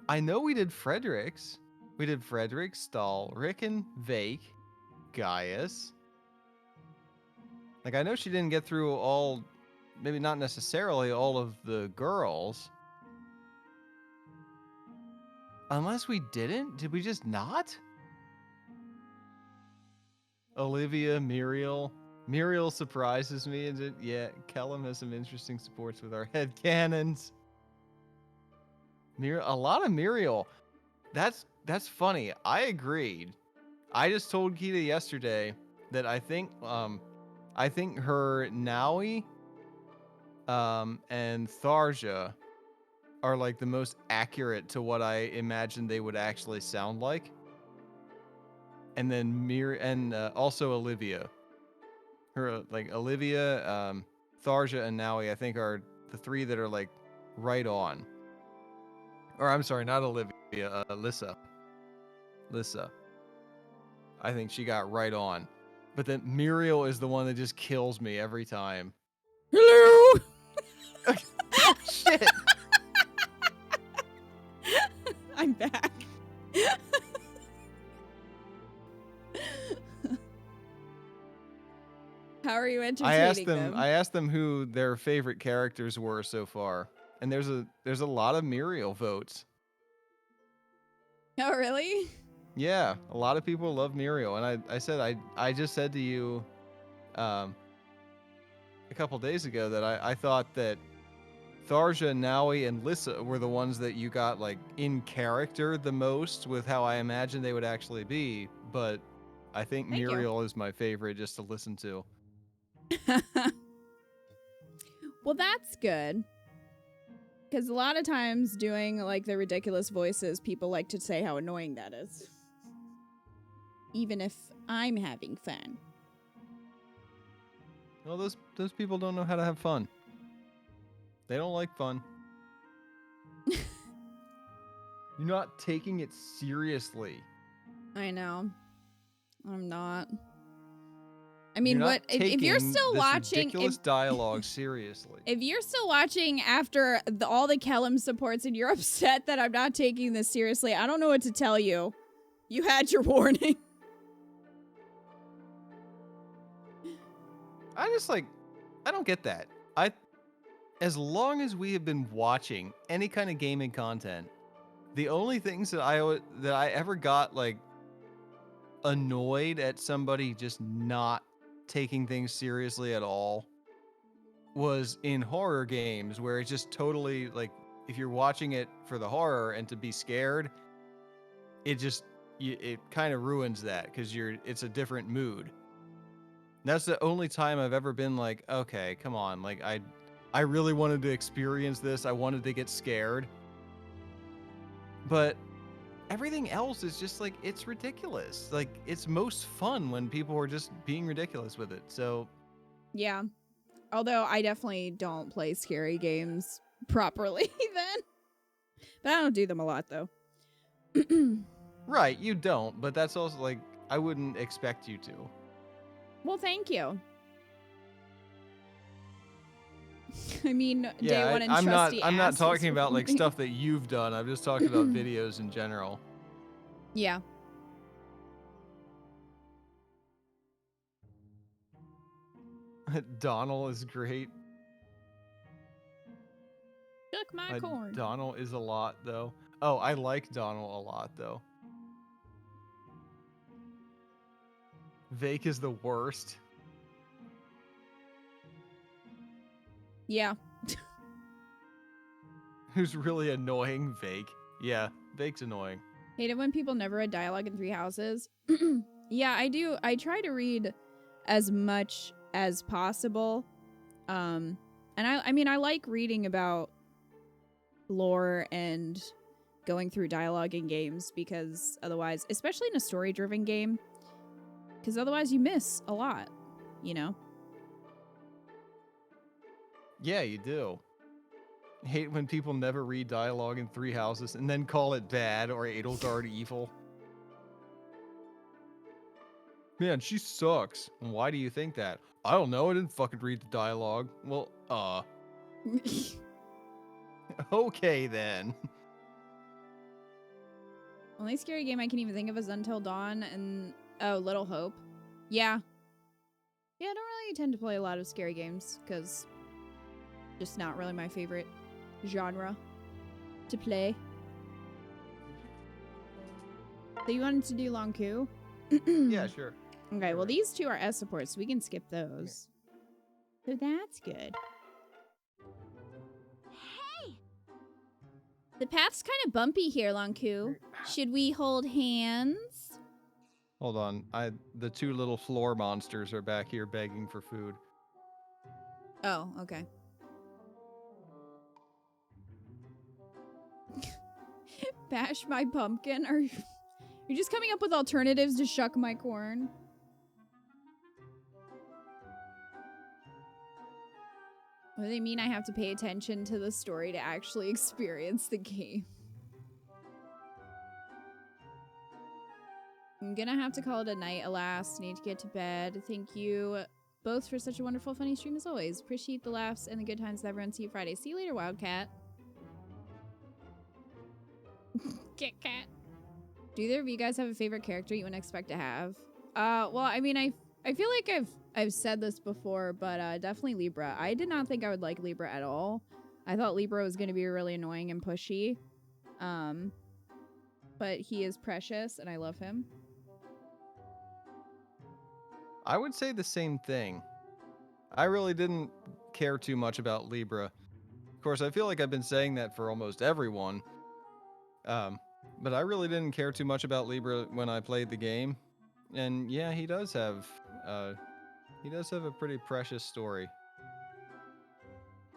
I know we did Fredericks. We did Frederick, Stahl, Rickon, Vake, Gaius. Like, I know she didn't get through all, maybe not necessarily all of the girls. Unless we didn't? Did we just not? Olivia, Muriel. Muriel surprises me. Yeah, Kellum has some interesting supports with our head cannons. A lot of Muriel. That's funny. I agreed. I just told Kita yesterday that I think her Naui and Tharja are like the most accurate to what I imagined they would actually sound like. And then also Olivia. Her like Olivia, Tharja, and Naui, I think are the three that are like right on. Or I'm sorry, not Olivia, Lissa. I think she got right on. But then Muriel is the one that just kills me every time. Hello. Oh, shit. I'm back. How are you entertaining them? I asked them who their favorite characters were so far. And there's a lot of Muriel votes. Oh, really? Yeah, a lot of people love Muriel, and I just said to you a couple days ago that I thought that Tharja, Naui, and Lissa were the ones that you got like in character the most with how I imagined they would actually be, but I think Thank you. Muriel is my favorite just to listen to. Well, that's good. Because a lot of times doing like the ridiculous voices, people like to say how annoying that is. Even if I'm having fun. Well, those people don't know how to have fun. They don't like fun. You're not taking it seriously. I know. I'm not. I mean, You're not if you're taking still this watching, ridiculous dialogue seriously. if you're still watching after all the Kellum supports and you're upset that I'm not taking this seriously, I don't know what to tell you. You had your warning. I don't get that. As long as we have been watching any kind of gaming content, the only things that I ever got like annoyed at somebody just not taking things seriously at all was in horror games, where it's just totally like, if you're watching it for the horror and to be scared, it kind of ruins that because it's a different mood. That's the only time I've ever been like, okay, come on, like I really wanted to experience this. I wanted to get scared. But everything else is just like, it's ridiculous. Like, it's most fun when people are just being ridiculous with it. So Yeah. Although I definitely don't play scary games properly then. But I don't do them a lot though. right, you don't, but that's also like, I wouldn't expect you to. Well, thank you. I mean, Yeah, day one and I'm trusty not ass talking is about like really- stuff that you've done. I'm just talking about videos in general. Yeah. Donald is great. Got a my corn. Donald is a lot, though. Oh, I like Donald a lot, though. Vake is the worst. Yeah. Who's really annoying? Vake. Yeah, Vake's annoying. Hate it when people never read dialogue in Three Houses. Yeah, I do. I try to read as much as possible. And I mean, I like reading about lore and going through dialogue in games because otherwise, especially in a story-driven game, because otherwise you miss a lot, you know? Yeah, you do. Hate when people never read dialogue in Three Houses and then call it bad or Edelgard evil. Man, she sucks. Why do you think that? I don't know. I didn't fucking read the dialogue. Well, okay then. Only scary game I can even think of is Until Dawn and Little Hope. Yeah. Yeah, I don't really tend to play a lot of scary games because just not really my favorite genre to play. So you wanted to do Long Coup? Yeah, sure. Okay, well these two are S supports, so we can skip those. So that's good. Hey! The path's kind of bumpy here, Long Coup. Should we hold hands? Hold on. The two little floor monsters are back here begging for food. Oh, okay. Bash my pumpkin? Are you just coming up with alternatives to shuck my corn? What do they mean I have to pay attention to the story to actually experience the game? I'm gonna have to call it a night, alas. Need to get to bed. Thank you both for such a wonderful, funny stream as always. Appreciate the laughs and the good times with everyone. See you Friday. See you later, Wildcat. Kit Kat. Do either of you guys have a favorite character you wouldn't expect to have? Well, I mean, I feel like I've said this before, but definitely Libra. I did not think I would like Libra at all. I thought Libra was going to be really annoying and pushy. But he is precious, and I love him. I would say the same thing. I really didn't care too much about Libra. Of course, I feel like I've been saying that for almost everyone. But I really didn't care too much about Libra when I played the game. And yeah, he does have a pretty precious story.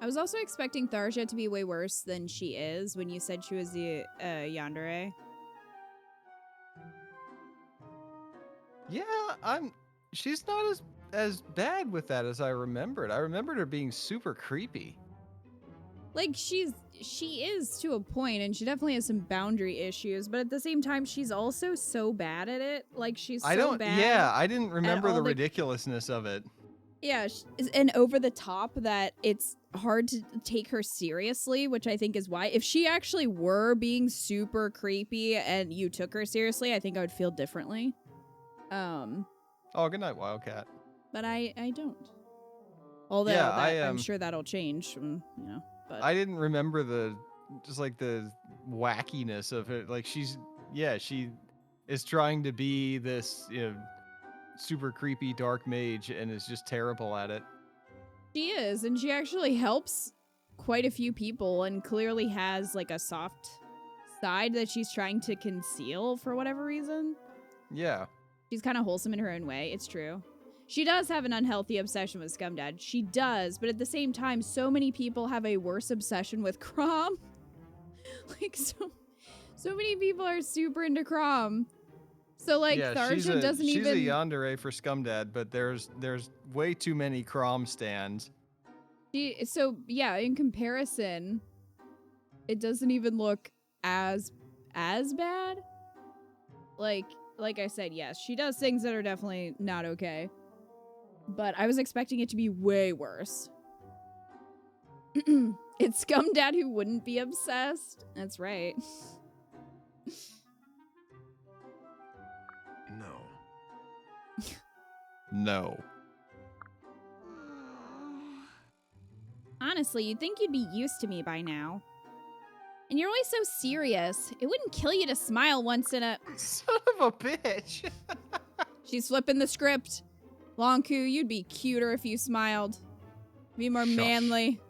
I was also expecting Tharja to be way worse than she is when you said she was the yandere. Yeah, she's not as bad with that as I remembered. I remembered her being super creepy. Like, she is to a point, and she definitely has some boundary issues, but at the same time, she's also so bad at it. Like, she's so bad. Yeah, I didn't remember all the the- ridiculousness of it. Yeah, and over the top that it's hard to take her seriously, which I think is why. If she actually were being super creepy and you took her seriously, I think I would feel differently. Oh, good night, Wildcat. But I don't. Although Yeah, I'm sure that'll change, but I didn't remember the wackiness of it. Like she is trying to be this, super creepy dark mage and is just terrible at it. she is, and she actually helps quite a few people and clearly has like a soft side that she's trying to conceal for whatever reason. Yeah. She's kind of wholesome in her own way, it's true. She does have an unhealthy obsession with Scumdad. She does, but at the same time, so many people have a worse obsession with Crom. Like, so many people are super into Crom. So, like, Yeah, Tharja doesn't she's even... a yandere for Scumdad, but there's way too many Crom stands. So, yeah, in comparison, it doesn't even look as bad. Like I said, yes, she does things that are definitely not okay. But I was expecting it to be way worse. It's Scumdad who wouldn't be obsessed. That's right. No. No. Honestly, you'd think you'd be used to me by now. And you're always so serious. It wouldn't kill you to smile once in a... Son of a bitch. She's flipping the script. Longku, you'd be cuter if you smiled. Be more Shush. manly.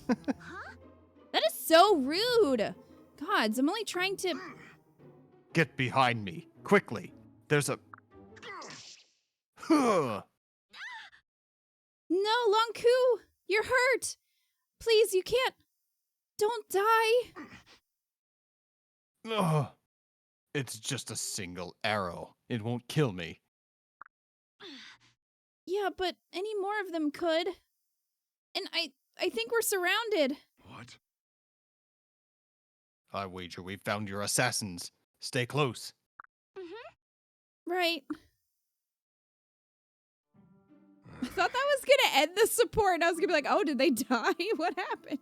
Huh? That is so rude. Gods, I'm only trying to... Get behind me, quickly. There's a... Huh. No, Longku, you're hurt. Please, you can't... Don't die. Ugh. It's just a single arrow. It won't kill me. Yeah, but any more of them could. And I think we're surrounded. What? I wager we found your assassins. Stay close. Right. I thought that was gonna end the support, and I was gonna be like, oh, did they die? What happened?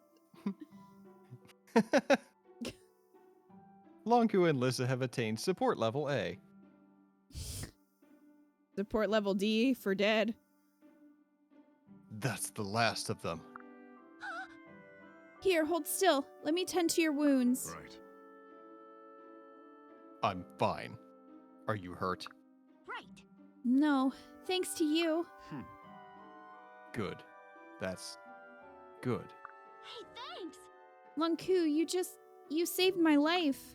Longku and Lissa have attained support level A. Support level D for dead. That's the last of them. Here, hold still. Let me tend to your wounds. Right. I'm fine. Are you hurt? Right. No, thanks to you. Good. That's good. Hey, thanks. Longku, you saved my life.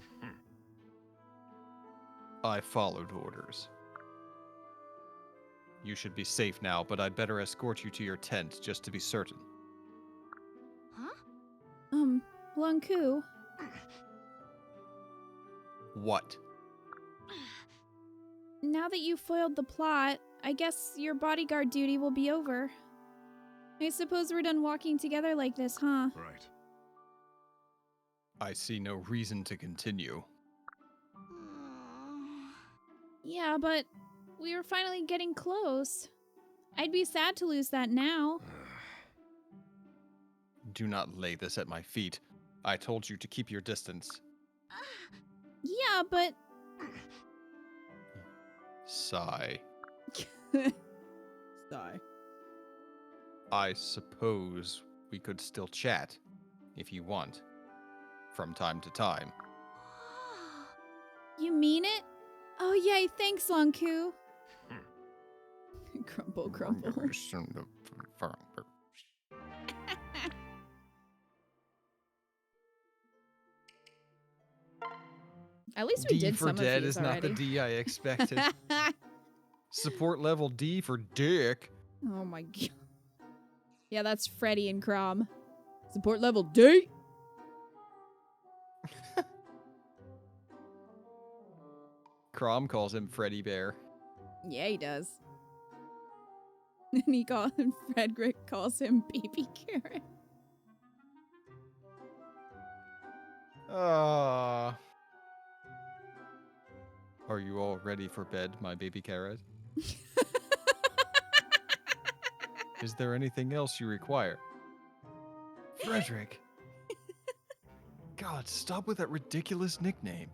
I followed orders. You should be safe now, but I'd better escort you to your tent just to be certain. Huh? Longku, What? now that you foiled the plot, I guess your bodyguard duty will be over. I suppose we're done walking together like this, huh? Right. I see no reason to continue. Yeah, but we were finally getting close. I'd be sad to lose that now. Do not lay this at my feet. I told you to keep your distance. Yeah, but... Sigh. Sigh. I suppose we could still chat, if you want, from time to time. You mean it? Oh yay, thanks, Longku. Crumble, crumble. At least we D did for some dead of these is not the already. D I expected. Support level D for dick. Oh my god. Yeah, that's Freddy and Crom. Support level D. Crom calls him Freddy Bear. Yeah, he does. And Frederick calls him Baby Carrot. Ah. Are you all ready for bed, my baby carrot? Is there anything else you require? Frederick! God, stop with that ridiculous nickname.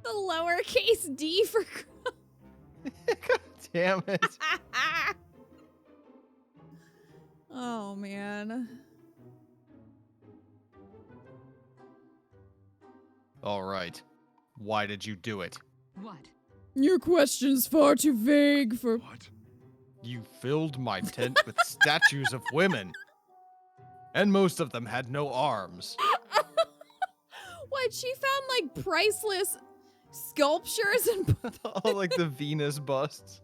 The lowercase d for Crom. God damn it. Oh, man. All right. Why did you do it? What? Your question's far too vague for... What? You filled my tent with statues of women. And most of them had no arms. What? She found, like, priceless sculptures and... All like the Venus busts.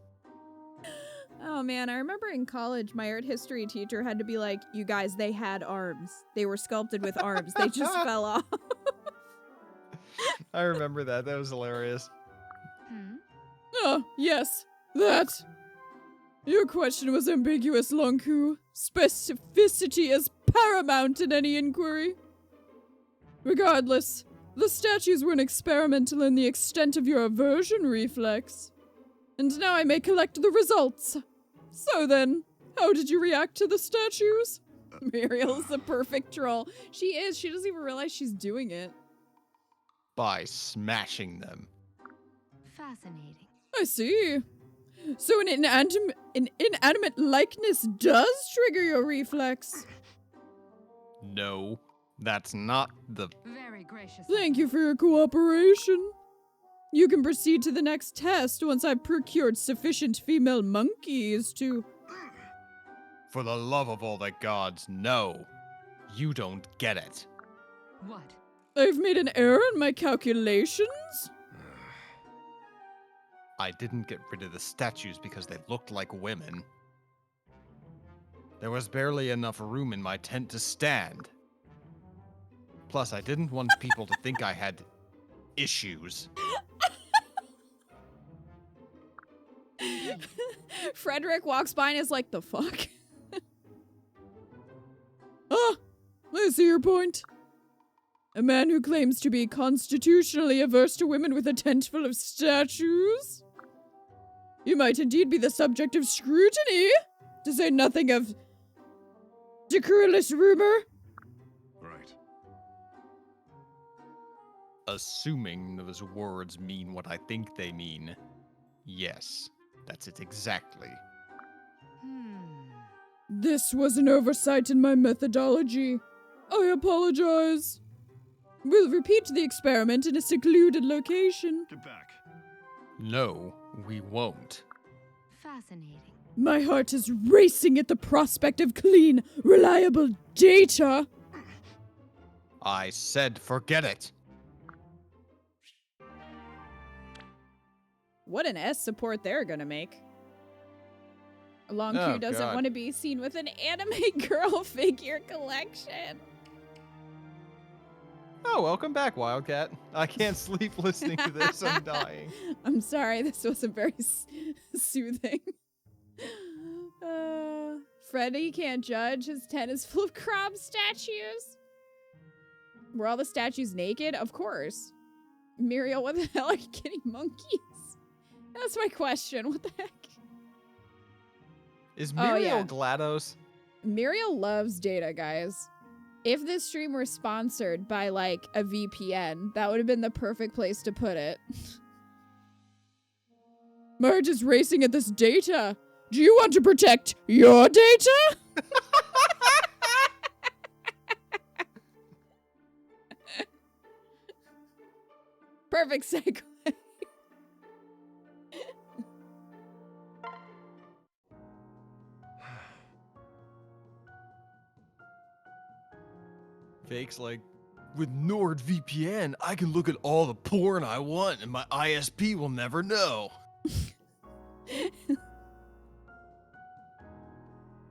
Oh, man. I remember in college, my art history teacher had to be like, you guys, they had arms. They were sculpted with arms. They just fell off. I remember that. That was hilarious. Oh, yes. That. Your question was ambiguous, Longku. Specificity is paramount in any inquiry. Regardless, the statues were an experimental in the extent of your aversion reflex. And now I may collect the results. So then, how did you react to the statues? Muriel's the perfect troll. She is. She doesn't even realize she's doing it. By smashing them. Fascinating. I see. So an inanimate likeness does trigger your reflex. No, that's not the... Very gracious. Thank you for your cooperation. You can proceed to the next test once I've procured sufficient female monkeys to... For the love of all the gods, no. You don't get it. What? I've made an error in my calculations? I didn't get rid of the statues because they looked like women. There was barely enough room in my tent to stand. Plus, I didn't want people to think I had issues. Frederick walks by and is like, the fuck? Ah, I see your point. A man who claims to be constitutionally averse to women with a tent full of statues? You might indeed be the subject of scrutiny, to say nothing of decorous rumor. Right. Assuming those words mean what I think they mean. Yes, that's it exactly. This was an oversight in my methodology. I apologize. We'll repeat the experiment in a secluded location. Get back. No, we won't. Fascinating. My heart is racing at the prospect of clean, reliable data. I said forget it. What an S support they're gonna make. Long Oh, Q doesn't God. want to be seen with an anime girl figure collection. Oh, welcome back, Wildcat. I can't sleep listening to this. I'm dying. I'm sorry, this wasn't very soothing. Freddy can't judge. His tent is full of crab statues. Were all the statues naked? Of course. Muriel, what the hell are you getting monkeys? That's my question. What the heck? Is Oh, Muriel yeah. GLaDOS? Muriel loves data, guys. If this stream were sponsored by, like, a VPN, that would have been the perfect place to put it. My heart is racing at this data. Do you want to protect your data? Perfect segue. Fake's like, with NordVPN, I can look at all the porn I want and my ISP will never know.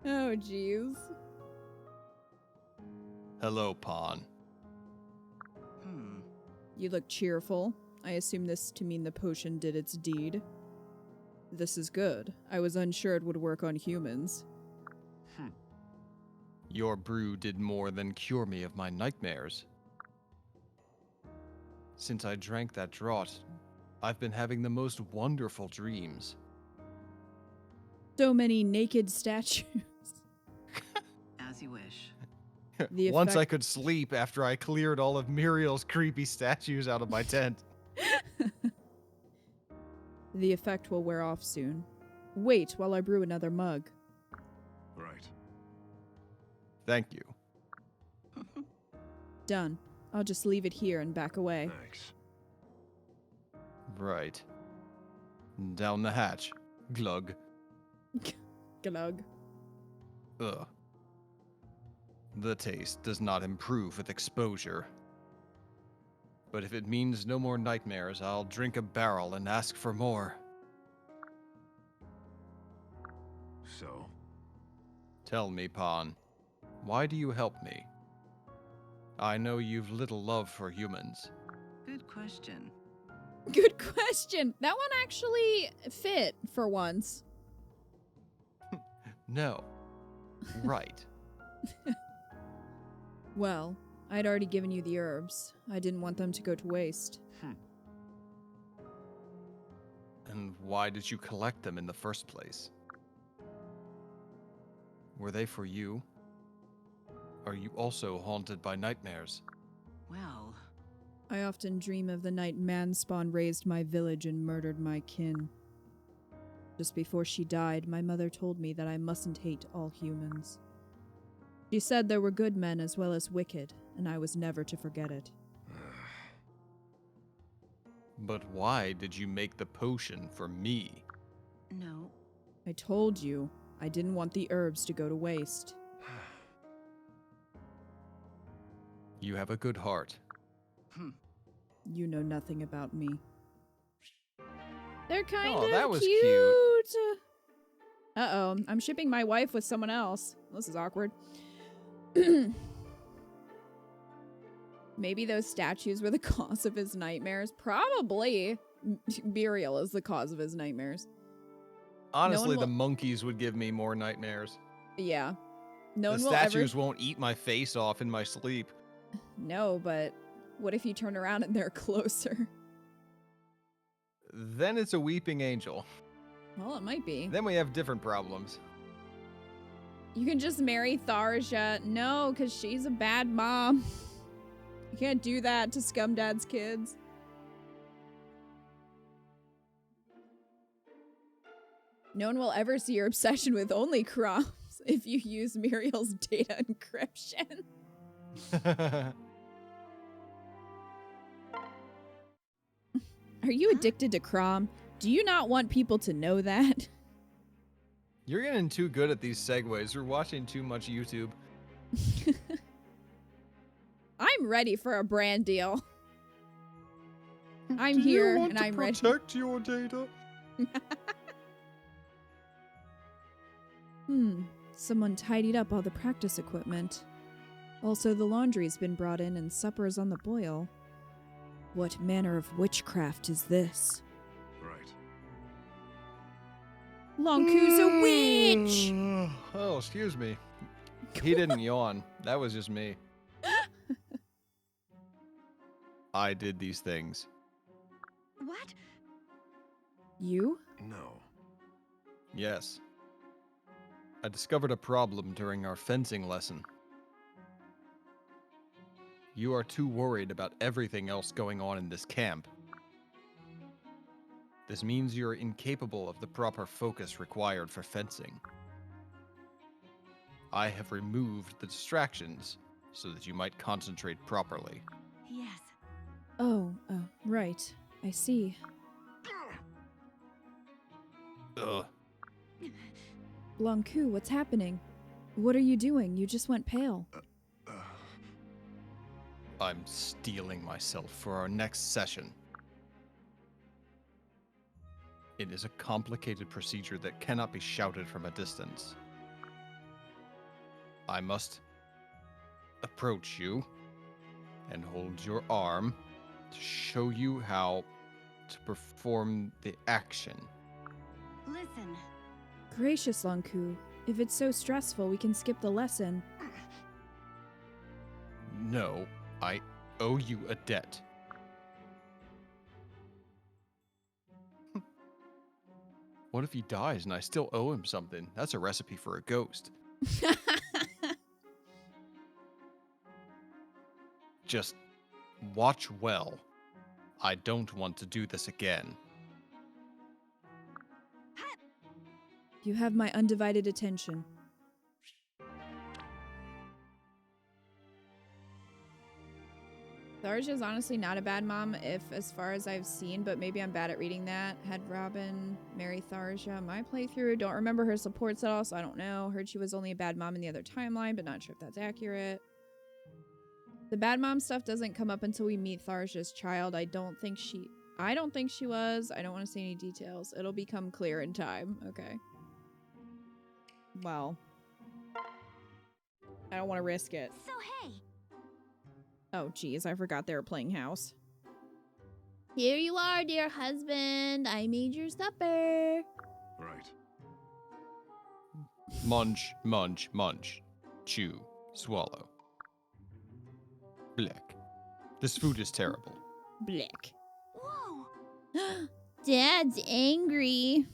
Oh, jeez. Hello, Pawn. You look cheerful. I assume this to mean the potion did its deed. This is good. I was unsure it would work on humans. Your brew did more than cure me of my nightmares. Since I drank that draught, I've been having the most wonderful dreams. So many naked statues. As you wish. The Once I effect- could sleep after I cleared all of Muriel's creepy statues out of my tent. The effect will wear off soon. Wait while I brew another mug. Right. Thank you. Done. I'll just leave it here and back away. Thanks. Right. Down the hatch. Glug. Glug. Ugh. The taste does not improve with exposure. But if it means no more nightmares, I'll drink a barrel and ask for more. So, Tell me, Pawn, why do you help me? I know you've little love for humans. Good question. Good question. That one actually fit for once. No. Right. Well, I'd already given you the herbs. I didn't want them to go to waste. And why did you collect them in the first place? Were they for you? Are you also haunted by nightmares? Well, I often dream of the night Manspawn raised my village and murdered my kin. Just before she died, my mother told me that I mustn't hate all humans. She said there were good men as well as wicked, and I was never to forget it. But why did you make the potion for me? No. I told you, I didn't want the herbs to go to waste. You have a good heart. You know nothing about me. They're kind Oh, of that was cute. Uh-oh, I'm shipping my wife with someone else. This is awkward. Maybe those statues were the cause of his nightmares. Probably. Burial is the cause of his nightmares. Honestly, will- the monkeys would give me more nightmares. Yeah. No The one will ever... statues won't eat my face off in my sleep. No, but what if you turn around and they're closer? Then it's a weeping angel. Well, it might be. Then we have different problems. You can just marry Tharja. No, because she's a bad mom. You can't do that to Scumdad's kids. No one will ever see your obsession with only crumbs if you use Muriel's data encryption. Are you addicted to Crom? Do you not want people to know that? You're getting too good at these segues. You're watching too much YouTube. I'm ready for a brand deal. I'm here and I'm ready. Protect your data? Someone tidied up all the practice equipment. Also, the laundry's been brought in and supper's on the boil. What manner of witchcraft is this? Right. Lonku's a witch! Oh, excuse me. He didn't yawn. That was just me. I did these things. What? You? No. Yes. I discovered a problem during our fencing lesson. You are too worried about everything else going on in this camp. This means you're incapable of the proper focus required for fencing. I have removed the distractions so that you might concentrate properly. Yes. Oh, right. I see. Ugh. Lonku, what's happening? What are you doing? You just went pale. I'm steeling myself for our next session. It is a complicated procedure that cannot be shouted from a distance. I must approach you and hold your arm to show you how to perform the action. Listen. Gracious, Lonku. If it's so stressful, we can skip the lesson. No, I owe you a debt. What if he dies and I still owe him something? That's a recipe for a ghost. Just watch well. I don't want to do this again. You have my undivided attention. Tharja's honestly not a bad mom, if as far as I've seen, but maybe I'm bad at reading that. Had Robin marry Tharja my playthrough. Don't remember her supports at all, so I don't know. Heard she was only a bad mom in the other timeline, but not sure if that's accurate. The bad mom stuff doesn't come up until we meet Tharja's child. I don't think she was. I don't want to say any details. It'll become clear in time. Okay. Well. I don't want to risk it. So hey, Oh, geez, I forgot they were playing house. Here you are, dear husband. I made your supper. Right. Munch, munch, munch. Chew, swallow. Blick. This food is terrible. Blick. whoa. Dad's angry.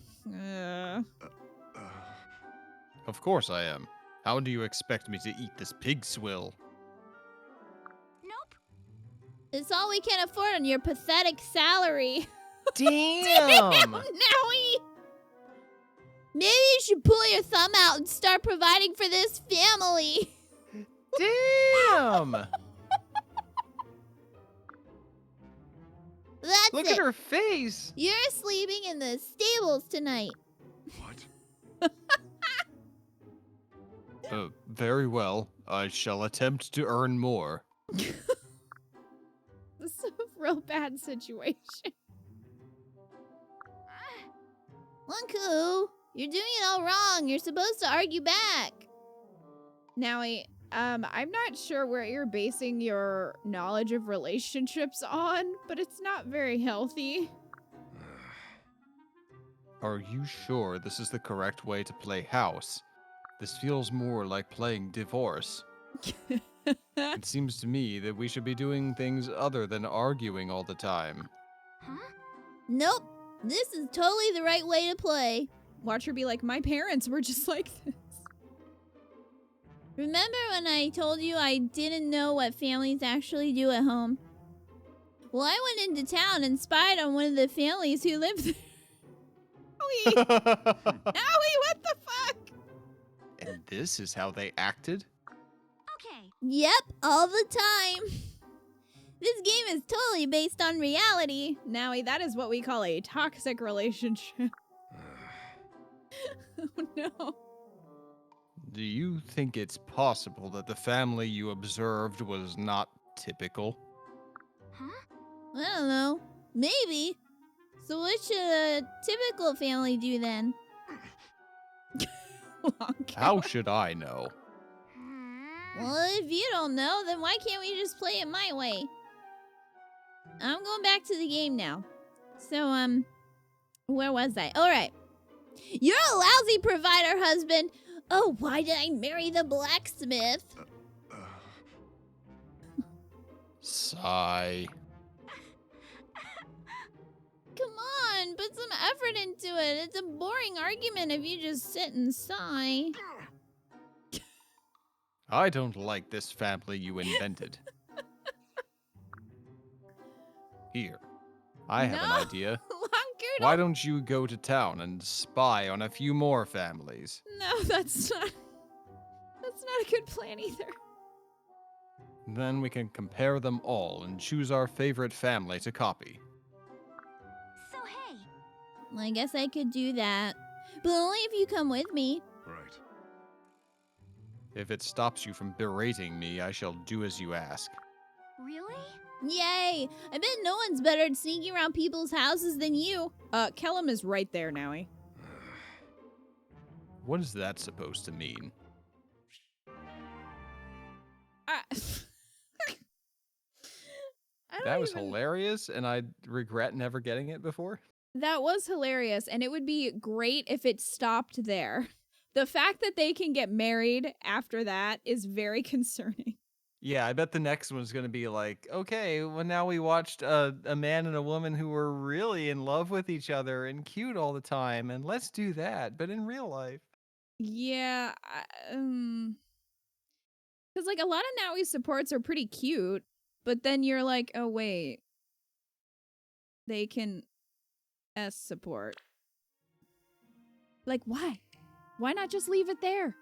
Of course I am. How do you expect me to eat this pig swill? Nope. It's all we can afford on your pathetic salary. Damn! Nowie! Maybe you should pull your thumb out and start providing for this family. Damn! That's Look it. at her face. You're sleeping in the stables tonight. What? Very well. I shall attempt to earn more. This is a real bad situation. Lunku, you're doing it all wrong. You're supposed to argue back. Now, I'm not sure where you're basing your knowledge of relationships on, but it's not very healthy. Are you sure this is the correct way to play house? This feels more like playing divorce. It seems to me that we should be doing things other than arguing all the time. Huh? Nope. This is totally the right way to play. Watch her be like, my parents were just like this. Remember when I told you I didn't know what families actually do at home? Well, I went into town and spied on one of the families who lived there. Owie, Owie, what the fuck? And this is how they acted? Okay. Yep, all the time. This game is totally based on reality. Nowie, that is what we call a toxic relationship. Oh no. Do you think it's possible that the family you observed was not typical? Huh? I don't know. Maybe. So what should a typical family do then? How should I know? Well, if you don't know, then why can't we just play it my way? I'm going back to the game now. So, where was I? All right. You're a lousy provider, husband. Oh, why did I marry the blacksmith? Sigh. Come on, put some effort into it. It's a boring argument if you just sit and sigh. I don't like this family you invented. Here, I have an idea. Lunku, Why don't you go to town and spy on a few more families? No, that's not a good plan either. Then we can compare them all and choose our favorite family to copy. So hey, I guess I could do that. But only if you come with me. Right. If it stops you from berating me, I shall do as you ask. really? Yay! I bet no one's better at sneaking around people's houses than you. Kellum is right there, Nowie. What is that supposed to mean? I don't That was even- hilarious, and I regret never getting it before. That was hilarious, and it would be great if it stopped there. The fact that they can get married after that is very concerning. Yeah, I bet the next one's going to be like, okay, well, now we watched a man and a woman who were really in love with each other and cute all the time, and let's do that, but in real life. Yeah, because like a lot of Nowie's supports are pretty cute, but then you're like, oh wait, they can S support. Like why? Why not just leave it there?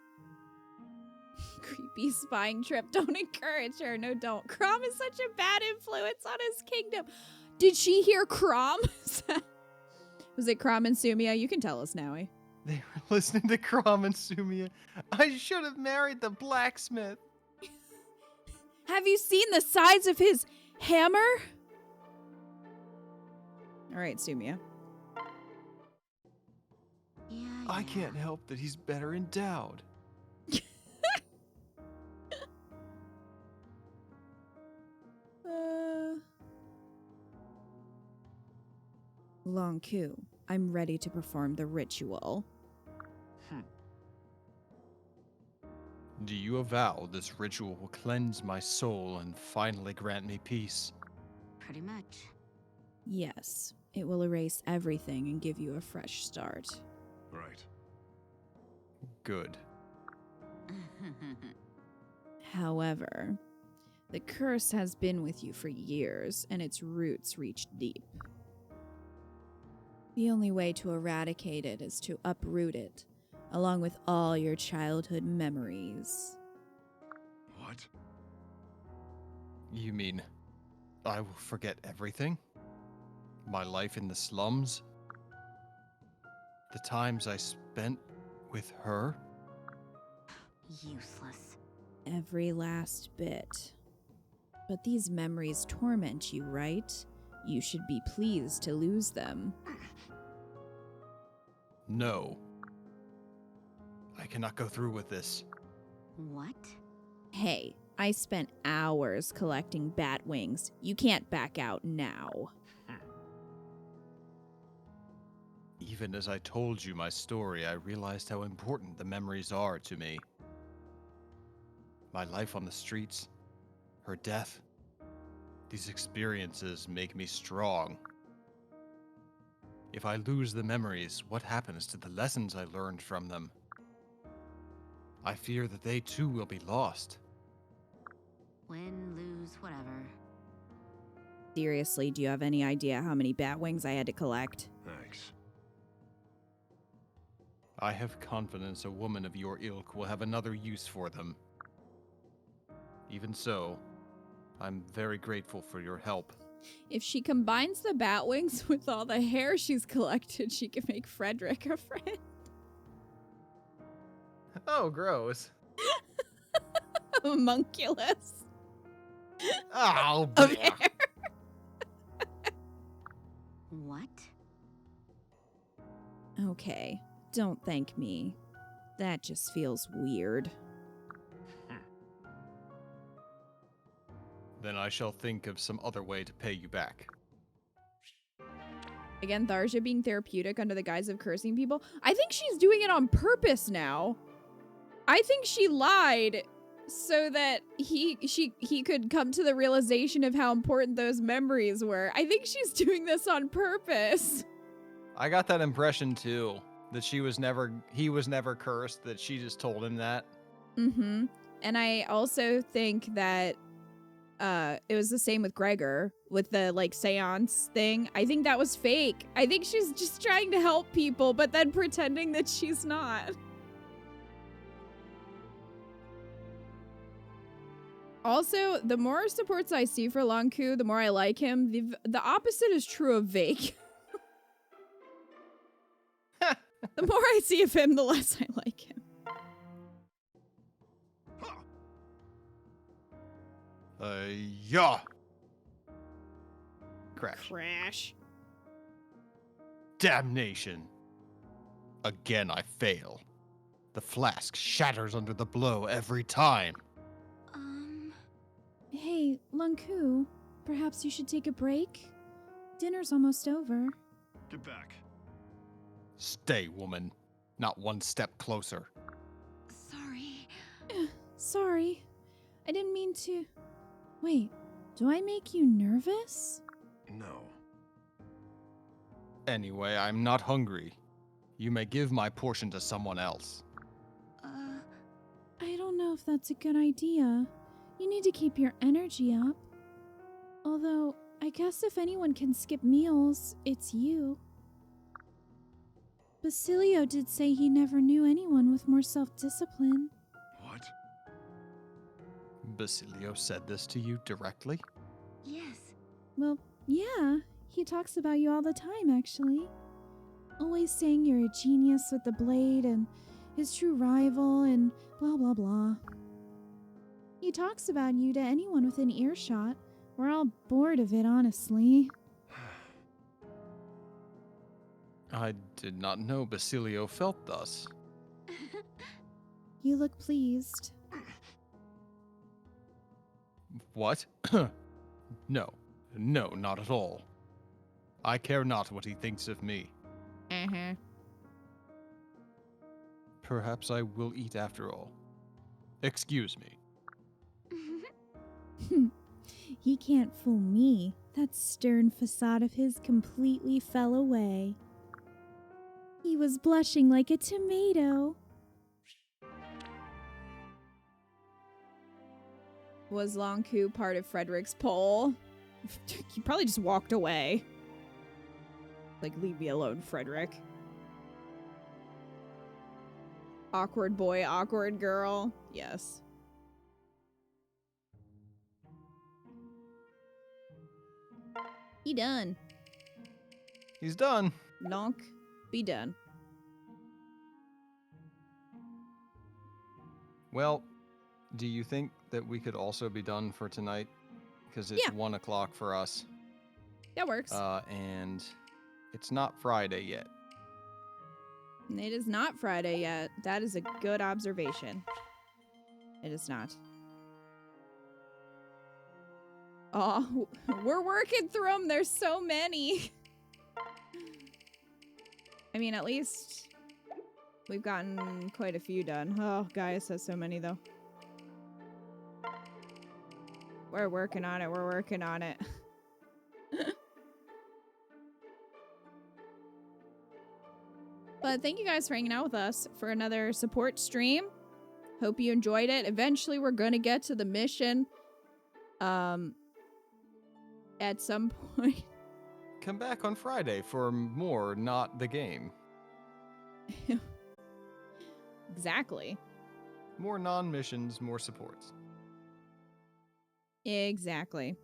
Creepy spying trip. Don't encourage her. No, don't. Crom is such a bad influence on his kingdom. Did she hear Crom? Was it Crom and Sumia? You can tell us, Nowie. They were listening to Crom and Sumia. I should have married the blacksmith. Have you seen the size of his hammer? All right, Sumia. Yeah. I can't help that he's better endowed. Long Q, I'm ready to perform the ritual. Do you avow this ritual will cleanse my soul and finally grant me peace? Pretty much. Yes, it will erase everything and give you a fresh start. Right. Good. However, the curse has been with you for years, and its roots reach deep. The only way to eradicate it is to uproot it, along with all your childhood memories. What? What? You mean I will forget everything? My life in the slums? The times I spent with her? Useless. Every last bit. But these memories torment you, right? You should be pleased to lose them. No. I cannot go through with this. What? Hey, I spent hours collecting bat wings. You can't back out now. Even as I told you my story, I realized how important the memories are to me. My life on the streets, her death. These experiences make me strong. If I lose the memories, what happens to the lessons I learned from them? I fear that they too will be lost. Win, lose, whatever. Seriously, do you have any idea how many bat wings I had to collect? Thanks. I have confidence a woman of your ilk will have another use for them. Even so, I'm very grateful for your help. If she combines the bat wings with all the hair she's collected, she can make Frederick a friend. Oh, gross. Homunculus Oh, of bleh. hair. What? Okay, don't thank me. That just feels weird. Then I shall think of some other way to pay you back. Again, Tharja being therapeutic under the guise of cursing people. I think she's doing it on purpose now. I think she lied so that he could come to the realization of how important those memories were. I think she's doing this on purpose. I got that impression too, that he was never cursed, that she just told him that. Mm-hmm. And I also think that it was the same with Gregor with the like seance thing. I think that was fake. I think she's just trying to help people, but then pretending that she's not. Also, the more supports I see for Lanku, the more I like him. The opposite is true of Vake. The more I see of him, the less I like him. Yeah. Crash. Crash. Damnation. Again I fail. The flask shatters under the blow every time. Hey, Lanku, perhaps you should take a break? Dinner's almost over. Get back. Stay, woman. Not one step closer. Sorry. Sorry. I didn't mean to. Wait, do I make you nervous? No. Anyway, I'm not hungry. You may give my portion to someone else. I don't know if that's a good idea. You need to keep your energy up. Although, I guess if anyone can skip meals, it's you. Basilio did say he never knew anyone with more self-discipline. What? Basilio said this to you directly? Yes. Well, yeah, he talks about you all the time, actually. Always saying you're a genius with the blade and his true rival and blah blah blah. He talks about you to anyone within earshot. We're all bored of it, honestly. I did not know Basilio felt thus. You look pleased. What? No, not at all. I care not what he thinks of me. Uh-huh. Perhaps I will eat after all. Excuse me. He can't fool me. That stern facade of his completely fell away. He was blushing like a tomato. Was Lanku part of Frederick's poll? He probably just walked away. Like, leave me alone, Frederick. Awkward boy, awkward girl. Yes. He done. He's done. Lonk. Be done. Well, do you think that we could also be done for tonight? Because it's Yeah. 1 o'clock for us. That works. And it's not Friday yet. It is not Friday yet. That is a good observation. It is not. Oh, we're working through them. There's so many. I mean, at least we've gotten quite a few done. Oh, Gaius has so many, though. We're working on it. We're working on it. But thank you guys for hanging out with us for another support stream. Hope you enjoyed it. Eventually, we're going to get to the mission. At some point. Come back on Friday for more Not the Game. Exactly. More non-missions, more supports. Exactly.